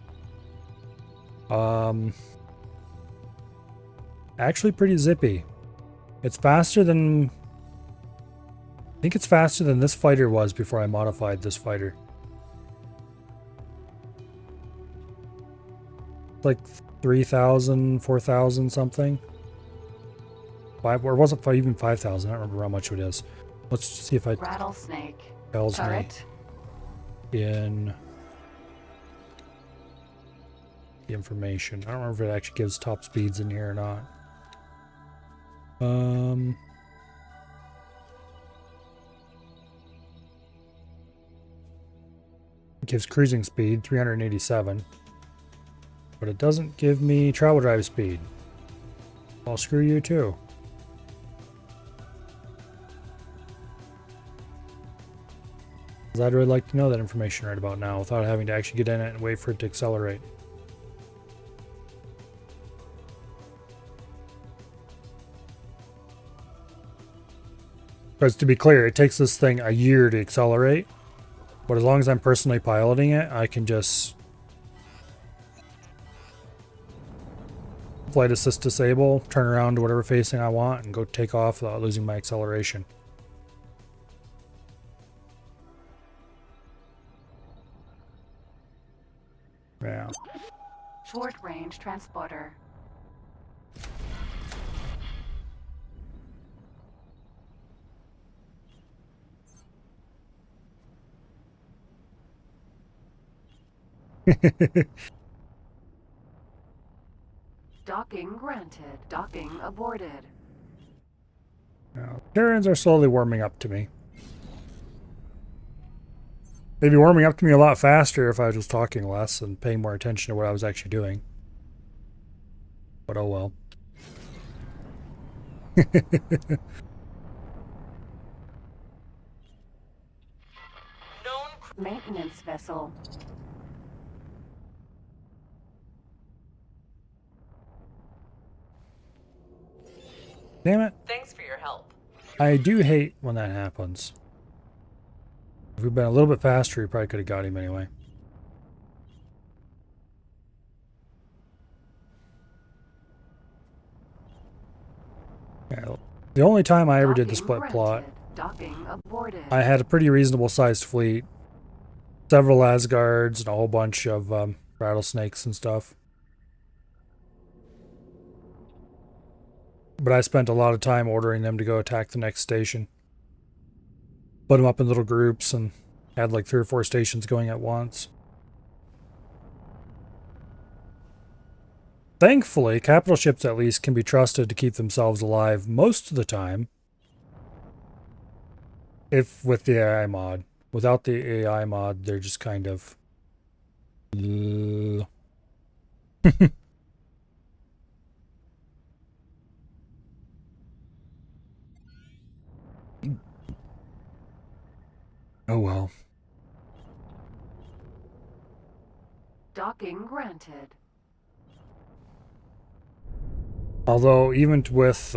actually pretty zippy. It's faster than, I think it's faster than this fighter was before I modified this fighter. Like 3,000, 4,000 something. Or wasn't even 5,000. I don't remember how much it is. Let's see if I Rattlesnake. tells Turret. me in the information. I don't remember if it actually gives top speeds in here or not. It gives cruising speed 387. But it doesn't give me travel drive speed. I'll screw you too. Because I'd really like to know that information right about now without having to actually get in it and wait for it to accelerate. Because to be clear, it takes this thing a year to accelerate. But as long as I'm personally piloting it, I can just flight assist disable, turn around to whatever facing I want, and go take off without losing my acceleration. Yeah. Short range transporter. Docking granted. Docking aborted. Now, Terrans are slowly warming up to me. They'd be warming up to me a lot faster if I was just talking less and paying more attention to what I was actually doing. But oh well. Maintenance vessel. Damn it. Thanks for your help. I do hate when that happens. If we'd been a little bit faster, we probably could have got him anyway. Yeah, the only time I ever did the split plot, Docking aborted. I had a pretty reasonable sized fleet, several Asgards and a whole bunch of rattlesnakes and stuff. But I spent a lot of time ordering them to go attack the next station. Put them up in little groups and had like 3 or 4 stations going at once. Thankfully, capital ships at least can be trusted to keep themselves alive most of the time. If with the AI mod. Without the AI mod, they're just kind of... Oh well. Docking granted. Although, even with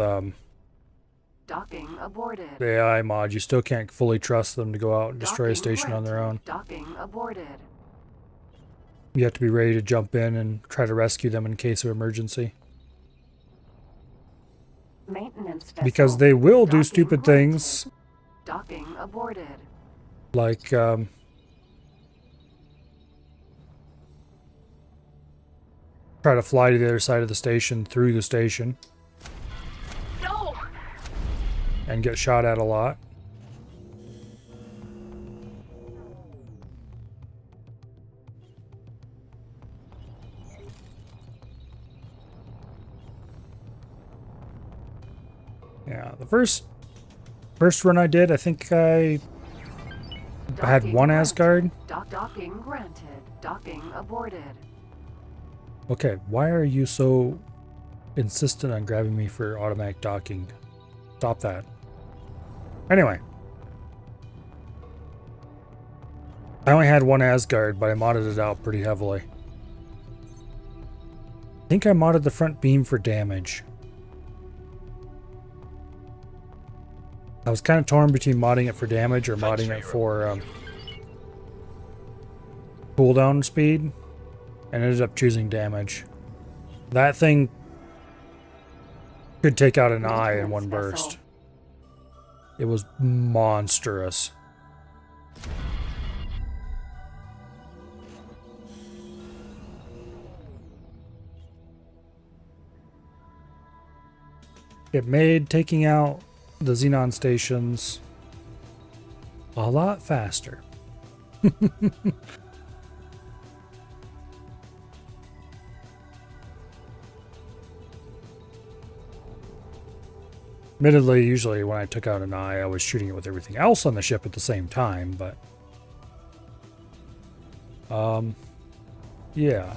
Docking aborted. the AI mod, you still can't fully trust them to go out and destroy a Docking station on their own. granted. Docking aborted. You have to be ready to jump in and try to rescue them in case of emergency. Maintenance vessel. Because they will do Docking stupid granted. things, Docking aborted. like try to fly to the other side of the station through the station. No! And get shot at a lot. Yeah, the first run I did, I think I had Docking 1 granted. Asgard. Docking granted. Docking aborted. Okay, why are you so insistent on grabbing me for automatic docking? Stop that. Anyway. I only had 1 Asgard, but I modded it out pretty heavily. I think I modded the front beam for damage. I was kind of torn between modding it for damage or modding it for cooldown speed, and ended up choosing damage. That thing could take out an eye in one burst. It was monstrous. It made taking out the Xenon stations a lot faster. Admittedly, usually when I took out an eye, I was shooting it with everything else on the ship at the same time, but... yeah.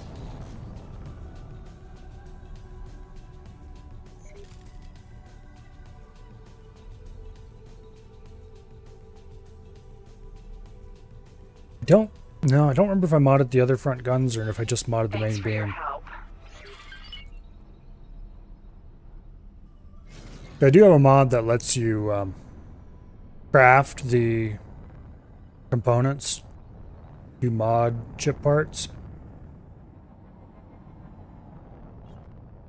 I don't remember if I modded the other front guns or if I just modded the Thanks main for your beam. help. I do have a mod that lets you craft the components to mod chip parts.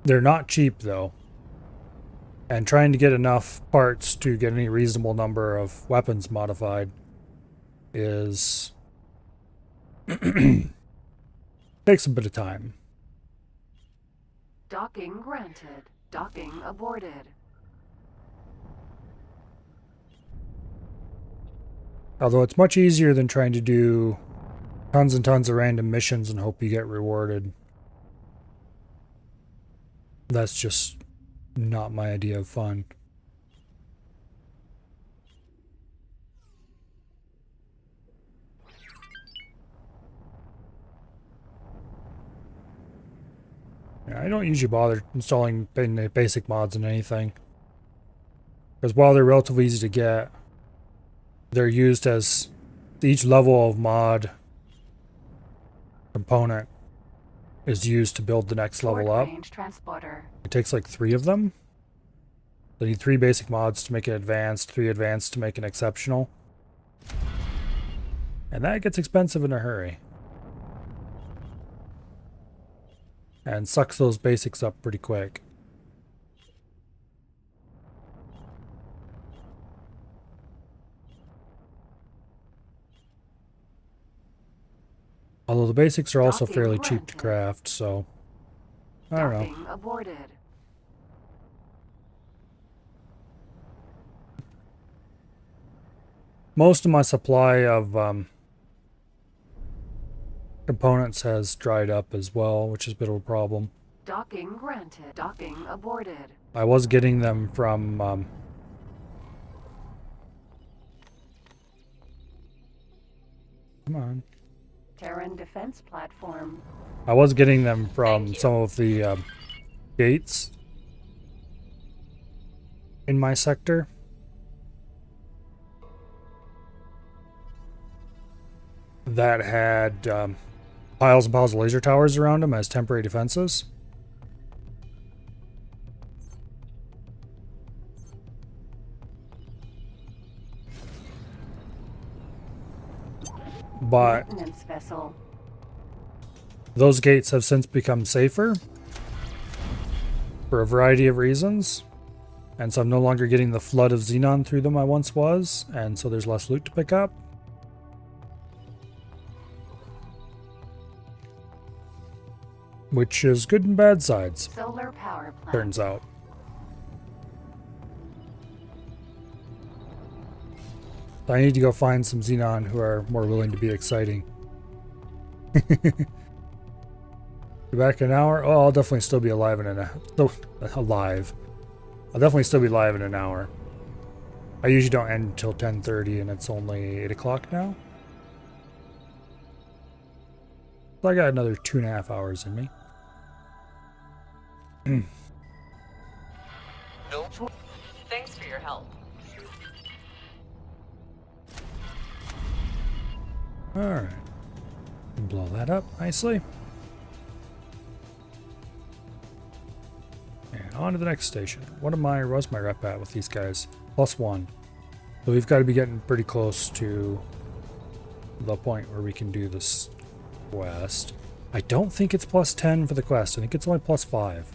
They're not cheap though, and trying to get enough parts to get any reasonable number of weapons modified is takes a bit of time. Docking granted. Docking aborted. Although it's much easier than trying to do tons and tons of random missions and hope you get rewarded. That's just not my idea of fun. Yeah, I don't usually bother installing basic mods in anything. Because while they're relatively easy to get, they're used as each level of mod component is used to build the next level up. Short-range transporter. It takes like 3 of them. They need 3 basic mods to make it advanced, 3 advanced to make it exceptional. And that gets expensive in a hurry. And sucks those basics up pretty quick. Although the basics are also Docking fairly cheap to granted. craft, so I don't know. Docking aborted. Most of my supply of components has dried up as well, which is a bit of a problem. Docking granted. Docking aborted. I was getting them from come on. Terran defense platform. I was getting them from Thank you. some of the gates in my sector. That had piles and piles of laser towers around them as temporary defenses. But Maintenance vessel. those gates have since become safer for a variety of reasons. And so I'm no longer getting the flood of xenon through them I once was, and so there's less loot to pick up. Which is good and bad sides, Solar power plant. turns out. I need to go find some xenon who are more willing to be exciting. Be back in an hour? Oh, I'll definitely still be alive in alive. I'll definitely still be live in an hour. I usually don't end until 10:30, and it's only 8 o'clock now. So I got another 2.5 hours in me. Nope. Thanks for your help. Alright. Blow that up nicely. And on to the next station. What's my rep at with these guys? +1. So we've got to be getting pretty close to the point where we can do this quest. I don't think it's +10 for the quest. I think it's only +5.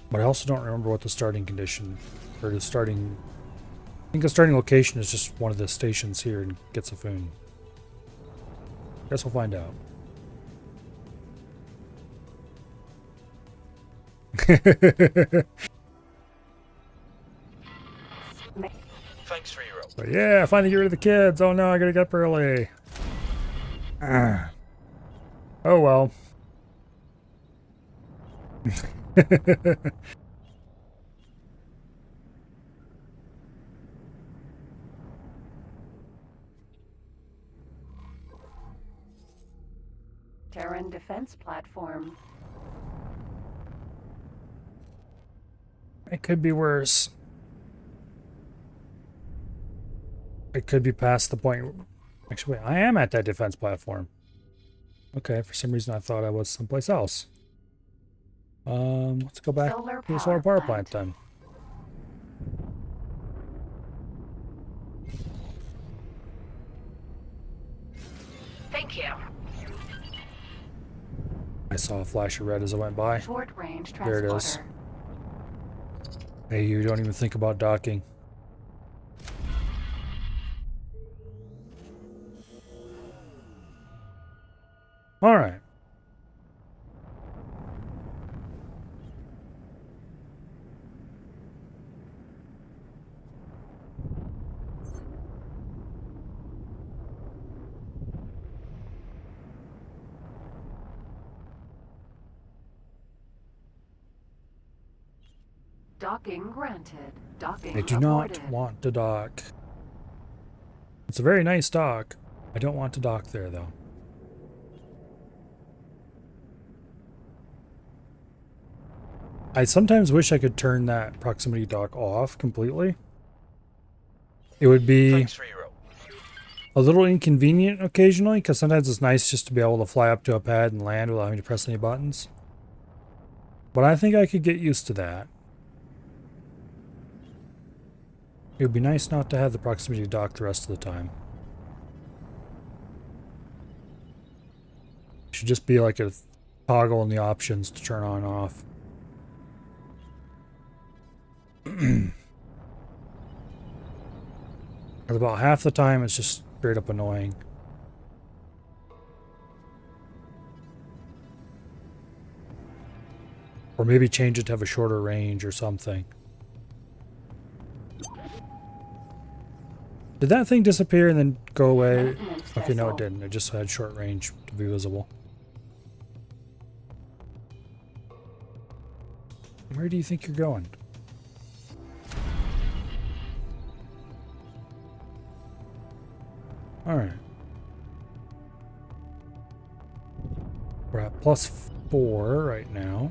But I also don't remember what the starting condition or the starting. I think the starting location is just one of the stations here in Getsafun. Guess we'll find out. Thanks for your help. But yeah, finally get rid of the kids. Oh no, I gotta get up early. Oh well. Terran defense platform. It could be worse. It could be past the point. Actually, wait, I am at that defense platform. Okay, for some reason I thought I was someplace else. Let's go back Solar to the solar power power plant plant. then. Thank you. I saw a flash of red as I went by. Short range There it is. transporter. Hey, you don't even think about docking. All right. Docking granted. Docking I do not aborted. want to dock. It's a very nice dock. I don't want to dock there, though. I sometimes wish I could turn that proximity dock off completely. It would be Thanks for your help. a little inconvenient occasionally, because sometimes it's nice just to be able to fly up to a pad and land without having to press any buttons. But I think I could get used to that. It would be nice not to have the proximity dock the rest of the time. It should just be like a toggle in the options to turn on and off. Because about half the time it's just straight up annoying. Or maybe change it to have a shorter range or something. Did that thing disappear and then go away? Okay, no it didn't. It just had short range to be visible. Where do you think you're going? Alright. We're at +4 right now.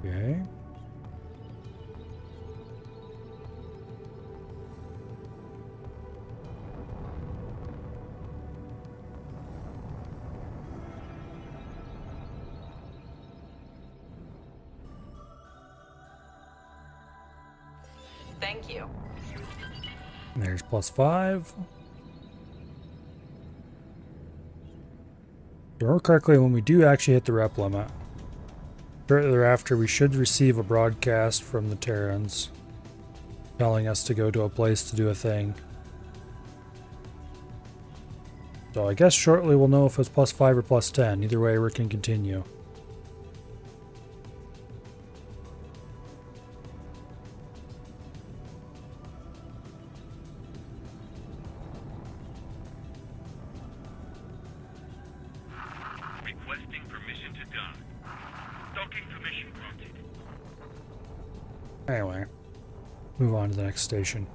Okay. Thank you. And there's +5. Remember correctly, when we do actually hit the rep limit, shortly thereafter we should receive a broadcast from the Terrans telling us to go to a place to do a thing. So I guess shortly we'll know if it's +5 or +10. Either way, we can continue. Requesting permission to dock. Docking permission granted. Anyway, move on to the next station.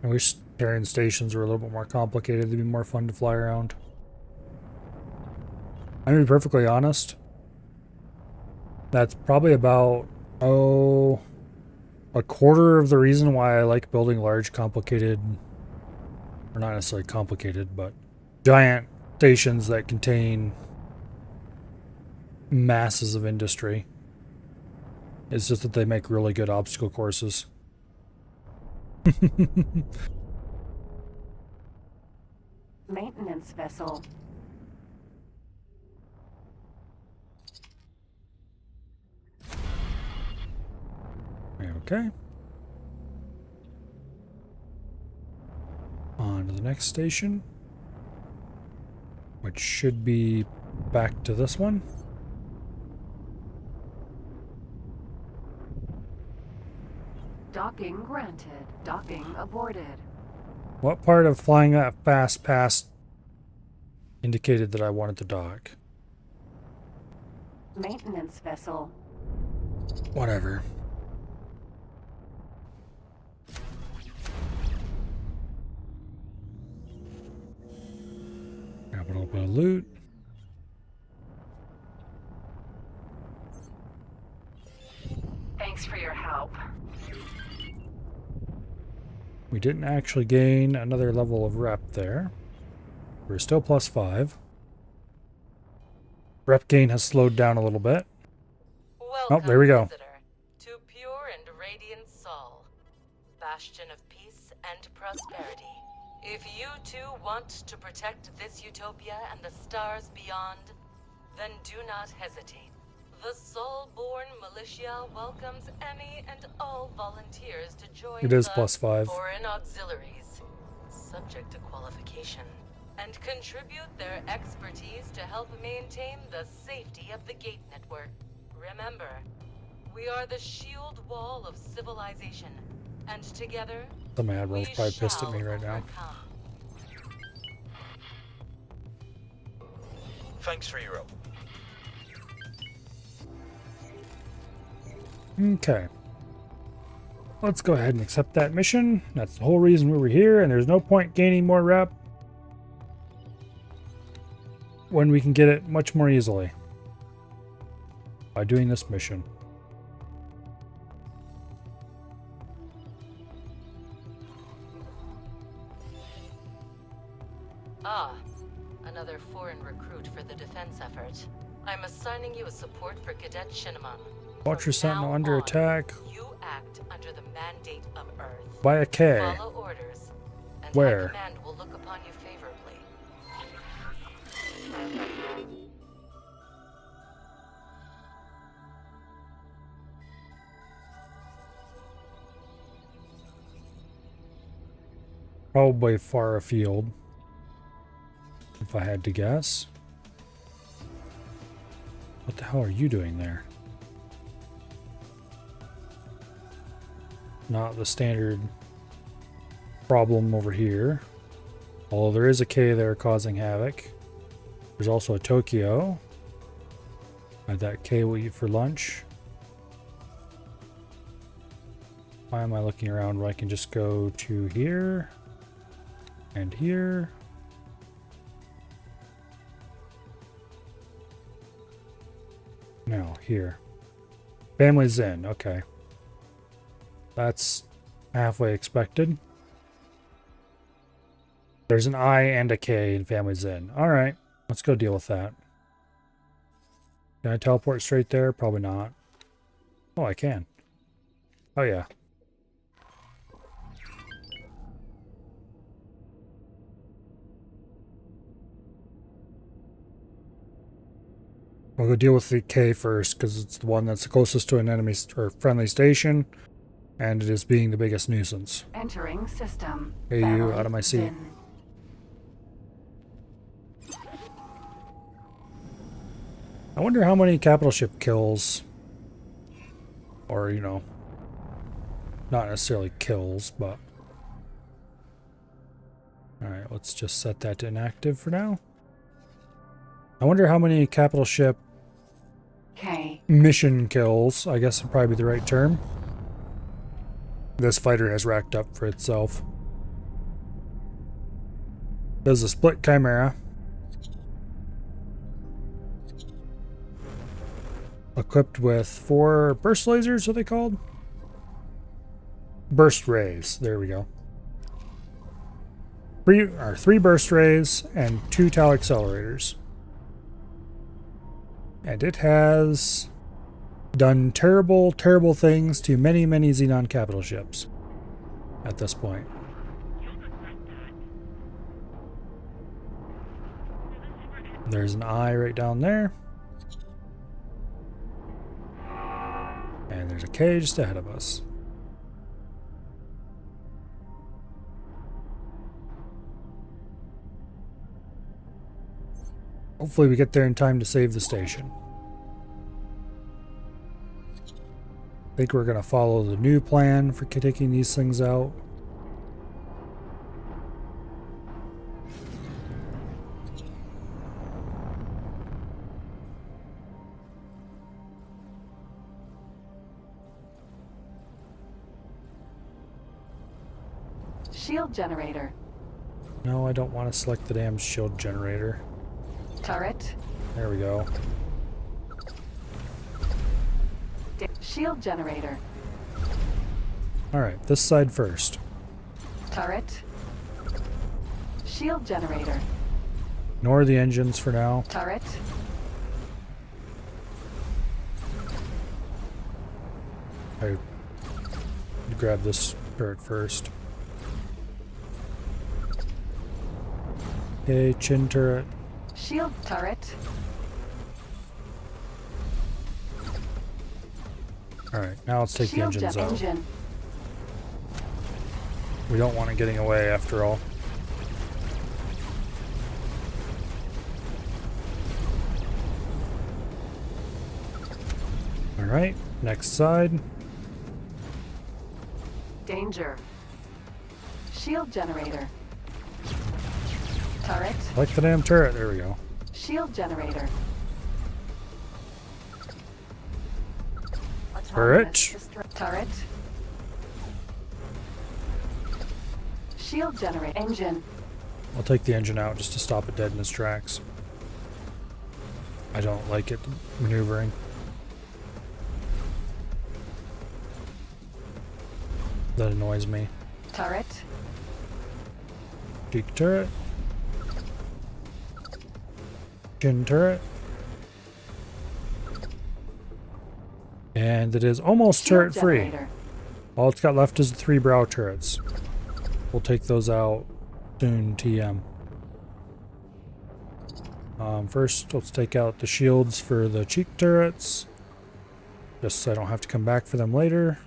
I wish Terran stations were a little bit more complicated. They'd be more fun to fly around. I'm gonna be perfectly honest. That's probably about, a quarter of the reason why I like building large, complicated, or not necessarily complicated, but giant stations that contain masses of industry. It's just that they make really good obstacle courses. Maintenance vessel. Okay. On to the next station, which should be back to this one. Docking granted. Docking aborted. What part of flying that fast past indicated that I wanted to dock? Maintenance vessel. Whatever. Grab a little bit of loot. Thanks for your help. We didn't actually gain another level of rep there. We're still +5. Rep gain has slowed down a little bit. Welcome, Oh, there we go. visitor, to pure and radiant Sol, bastion of peace and prosperity. If you too want to protect this utopia and the stars beyond, then do not hesitate. The Sol-born militia welcomes any and all volunteers to join It is the +5. foreign auxiliaries, subject to qualification, and contribute their expertise to help maintain the safety of the gate network. Remember, we are the shield wall of civilization, and together, Some admiral's we probably pissed at shall me right now. overcome. Thanks for your help. Okay. Let's go ahead and accept that mission. That's the whole reason we were here, and there's no point gaining more rep. when we can get it much more easily by doing this mission. Ah, another foreign recruit for the defense effort. I'm assigning you a support for Cadet Shinamon. Watch your From sentinel now under on, attack You act under the mandate of Earth. by a K. Follow orders, and Where? High Command will look upon you favorably. Probably far afield, if I had to guess. What the hell are you doing there? Not the standard problem over here. Although there is a K there causing havoc. There's also a Tokyo. And that K will eat for lunch. Why am I looking around where I can just go to here and here? No, here. Family's in, okay. That's halfway expected. There's an I and a K in Family's in. Alright, let's go deal with that. Can I teleport straight there? Probably not. Oh, I can. Oh, yeah. We'll go deal with the K first, because it's the one that's the closest to an enemy or friendly station, and it is being the biggest nuisance. Entering system. Hey, you, Family out of my seat. in. I wonder how many capital ship kills, or, you know, not necessarily kills, but... Alright, let's just set that to inactive for now. I wonder how many capital ship K. mission kills, I guess would probably be the right term, this fighter has racked up for itself. There's a split chimera. Equipped with 4 burst lasers, are they called? Burst rays, there we go. 3 burst rays and 2 tau accelerators. And it has done terrible, terrible things to many, many Xenon capital ships at this point. There's an eye right down there. And there's a K just ahead of us. Hopefully we get there in time to save the station. I think we're going to follow the new plan for taking these things out. Shield generator. No, I don't want to select the damn shield generator. Turret. There we go. Shield generator. Alright, this side first. Turret. Shield generator. Ignore the engines for now. Turret. I grab this turret first. Okay, chin turret. Shield turret. Alright, now let's take the Shield engines out. engine. We don't want it getting away after all. Alright, next side. Danger. Shield generator. Turret. Like the damn turret, there we go. Shield generator. Turret. Turret. Shield generator. Engine. I'll take the engine out just to stop it dead in its tracks. I don't like it maneuvering. That annoys me. Turret. Cheek turret. Chin turret. And it is almost turret free. All it's got left is the 3 brow turrets. We'll take those out soon, TM. First, let's take out the shields for the cheek turrets. Just so I don't have to come back for them later.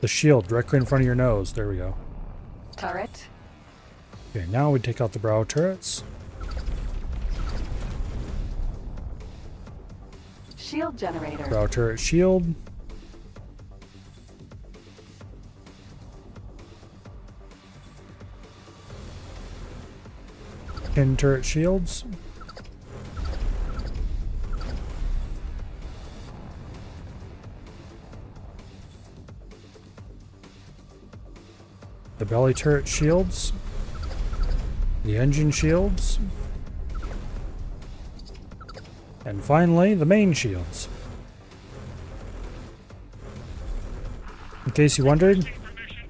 The shield directly in front of your nose. There we go. Turret. Okay, now we take out the brow turrets. Shield generator. Brow turret shield. Chin turret shields. The belly turret shields. The engine shields. And finally, the main shields. In case you wondered,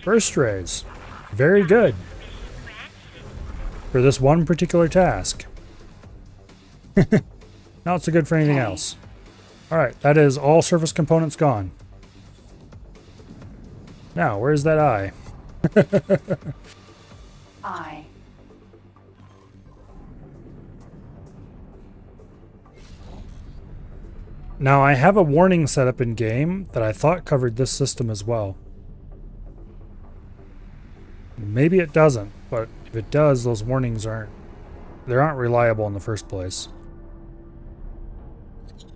burst rays. Very good. For this one particular task. Not so good for anything else. Alright, that is all surface components gone. Now, where's that eye? Eye. Now, I have a warning set up in game that I thought covered this system as well. Maybe it doesn't, but if it does, those warnings aren't reliable in the first place.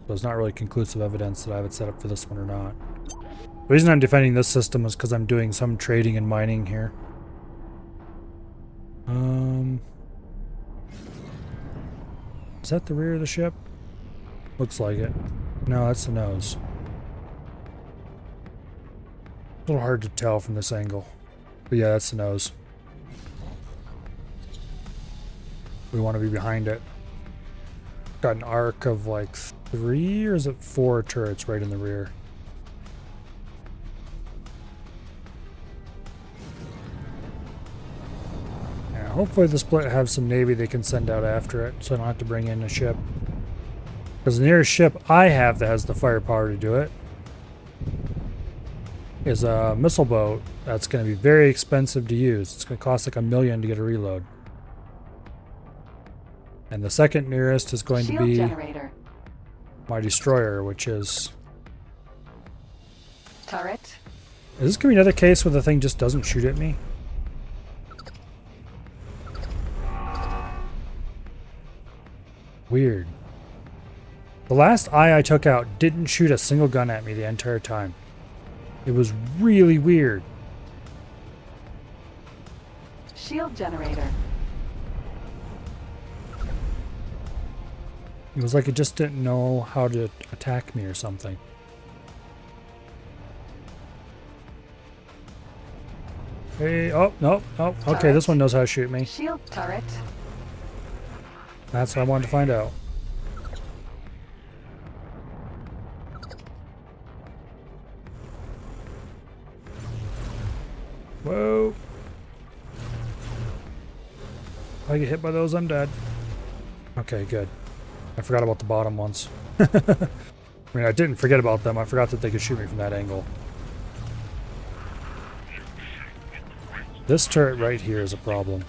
So it's not really conclusive evidence that I have it set up for this one or not. The reason I'm defending this system is because I'm doing some trading and mining here. Is that the rear of the ship? Looks like it. No, that's the nose. A little hard to tell from this angle. But yeah, that's the nose. We want to be behind it. Got an arc of like 3 or is it 4 turrets right in the rear? Yeah, hopefully the split have some navy they can send out after it so I don't have to bring in a ship. Because the nearest ship I have that has the firepower to do it is a missile boat that's going to be very expensive to use. It's going to cost like $1 million to get a reload. And the second nearest is going to be generator. My destroyer, which is... Turret. Is this going to be another case where the thing just doesn't shoot at me? Weird. The last eye I took out didn't shoot a single gun at me the entire time. It was really weird. Shield generator. It was like it just didn't know how to attack me or something. Hey, oh, no, no. Okay, Turret. this one knows how to shoot me. Shield turret. That's what I wanted to find out. Whoa. If I get hit by those, I'm dead. Okay, good. I forgot about the bottom ones. I mean, I didn't forget about them. I forgot that they could shoot me from that angle. This turret right here is a problem.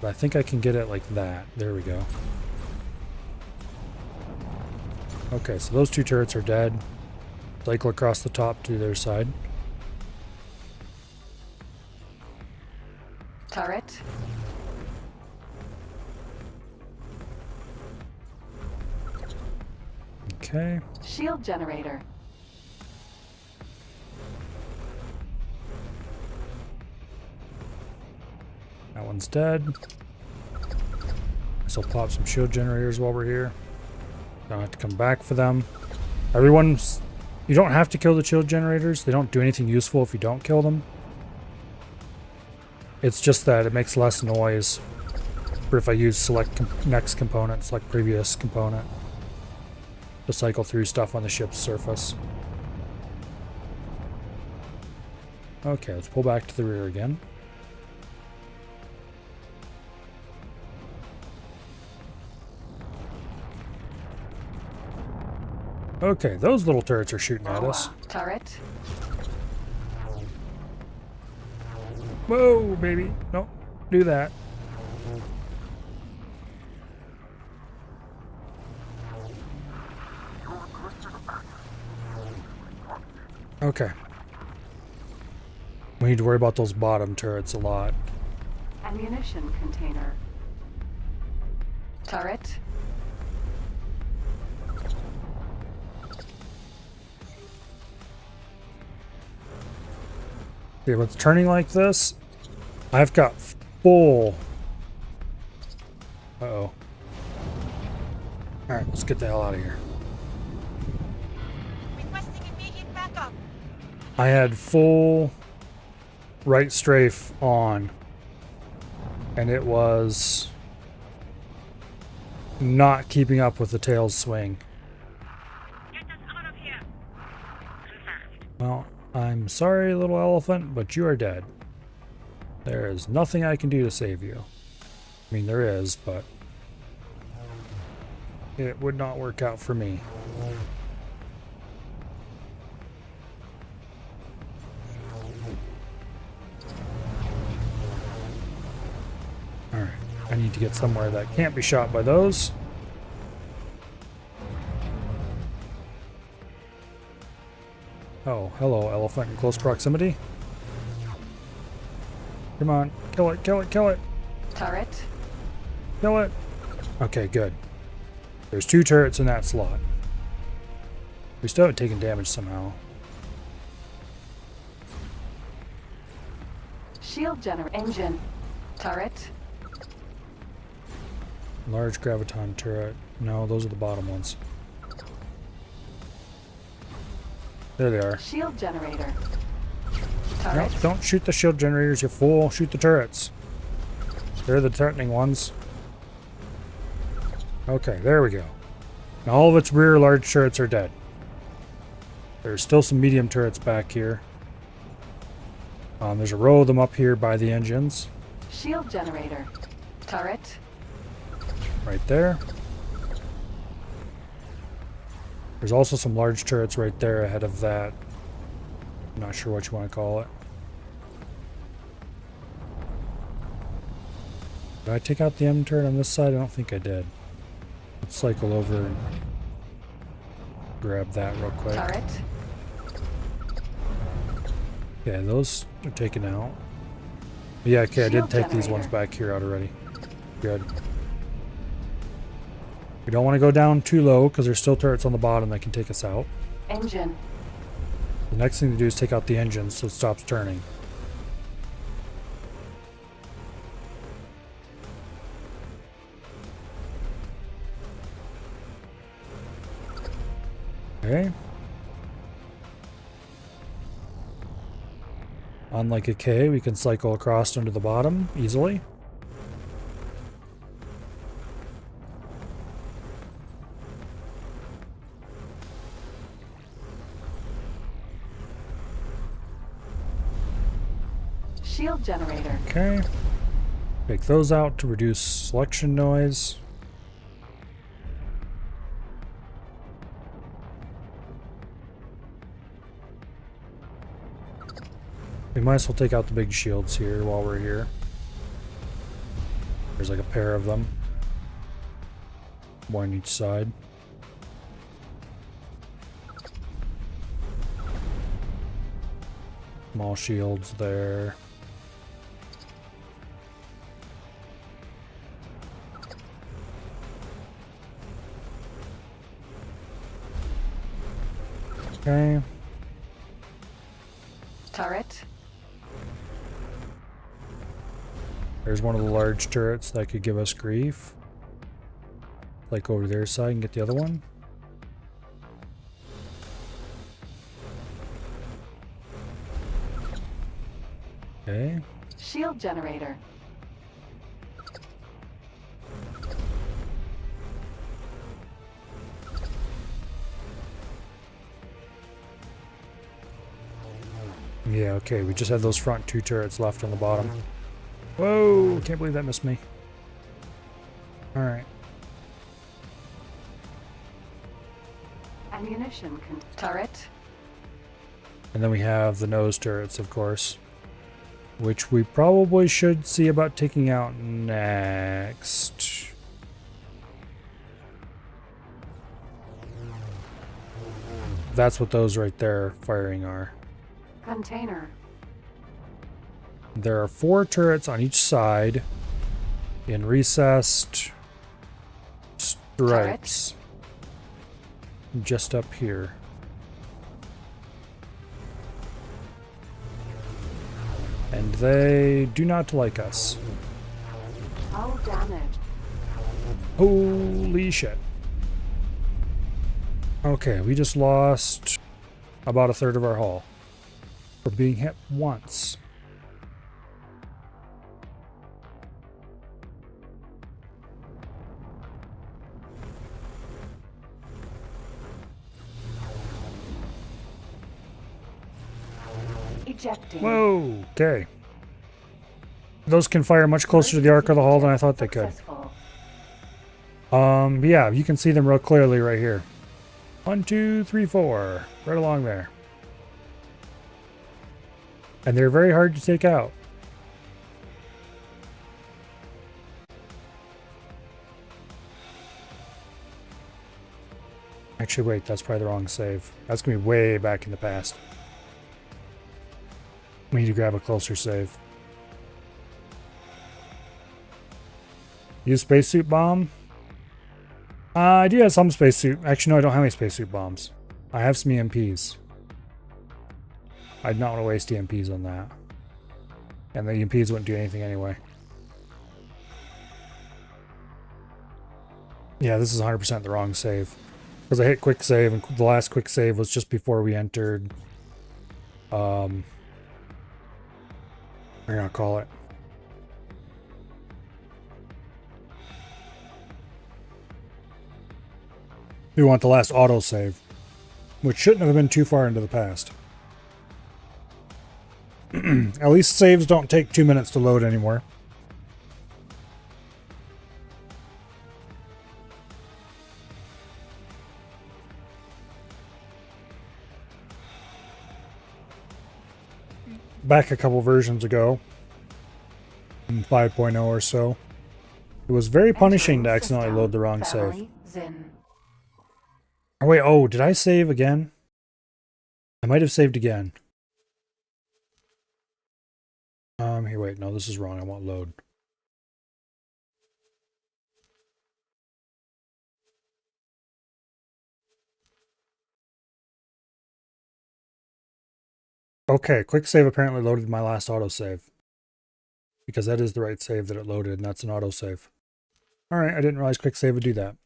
But I think I can get it like that. There we go. Okay, so those 2 turrets are dead. Cycle across the top to their side. Turret. Okay. Shield generator. That one's dead. So pop some shield generators while we're here. Don't have to come back for them. Everyone's... You don't have to kill the shield generators. They don't do anything useful if you don't kill them. It's just that it makes less noise for if I use select next component, select previous component to cycle through stuff on the ship's surface. Okay, let's pull back to the rear again. Okay, those little turrets are shooting at us. Turret. Whoa, baby. Don't do that. Okay. We need to worry about those bottom turrets a lot. Ammunition container. Turret. See, when it's turning like this, I've got full... Uh-oh. Alright, let's get the hell out of here. Requesting immediate backup. I had full right strafe on, and it was not keeping up with the tail's swing. Get us out of here. Confirmed. Well, I'm sorry, little elephant, but you are dead. There is nothing I can do to save you. I mean, there is, but it would not work out for me. Alright, I need to get somewhere that can't be shot by those. Oh, hello, elephant in close proximity. Come on, kill it, kill it, kill it. Turret. Kill it. Okay, good. There's 2 turrets in that slot. We still haven't taken damage somehow. Shield generator. Engine. Turret. Large graviton turret. No, those are the bottom ones. There they are. Shield generator. No, Turret. don't shoot the shield generators, you fool. Shoot the turrets. They're the threatening ones. Okay, there we go. Now all of its rear large turrets are dead. There's still some medium turrets back here. There's a row of them up here by the engines. Shield generator. Turret. Right there. There's also some large turrets right there ahead of that. I'm not sure what you want to call it. Did I take out the M turret on this side? I don't think I did. Let's cycle over and grab that real quick. Turret. Yeah, those are taken out. Yeah, okay, I did Shield take these generator. ones back here out already. Good. We don't want to go down too low because there's still turrets on the bottom that can take us out. Engine. The next thing to do is take out the engine so it stops turning. Okay. Unlike a K, we can cycle across under the bottom easily. Shield generator. Okay. Take those out to reduce selection noise. We might as well take out the big shields here while we're here. There's like a pair of them. One on each side. Small shields there. Okay. Turret. There's one of the large turrets that could give us grief. Like over their side and get the other one. Okay. Shield generator. Yeah, okay, we just have those front 2 turrets left on the bottom. Whoa, can't believe that missed me. Alright. Ammunition turret. And then we have the nose turrets, of course. Which we probably should see about taking out next. That's what those right there firing are. Container. There are 4 turrets on each side in recessed stripes. Just up here. And they do not like us. Oh, damage. Holy shit. Okay, we just lost about a third of our hull for being hit once. Ejecting. Whoa, okay. Those can fire much closer to the arc of the hull than I thought they could. Successful. Yeah, you can see them real clearly right here. 1, 2, 3, 4. Right along there. And they're very hard to take out. Actually, wait, that's probably the wrong save. That's going to be way back in the past. We need to grab a closer save. Use spacesuit bomb? I do have some spacesuit. Actually, no, I don't have any spacesuit bombs. I have some EMPs. I'd not want to waste EMPs on that. And the EMPs wouldn't do anything anyway. Yeah, this is 100% the wrong save. Because I hit quick save, and the last quick save was just before we entered... I'm gonna call it. We want the last autosave, which shouldn't have been too far into the past. At least saves don't take 2 minutes to load anymore. Back a couple versions ago, in 5.0 or so, it was very punishing to accidentally load the wrong save. Oh wait, oh, did I save again? I might have saved again. Here, wait, no, this is wrong. I want load. Okay, quick save apparently loaded my last autosave. Because that is the right save that it loaded, and that's an autosave. Alright, I didn't realize quick save would do that.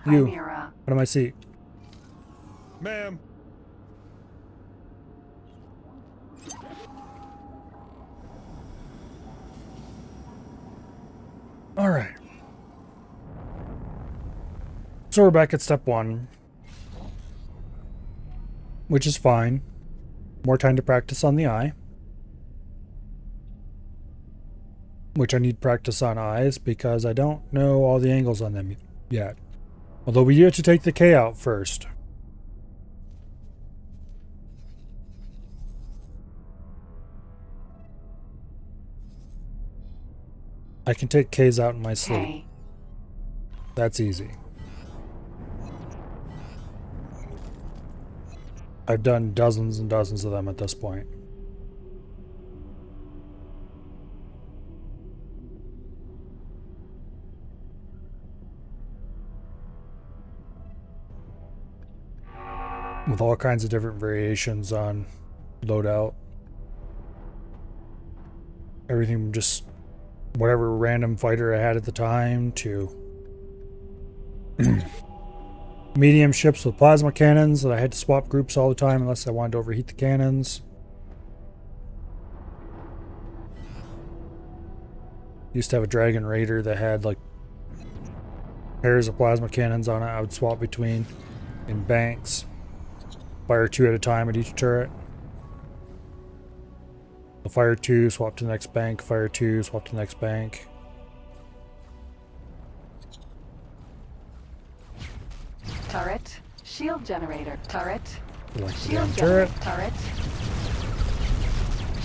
You, Chimera. out of my seat. Ma'am. Alright. So we're back at step 1. Which is fine. More time to practice on the eye. Which I need practice on eyes because I don't know all the angles on them yet. Although we do have to take the K out first. I can take K's out in my sleep. K. That's easy. I've done dozens and dozens of them at this point. With all kinds of different variations on loadout. Everything from just whatever random fighter I had at the time to medium ships with plasma cannons that I had to swap groups all the time unless I wanted to overheat the cannons. Used to have a Dragon Raider that had like pairs of plasma cannons on it. I would swap between in banks. Fire 2 at a time at each turret. So fire 2, swap to the next bank. Fire 2, swap to the next bank. Turret. Shield generator. Turret. Select the Shield damn turret. Turret.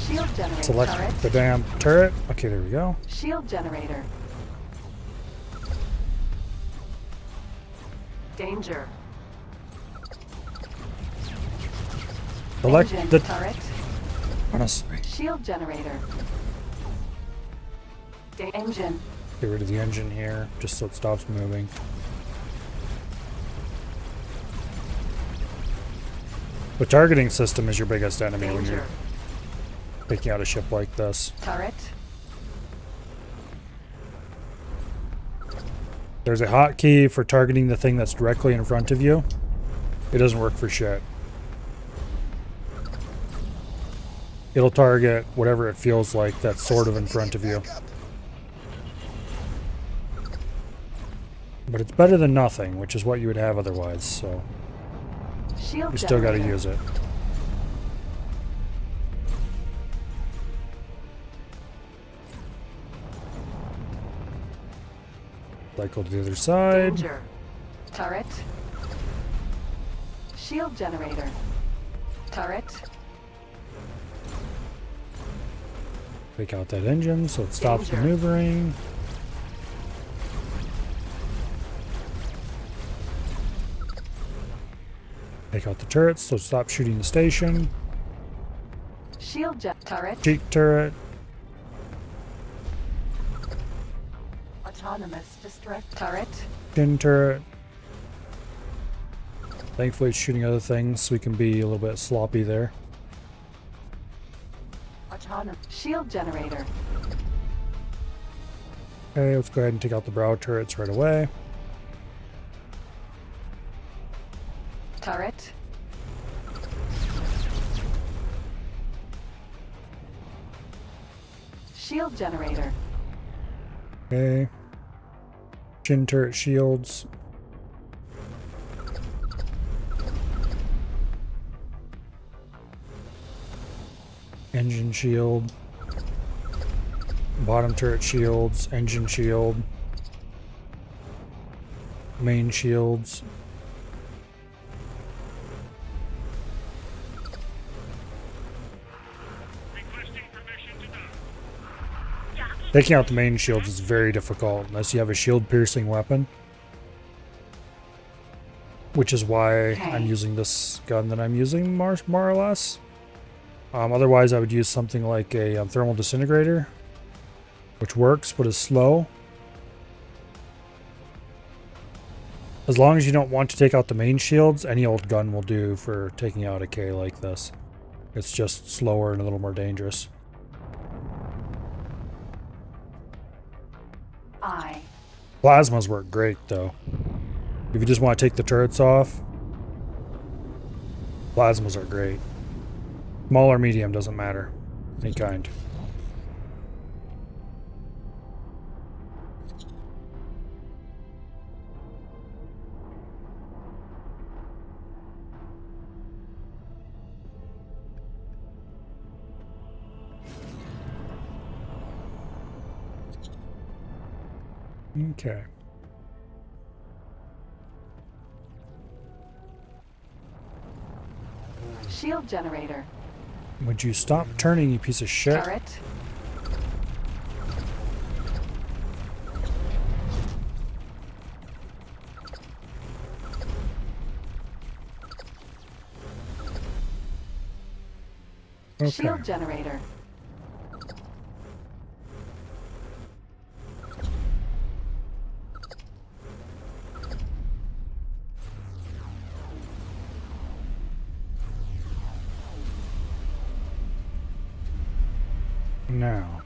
Shield generator. Select Turret. the damn turret. Okay, there we go. Shield generator. Danger. Select Engine the turret. honestly. Shield generator. Engine. Get rid of the engine here, just so it stops moving. The targeting system is your biggest enemy when you're taking out a ship like this. Turret. There's a hotkey for targeting the thing that's directly in front of you. It doesn't work for shit. It'll target whatever it feels like that's sort of in front of you. But it's better than nothing, which is what you would have otherwise, so Shield you still gotta generator. use it. Cycle to the other side. Danger. Turret. Shield generator. Turret. Take out that engine so it stops Danger. maneuvering. Take out the turrets so stop shooting the station. Shield turret. Cheek turret. Autonomous distract turret. Chin turret. Thankfully it's shooting other things so we can be a little bit sloppy there. Autonomous shield generator. Okay, let's go ahead and take out the brow turrets right away. Turret. Shield generator. Okay. Chin turret shields. Engine shield. Bottom turret shields. Engine shield. Main shields. Taking out the main shields is very difficult unless you have a shield piercing weapon. Which is why I'm using this gun that I'm using more or less. Otherwise I would use something like a thermal disintegrator, which works but is slow. As long as you don't want to take out the main shields, any old gun will do for taking out a K like this. It's just slower and a little more dangerous. Plasmas work great though. If you just want to take the turrets off, plasmas are great. Small or medium, doesn't matter. Any kind. Okay. Shield generator. Would you stop turning, you piece of shit? Turret. Okay. Shield generator. Now.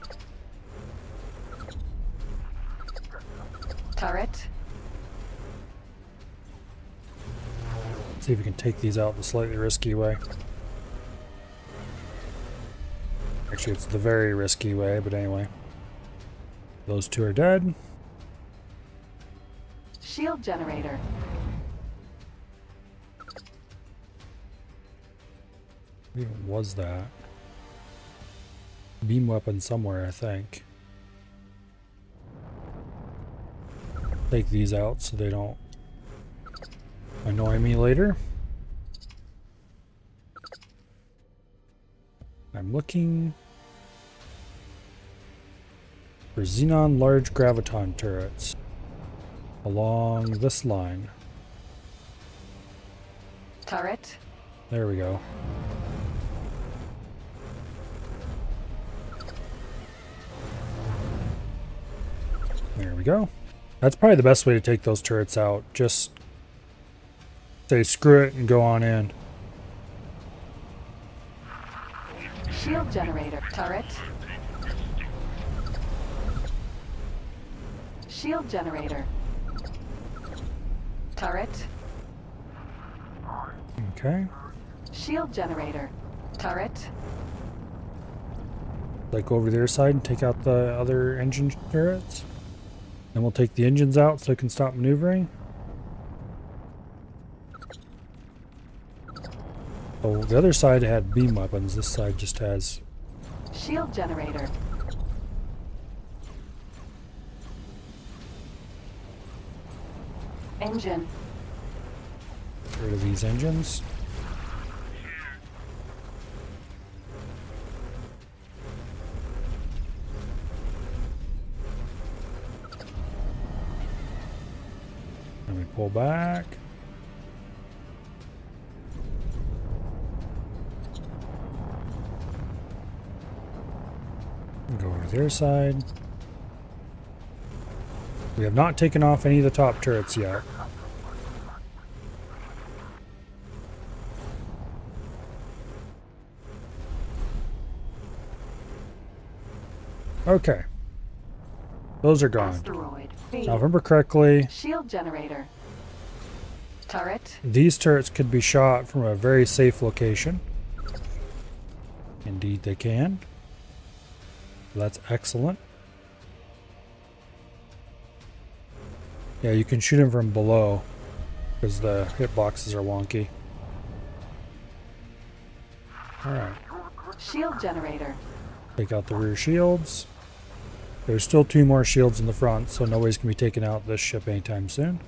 Turret. See if we can take these out the slightly risky way. Actually, it's the very risky way, but anyway. Those two are dead. Shield generator. What even was that? Beam weapon somewhere, I think. Take these out so they don't annoy me later. I'm looking for xenon large graviton turrets along this line. Turret. There we go. There we go. That's probably the best way to take those turrets out. Just say screw it and go on in. Shield generator. Turret. Shield generator. Turret. Okay. Shield generator. Turret. Like go over their side and take out the other engine turrets. Then we'll take the engines out so it can stop maneuvering. Oh, the other side had beam weapons. This side just has... Shield generator. Engine. Get rid of these engines. Let me pull back. Go over to their side. We have not taken off any of the top turrets yet. Okay. Those are gone. Asteroid. Now, if I remember correctly, Shield generator. Turret. these turrets could be shot from a very safe location. Indeed they can. That's excellent. Yeah, you can shoot them from below because the hitboxes are wonky. Alright. Shield generator. Take out the rear shields. There's still 2 more shields in the front, so nobody's going to be taking out this ship anytime soon.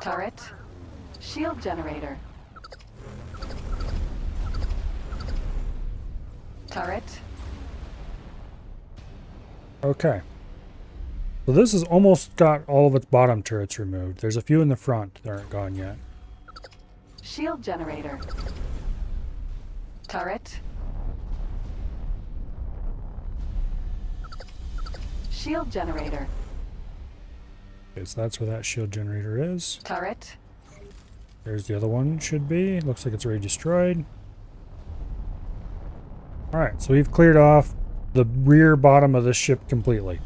Turret. Shield generator. Turret. Okay. So this has almost got all of its bottom turrets removed. There's a few in the front that aren't gone yet. Shield generator. Turret. Shield generator. Okay, so that's where that shield generator is. Turret. There's the other one, should be. Looks like it's already destroyed. Alright, so we've cleared off the rear bottom of this ship completely.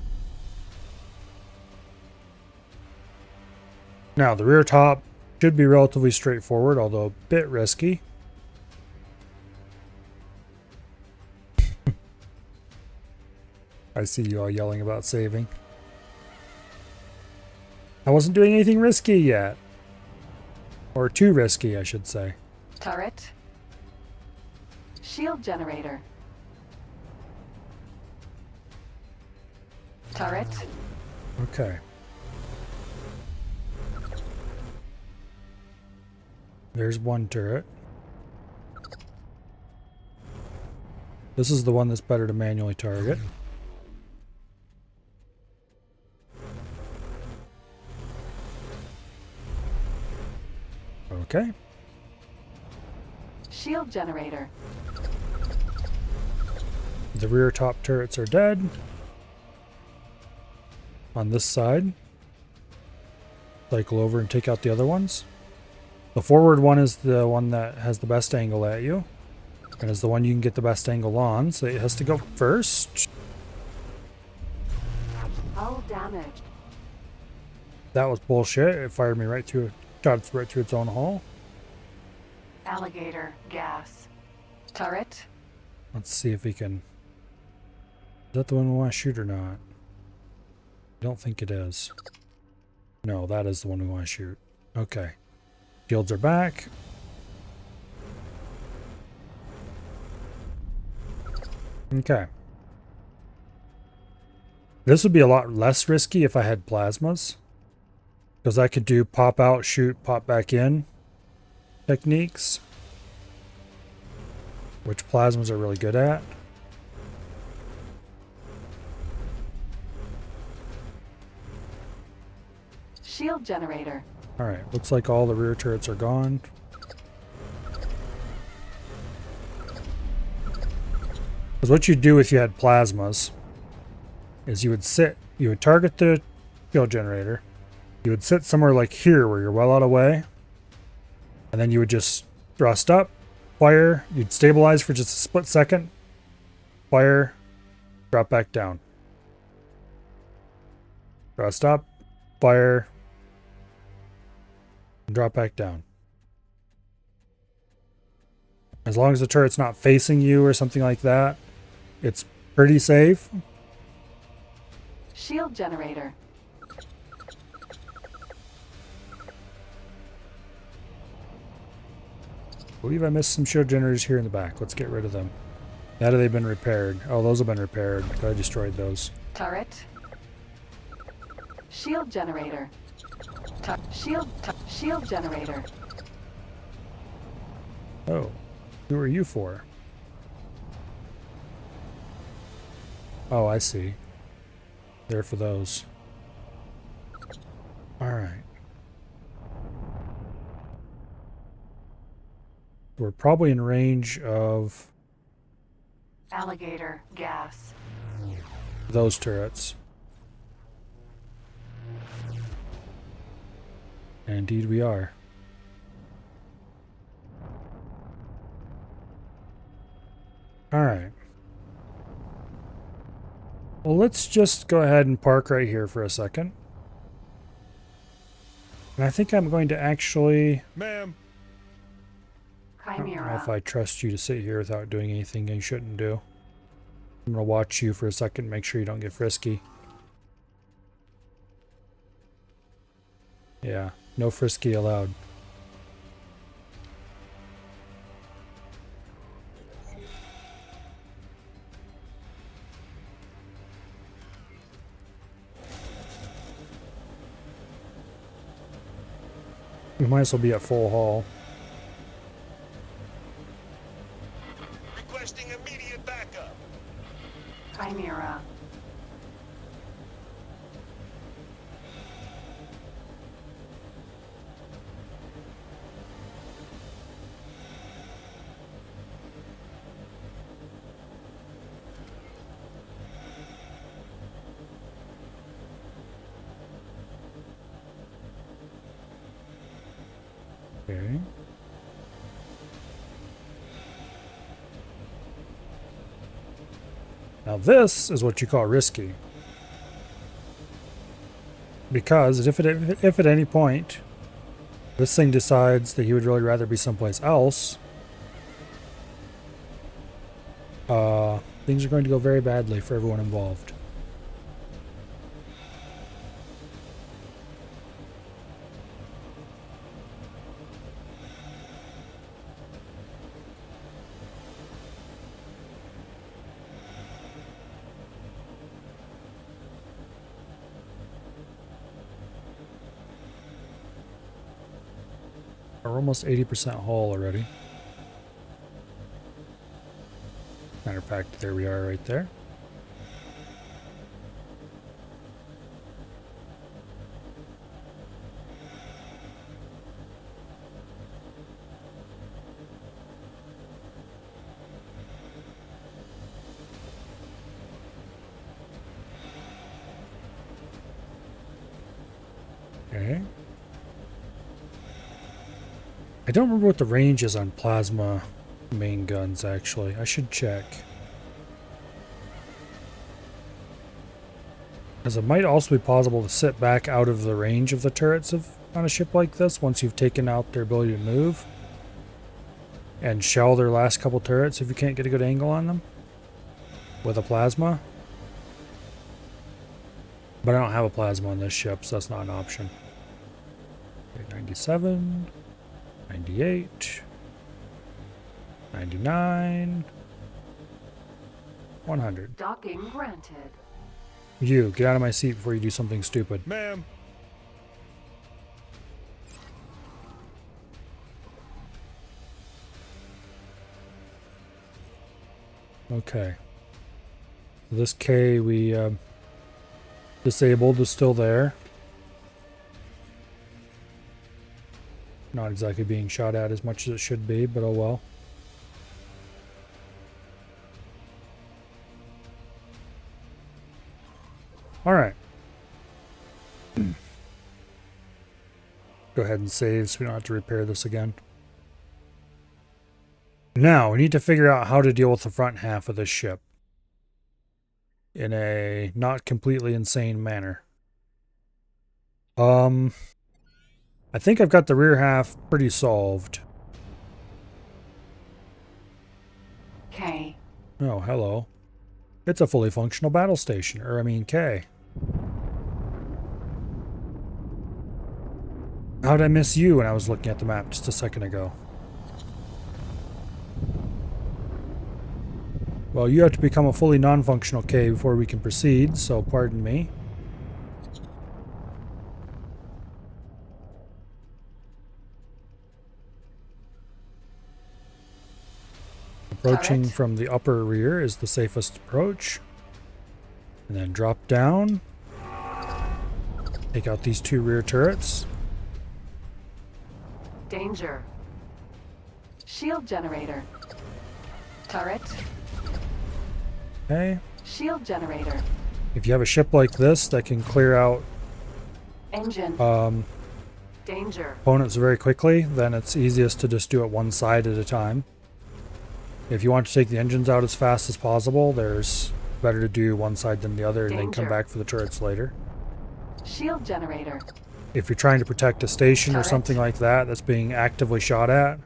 Now, the rear top should be relatively straightforward, although a bit risky. I see you all yelling about saving. I wasn't doing anything risky yet. Or too risky, I should say. Turret. Shield generator. Turret. Okay. There's one turret. This is the one that's better to manually target. Okay. Shield generator. The rear top turrets are dead. On this side. Cycle over and take out the other ones. The forward one is the one that has the best angle at you. And is the one you can get the best angle on, so it has to go first. Hull damaged. That was bullshit. It fired me right through, shot right through its own hull. Alligator gas. Turret. Let's see if we can. Is that the one we want to shoot or not? I don't think it is. No, that is the one we want to shoot. Okay. Shields are back. Okay. This would be a lot less risky if I had plasmas. Because I could do pop out, shoot, pop back in techniques. Which plasmas are really good at. Shield generator. Alright, looks like all the rear turrets are gone. Because what you'd do if you had plasmas is you would target the shield generator. You would sit somewhere like here where you're well out of way. And then you would just thrust up, fire, you'd stabilize for just a split second, fire, drop back down. Thrust up, fire, and drop back down. As long as the turret's not facing you or something like that, it's pretty safe. Shield generator. I believe I missed some shield generators here in the back. Let's get rid of them. Now that they've been repaired. Oh, those have been repaired. I destroyed those. Turret. Shield generator. Shield generator. Oh, who are you for? Oh, I see. There for those. Alright. We're probably in range of Alligator gas. those turrets. And indeed we are. Alright. Well, let's just go ahead and park right here for a second. And I think I'm going to actually... Ma'am. I don't know Chimera. if I trust you to sit here without doing anything you shouldn't do. I'm going to watch you for a second, make sure you don't get frisky. Yeah, no frisky allowed. We might as well be at full haul. Requesting immediate backup. Chimera. Okay. Now this is what you call risky. Because if at any point this thing decides that he would really rather be someplace else, things are going to go very badly for everyone involved. We're almost 80% hull already. Matter of fact, there we are right there. Okay. I don't remember what the range is on plasma main guns, actually. I should check. Because it might also be possible to sit back out of the range of the turrets on a ship like this once you've taken out their ability to move. And shell their last couple turrets if you can't get a good angle on them. With a plasma. But I don't have a plasma on this ship, so that's not an option. Okay, 97. 98. 99. 100. Docking granted. You, get out of my seat before you do something stupid. Ma'am. Okay. This K we disabled is still there. Not exactly being shot at as much as it should be, but oh well. Alright. Go ahead and save so we don't have to repair this again. Now, we need to figure out how to deal with the front half of this ship. In a not completely insane manner. I think I've got the rear half pretty solved. K. Oh, hello. It's a fully functional battle station, or I mean K. How'd I miss you when I was looking at the map just a second ago? Well, you have to become a fully non-functional K before we can proceed, so pardon me. Approaching Turret. from the upper rear is the safest approach. And then drop down. Take out these two rear turrets. Danger. Shield generator. Turret. Okay. Shield generator. If you have a ship like this that can clear out Engine. Danger. opponents very quickly, then it's easiest to just do it one side at a time. If you want to take the engines out as fast as possible, there's better to do one side than the other and then come Danger. back for the turrets later. Shield generator. If you're trying to protect a station or Turret. something like that that's being actively shot at,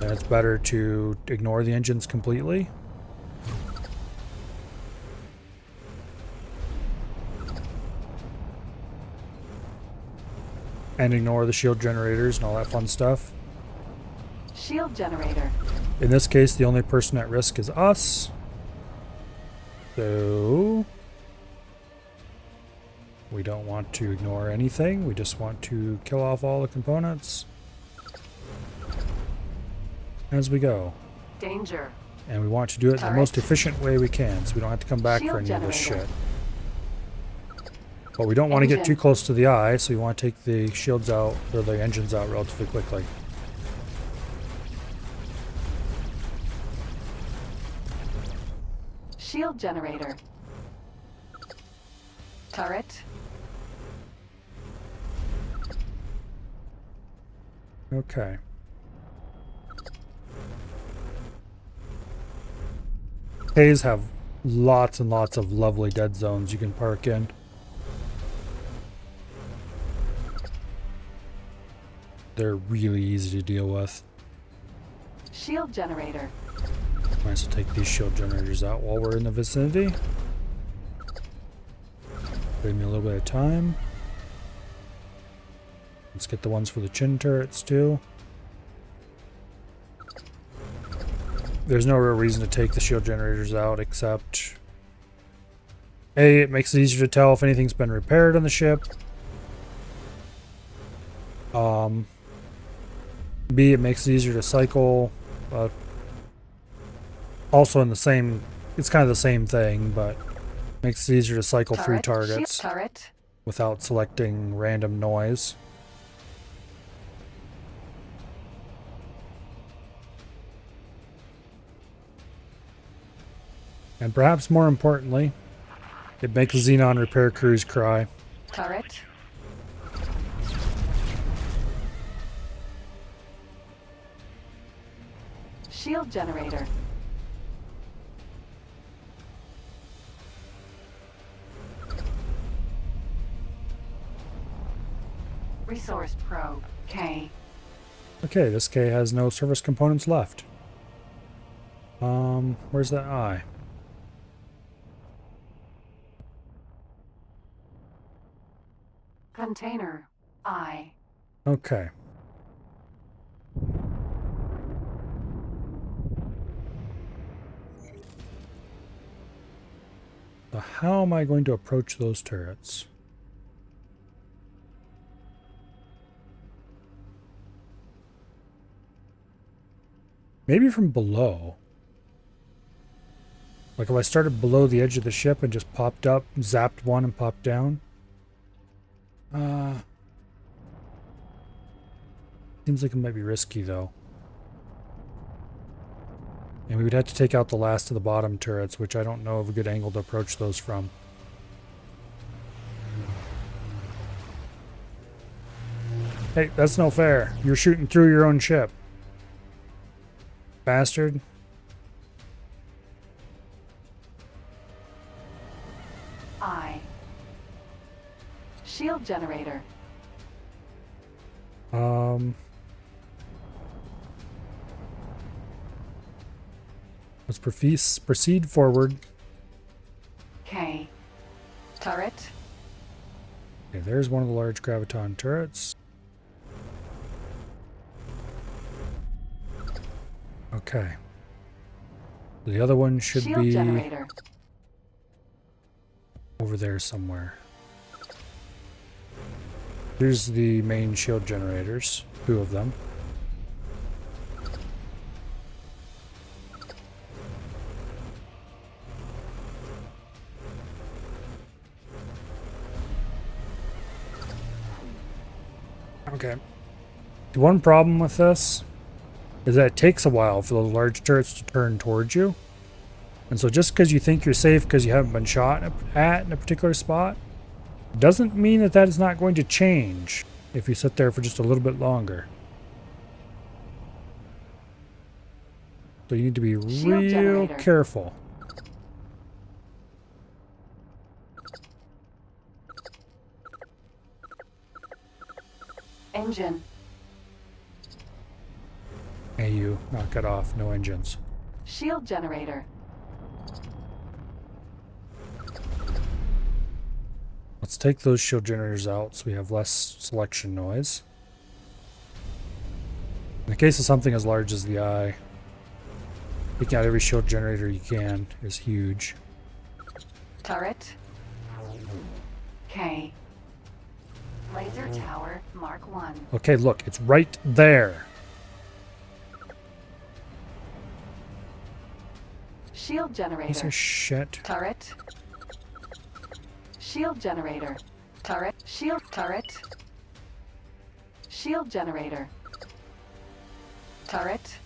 then it's better to ignore the engines completely. And ignore the shield generators and all that fun stuff. Shield generator. In this case, the only person at risk is us. So we don't want to ignore anything. We just want to kill off all the components as we go. Danger. And we want to do it in the Turret. most efficient way we can, so we don't have to come back for Shield any of this generator. shit. But we don't want to get Engine. too close to the eye, so we want to take the shields out, or the engines out relatively quickly. Shield generator. Turret. Okay. K's have lots and lots of lovely dead zones you can park in. They're really easy to deal with. Shield generator. Might as well take these shield generators out while we're in the vicinity. Save me a little bit of time. Let's get the ones for the chin turrets too. There's no real reason to take the shield generators out except A, it makes it easier to tell if anything's been repaired on the ship. B, it makes it easier to cycle. Also in the same, it's kind of the same thing, but makes it easier to cycle through Turret. targets Shield turret. without selecting random noise. And perhaps more importantly, it makes Xenon repair crews cry. Turret. Shield generator. Resource probe. K. Okay, this K has no service components left. Where's that I? Container. I. Okay. So how am I going to approach those turrets? Maybe from below. Like if I started below the edge of the ship and just popped up, zapped one and popped down. Seems like it might be risky though. And we would have to take out the last of the bottom turrets, which I don't know of a good angle to approach those from. Hey, that's no fair. You're shooting through your own ship. Bastard. I. Shield generator. Let's proceed forward. K. Turret. Okay, there's one of the large graviton turrets. Okay. The other one should Shield be generator. over there somewhere. Here's the main shield generators, 2 of them. Okay. The one problem with this is that it takes a while for those large turrets to turn towards you. And so just because you think you're safe because you haven't been shot at in a particular spot, doesn't mean that that is not going to change if you sit there for just a little bit longer. So you need to be real careful. Engine. Hey, you, knock it off. No engines. Shield generator. Let's take those shield generators out so we have less selection noise. In the case of something as large as the eye, taking out every shield generator you can is huge. Turret. K. Laser tower Mark 1. Okay, look, it's right there. Shield generator. Piece of shit. Turret. Shield generator. Turret. Shield turret. Shield generator. Turret.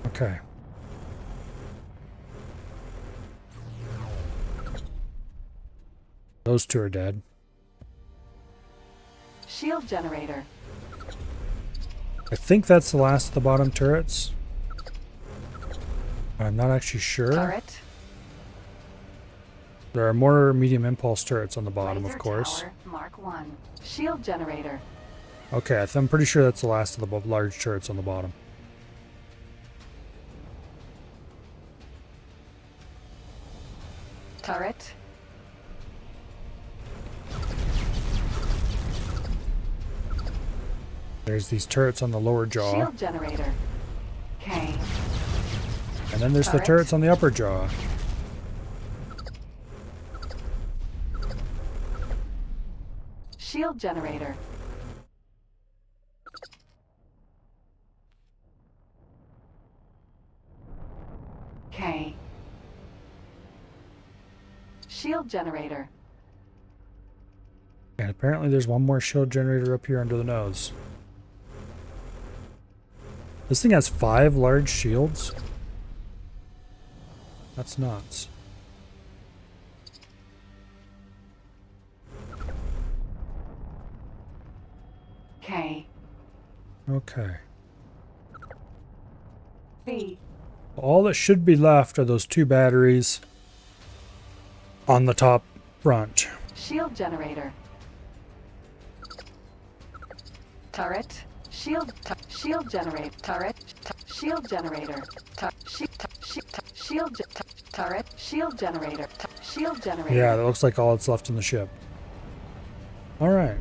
Okay. Those 2 are dead. Shield generator. I think that's the last of the bottom turrets. I'm not actually sure. Turret. There are more medium impulse turrets on the bottom, Laser of course. Tower Mark 1. Shield generator. Okay, I'm pretty sure that's the last of the large turrets on the bottom. Turret. There's these turrets on the lower jaw. Shield generator. K. And then there's the Turret. turrets on the upper jaw. Shield generator. K. Shield generator. And apparently there's one more shield generator up here under the nose. This thing has 5 large shields? That's nuts. K. Okay. B. All that should be left are those 2 batteries on the top front. Shield generator. Turret. Shield generator. Turret. Shield generator. Shield turret. Shield generator. Shield generator. Yeah, that looks like all that's left in the ship. All right.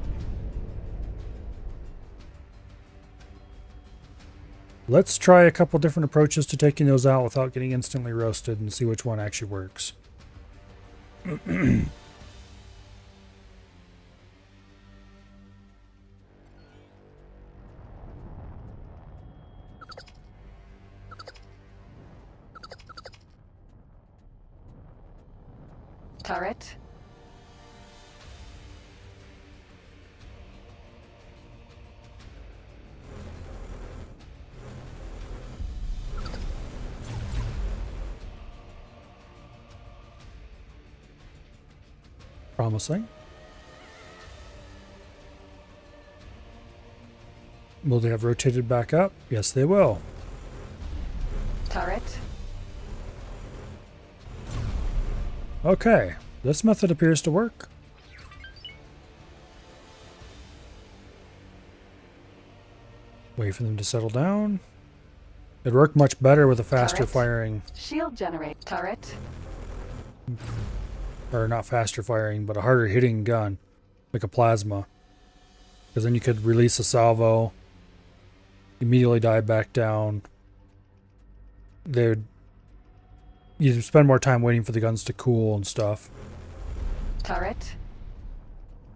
Let's try a couple different approaches to taking those out without getting instantly roasted and see which one actually works. Turret. Promising. Will they have rotated back up? Yes, they will. Turret. Okay, this method appears to work. Wait for them to settle down. It'd work much better with a faster Turret. firing, Shield generate. Turret. or not faster firing, but a harder hitting gun, like a plasma. Because then you could release a salvo, immediately dive back down. You'd spend more time waiting for the guns to cool and stuff. Turret.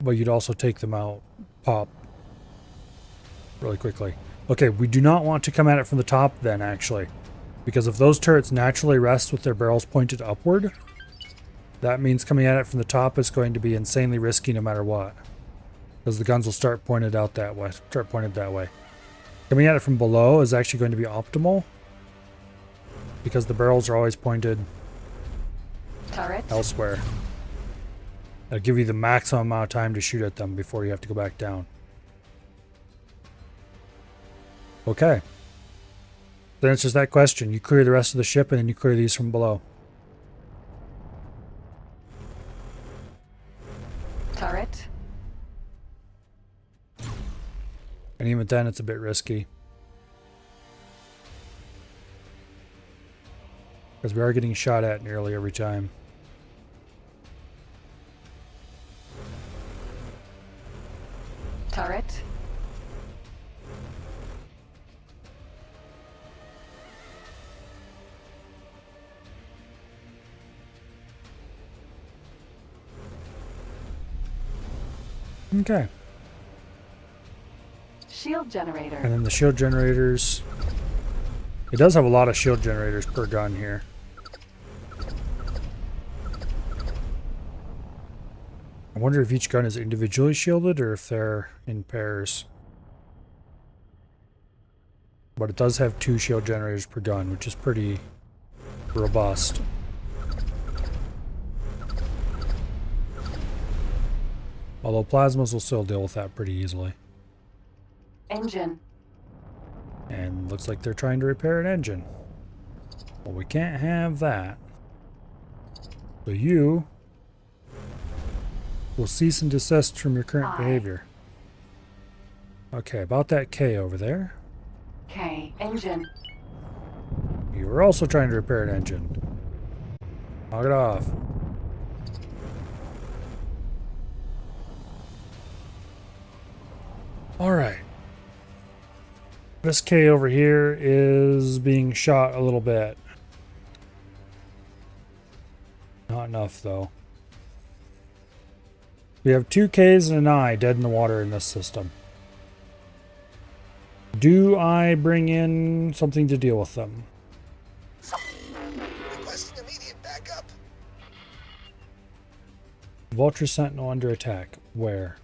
But you'd also take them out, pop, really quickly. Okay, we do not want to come at it from the top then, actually. Because if those turrets naturally rest with their barrels pointed upward, that means coming at it from the top is going to be insanely risky no matter what. Because the guns will start pointed that way. Coming at it from below is actually going to be optimal. Because the barrels are always pointed Turret. elsewhere. That'll give you the maximum amount of time to shoot at them before you have to go back down. Okay. Then it's just that question. You clear the rest of the ship and then you clear these from below. Turret. And even then it's a bit risky. Because we are getting shot at nearly every time. Turret. Okay. Shield generator. And then the shield generators. It does have a lot of shield generators per gun here. I wonder if each gun is individually shielded or if they're in pairs. But it does have 2 shield generators per gun, which is pretty robust. Although plasmas will still deal with that pretty easily. Engine. And looks like they're trying to repair an engine. Well, we can't have that. So you will cease and desist from your current behavior. Okay, about that K over there. K. Engine. You were also trying to repair an engine. Knock it off. Alright. This K over here is being shot a little bit. Not enough, though. We have 2 Ks and an I dead in the water in this system. Do I bring in something to deal with them? Requesting immediate backup. Vulture Sentinel under attack. Where?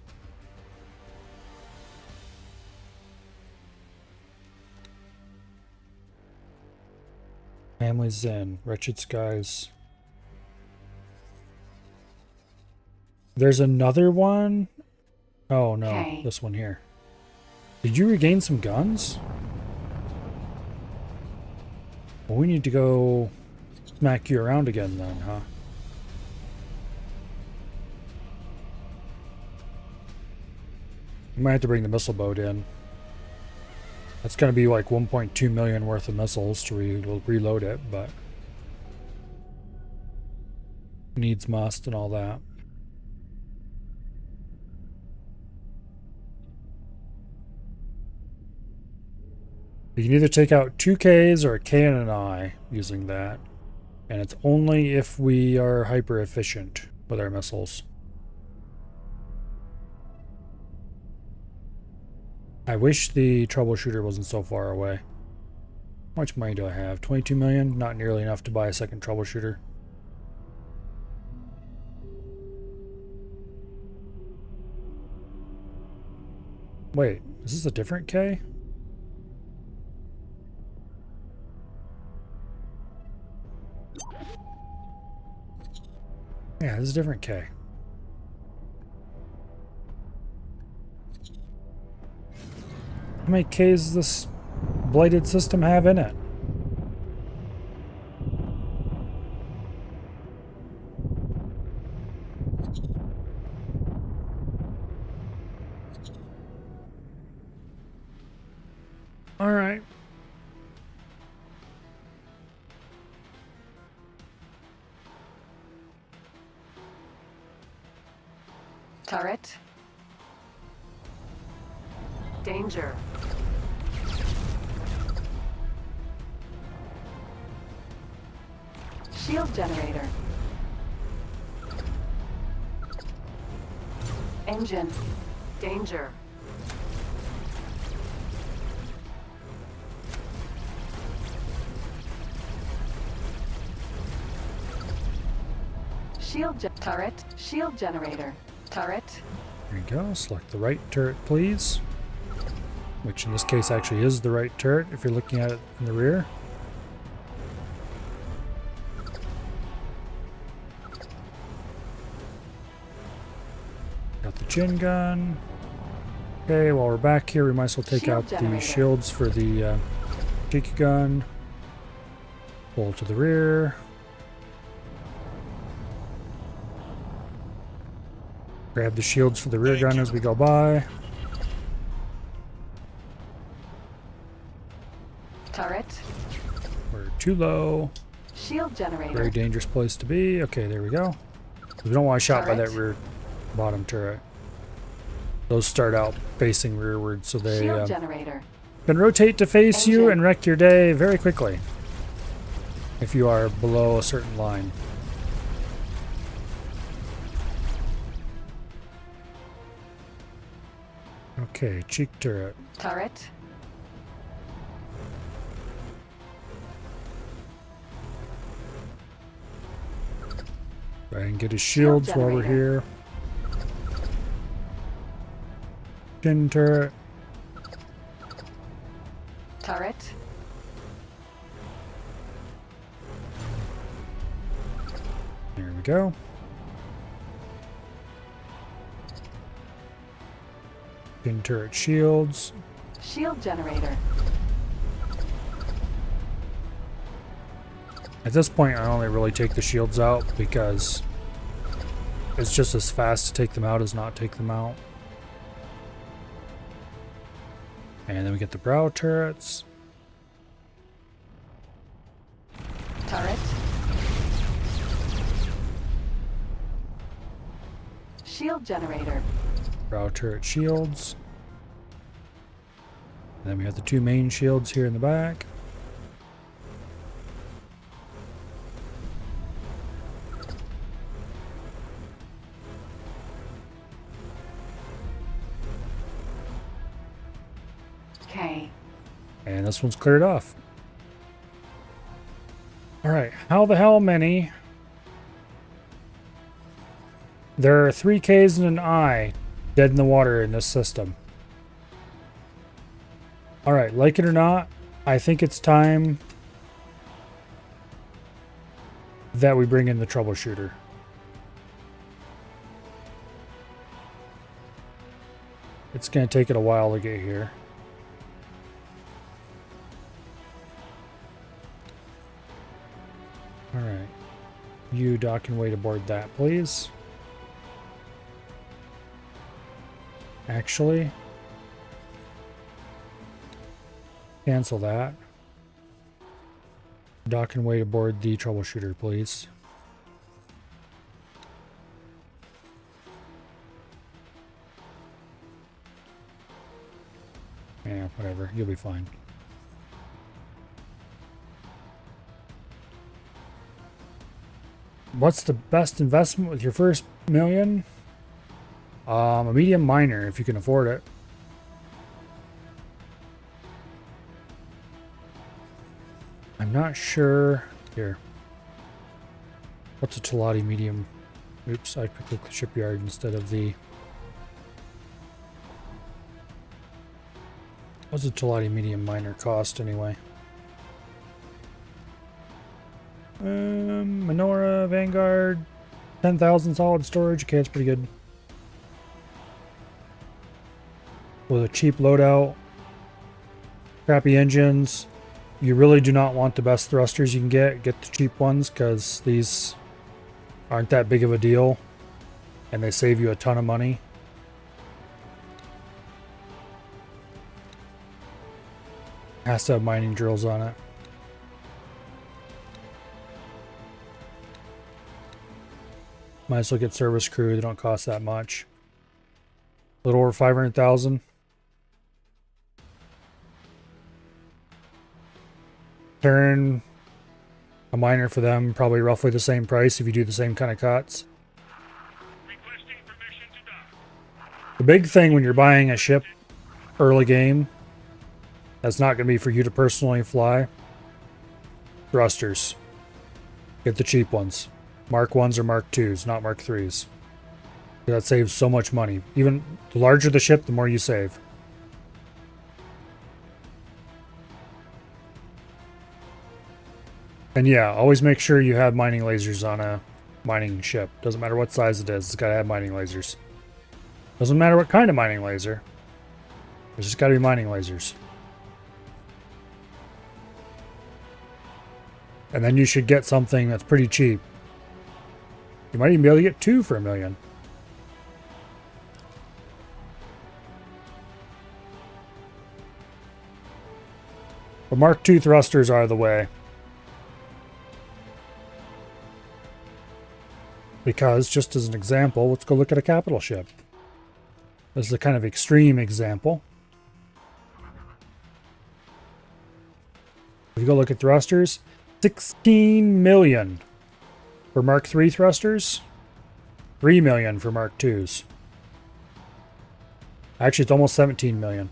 Family Zen. Wretched Skies. There's another one? Oh no, Okay. This one here. Did you regain some guns? Well, we need to go smack you around again then, huh? We might have to bring the missile boat in. That's going to be like 1.2 million worth of missiles to reload it, but needs must and all that. You can either take out 2 Ks or a K and an I using that. And it's only if we are hyper efficient with our missiles. I wish the troubleshooter wasn't so far away. How much money do I have? 22 million? Not nearly enough to buy a second troubleshooter. Wait, is this a different K? Yeah, this is a different K. How many Ks does this blighted system have in it? All right. Turret. Danger. Shield generator. Engine. Danger. Turret. Shield generator. Turret. There you go. Select the right turret, please. Which in this case actually is the right turret if you're looking at it in the rear. Got the chin gun. Okay, while we're back here, we might as well take out the shields for the cheeky gun. Pull to the rear. Grab the shields for the rear gun as we go by. Turret. We're too low. Shield generator. Very dangerous place to be. Okay, there we go. We don't want to shot by that Turret. rear bottom turret. Those start out facing rearward, so they Shield generator. can rotate to face you Engine. and wreck your day very quickly if you are below a certain line. Okay, cheek turret. Turret. Try and get his shields while we're here. Chin turret. Turret. There we go. Chin turret shields. Shield generator. At this point, I only really take the shields out because it's just as fast to take them out as not take them out. And then we get the brow turrets. Turret. Shield generator. Brow turret shields. And then we have the 2 main shields here in the back. K. And this one's cleared off. Alright, how the hell many? There are 3 Ks and an I dead in the water in this system. Alright, like it or not, I think it's time that we bring in the troubleshooter. It's going to take it a while to get here. Alright. You dock and wait aboard that, please. Actually, Cancel that. Dock and wait aboard the troubleshooter, please. Yeah, whatever. You'll be fine. What's the best investment with your first million? A medium miner, if you can afford it. I'm not sure. Here. What's a Talati medium? Oops, I clicked the shipyard instead of the... What's a Talati medium miner cost anyway? Menorah, Vanguard, 10,000 solid storage. Okay, that's pretty good. With a cheap loadout, crappy engines. You really do not want the best thrusters you can get. Get the cheap ones because these aren't that big of a deal and they save you a ton of money. Has to have mining drills on it. Might as well get service crew. They don't cost that much. A little over 500,000. Turn a miner for them, probably roughly the same price if you do the same kind of cuts. Requesting permission to dock. The big thing when you're buying a ship early game, that's not going to be for you to personally fly. Thrusters. Get the cheap ones. Mark 1s or Mark 2s, not Mark 3s. That saves so much money. Even the larger the ship, the more you save. And yeah, always make sure you have mining lasers on a mining ship. Doesn't matter what size it is, it's got to have mining lasers. Doesn't matter what kind of mining laser. There's just got to be mining lasers. And then you should get something that's pretty cheap. You might even be able to get 2 for $1 million. But Mark II thrusters are the way. Because, just as an example, let's go look at a capital ship. This is a kind of extreme example. If you go look at thrusters, 16 million for Mark III thrusters, 3 million for Mark IIs. Actually, it's almost 17 million.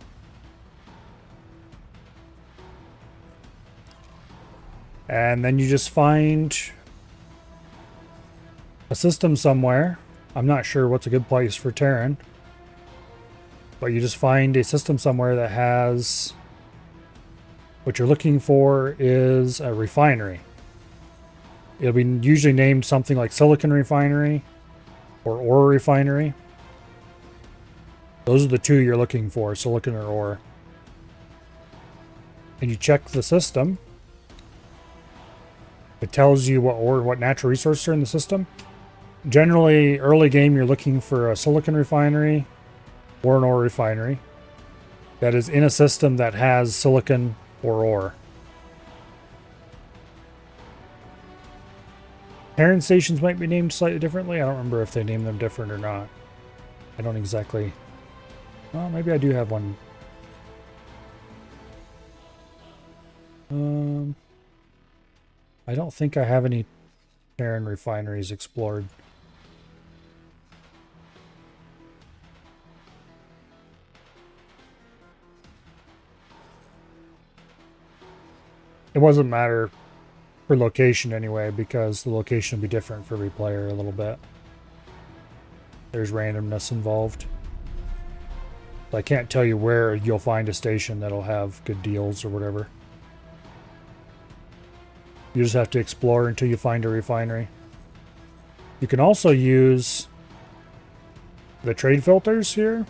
And then you just find a system somewhere. I'm not sure what's a good place for Terran. But you just find a system somewhere that has... What you're looking for is a refinery. It'll be usually named something like silicon refinery or ore refinery. Those are the two you're looking for, silicon or ore. And you check the system. It tells you what ore, what natural resources are in the system. Generally, early game, you're looking for a silicon refinery or an ore refinery that is in a system that has silicon or ore. Terran stations might be named slightly differently. I don't remember if they name them different or not. I don't exactly... Well, maybe I do have one. I don't think I have any Terran refineries explored. It doesn't matter for location anyway, because the location will be different for every player a little bit. There's randomness involved. So I can't tell you where you'll find a station that'll have good deals or whatever. You just have to explore until you find a refinery. You can also use the trade filters here.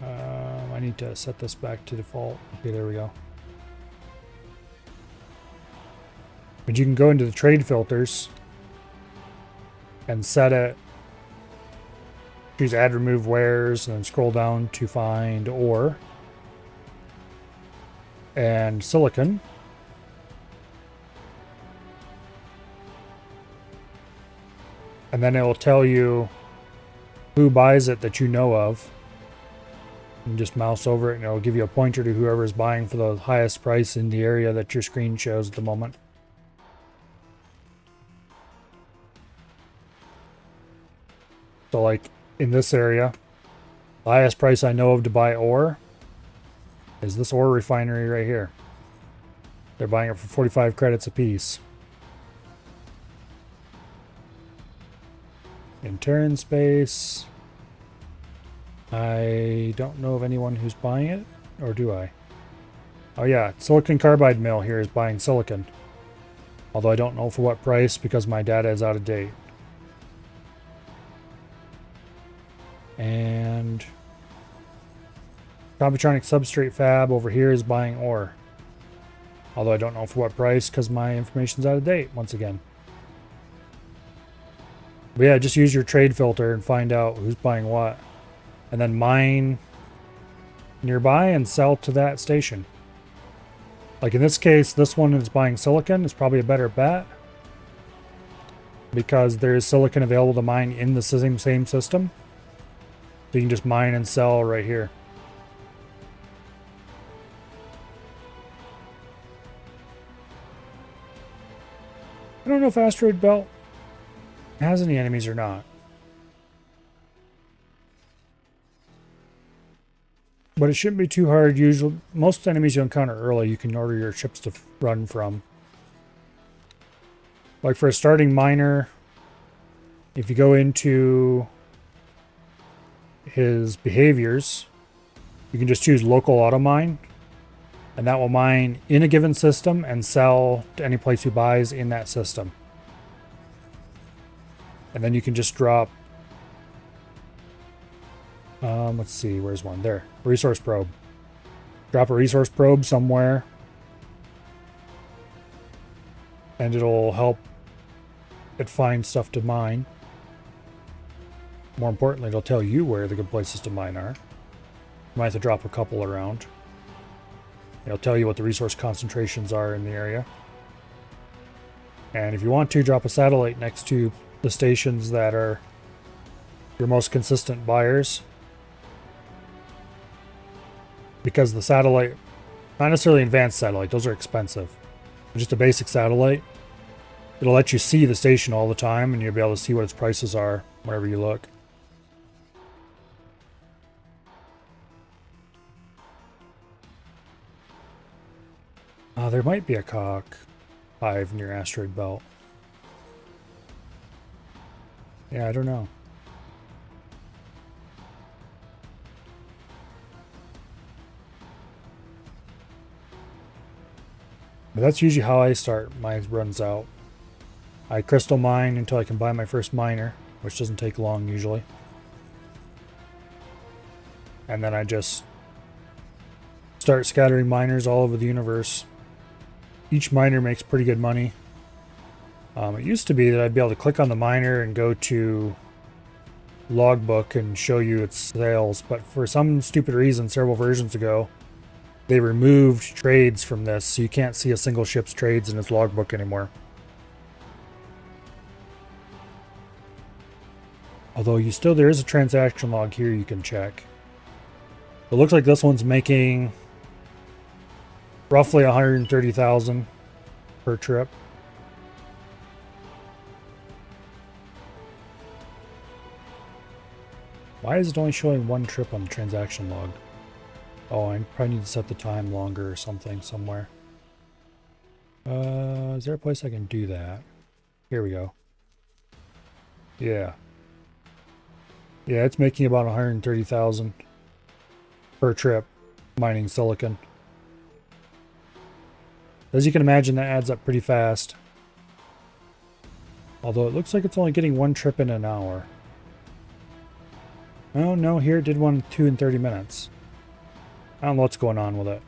I need to set this back to default. Okay, there we go. But you can go into the trade filters and set it. Choose add remove wares and then scroll down to find ore. and silicon. And then it will tell you who buys it that you know of. You can just mouse over it and it'll give you a pointer to whoever is buying for the highest price in the area that your screen shows at the moment. So like in this area, the highest price I know of to buy ore is this ore refinery right here. They're buying it for 45 credits a piece. In turn space, I don't know of anyone who's buying it, or do I? Oh yeah, silicon carbide mill here is buying silicon. Although I don't know for what price because my data is out of date. And Computronic substrate fab over here is buying ore. Although I don't know for what price because my information's out of date once again. But yeah, just use your trade filter and find out who's buying what. And then mine nearby and sell to that station. Like in this case, this one is buying silicon. It's probably a better bet. Because there is silicon available to mine in the same system. So you can just mine and sell right here. I don't know if Asteroid Belt has any enemies or not. But it shouldn't be too hard. Usually, most enemies you encounter early, you can order your ships to run from. Like for a starting miner, if you go into his behaviors, you can just choose local auto mine, and that will mine in a given system and sell to any place who buys in that system. And then you can just drop, let's see, where's one? There, resource probe. Drop a resource probe somewhere, and it'll help it find stuff to mine. More importantly, it'll tell you where the good places to mine are. You might have to drop a couple around. It'll tell you what the resource concentrations are in the area. And if you want to, drop a satellite next to the stations that are your most consistent buyers. Because the satellite, not necessarily advanced satellite, those are expensive. But just a basic satellite, it'll let you see the station all the time and you'll be able to see what its prices are wherever you look. There might be a cock hive near Asteroid Belt. Yeah, I don't know. But that's usually how I start my runs out. I crystal mine until I can buy my first miner, which doesn't take long usually. And then I just start scattering miners all over the universe. Each miner makes pretty good money. It used to be that I'd be able to click on the miner and go to logbook and show you its sales, but for some stupid reason several versions ago, they removed trades from this, so you can't see a single ship's trades in its logbook anymore. Although there is a transaction log here you can check. It looks like this one's making roughly 130,000 per trip. Why is it only showing one trip on the transaction log? Oh, I probably need to set the time longer or something somewhere. Is there a place I can do that? Here we go. Yeah. Yeah, it's making about 130,000 per trip mining silicon. As you can imagine, that adds up pretty fast. Although it looks like it's only getting one trip in an hour. Oh no, here it did one 2 in 30 minutes. I don't know what's going on with it.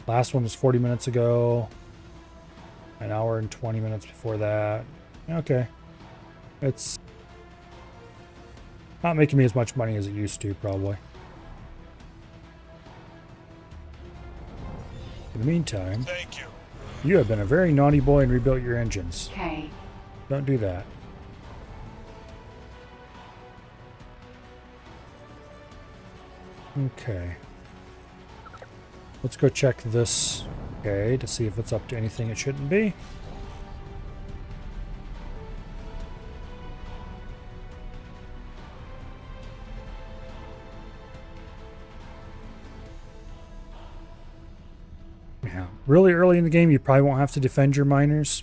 Last one was 40 minutes ago. An hour and 20 minutes before that. Okay. It's not making me as much money as it used to, probably. In the meantime, Thank you. you have been a very naughty boy and rebuilt your engines. K. Don't do that. Okay. Let's go check this, okay, to see if it's up to anything it shouldn't be. Yeah, really early in the game, you probably won't have to defend your miners.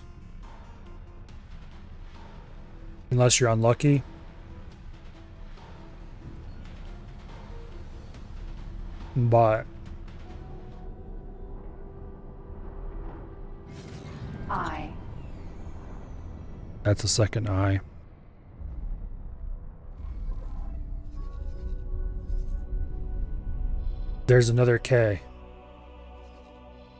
Unless you're unlucky. But I. that's a second eye. There's another K.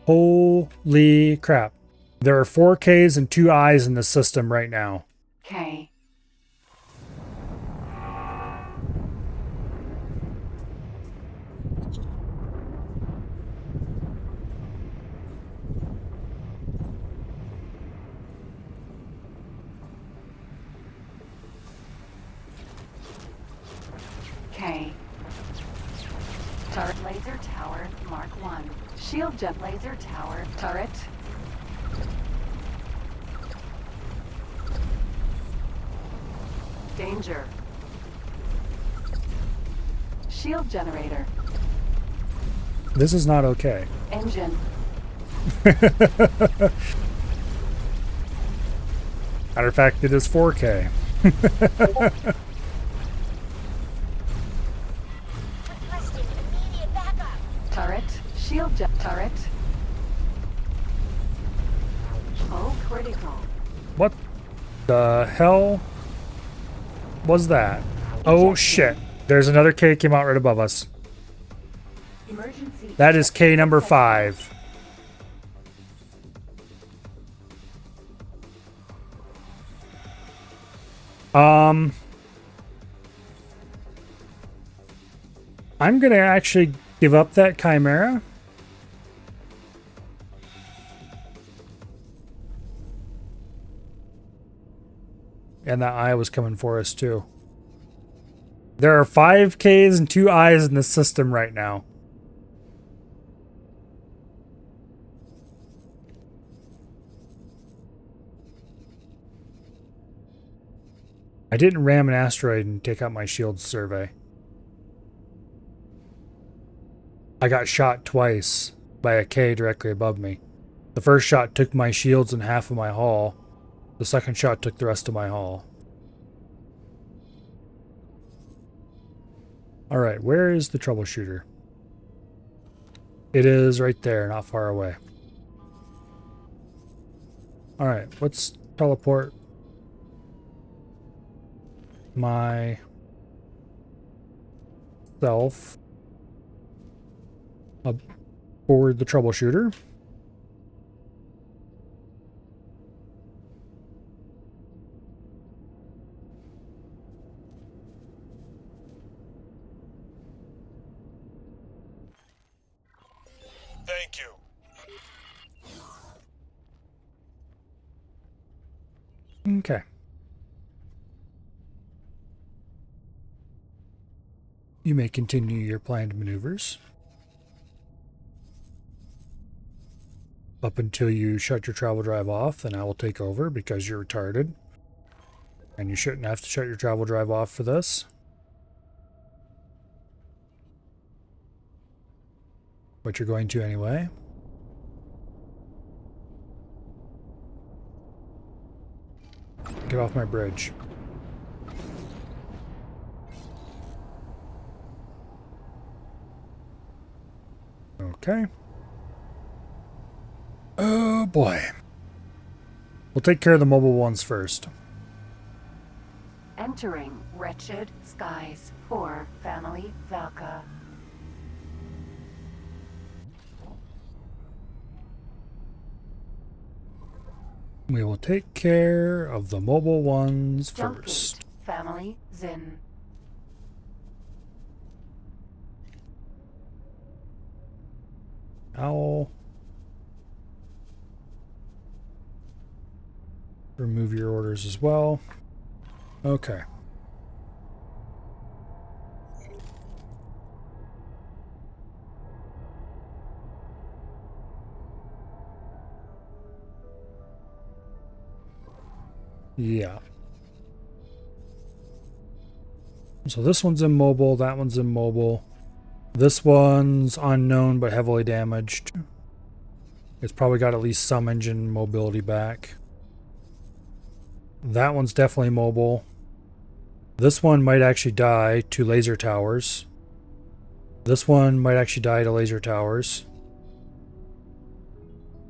Holy crap. There are 4 Ks and 2 Is in the system right now. K. K. Turret laser tower Mark 1. Shield jet laser tower turret. Danger. Shield generator. This is not okay. Engine. Matter of fact, it is 4K. Requesting immediate backup. Turret. Shield jet turret. Oh, critical. What the hell was that? Oh shit. There's another K came out right above us. Emergency. That is K number 5. I'm gonna actually give up that Chimera. And that eye was coming for us too. There are 5 Ks and 2 Is in the system right now. I didn't ram an asteroid and take out my shield survey. I got shot twice by a K directly above me. The first shot took my shields and half of my hull. The second shot took the rest of my hull. Alright, where is the troubleshooter? It is right there, not far away. Alright, let's teleport my self aboard the troubleshooter. Thank you. Okay. You may continue your planned maneuvers. Up until you shut your travel drive off, then I will take over because you're retarded. And you shouldn't have to shut your travel drive off for this. But you're going to anyway. Get off my bridge. Okay. Oh boy. We'll take care of the mobile ones first. Entering Wretched Skies for Family Valka. We will take care of the mobile ones Jump first. Gate, Family Zin. Owl. remove your orders as well. Okay. Yeah. So this one's immobile, that one's immobile. This one's unknown but heavily damaged. It's probably got at least some engine mobility back. That one's definitely mobile. This one might actually die to laser towers. This one might actually die to laser towers.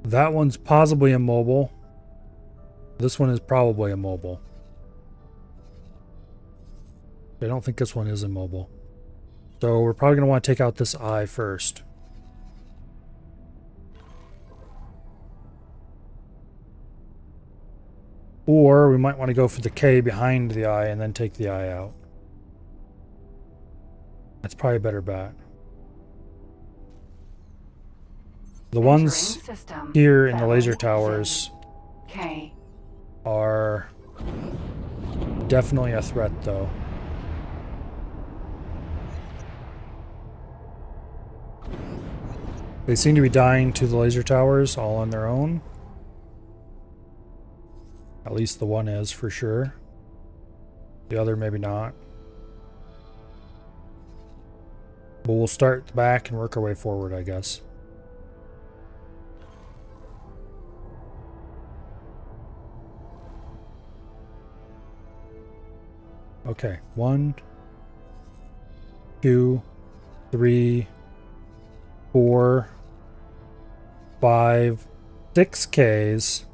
That one's possibly immobile. This one is probably immobile. I don't think this one is immobile. So we're probably going to want to take out this eye first. Or we might want to go for the K behind the eye and then take the eye out. That's probably a better bet. The ones here in the laser towers are definitely a threat though. They seem to be dying to the laser towers all on their own. At least the one is for sure. The other maybe not. But we'll start the back and work our way forward, I guess. Okay, 1, 2, 3, 4, 5, 6 Ks,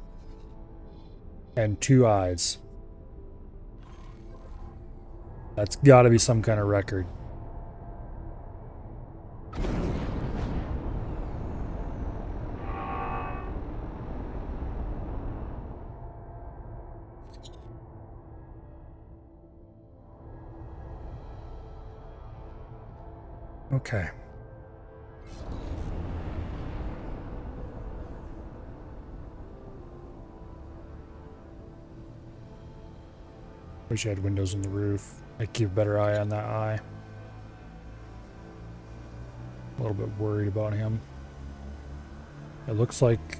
and 2 eyes. That's got to be some kind of record. Okay. Wish I had windows on the roof. I'd keep a better eye on that eye. A little bit worried about him. It looks like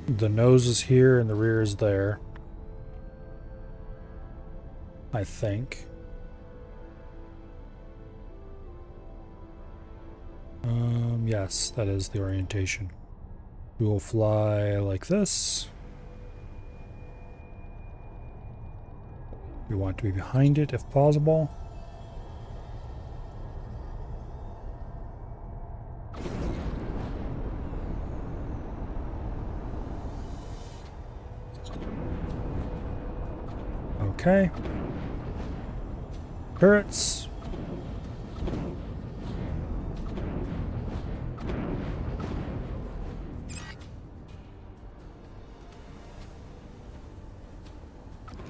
the nose is here and the rear is there. I think. Yes, that is the orientation. We will fly like this. We want to be behind it if possible. Okay. Turrets.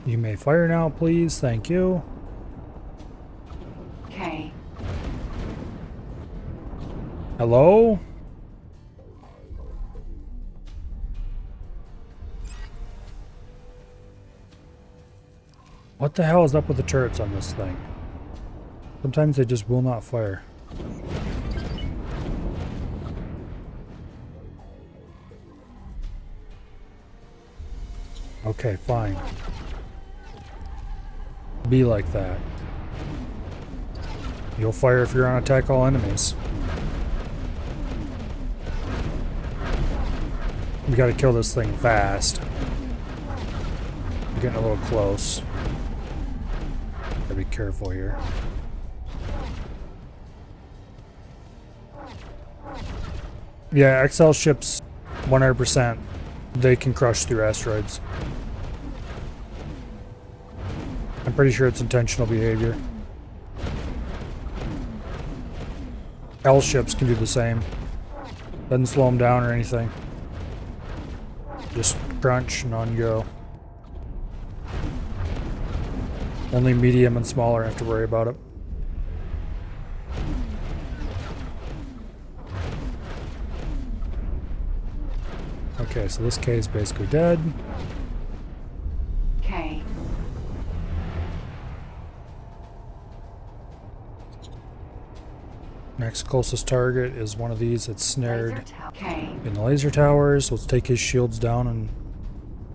You may fire now, please. Thank you. K. Hello? What the hell is up with the turrets on this thing? Sometimes they just will not fire. Okay, fine. Be like that. You'll fire if you're on attack all enemies. We gotta kill this thing fast. We're getting a little close. Gotta be careful here. Yeah, XL ships 100%. They can crush through asteroids. I'm pretty sure it's intentional behavior. L ships can do the same. Doesn't slow them down or anything. Just crunch and on go. Only medium and smaller have to worry about it. Okay, so this K is basically dead. Next closest target is one of these that's snared Laser tower. K. in the laser towers. Let's take his shields down and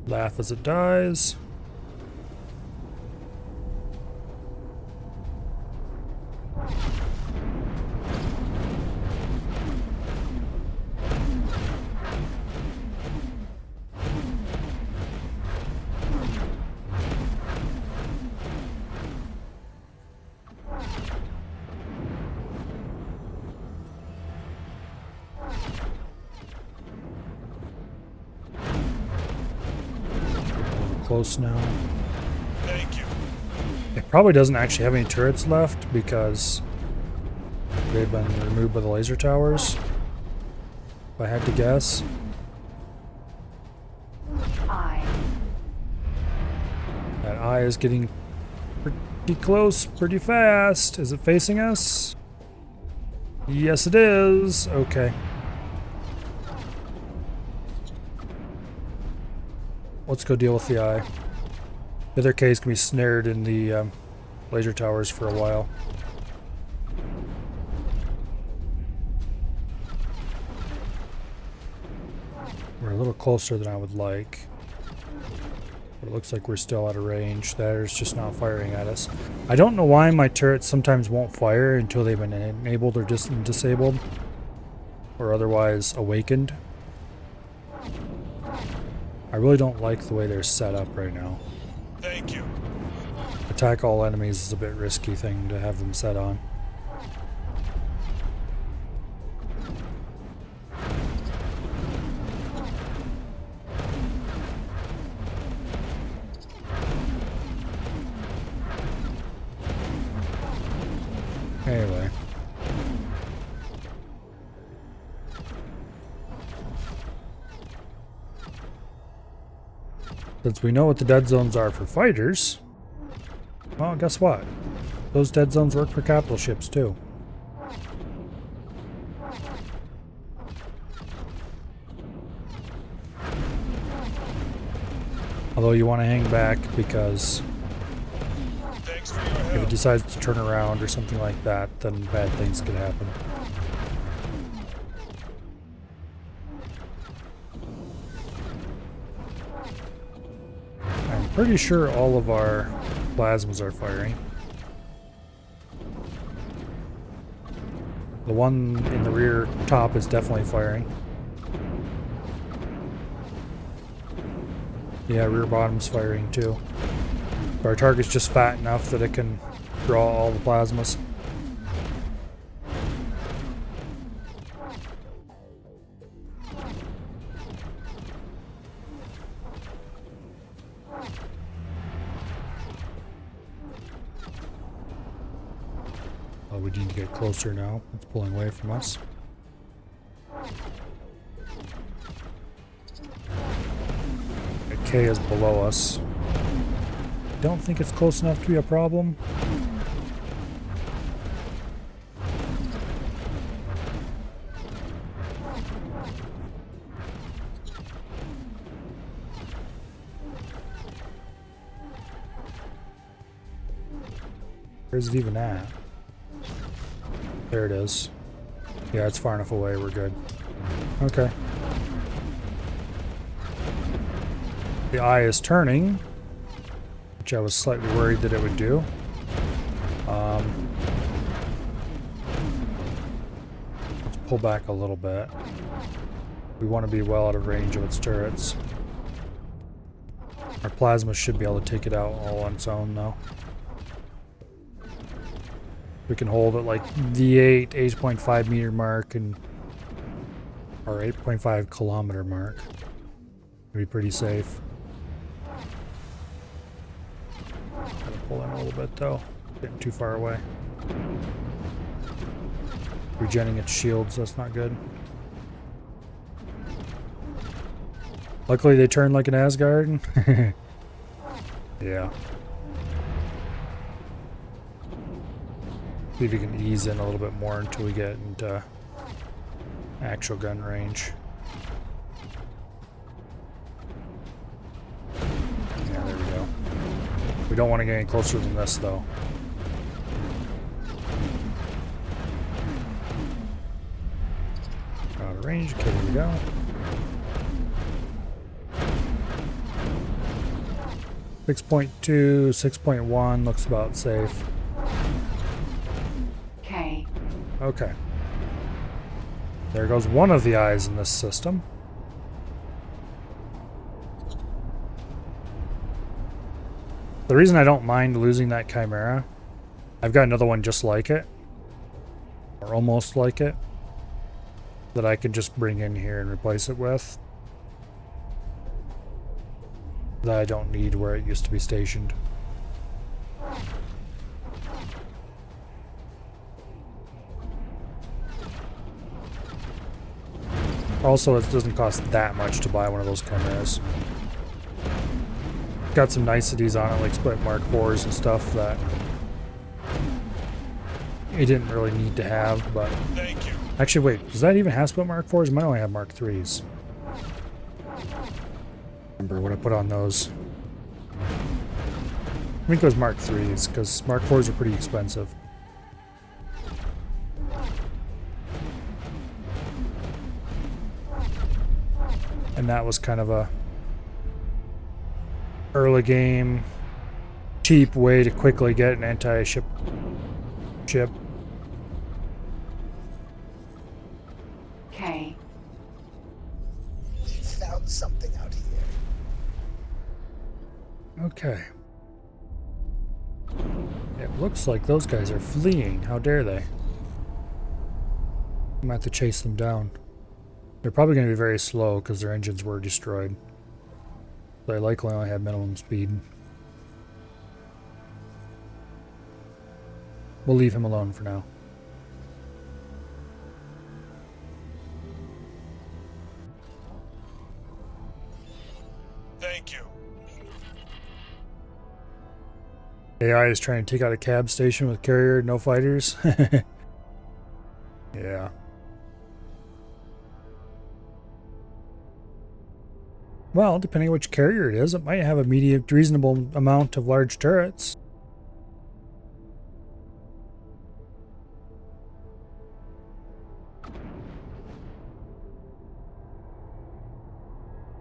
laugh as it dies. Close now. Thank you. It probably doesn't actually have any turrets left because they've been removed by the laser towers, if I had to guess. I. That eye is getting pretty close, pretty fast. Is it facing us? Yes, it is. Okay. Let's go deal with the eye. The other case can be snared in the laser towers for a while. We're a little closer than I would like. But it looks like we're still out of range. That is just not firing at us. I don't know why my turrets sometimes won't fire until they've been enabled or just disabled. Or otherwise awakened. I really don't like the way they're set up right now. Thank you. Attack all enemies is a bit risky thing to have them set on. Anyway. Since we know what the dead zones are for fighters, well, guess what? Those dead zones work for capital ships too. Although you want to hang back because if it decides to turn around or something like that, then bad things could happen. I'm pretty sure all of our plasmas are firing. The one in the rear top is definitely firing. Yeah, rear bottom's firing too. Our target's just fat enough that it can draw all the plasmas. Oh, we need to get closer now. It's pulling away from us. The K is below us. Don't think it's close enough to be a problem. Where's it even at? There it is. Yeah, it's far enough away. We're good. Okay. The eye is turning, which I was slightly worried that it would do. Let's pull back a little bit. We want to be well out of range of its turrets. Our plasma should be able to take it out all on its own, though. We can hold at like the 8.5 meter mark and or 8.5 kilometer mark. It'd be pretty safe. Gotta pull in a little bit though. Getting too far away. Regenning its shields, that's not good. Luckily they turn like an Asgard. Yeah. See if we can ease in a little bit more until we get into actual gun range. Yeah, there we go. We don't want to get any closer than this, though. range. Okay, there we go. .2, 6.1 looks about safe. K. Okay. There goes one of the eyes in this system. The reason I don't mind losing that Chimera, I've got another one just like it, or almost like it, that I could just bring in here and replace it with. That I don't need where it used to be stationed. Also, it doesn't cost that much to buy one of those Chimeras. Got some niceties on it, like split Mark IVs and stuff that it didn't really need to have, but... Thank you. Actually, wait, does that even have split Mark IVs? It might only have Mark IIIs. Remember what I put on those. I think it was Mark IIIs, because Mark IVs are pretty expensive. And that was kind of a early game, cheap way to quickly get an anti-ship ship. K. We found something out here. Okay. It looks like those guys are fleeing. How dare they? I'm gonna have to chase them down. They're probably going to be very slow because their engines were destroyed. They likely only have minimum speed. We'll leave him alone for now. Thank you. AI is trying to take out a cab station with carrier, no fighters. Yeah. Well, depending on which carrier it is, it might have a medium, reasonable amount of large turrets.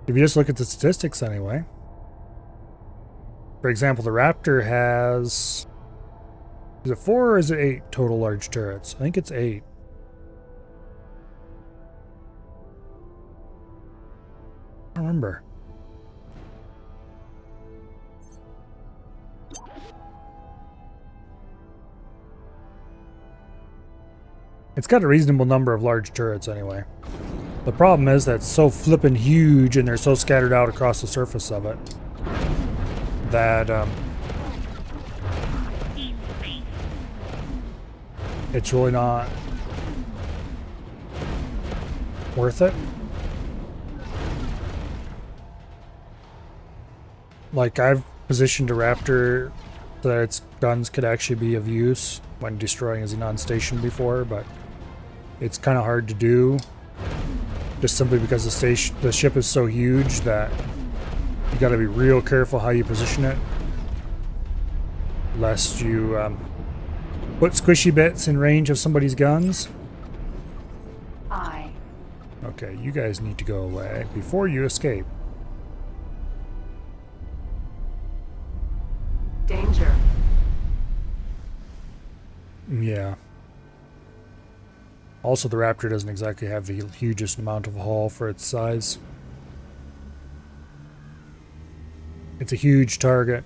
If you just look at the statistics anyway. For example, the Raptor has... Is it 4 or is it 8 total large turrets? I think it's 8. I don't remember. It's got a reasonable number of large turrets anyway. The problem is that it's so flippin' huge and they're so scattered out across the surface of it that it's really not worth it. Like, I've positioned a Raptor so that its guns could actually be of use when destroying a Xenon station before, but it's kind of hard to do just simply because the ship is so huge that you got to be real careful how you position it, lest you put squishy bits in range of somebody's guns. I. Okay, you guys need to go away before you escape. Danger. Yeah. Also, the Raptor doesn't exactly have the hugest amount of hull for its size. It's a huge target.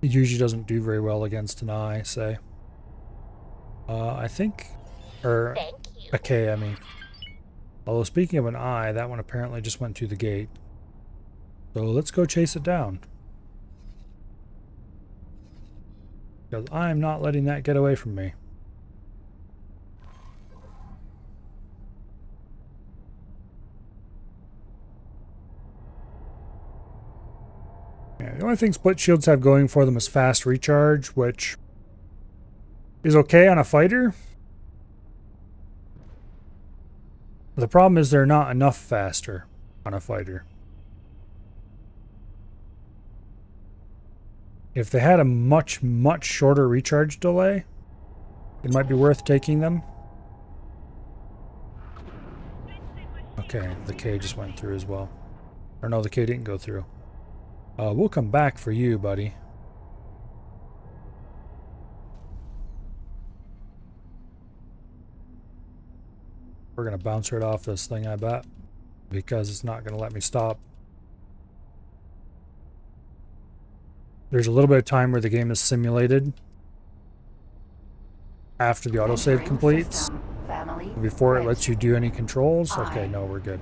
It usually doesn't do very well against an eye, say. I think... Or a K, I mean. Although speaking of an eye, that one apparently just went through the gate. So let's go chase it down. Because I'm not letting that get away from me. Yeah, the only thing split shields have going for them is fast recharge, which is okay on a fighter. The problem is they're not enough faster on a fighter. If they had a much shorter recharge delay, it might be worth taking them. Okay, the K just went through as well. Or no, the K didn't go through. We'll come back for you, buddy. We're gonna bounce right off this thing, I bet. Because it's not gonna let me stop. There's a little bit of time where the game is simulated after the autosave completes. Before it lets you do any controls. Okay, no, we're good.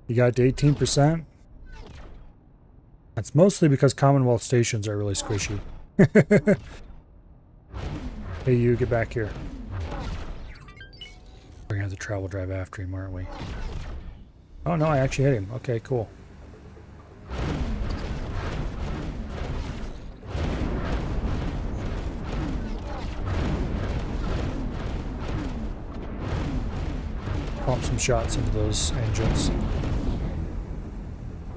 You got to 18%. That's mostly because Commonwealth stations are really squishy. Hey, you, get back here. We're gonna have to travel drive after him, aren't we? Oh no, I actually hit him. Okay, cool. Pump some shots into those engines.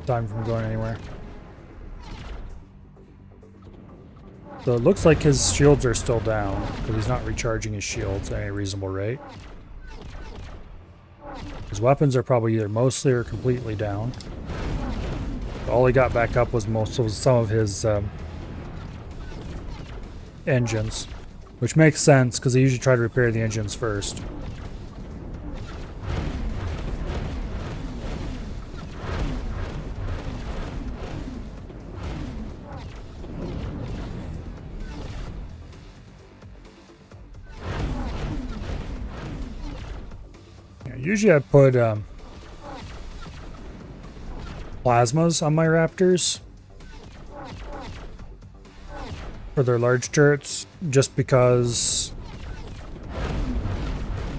Time from going anywhere. So it looks like his shields are still down because he's not recharging his shields at any reasonable rate. His weapons are probably either mostly or completely down. All he got back up was some of his engines, which makes sense because they usually try to repair the engines first. Usually I put plasmas on my Raptors for their large turrets, just because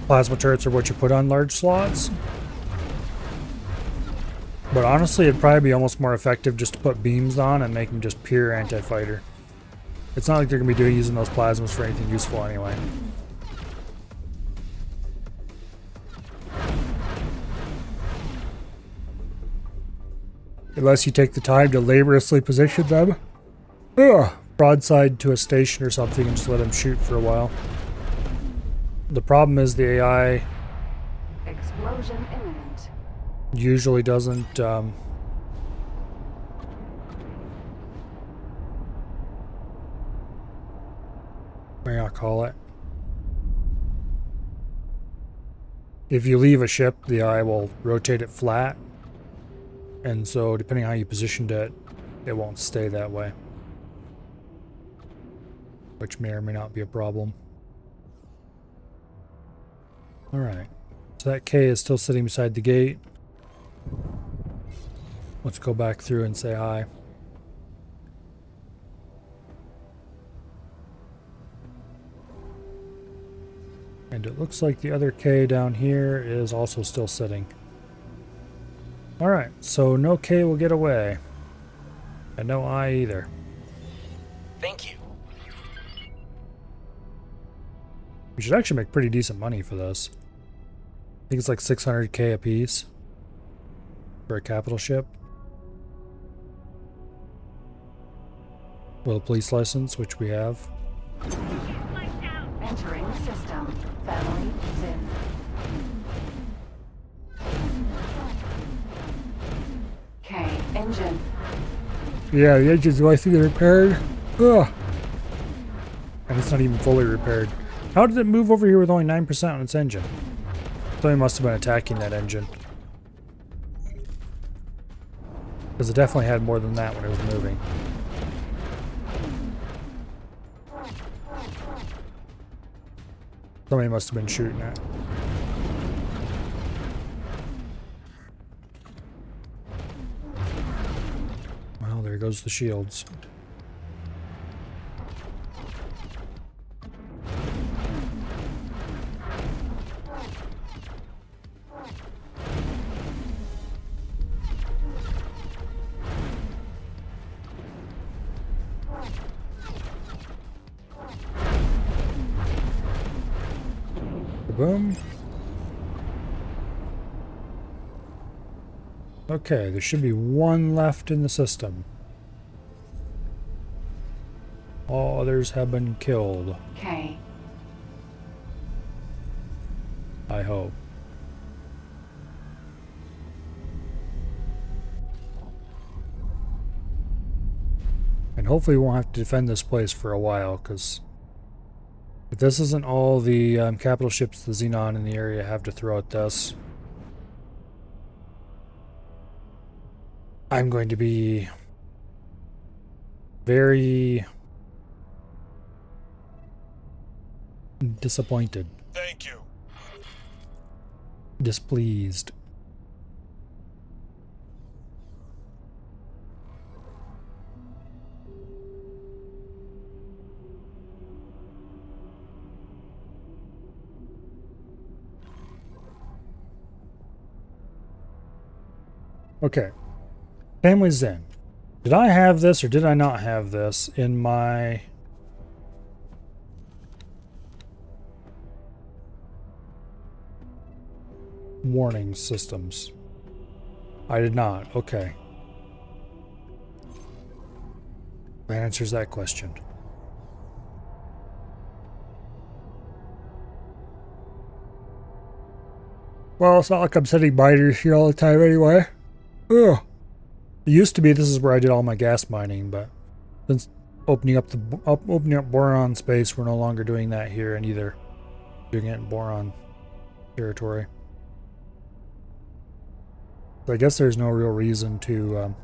plasma turrets are what you put on large slots. But honestly, it'd probably be almost more effective just to put beams on and make them just pure anti-fighter. It's not like they're going to be using those plasmas for anything useful anyway. Unless you take the time to laboriously position them. Broadside to a station or something and just let them shoot for a while. The problem is the AI Explosion imminent. usually doesn't what do I call it? If you leave a ship, the AI will rotate it flat. And so, depending on how you positioned it, it won't stay that way. Which may or may not be a problem. Alright. So that K is still sitting beside the gate. Let's go back through and say hi. And it looks like the other K down here is also still sitting. Alright, so no K will get away. And no I either. Thank you. We should actually make pretty decent money for this. I think it's like 600K a piece for a capital ship. With a police license, which we have. Entering system. Family Zin. K. Engine. Yeah, the engine's the only thing repaired. Ugh. And it's not even fully repaired. How did it move over here with only 9% on its engine? Somebody must have been attacking that engine. Because it definitely had more than that when it was moving. Somebody must have been shooting it. Well, there goes the shields. Boom. Okay, there should be one left in the system. All others have been killed. K. I hope. And hopefully we won't have to defend this place for a while, because if this isn't all the capital ships the Xenon in the area have to throw at this, I'm going to be very disappointed. Thank you. Displeased. Okay. Family Zen. Did I have this or did I not have this in my... warning systems? I did not. Okay. That answers that question. Well, it's not like I'm setting miners here all the time anyway. Ugh. It used to be this is where I did all my gas mining, but since opening up boron space, we're no longer doing that here, and either doing it in boron territory. So I guess there's no real reason to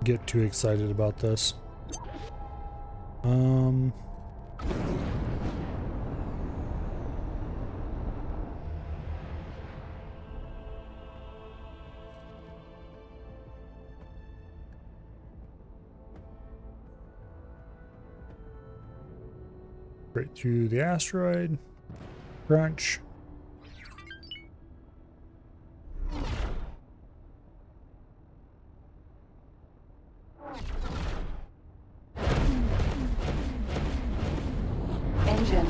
get too excited about this. Right through the asteroid. Crunch. Engine.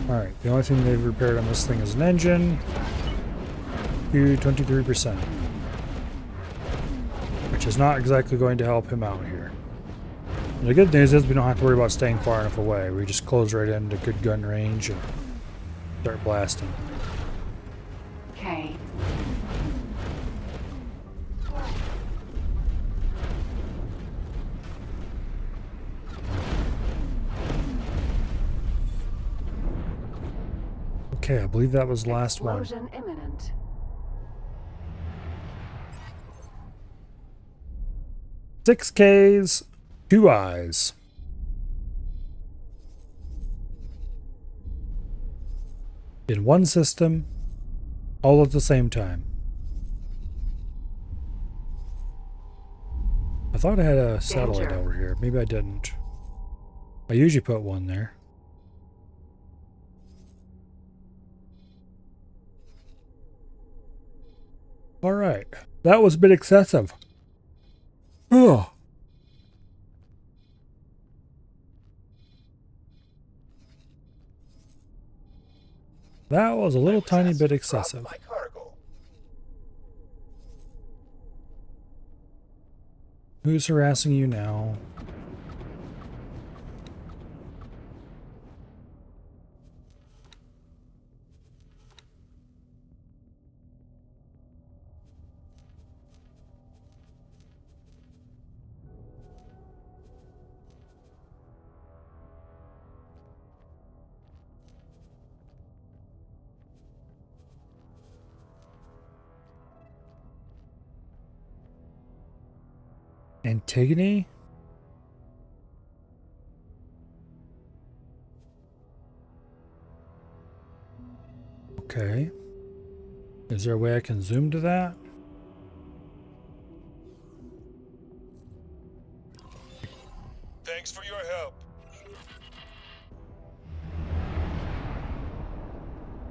Alright, the only thing they've repaired on this thing is an engine. To 23%. Which is not exactly going to help him out here. And the good news is we don't have to worry about staying far enough away. We just close right into good gun range and start blasting. K. Okay, I believe that was the last one. Explosion imminent. Six Ks, 2 Is. In one system, all at the same time. I thought I had a satellite over here. Maybe I didn't. I usually put one there. Alright. That was a bit excessive. Oh. That was a little tiny bit excessive. Who's harassing you now? Antigone? Okay. Is there a way I can zoom to that? Thanks for your help.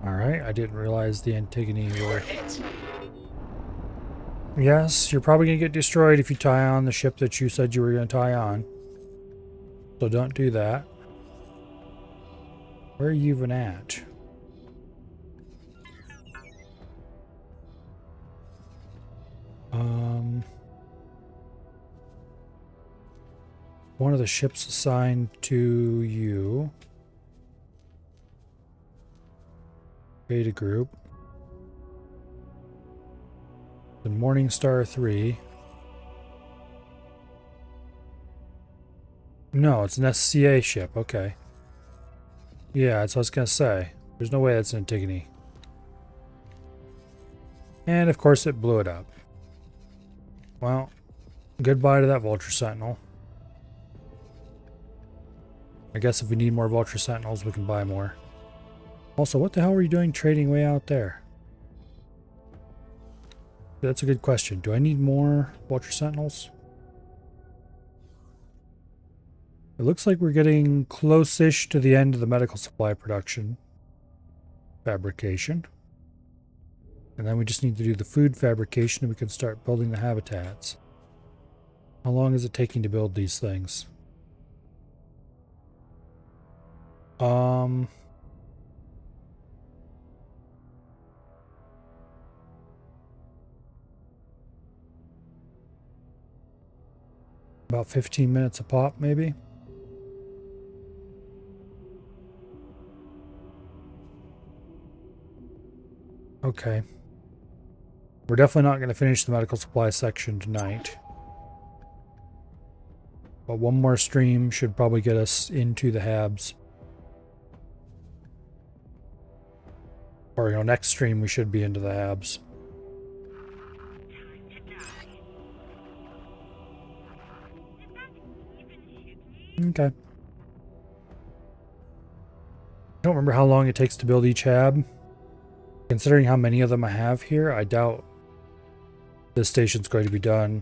Alright, I didn't realize the Antigone were... Yes, you're probably going to get destroyed if you tie on the ship that you said you were going to tie on. So don't do that. Where are you even at? One of the ships assigned to you. Beta group. The Morningstar 3. No, it's an SCA ship. Okay. Yeah, that's what I was gonna say. There's no way that's an Antigone. And of course it blew it up. Well, goodbye to that Vulture Sentinel. I guess if we need more Vulture Sentinels, we can buy more. Also, what the hell were you doing trading way out there? That's a good question. Do I need more Vulture Sentinels? It looks like we're getting close-ish to the end of the medical supply production. Fabrication. And then we just need to do the food fabrication and we can start building the habitats. How long is it taking to build these things? About 15 minutes a pop, maybe? Okay. We're definitely not going to finish the medical supply section tonight. But one more stream should probably get us into the Habs. Or, next stream we should be into the Habs. Okay. I don't remember how long it takes to build each hab. Considering how many of them I have here, I doubt this station's going to be done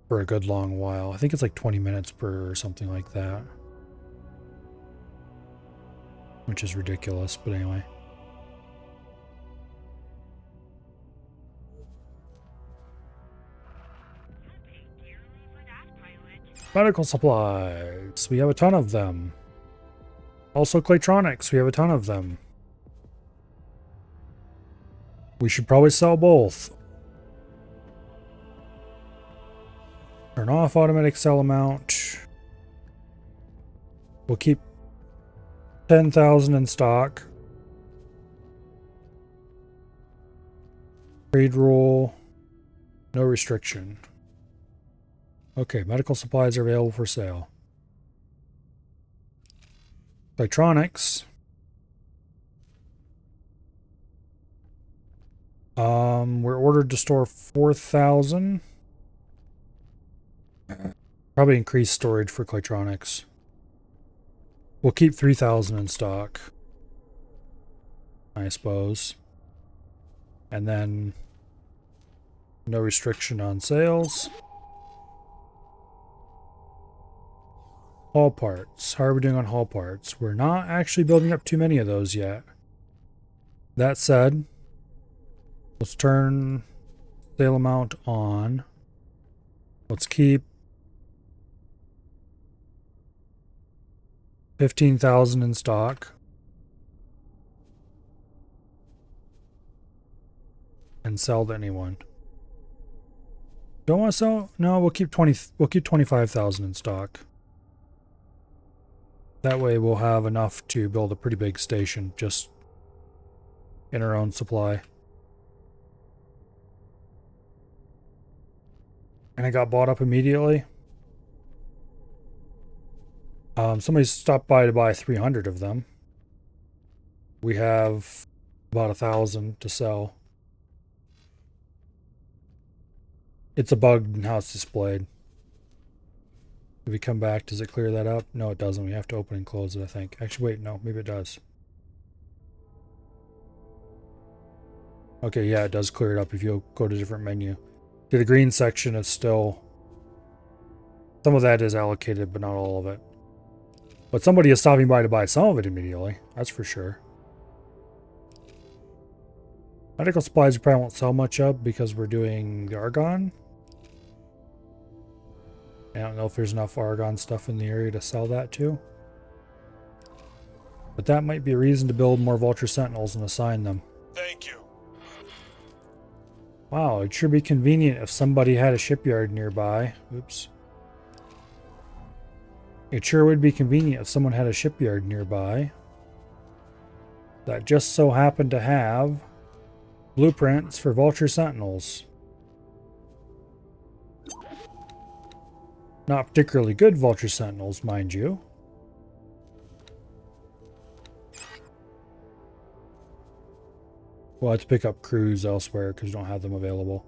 for a good long while. I think it's like 20 minutes per or something like that. Which is ridiculous, but anyway. Medical supplies. We have a ton of them. Also Claytronics. We have a ton of them. We should probably sell both. Turn off automatic sell amount. We'll keep 10,000 in stock. Trade rule. No restriction. Okay, medical supplies are available for sale. Electronics. We're ordered to store 4,000. Probably increase storage for Claytronics. We'll keep 3,000 in stock, I suppose. And then no restriction on sales. Hull parts. How are we doing on hull parts? We're not actually building up too many of those yet. That said, let's turn sale amount on. Let's keep 15,000 in stock. And sell to anyone. Don't want to sell? No, we'll keep 25,000 in stock. That way we'll have enough to build a pretty big station just in our own supply. And it got bought up immediately. Somebody stopped by to buy 300 of them. We have about 1,000 to sell. It's a bug in how it's displayed. If we come back, does it clear that up? No, it doesn't. We have to open and close it, I think. Actually, wait, no. Maybe it does. Okay, yeah, it does clear it up if you go to a different menu. The green section is still... Some of that is allocated, but not all of it. But somebody is stopping by to buy some of it immediately. That's for sure. Medical supplies we probably won't sell much of because we're doing the Argon. I don't know if there's enough Argon stuff in the area to sell that to. But that might be a reason to build more Vulture Sentinels and assign them. Thank you. Wow, it'd sure be convenient if somebody had a shipyard nearby. Oops. It sure would be convenient if someone had a shipyard nearby that just so happened to have blueprints for Vulture Sentinels. Not particularly good Vulture Sentinels, mind you. We'll have to pick up crews elsewhere because we don't have them available.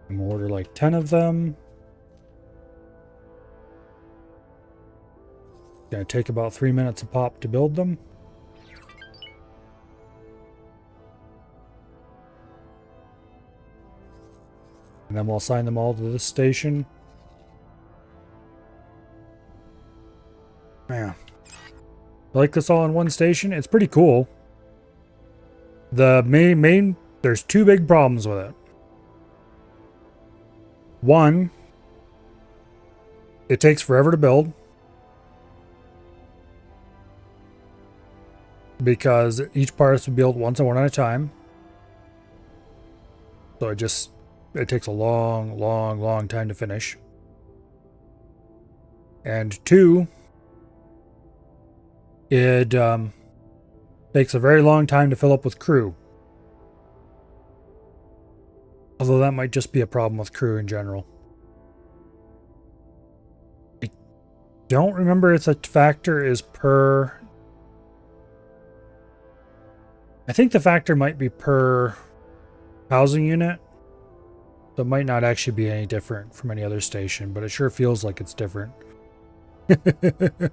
And we'll order like 10 of them. Gonna take about 3 minutes a pop to build them. And then we'll assign them all to this station. Man. I like this all in one station. It's pretty cool. The there's two big problems with it. One, it takes forever to build. Because each part has to be built one at a time. So it takes a long time to finish. And two, it takes a very long time to fill up with crew. Although that might just be a problem with crew in general. I don't remember if the factor is per... I think the factor might be per housing unit. So it might not actually be any different from any other station, but it sure feels like it's different. Because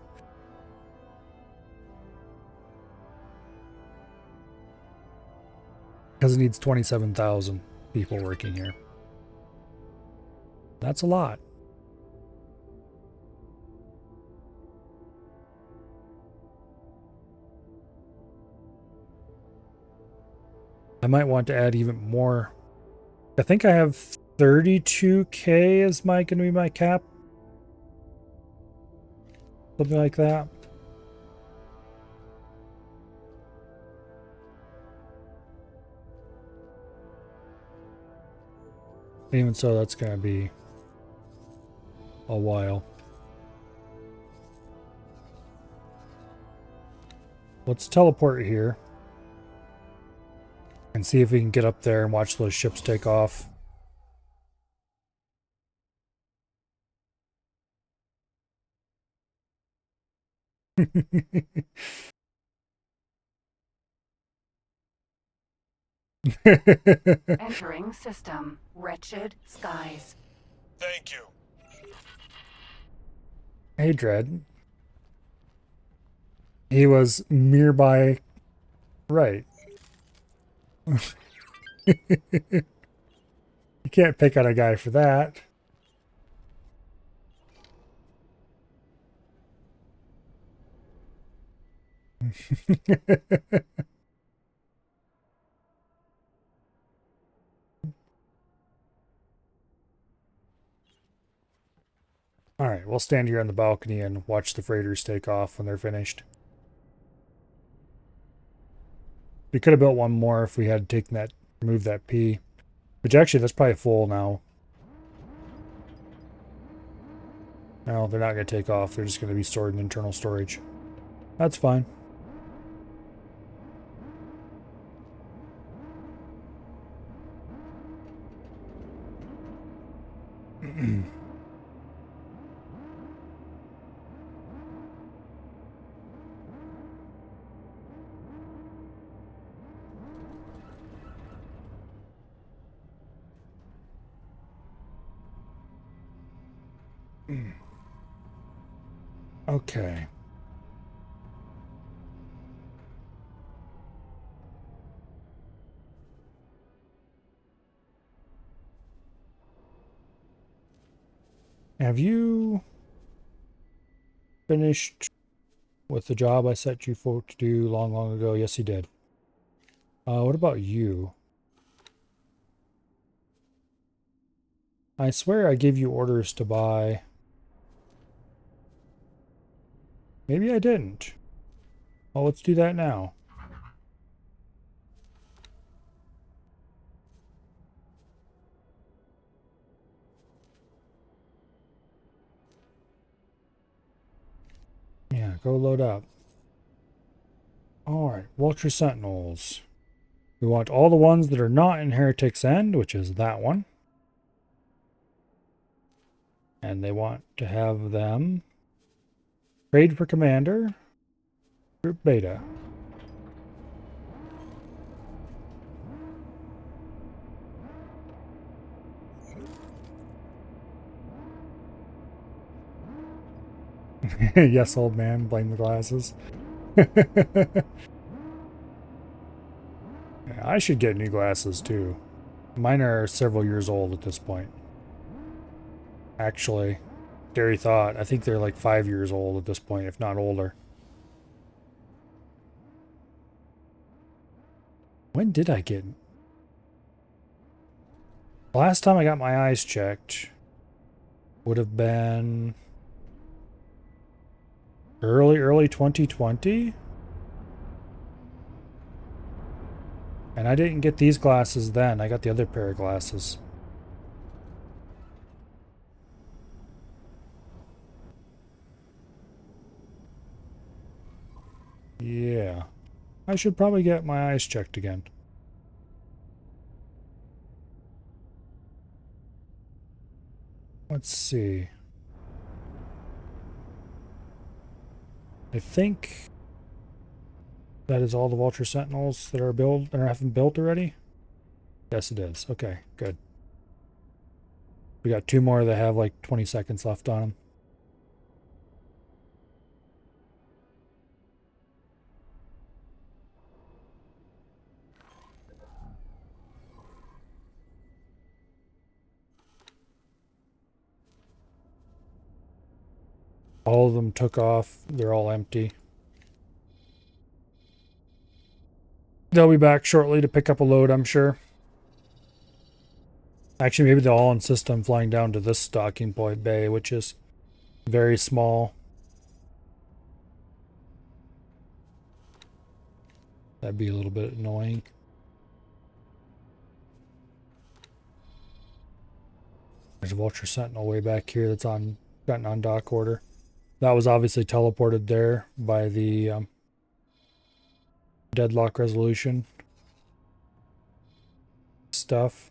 it needs 27,000 people working here. That's a lot. I might want to add even more. I think I have 32K as going to be my cap. Something like that. Even so, that's going to be a while. Let's teleport here. And see if we can get up there and watch those ships take off. Entering system. Wretched skies. Thank you. Hey, Dread. He was nearby. Right. You can't pick on a guy for that. Alright, we'll stand here on the balcony and watch the freighters take off when they're finished. We could have built one more if we had taken that, removed that P. Which actually, that's probably full now. No, they're not going to take off. They're just going to be stored in internal storage. That's fine. Okay. Have you finished with the job I set you for to do long ago? Yes, you did. What about you? I swear I gave you orders to buy. Maybe I didn't. Well, let's do that now. Yeah, go load up. Alright, Vulture Sentinels. We want all the ones that are not in Heretic's End, which is that one. And they want to have them trade for commander, group beta. Yes, old man, blame the glasses. Yeah, I should get new glasses too. Mine are several years old at this point. Actually, scary thought. I think they're like 5 years old at this point, if not older. When did I get... Last time I got my eyes checked would have been early 2020. And I didn't get these glasses then. I got the other pair of glasses. Yeah. I should probably get my eyes checked again. Let's see. I think that is all the Vulture Sentinels that are built or haven't built already. Yes, it is. Okay, good. We got 2 more that have like 20 seconds left on them. All of them took off. They're all empty. They'll be back shortly to pick up a load, I'm sure. Actually, maybe they're all insist on flying down to this docking point bay, which is very small. That'd be a little bit annoying. There's a Vulture Sentinel way back here that's gotten on dock order. That was obviously teleported there by the deadlock resolution stuff.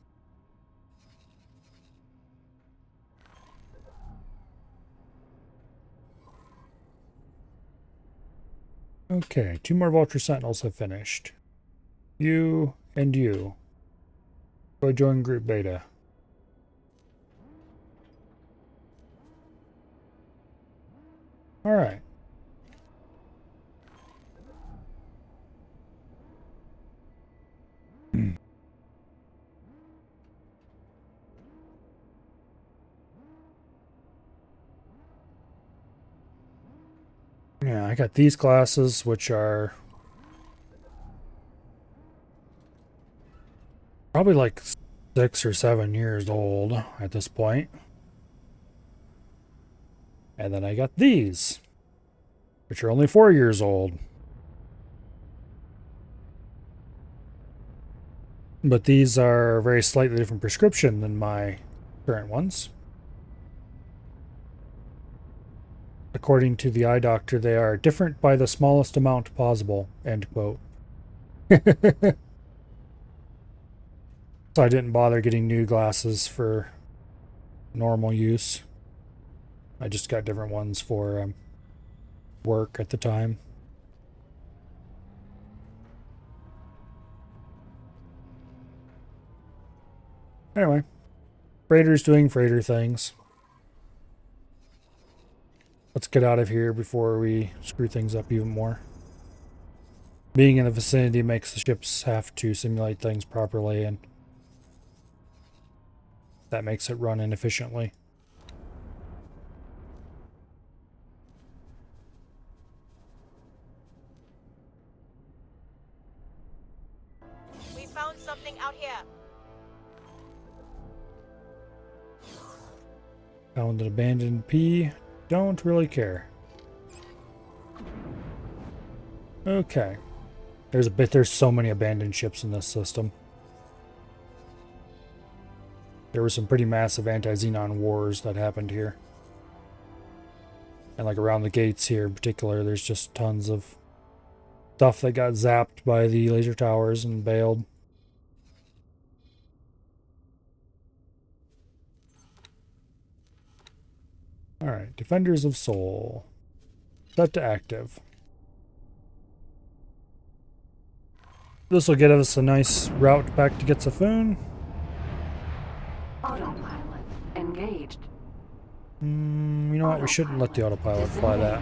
Okay, 2 more Vulture Sentinels have finished. You and you. Go join group beta. Alright. Yeah, I got these glasses, which are probably like 6 or 7 years old at this point. And then I got these, which are only 4 years old. But these are a very slightly different prescription than my current ones. According to the eye doctor, they are different by the smallest amount possible, end quote. So I didn't bother getting new glasses for normal use. I just got different ones for work at the time. Anyway, Freighter's doing freighter things. Let's get out of here before we screw things up even more. Being in the vicinity makes the ships have to simulate things properly, and that makes it run inefficiently. We found something out here. Found an abandoned P. Don't really care. Okay. There's so many abandoned ships in this system. There were some pretty massive anti-Xenon wars that happened here. And like around the gates here in particular, there's just tons of stuff that got zapped by the laser towers and bailed. Alright, Defenders of Soul. Set to active. This will get us a nice route back to Getsafun. Autopilot engaged. You know what? We shouldn't let the autopilot fly that.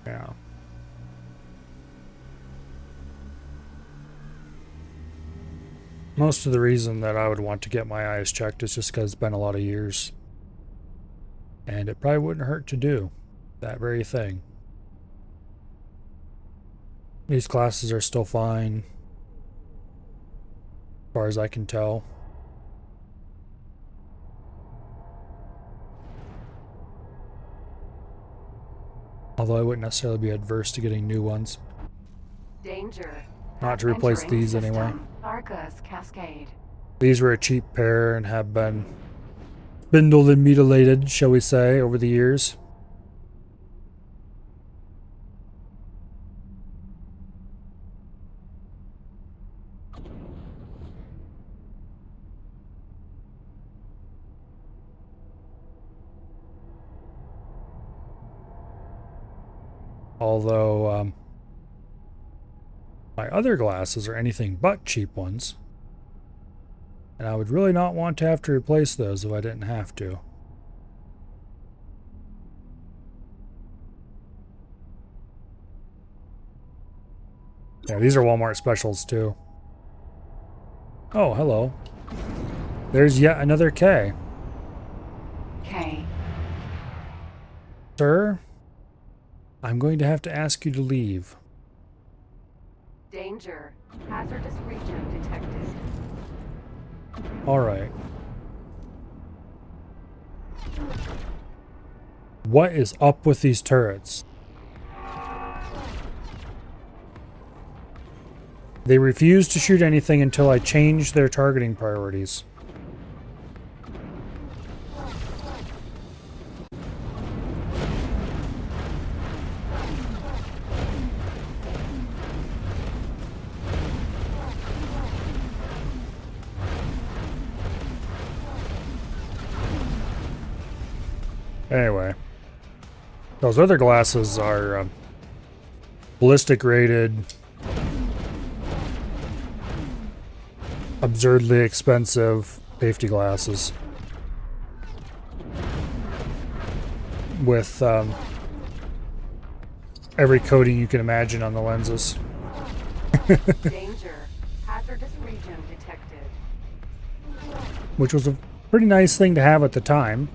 Yeah. Most of the reason that I would want to get my eyes checked is just because it's been a lot of years. And it probably wouldn't hurt to do that very thing. These classes are still fine, as far as I can tell. Although I wouldn't necessarily be adverse to getting new ones. Danger. Not to replace Entering these system. anyway. Arcus Cascade. These were a cheap pair and have been spindled and mutilated, shall we say, over the years. Although, my other glasses are anything but cheap ones. And I would really not want to have to replace those if I didn't have to. Yeah, these are Walmart specials too. Oh, hello. There's yet another K. K. Sir, I'm going to have to ask you to leave. Danger. Hazardous region detected. Alright. What is up with these turrets? They refuse to shoot anything until I change their targeting priorities. Anyway, those other glasses are ballistic rated, absurdly expensive safety glasses with every coating you can imagine on the lenses. Danger. Hazardous region detected. Which was a pretty nice thing to have at the time.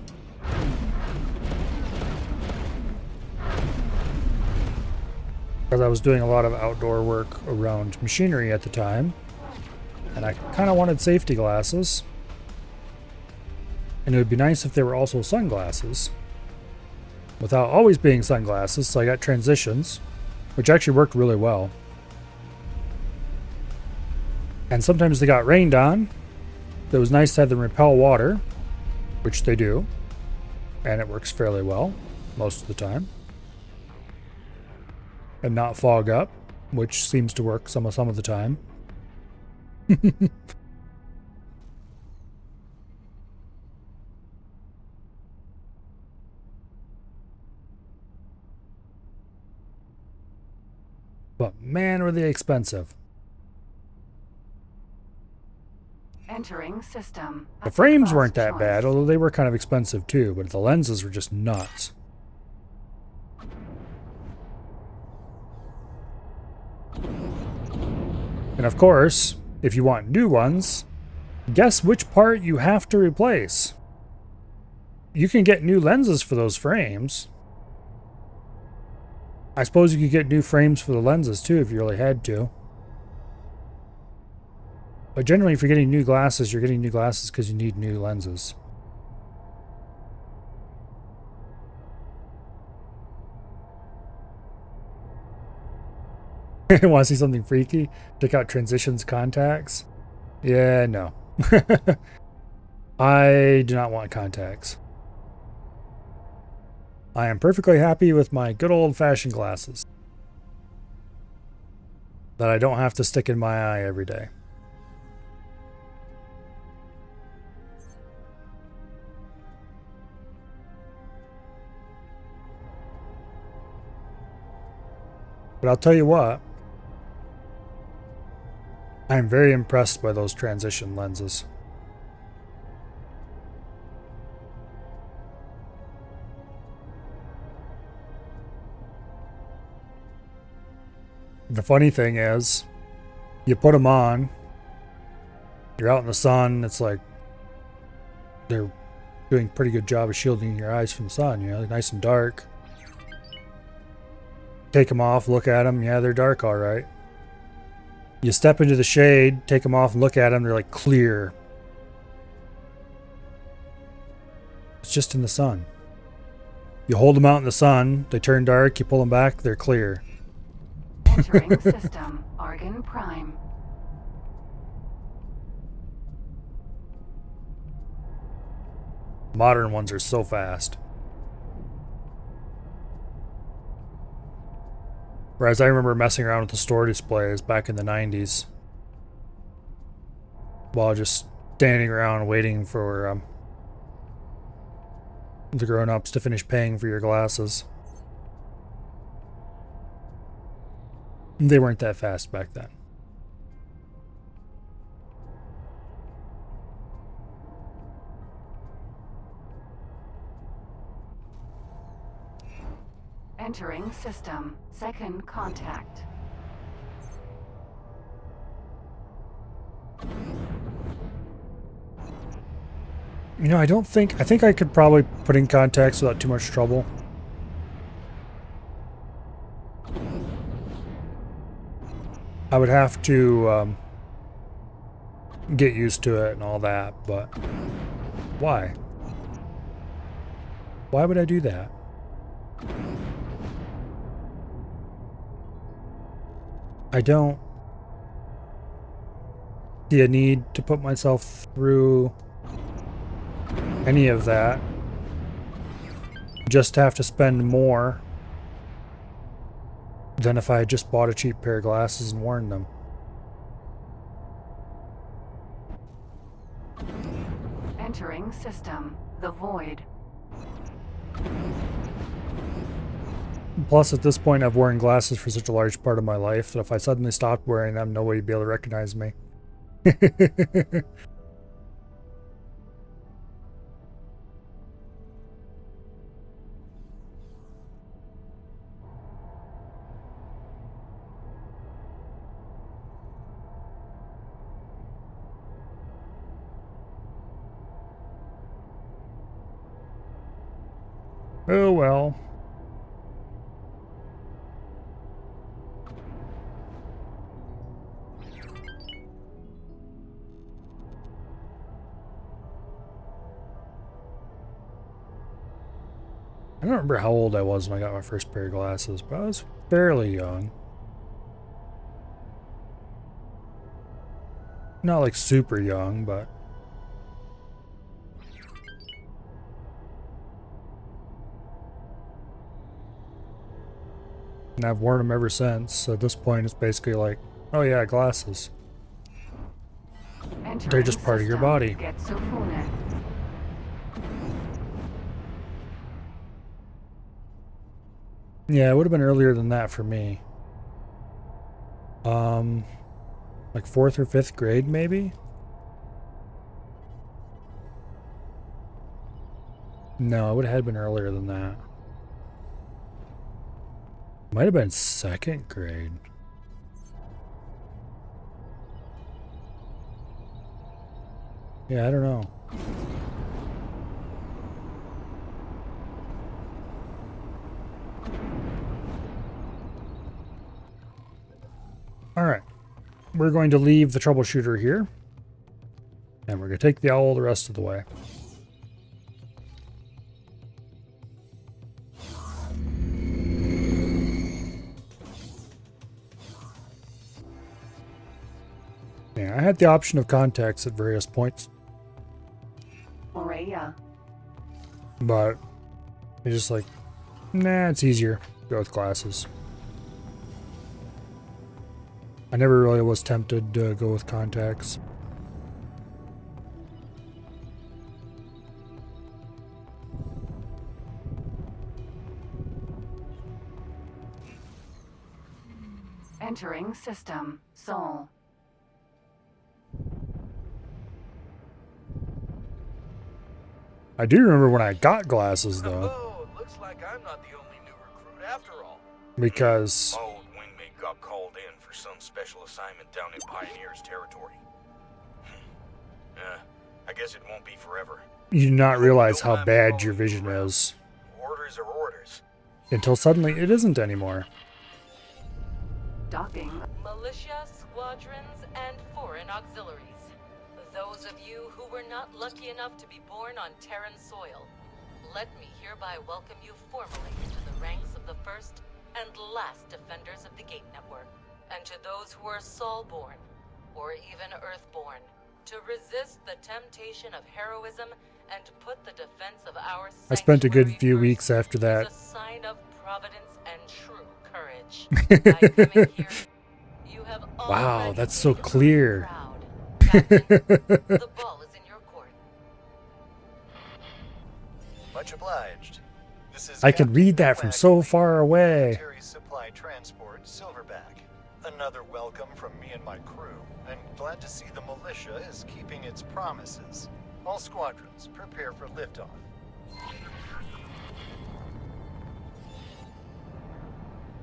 Because I was doing a lot of outdoor work around machinery at the time. And I kind of wanted safety glasses. And it would be nice if they were also sunglasses. Without always being sunglasses, so I got transitions. Which actually worked really well. And sometimes they got rained on. It was nice to have them repel water. Which they do. And it works fairly well. Most of the time. And not fog up, which seems to work some of the time. But man, were they expensive. Entering system. The frames weren't that bad, although they were kind of expensive too, but the lenses were just nuts. And of course, if you want new ones, guess which part you have to replace. You can get new lenses for those frames. I suppose you could get new frames for the lenses too if you really had to. But generally, if you're getting new glasses, you're getting new glasses because you need new lenses. Want to see something freaky? Check out Transitions contacts. Yeah, no. I do not want contacts. I am perfectly happy with my good old-fashioned glasses that I don't have to stick in my eye every day. But I'll tell you what, I am very impressed by those transition lenses. The funny thing is, you put them on, you're out in the sun, it's like they're doing a pretty good job of shielding your eyes from the sun, you know, nice and dark. Take them off, look at them, yeah, they're dark, all right. You step into the shade, take them off and look at them, they're like clear. It's just in the sun. You hold them out in the sun, they turn dark, you pull them back, they're clear. Entering system, Argon Prime. Modern ones are so fast. Whereas I remember messing around with the store displays back in the 90s. While just standing around waiting for the grown-ups to finish paying for your glasses. They weren't that fast back then. Entering system, second contact. You know, I think I could probably put in contacts without too much trouble. I would have to get used to it and all that, but why? Why would I do that? I don't see a need to put myself through any of that. Just have to spend more than if I had just bought a cheap pair of glasses and worn them. Entering system, the void. Plus, at this point, I've worn glasses for such a large part of my life that if I suddenly stopped wearing them, nobody would be able to recognize me. Oh well. I don't remember how old I was when I got my first pair of glasses, but I was fairly young. Not like super young, but... And I've worn them ever since, so at this point it's basically like, oh yeah, glasses. They're just part of your body. Yeah, it would have been earlier than that for me. Like 4th or 5th grade, maybe? No, it would have been earlier than that. Might have been 2nd grade. Yeah, I don't know. All right, we're going to leave the troubleshooter here And we're going to take the owl the rest of the way. Yeah, I had the option of contacts at various points. Morea. But it's just like, nah, it's easier. Go with glasses. I never really was tempted to go with contacts. Entering system. Sol. I do remember when I got glasses, though. Oh, looks like I'm not the only new recruit after all. Because My old wingmate got called in for some special assignment down in Pioneer's territory. I guess it won't be forever. you do not realize how bad your vision is. Orders are orders. Until suddenly it isn't anymore. Docking. Militia, squadrons, and foreign auxiliaries. Those of you who were not lucky enough to be born on Terran soil, let me hereby welcome you formally into the ranks of the first and last defenders of the Gate Network. And to those who are Sol-born, or even Earth-born, to resist the temptation of heroism and put the defense of our I spent a good sanctuary few first weeks after that. is a sign of providence and true courage. By coming here, you have Wow, already that's so made us clear. proud. Captain, the ball is in your court. Much obliged. This is I can Captain read that from so far away. Military Supply Transport Silverback. Another welcome from me and my crew, and glad to see the militia is keeping its promises. All squadrons, prepare for liftoff.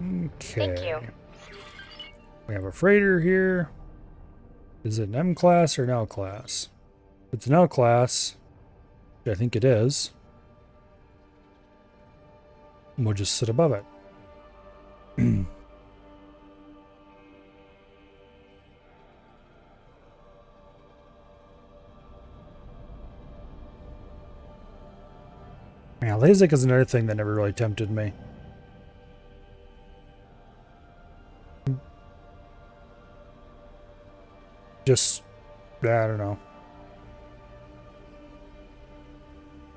Okay. Thank you. We have a freighter here. Is it an M class or an L class? If it's an L class, which I think it is, we'll just sit above it. Yeah, LASIK is another thing that never really tempted me. Just, I don't know.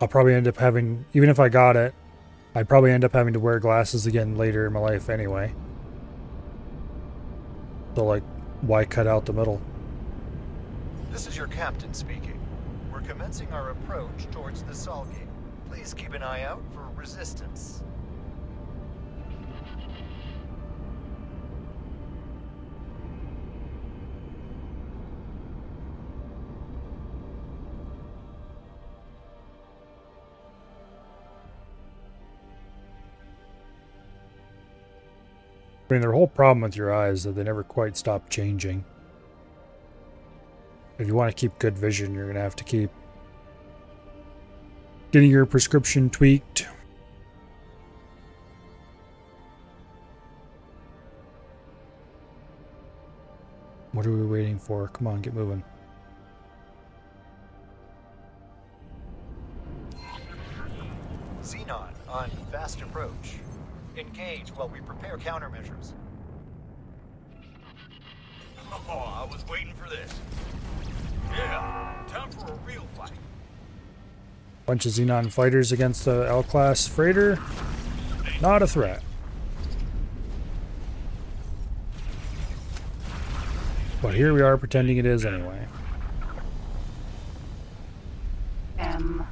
I'll probably end up having, even if I got it, I'd probably end up having to wear glasses again later in my life anyway. So, like, why cut out the middle? This is your captain speaking. We're commencing our approach towards the Sol Gate. Please keep an eye out for resistance. I mean, their whole problem with your eyes is that they never quite stop changing. If you want to keep good vision, you're going to have to keep getting your prescription tweaked. What are we waiting for? Come on, get moving. Xenon on fast approach. Engage while we prepare countermeasures. Oh, I was waiting for this. Yeah, time for a real fight. Bunch of Xenon fighters against the L-class freighter. Not a threat. But here we are pretending it is anyway. M.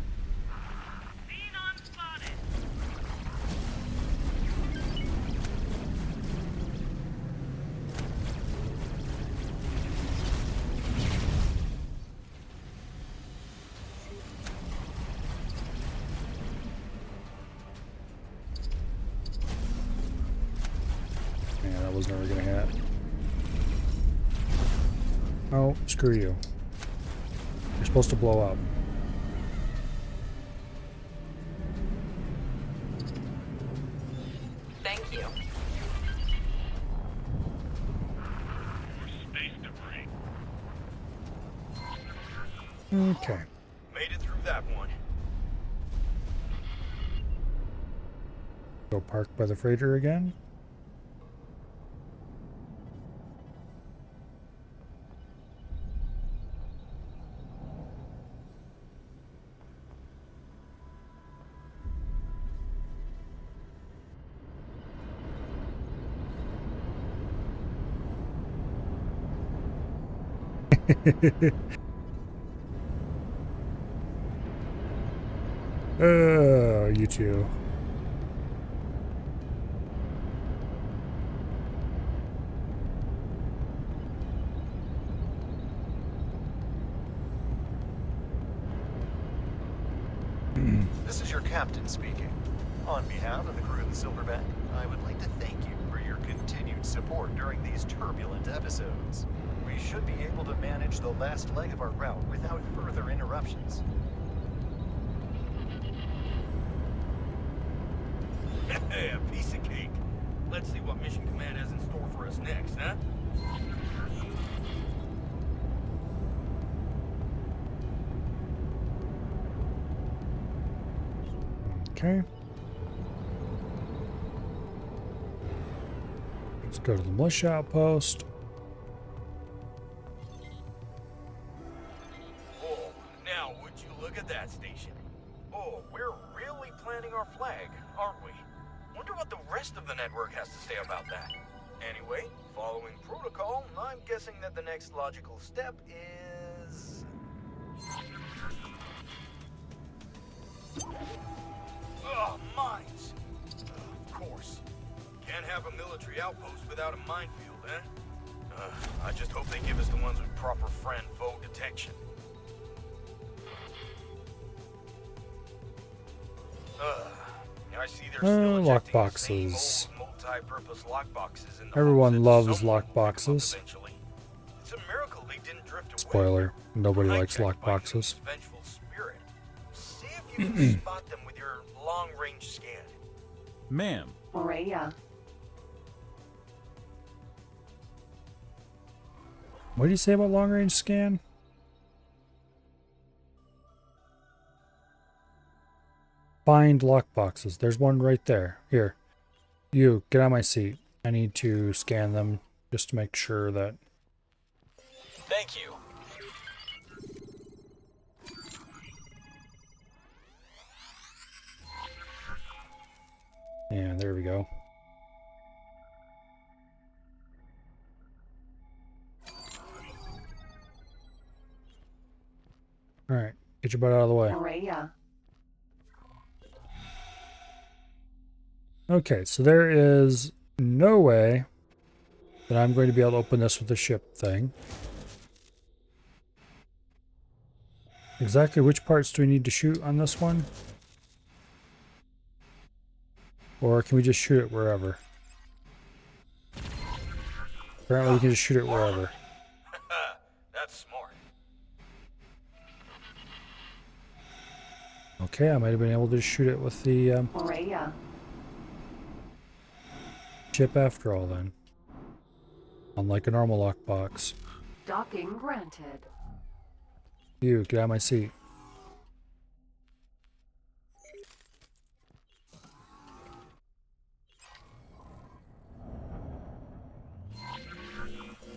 Yeah, that was never gonna hit. Oh, screw you. You're supposed to blow up. Thank you. Space debris. Okay. Made it through that one. Go park by the freighter again. Oh, you two. This is your captain speaking. On behalf of the crew of the Silverback, I would like to thank you for your continued support during these turbulent episodes. We should be able to manage the last leg of our route without further interruptions. A piece of cake. Let's see what Mission Command has in store for us next, huh? Okay. Let's go to the militia outpost. Oh, now would you look at that station? Oh, we're really planting our flag, aren't we? Wonder what the rest of the network has to say about that. Anyway, following protocol, I'm guessing that the next logical step is... Ugh, mines! Of course. Can't have a military outpost without a minefield, eh? I just hope they give us the ones with proper friend foe detection. I see they're still ejecting the same lockboxes. old multi-purpose lockboxes in the Everyone hopes that loves someone will pick 'em up lockboxes. eventually. It's a miracle they didn't drift away. Spoiler, nobody likes Hijacked by lockboxes. Newton's vengeful spirit. See if you can spot them with your long-range scan. Ma'am. Maria. What do you say about long range scan? Find lockboxes. There's one right there. Here. You, get on my seat. I need to scan them just to make sure that... Thank you. Yeah, there we go. Alright, get your butt out of the way. Maria. Okay, so there is no way that I'm going to be able to open this with the ship thing. Exactly which parts do we need to shoot on this one? Or can we just shoot it wherever? Apparently we can just shoot it wherever. That's smart. Okay, I might have been able to shoot it with the Maria. chip after all then. Unlike a normal lockbox. Docking granted. You, get out of my seat.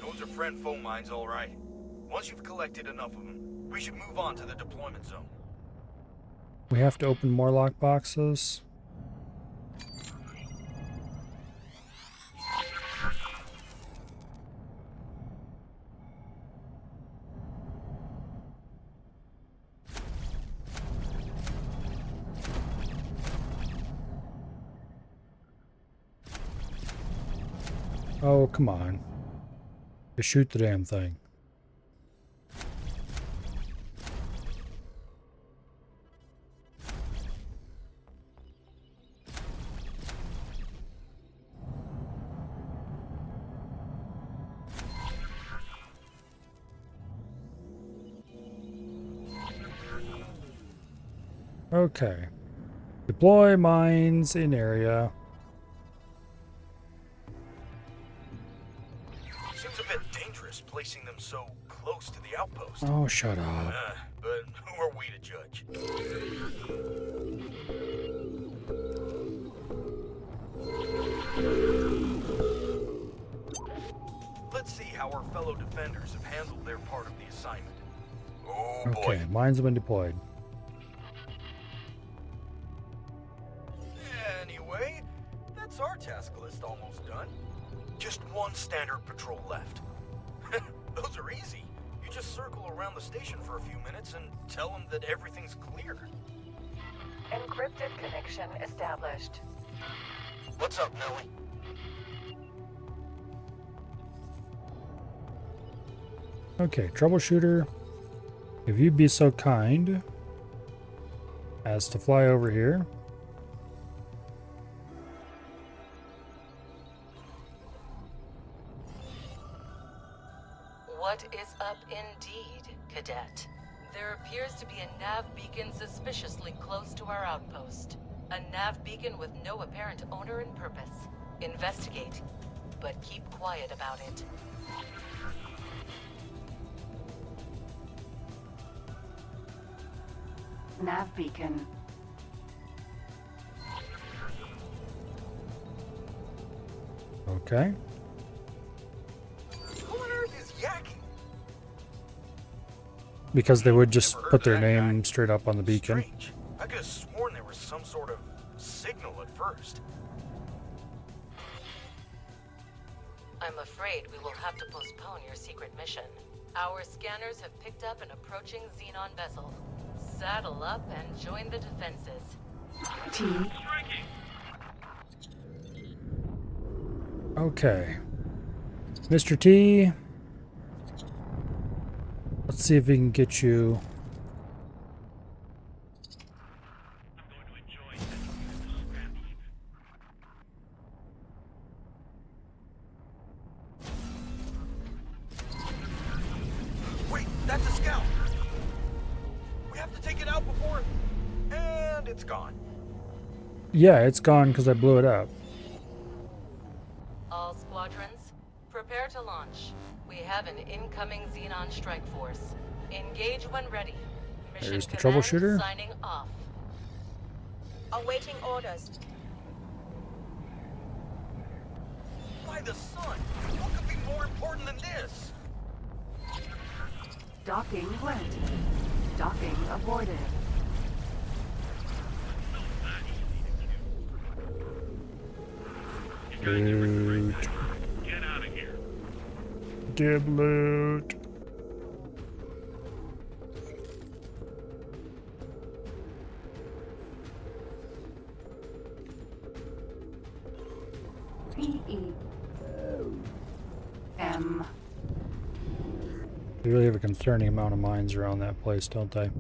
Those are friend foe mines, all right. Once you've collected enough of them, we should move on to the deployment zone. We have to open more lockboxes. Oh, come on. Just shoot the damn thing. Okay. Deploy mines in area. Seems a bit dangerous placing them so close to the outpost. Oh, shut up. But Who are we to judge? Let's see how our fellow defenders have handled their part of the assignment. Oh boy. Okay, mines have been deployed. Anyway, that's our task list almost done. Just one standard patrol left. Those are easy. You just circle around the station for a few minutes and tell them that everything's clear. Encrypted connection established. What's up, Nellie? Okay, troubleshooter, if you'd be so kind as to fly over here. What is up indeed, Cadet? There appears to be a nav beacon suspiciously close to our outpost. A nav beacon with no apparent owner and purpose. Investigate, but keep quiet about it. Nav beacon. Okay. Who on earth is yakking? Because they would just put their name straight up on the beacon. Strange. I could have sworn there was some sort of signal at first. I'm afraid we will have to postpone your secret mission. Our scanners have picked up an approaching Xenon vessel. Saddle up and join the defenses. T. Okay. Mr. T. Let's see if we can get you. Wait, that's a scout. We have to take it out before... And it's gone. Yeah, it's gone because I blew it up. All squadrons, prepare to launch. We have an incoming Xenon strike force. Engage when ready. Mission There's the command troubleshooter. signing off. Awaiting orders. By the sun! What could be more important than this? Docking granted. Docking avoided. Loot. Get out of here. Dib loot. P-E-M. They really have a concerning amount of mines around that place, don't they?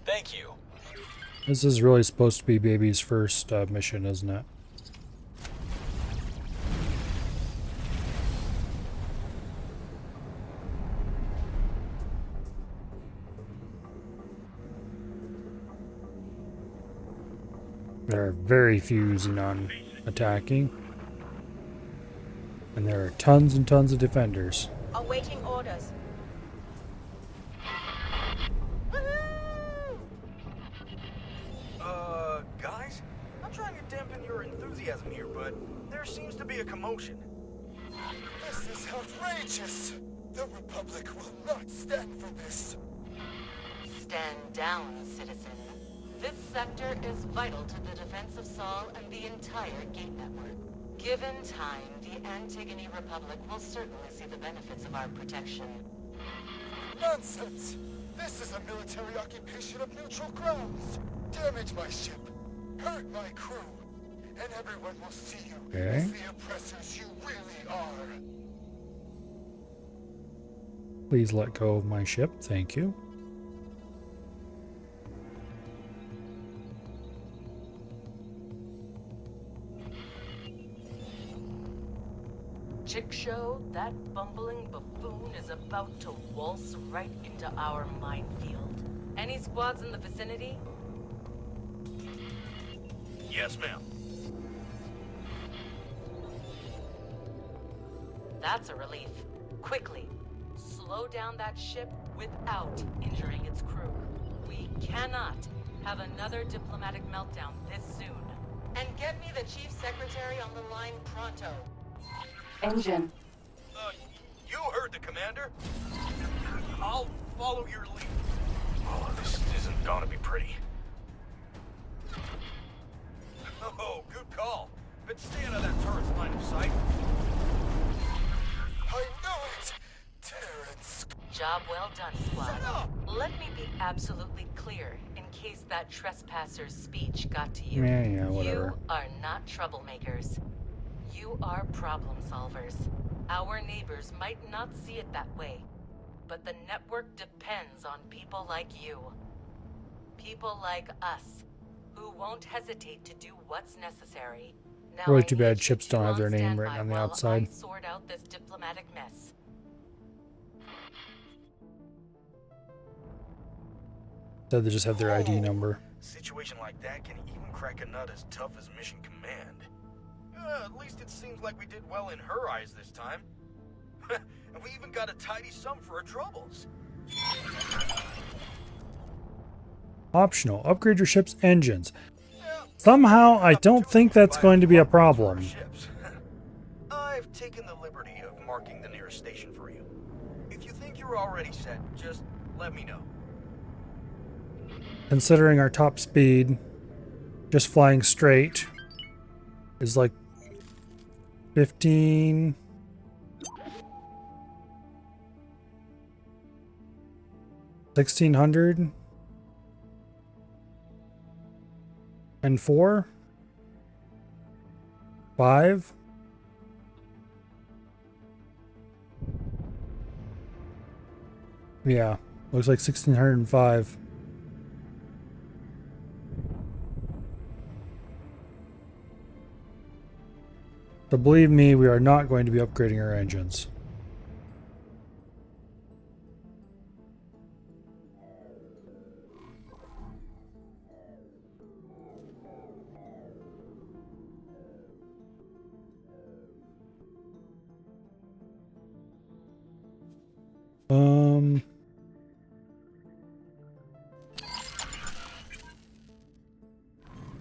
Thank you. This is really supposed to be Baby's first mission, isn't it? There are very few Xenon attacking. And there are tons and tons of defenders. Awaiting orders. Guys? I'm trying to dampen your enthusiasm here, but there seems to be a commotion. This is outrageous! The Republic will not stand for this. Stand down, citizen. This sector is vital to the defense of Sol and the entire Gate Network. Given time, the Antigone Republic will certainly see the benefits of our protection. Nonsense! This is a military occupation of neutral grounds. Damage my ship, hurt my crew, and everyone will see you as the oppressors you really are. Please let go of my ship, thank you. Chick show, that bumbling buffoon is about to waltz right into our minefield. Any squads in the vicinity? Yes, ma'am. That's a relief. Quickly, slow down that ship without injuring its crew. We cannot have another diplomatic meltdown this soon. And get me the Chief Secretary on the line pronto. Engine. You heard the commander. I'll follow your lead. Oh, this isn't gonna be pretty. Oh, good call. But stay out of that turret's line of sight. I know it! Terrence. Job well done, squad. Let me be absolutely clear in case that trespasser's speech got to you. Yeah, whatever. You are not troublemakers. You are problem solvers. Our neighbors might not see it that way, but the network depends on people like you. People like us, who won't hesitate to do what's necessary. Now Really I too need bad you ships two don't have on their name standby written on the while outside. I sort out this diplomatic mess. So they just have their ID number. A situation like that can even crack a nut as tough as Mission Command. At least it seems like we did well in her eyes this time. And we even got a tidy sum for our troubles. Optional. Upgrade your ship's engines. Somehow, I don't think that's going to be a problem. I've taken the liberty of marking the nearest station for you. If you think you're already set, just let me know. Considering our top speed, just flying straight, is like 15... 1600 and 4 5 yeah, looks like 1605. So believe me, we are not going to be upgrading our engines.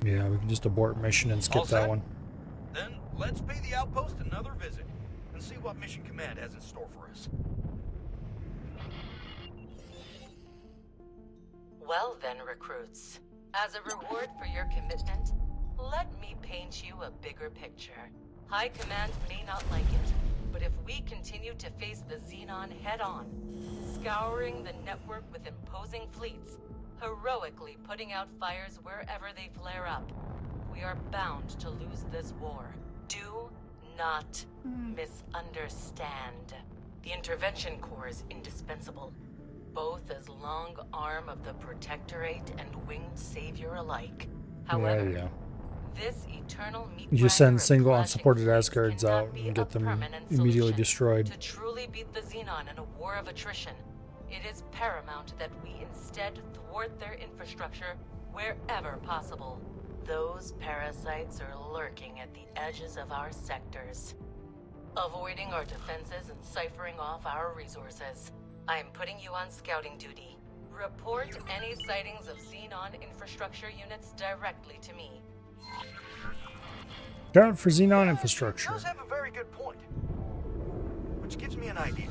Yeah, we can just abort mission and skip that one. Then let's pay the outpost another visit and see what Mission Command has in store for us. Well then, recruits. As a reward for your commitment, let me paint you a bigger picture. High Command may not like it, but if we continue to face the Xenon head-on, scouring the network with imposing fleets, heroically putting out fires wherever they flare up, we are bound to lose this war. Do not misunderstand. The Intervention Corps is indispensable, both as long arm of the Protectorate and winged savior alike. However, Yeah. this eternal meat You just send grinder of single clashing unsupported fleets Asgards cannot out be and a get them permanent immediately solution. destroyed. To truly beat the Xenon in a war of attrition, it is paramount that we instead thwart their infrastructure wherever possible. Those parasites are lurking at the edges of our sectors, avoiding our defenses and ciphering off our resources. I am putting you on scouting duty. Report any sightings of Xenon infrastructure units directly to me. Scout for Xenon infrastructure. He does have a very good point. Which gives me an idea.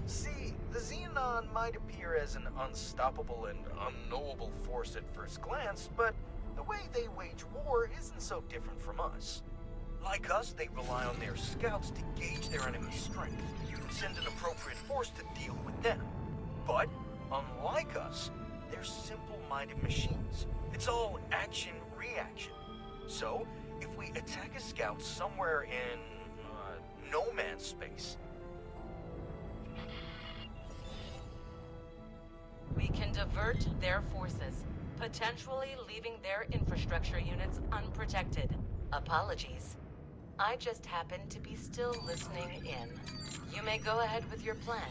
See, the Xenon might appear as an unstoppable and unknowable force at first glance, but the way they wage war isn't so different from us. Like us, they rely on their scouts to gauge their enemy's strength and send an appropriate force to deal with them. But, unlike us, they're simple-minded machines. It's all action-reaction. So, if we attack a scout somewhere in no man's space, we can divert their forces, potentially leaving their infrastructure units unprotected. Apologies. I just happen to be still listening in. You may go ahead with your plan,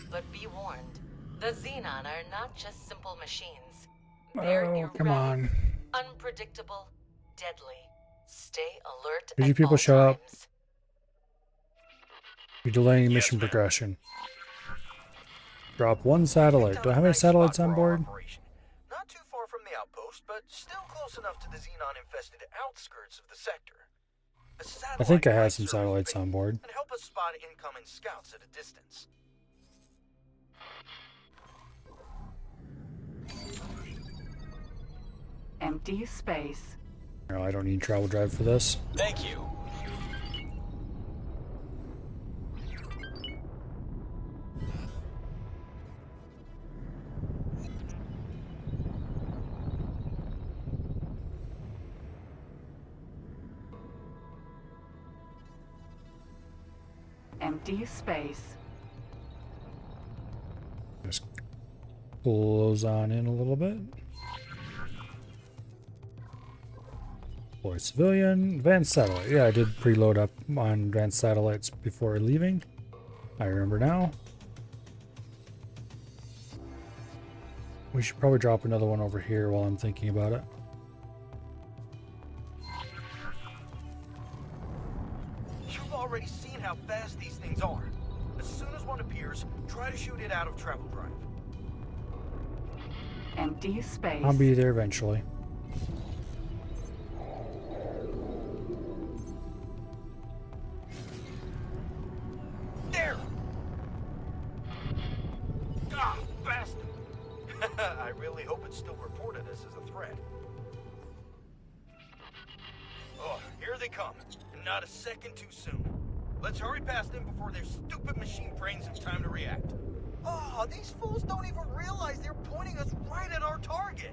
but be warned. The Xenon are not just simple machines. They're Oh, come on. unpredictable, deadly. Stay alert Did you at people all show up? times. You're delaying mission progression. Drop one satellite. Do I have any satellites on board? Not too far from the outpost, but still close enough to the xenon-infested outskirts of the sector. I think I have some satellites on board. And help us spot incoming scouts at a distance. Empty space. No, I don't need travel drive for this. Thank you. Empty space. Just close on in a little bit. Deploy civilian. Advanced satellite. Yeah, I did preload up on advanced satellites before leaving. I remember now. We should probably drop another one over here while I'm thinking about it. You've already seen how fast these things are. As soon as one appears, try to shoot it out of travel drive. Empty space. I'll be there eventually. There! Ah, bastard! I really hope it's still reported us as a threat. Oh, here they come. And not a second too soon. Let's hurry past them before their stupid machine brains have time to react. Oh, these fools don't even realize they're pointing us right at our target.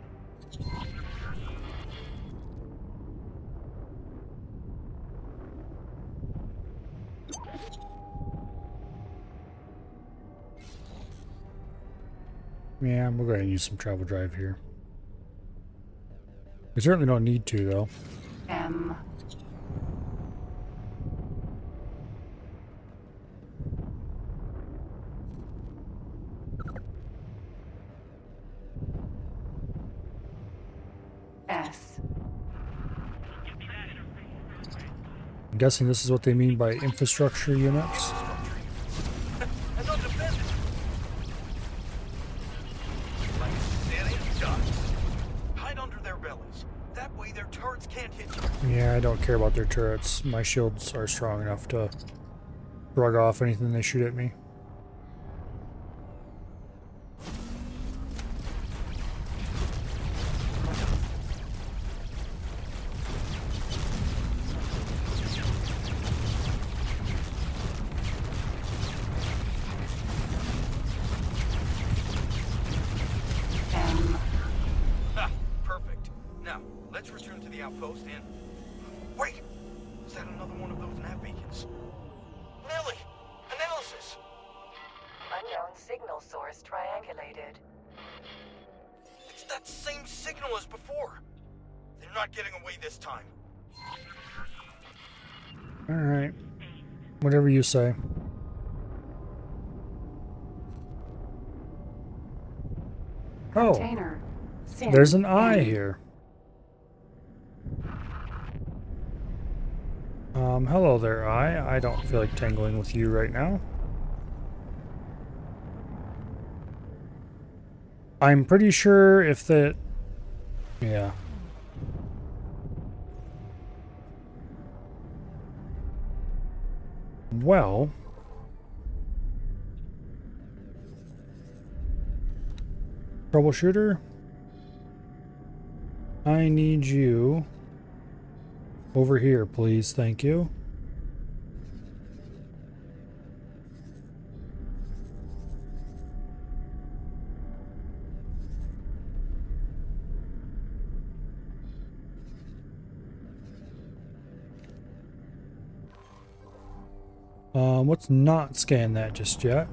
Yeah, we'll go ahead and use some travel drive here. We certainly don't need to, though. M. S. I'm guessing this is what they mean by infrastructure units. Hide under their bellies. That way their turrets can't hit you. Yeah, I don't care about their turrets. My shields are strong enough to shrug off anything they shoot at me. Perfect. Now, let's return to the outpost and... Wait! Is that another one of those nav beacons? Nelly! Analysis! Unknown signal source triangulated. It's that same signal as before. They're not getting away this time. Alright. Whatever you say. Oh, Container. there's an eye here. Hello there, eye. I don't feel like tangling with you right now. I'm pretty sure if that... Yeah. Well... Troubleshooter? I need you over here, please. Thank you. Let's not scan that just yet.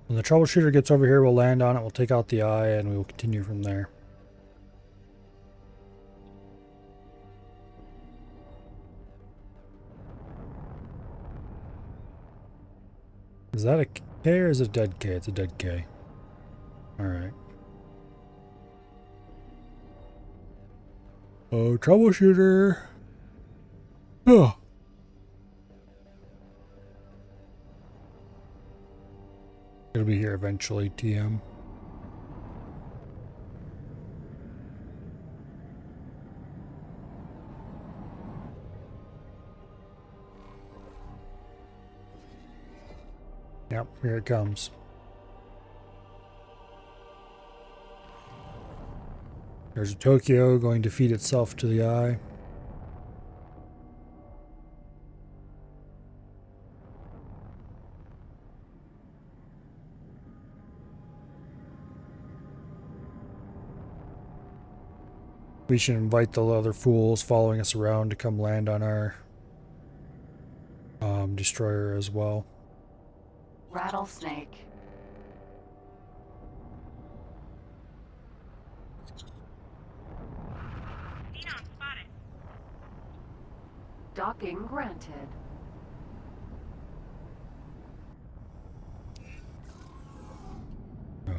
When the troubleshooter gets over here, we'll land on it, we'll take out the eye, and we will continue from there. Is that a K or is it a dead K? It's a dead K. Alright. Oh, troubleshooter. Oh. It'll be here eventually, TM. Yep, here it comes. There's a Tokyo going to feed itself to the eye. We should invite the other fools following us around to come land on our destroyer as well. Rattlesnake. Xenon spotted. Docking granted.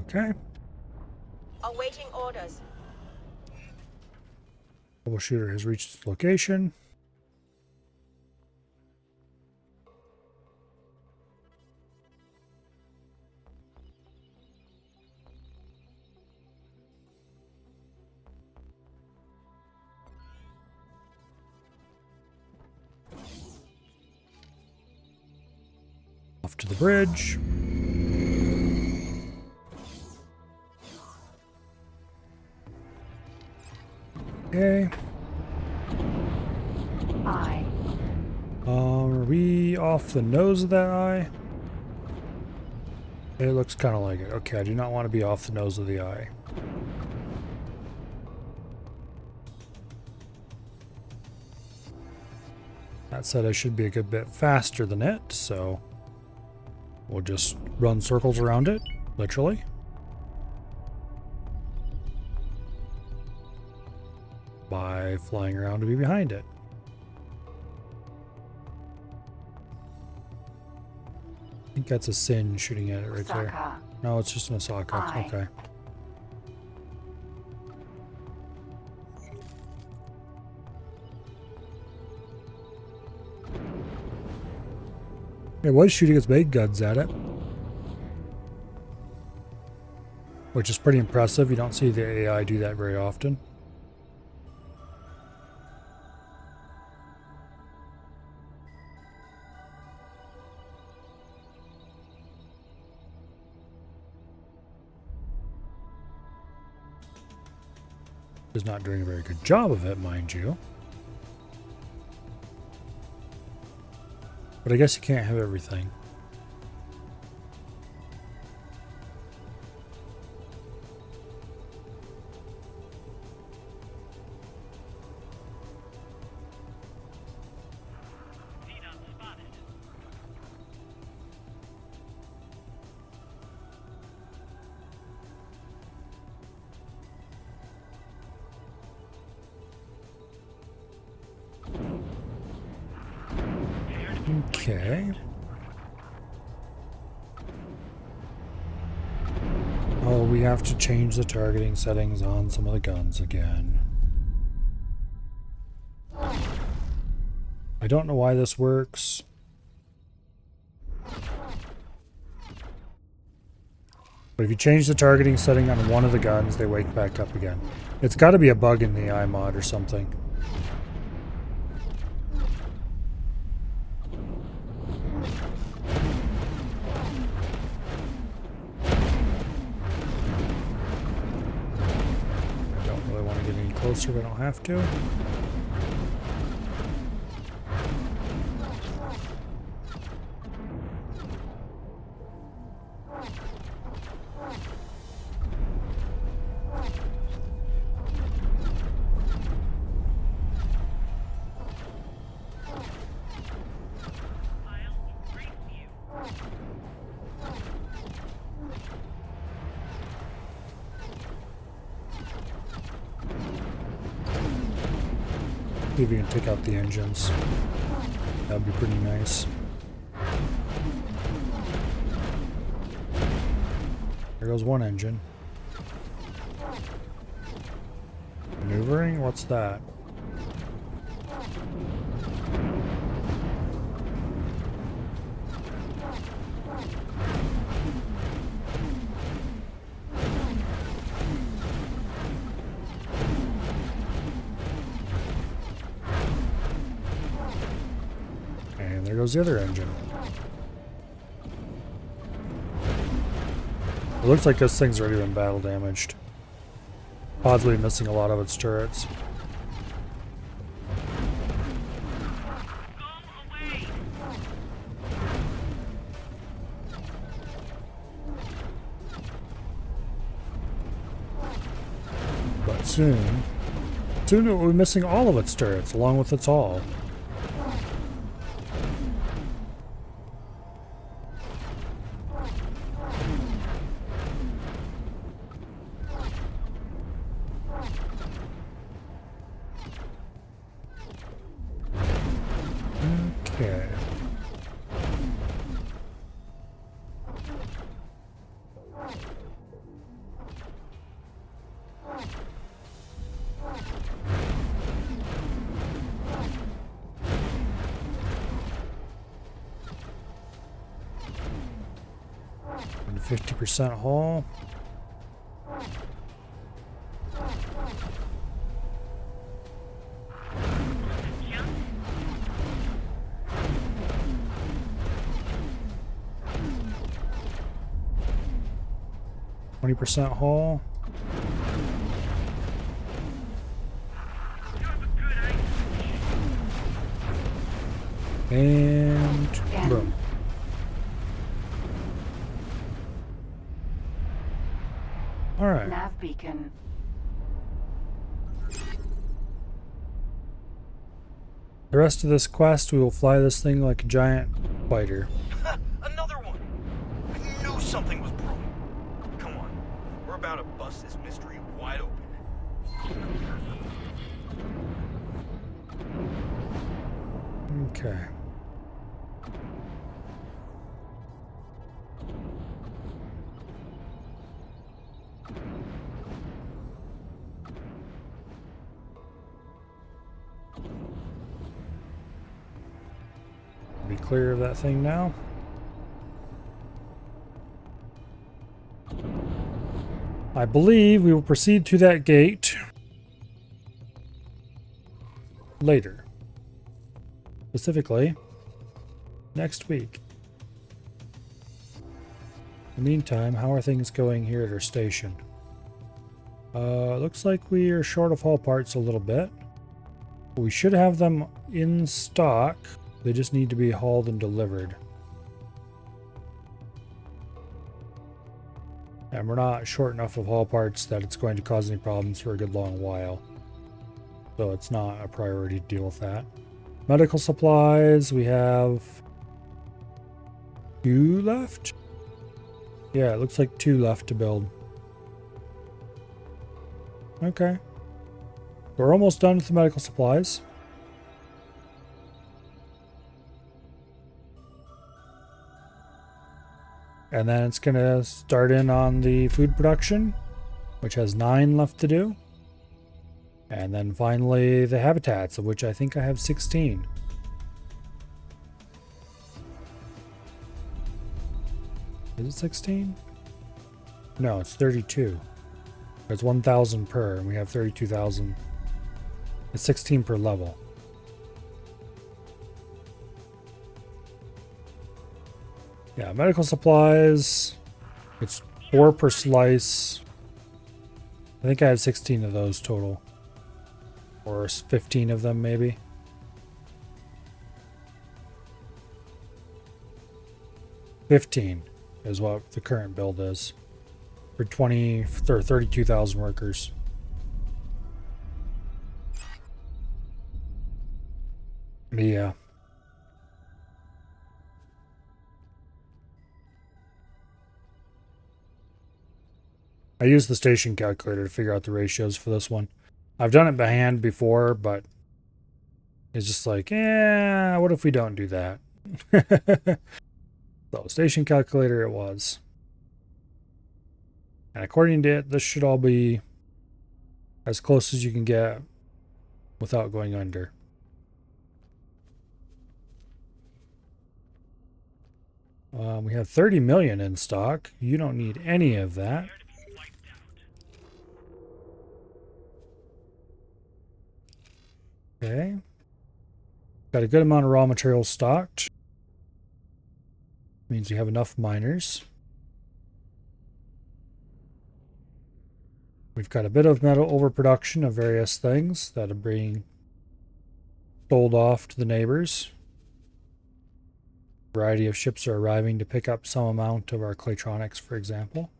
Okay. Awaiting orders. Troubleshooter has reached its location. Off to the bridge. Okay. Eye. Are we off the nose of that eye? It looks kind of like it. Okay, I do not want to be off the nose of the eye. That said, I should be a good bit faster than it, so we'll just run circles around it, literally. By flying around to be behind it. I think that's a Sin shooting at it right there. Saka. No, it's just an Osaka. Aye. Okay. It was shooting its big guns at it, which is pretty impressive. You don't see the AI do that very often. Is not doing a very good job of it, mind you. But I guess you can't have everything. Xenon spotted. Okay. Oh, we have to change the targeting settings on some of the guns again. I don't know why this works. But if you change the targeting setting on one of the guns, they wake back up again. It's got to be a bug in the iMod or something. I don't really want to get any closer, but I don't have to. See if we can take out the engines. That'd be pretty nice. There goes one engine. Maneuvering? What's that? And there goes the other engine. It looks like this thing's already been battle damaged. Possibly missing a lot of its turrets. But soon it will be missing all of its turrets, along with its hull. Okay. And 50% hull. %, hull. And boom. All right. Nav beacon. The rest of this quest, we will fly this thing like a giant fighter. Another one! I knew something was broken. Come on, we're about to bust this mystery wide open. Okay. Be clear of that thing now. I believe we will proceed to that gate later. Specifically, next week. In the meantime, how are things going here at our station? Looks like we are short of hull parts a little bit. We should have them in stock. They just need to be hauled and delivered. And we're not short enough of hull parts that it's going to cause any problems for a good long while. So it's not a priority to deal with that. Medical supplies, we have 2 left? Yeah, it looks like 2 left to build. Okay. We're almost done with the medical supplies. And then it's going to start in on the food production, which has 9 left to do. And then finally the habitats, of which I think I have 16. Is it 16? No, it's 32. It's 1,000 per, and we have 32,000. It's 16 per level. Yeah, medical supplies. It's 4 per slice. I think I had 16 of those total. Or 15 of them, maybe. $15 is what the current build is. For 32,000 workers. Yeah. I used the station calculator to figure out the ratios for this one. I've done it by hand before, but it's just like, what if we don't do that? So, station calculator it was. And according to it, this should all be as close as you can get without going under. We have 30 million in stock. You don't need any of that. Okay. Got a good amount of raw materials stocked. Means we have enough miners. We've got a bit of metal overproduction of various things that are being sold off to the neighbors. A variety of ships are arriving to pick up some amount of our Claytronics, for example.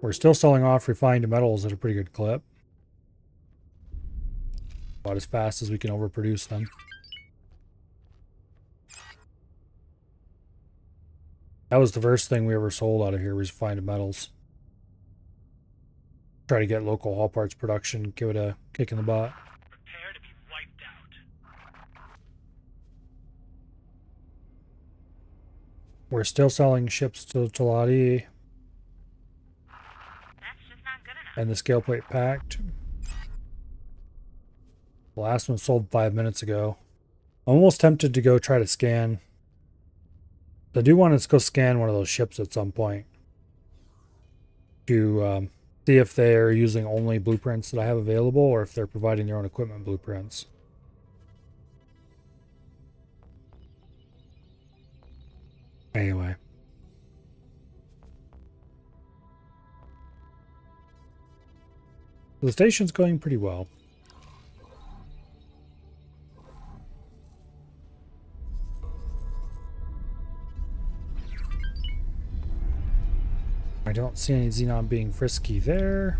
We're still selling off refined metals at a pretty good clip. About as fast as we can overproduce them. That was the first thing we ever sold out of here, was refined metals. Try to get local haul parts production, give it a kick in the butt. Prepare to be wiped out. We're still selling ships to Talati. That's just not good enough. And the scale plate packed. The last one sold 5 minutes ago. I'm almost tempted to go try to scan. I do want to go scan one of those ships at some point to see if they're using only blueprints that I have available or if they're providing their own equipment blueprints. Anyway. The station's going pretty well. I don't see any Xenon being frisky there.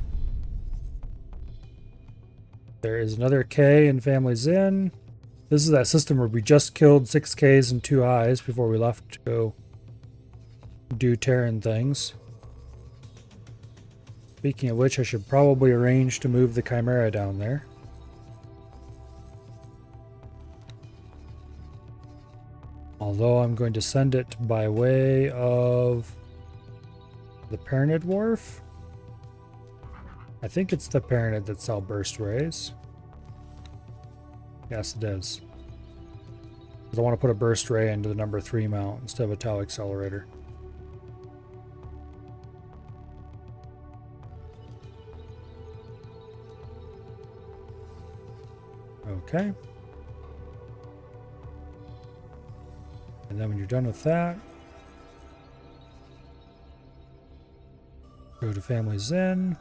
There is another K in Families In. This is that system where we just killed 6 Ks and 2 Is before we left to go do Terran things. Speaking of which, I should probably arrange to move the Chimera down there. Although I'm going to send it by way of the Paranid Wharf. I think it's the Paranid that sell burst rays. Yes, it is. Because I want to put a burst ray into the number 3 mount instead of a tau accelerator. Okay. And then when you're done with that, go to Families In.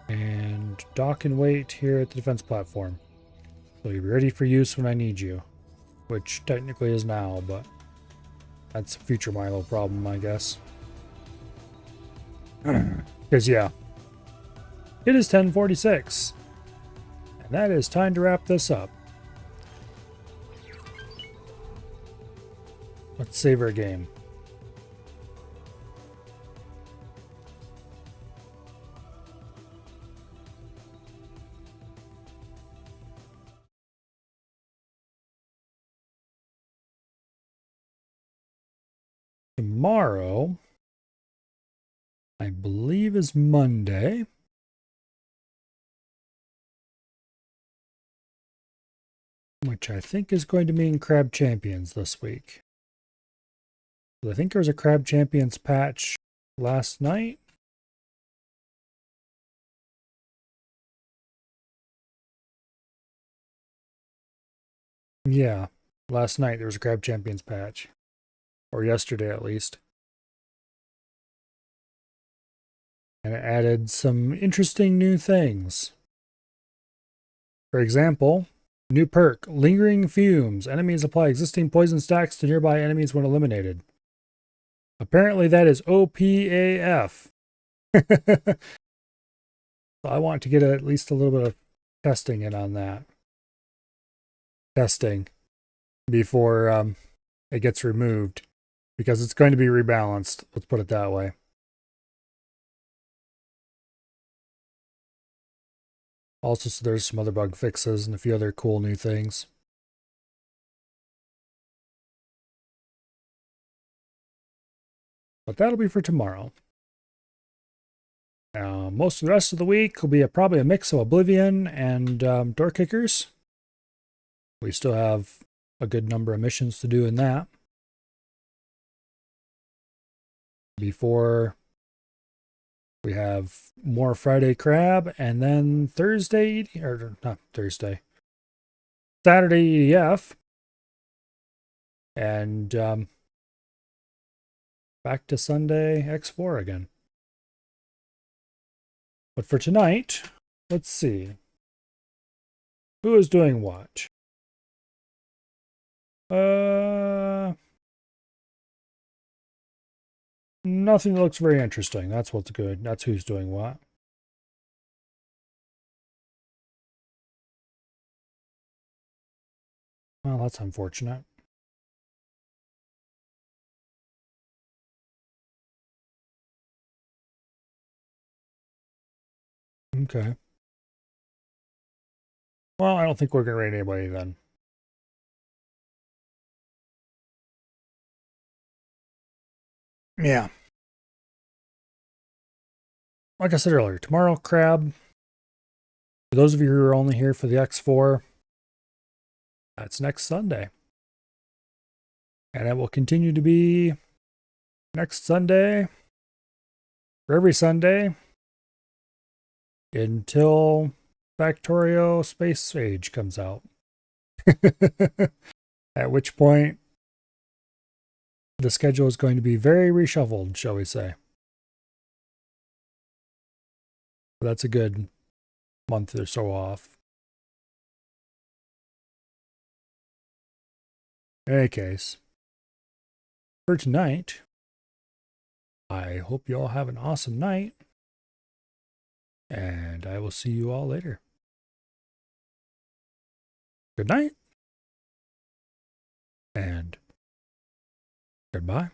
And dock and wait here at the defense platform. So you'll be ready for use when I need you. Which technically is now, but that's a future Milo problem, I guess. Because, yeah. It is 10:46. And that is time to wrap this up. Let's save our game. Tomorrow, I believe, is Monday. Which I think is going to mean Crab Champions this week. I think there was a Crab Champions patch last night. Yeah, last night there was a Crab Champions patch. Or yesterday at least. And it added some interesting new things. For example, new perk, Lingering Fumes. Enemies apply existing poison stacks to nearby enemies when eliminated. Apparently that is OPAF. So I want to get at least a little bit of testing in on that. Testing before it gets removed. Because it's going to be rebalanced, let's put it that way. Also, so there's some other bug fixes and a few other cool new things. But that'll be for tomorrow. Most of the rest of the week will be probably a mix of Oblivion and Door Kickers. We still have a good number of missions to do in that before we have more Friday crab, and then Thursday, or not Thursday, Saturday EDF, and back to Sunday X4 again. But for tonight, let's see. Who is doing what? Nothing that looks very interesting. That's what's good. That's who's doing what. Well, that's unfortunate. Okay. Well, I don't think we're going to raid anybody then. Yeah. Like I said earlier, tomorrow, crab. For those of you who are only here for the X4, that's next Sunday. And it will continue to be next Sunday, for every Sunday, until Factorio Space Age comes out. At which point, the schedule is going to be very reshuffled, shall we say. That's a good month or so off. In any case, for tonight, I hope you all have an awesome night, and I will see you all later. Good night, and goodbye.